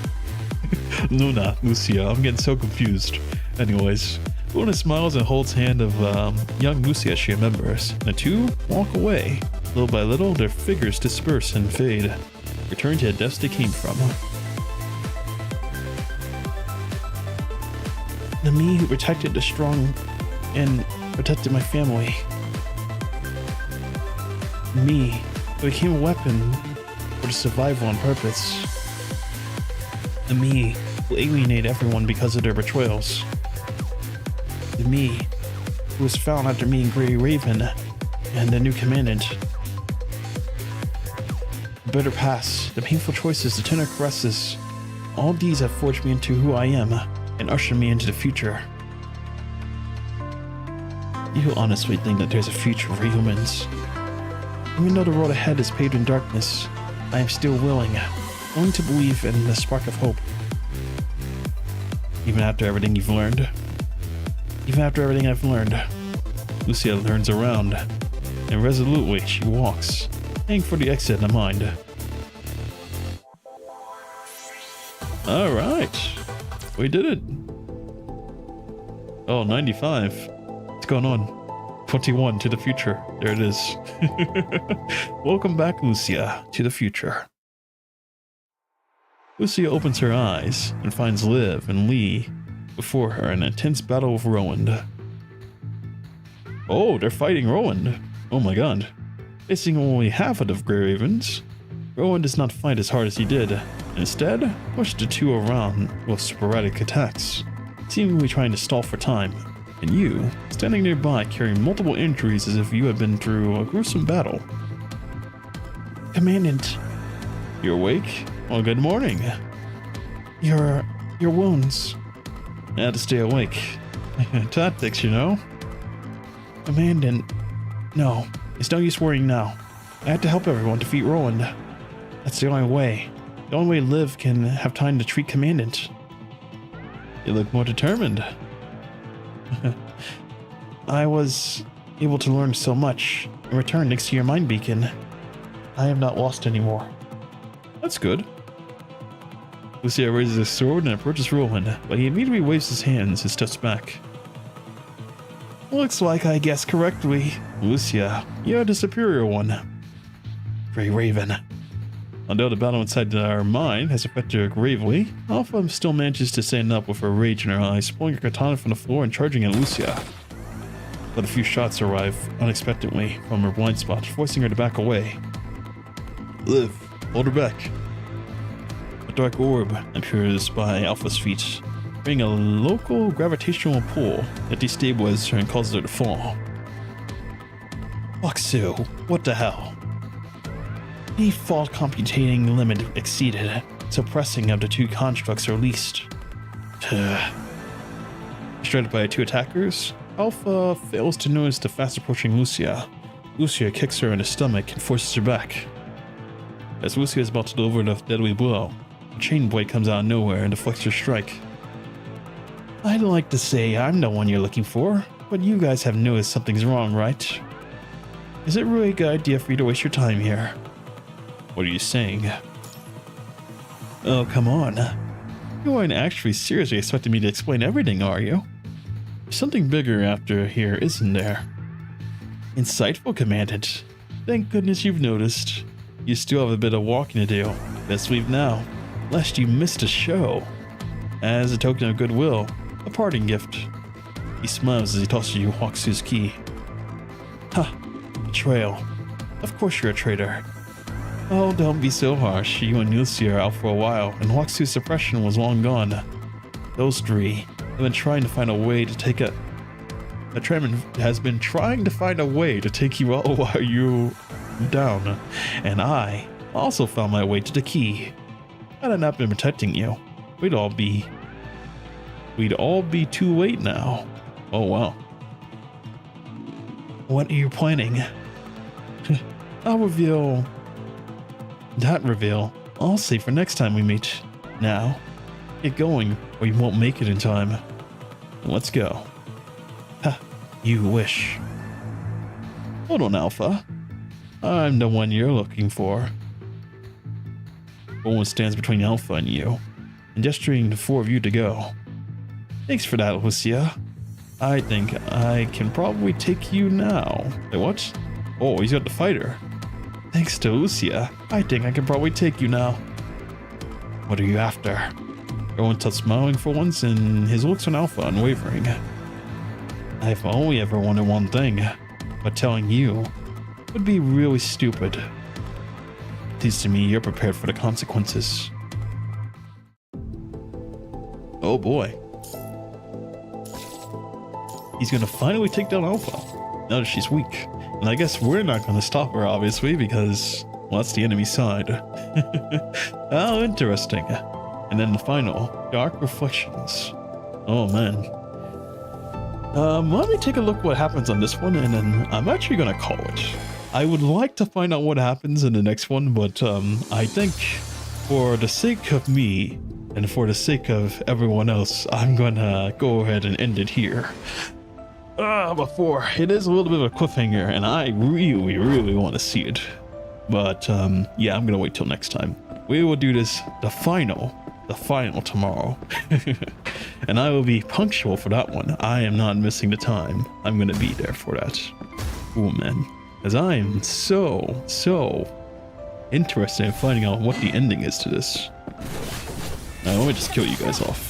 Luna, Lucia, I'm getting so confused. Anyways, Luna smiles and holds hand of young Lucia as she remembers. The two walk away. Little by little, their figures disperse and fade, returning to the depths they came from. The me who protected the strong and protected my family. Me who became a weapon for the survival on purpose. The me who alienated everyone because of their betrayals. The me who was found after meeting Grey Raven and the new Commandant. The bitter past, the painful choices, the tender caresses, all these have forged me into who I am and ushered me into the future. You honestly think that there's a future for humans? Even though the road ahead is paved in darkness, I am still willing to believe in the spark of hope. Even after everything you've learned. Even after everything I've learned. Lucia turns around, and resolutely she walks, heading for the exit in the mind. Alright, we did it. Oh, 95. What's going on? 21 to the future. There it is. Welcome back, Lucia, to the future. Lucia opens her eyes and finds Liv and Lee before her in an intense battle with Rowan. Oh, they're fighting Rowan. Oh my god. Facing only half of the Grey Ravens, Rowan does not fight as hard as he did. Instead, pushed the two around with sporadic attacks, seemingly trying to stall for time. And you, standing nearby carrying multiple injuries as if you had been through a gruesome battle. Commandant. You're awake? Well, good morning. Your wounds. I had to stay awake. Tactics, you know? Commandant. No, it's no use worrying now. I have to help everyone defeat Rowan. That's the only way. The only way Liv can have time to treat Commandant. You look more determined. I was able to learn so much and return next to your mind beacon. I have not lost anymore. That's good. Lucia raises his sword and approaches Rowan, but he immediately waves his hands and steps back. Looks like I guessed correctly. Lucia, you're the superior one. Grey Raven. Although the battle inside our mind has affected her gravely, Alpha still manages to stand up with her rage in her eyes, pulling her katana from the floor and charging at Lucia. But a few shots arrive unexpectedly from her blind spot, forcing her to back away. Liv, hold her back. A dark orb appears by Alpha's feet, creating a local gravitational pull that destabilizes her and causes her to fall. Waksu, what the hell? The fault computing limit exceeded, so pressing of the two constructs released. Distracted by the two attackers, Alpha fails to notice the fast approaching Lucia. Lucia kicks her in the stomach and forces her back. As Lucia is about to deliver the deadly blow, a chain blade comes out of nowhere and deflects her strike. I'd like to say I'm the one you're looking for, but you guys have noticed something's wrong, right? Is it really a good idea for you to waste your time here? What are you saying? Oh, come on. You aren't actually seriously expecting me to explain everything, are you? There's something bigger after here, isn't there? Insightful, Commandant. Thank goodness you've noticed. You still have a bit of walking to do. Best leave now, lest you miss the show. As a token of goodwill, a parting gift. He smiles as he tosses you Waksu's key. Ha! Betrayal. Of course you're a traitor. Oh, don't be so harsh. You and Lucia are out for a while, and Waksu's suppression was long gone. Those three have been trying to find a way to take a Tremon has been trying to find a way to take you out while you down, and I also found my way to the key. Had I not been protecting you, we'd all be too late now. Oh wow. What are you planning? I'll reveal. I'll save for next time we meet. Now, get going, or you won't make it in time. Let's go. Ha, you wish. Hold on, Alpha. I'm the one you're looking for. Rowan stands between Alpha and you, and gesturing the four of you to go. Thanks for that, Lucia. I think I can probably take you now. Wait, what? Oh, he's got the fighter. Thanks to Lucia, I think I can probably take you now. What are you after? Rowan starts smiling for once, and his looks on Alpha unwavering. I've only ever wanted one thing, but telling you would be really stupid. It seems to me you're prepared for the consequences. Oh boy. He's gonna finally take down Alpha, now that she's weak. And I guess we're not gonna stop her, obviously, because, well, that's the enemy side. Oh, interesting. And then the final, Dark Reflections. Oh man. Let me take a look what happens on this one, and then I'm actually gonna call it. I would like to find out what happens in the next one, but I think for the sake of me and for the sake of everyone else, I'm gonna go ahead and end it here. Before it is a little bit of a cliffhanger, and I really want to see it. But yeah, I'm gonna wait till next time. We will do this, the final tomorrow. And I will be punctual for that one. I am not missing the time. I'm gonna be there for that. Oh man, as I am so interested in finding out what the ending is to this. Now let me just kill you guys off.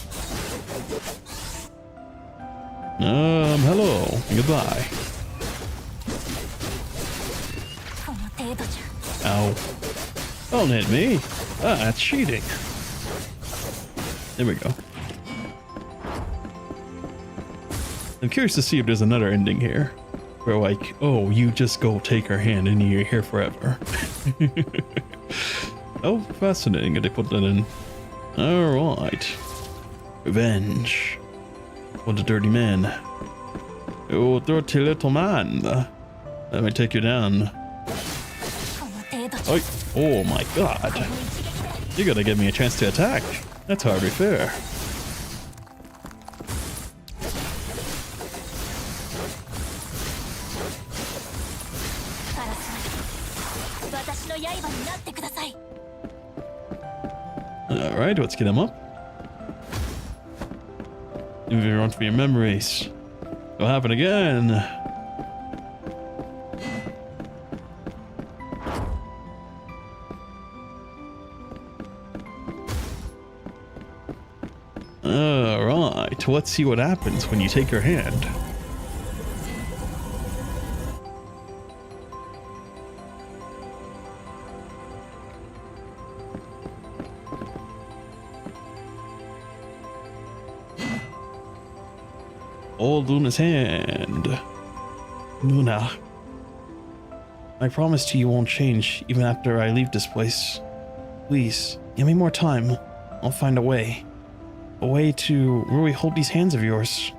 Hello, goodbye. Ow. Don't hit me. That's cheating. There we go. I'm curious to see if there's another ending here. Where like, oh, you just go take her hand and you're here forever. Oh, fascinating that they put that in. Alright. Revenge. What a dirty man. Oh, dirty little man. Let me take you down. Oh my god. You gotta give me a chance to attack. That's hardly fair. Alright, let's get him up. Move everyone for your memories. It'll happen again. Alright, let's see what happens when you take her hand. Old Luna's hand. Luna, I promise you won't change even after I leave this place. Please, give me more time. I'll find a way. A way to really hold these hands of yours.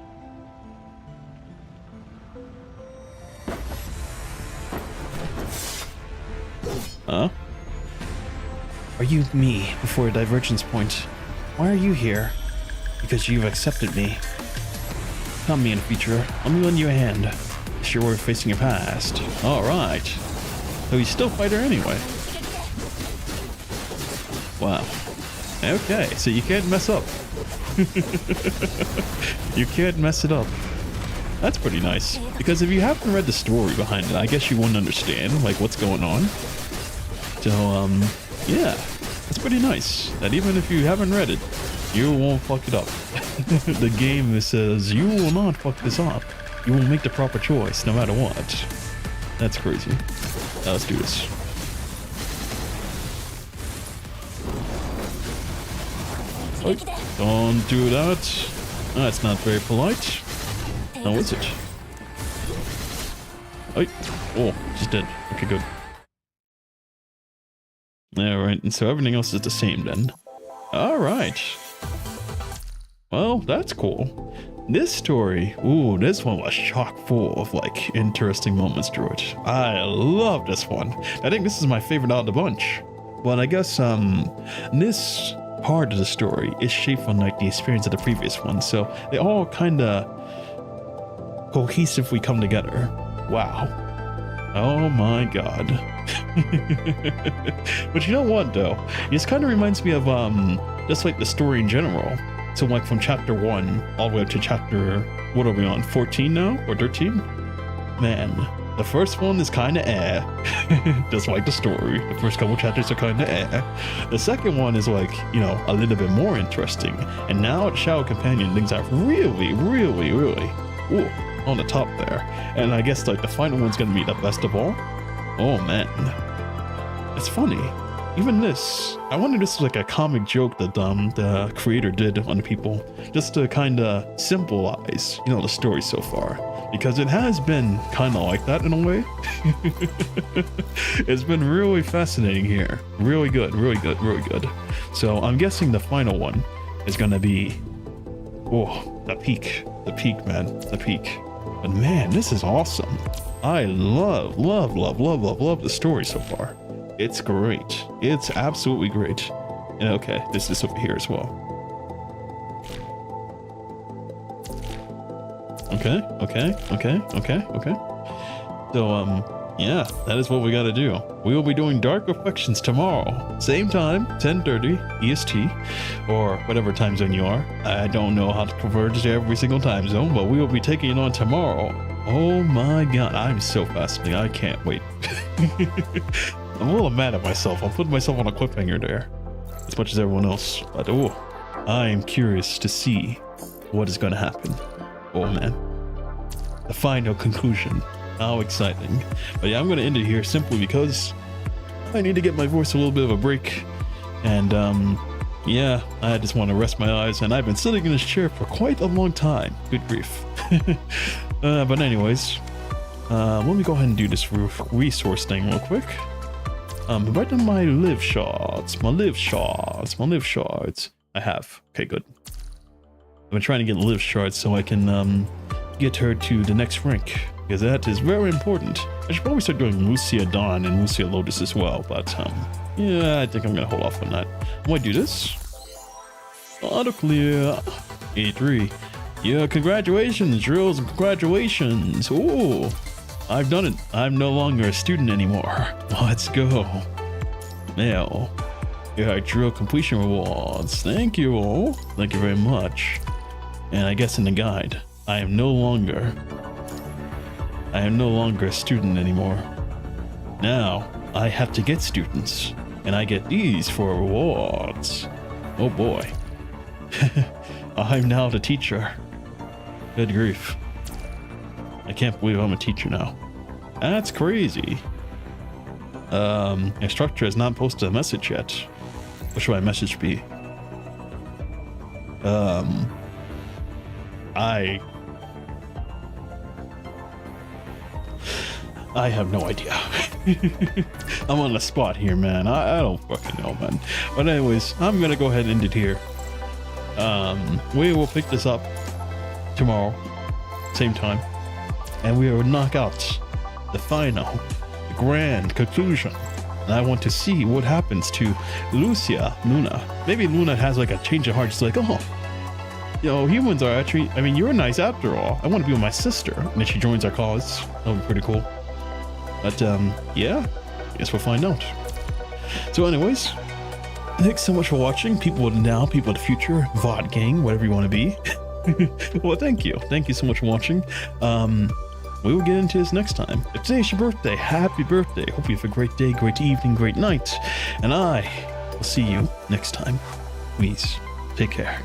Huh? Are you me before a divergence point? Why are you here? Because you've accepted me. Come me in the future. Let me lend you a hand. Sure, we're facing your past. Alright. So you still fight her anyway. Wow. Okay, so you can't mess up. You can't mess it up. That's pretty nice. Because if you haven't read the story behind it, I guess you wouldn't understand, like, what's going on. So, yeah. That's pretty nice. That even if you haven't read it, you won't fuck it up. The game says you will not fuck this up. You will make the proper choice no matter what. That's crazy. Now let's do this. Oh, don't do that. That's not very polite. Now is it? Oh, she's dead. Okay, good. Alright, and so everything else is the same then. Alright. Well, that's cool. This story, ooh, this one was chock full of like interesting moments through it. I love this one. I think this is my favorite out of the bunch. But I guess this part of the story is shaped on like the experience of the previous one, so they all kind of cohesively come together. Wow. Oh my god. But you know what though? This kind of reminds me of just like the story in general. So like from chapter 1 all the way up to chapter, what are we on, 14 now? Or 13? Man, the first one is kind of just like the story. The first couple chapters are kind of The second one is like, you know, a little bit more interesting. And now at Shadow Companion, things are really ooh, on the top there. And I guess like the final one's gonna be the best of all. Oh man. It's funny. Even this, I wonder if this is like a comic joke that the creator did on people, just to kind of symbolize, you know, the story so far, because it has been kind of like that in a way. It's been really fascinating here. Really good. So I'm guessing the final one is gonna be, oh, the peak, man, the peak. But man, this is awesome. I love the story so far. It's great. It's absolutely great. And okay, this is over here as well. Okay. So, yeah, that is what we got to do. We will be doing Dark Reflections tomorrow. Same time, 10:30 EST, or whatever time zone you are. I don't know how to converge to every single time zone, but we will be taking it on tomorrow. Oh my god, I'm so fascinated. I can't wait. I'm a little mad at myself. I'm putting myself on a cliffhanger there, as much as everyone else. But oh, I am curious to see what is going to happen. Oh man, the final conclusion. How exciting. But yeah, I'm going to end it here simply because I need to get my voice a little bit of a break. And yeah, I just want to rest my eyes. And I've been sitting in this chair for quite a long time. Good grief. But anyways, let me go ahead and do this resource thing real quick. Right on my live shards. I have. Okay, good. I've been trying to get live shards so I can get her to the next rank, because that is very important. I should probably start doing Lucia Dawn and Lucia Lotus as well, but yeah, I think I'm gonna hold off on that. I'm gonna do this. Auto clear. 83. Yeah, congratulations, Drills, and congratulations. Ooh, I've done it. I'm no longer a student anymore. Let's go. Now, yeah, drill completion rewards. Thank you all. Thank you very much. And I guess in the guide, I am no longer a student anymore. Now I have to get students, and I get these for rewards. Oh boy. I'm now the teacher. Good grief. I can't believe I'm a teacher now. That's crazy. Instructor has not posted a message yet. What should my message be? I have no idea. I'm on the spot here, man. I don't fucking know, man. But anyways, I'm gonna go ahead and end it here. We will pick this up tomorrow, same time, and we will knock out the final, the grand conclusion. And I want to see what happens to Luna. Maybe Luna has like a change of heart. She's like, oh, yo, humans are actually, I mean, you're nice after all. I want to be with my sister. And then she joins our cause. That would be pretty cool. But yeah, I guess we'll find out. So anyways, thanks so much for watching. People of now, people of the future, VOD gang, whatever you want to be. Well, thank you so much for watching. We will get into this next time. If today's your birthday, happy birthday. Hope you have a great day, great evening, great night, and I will see you next time. Please take care.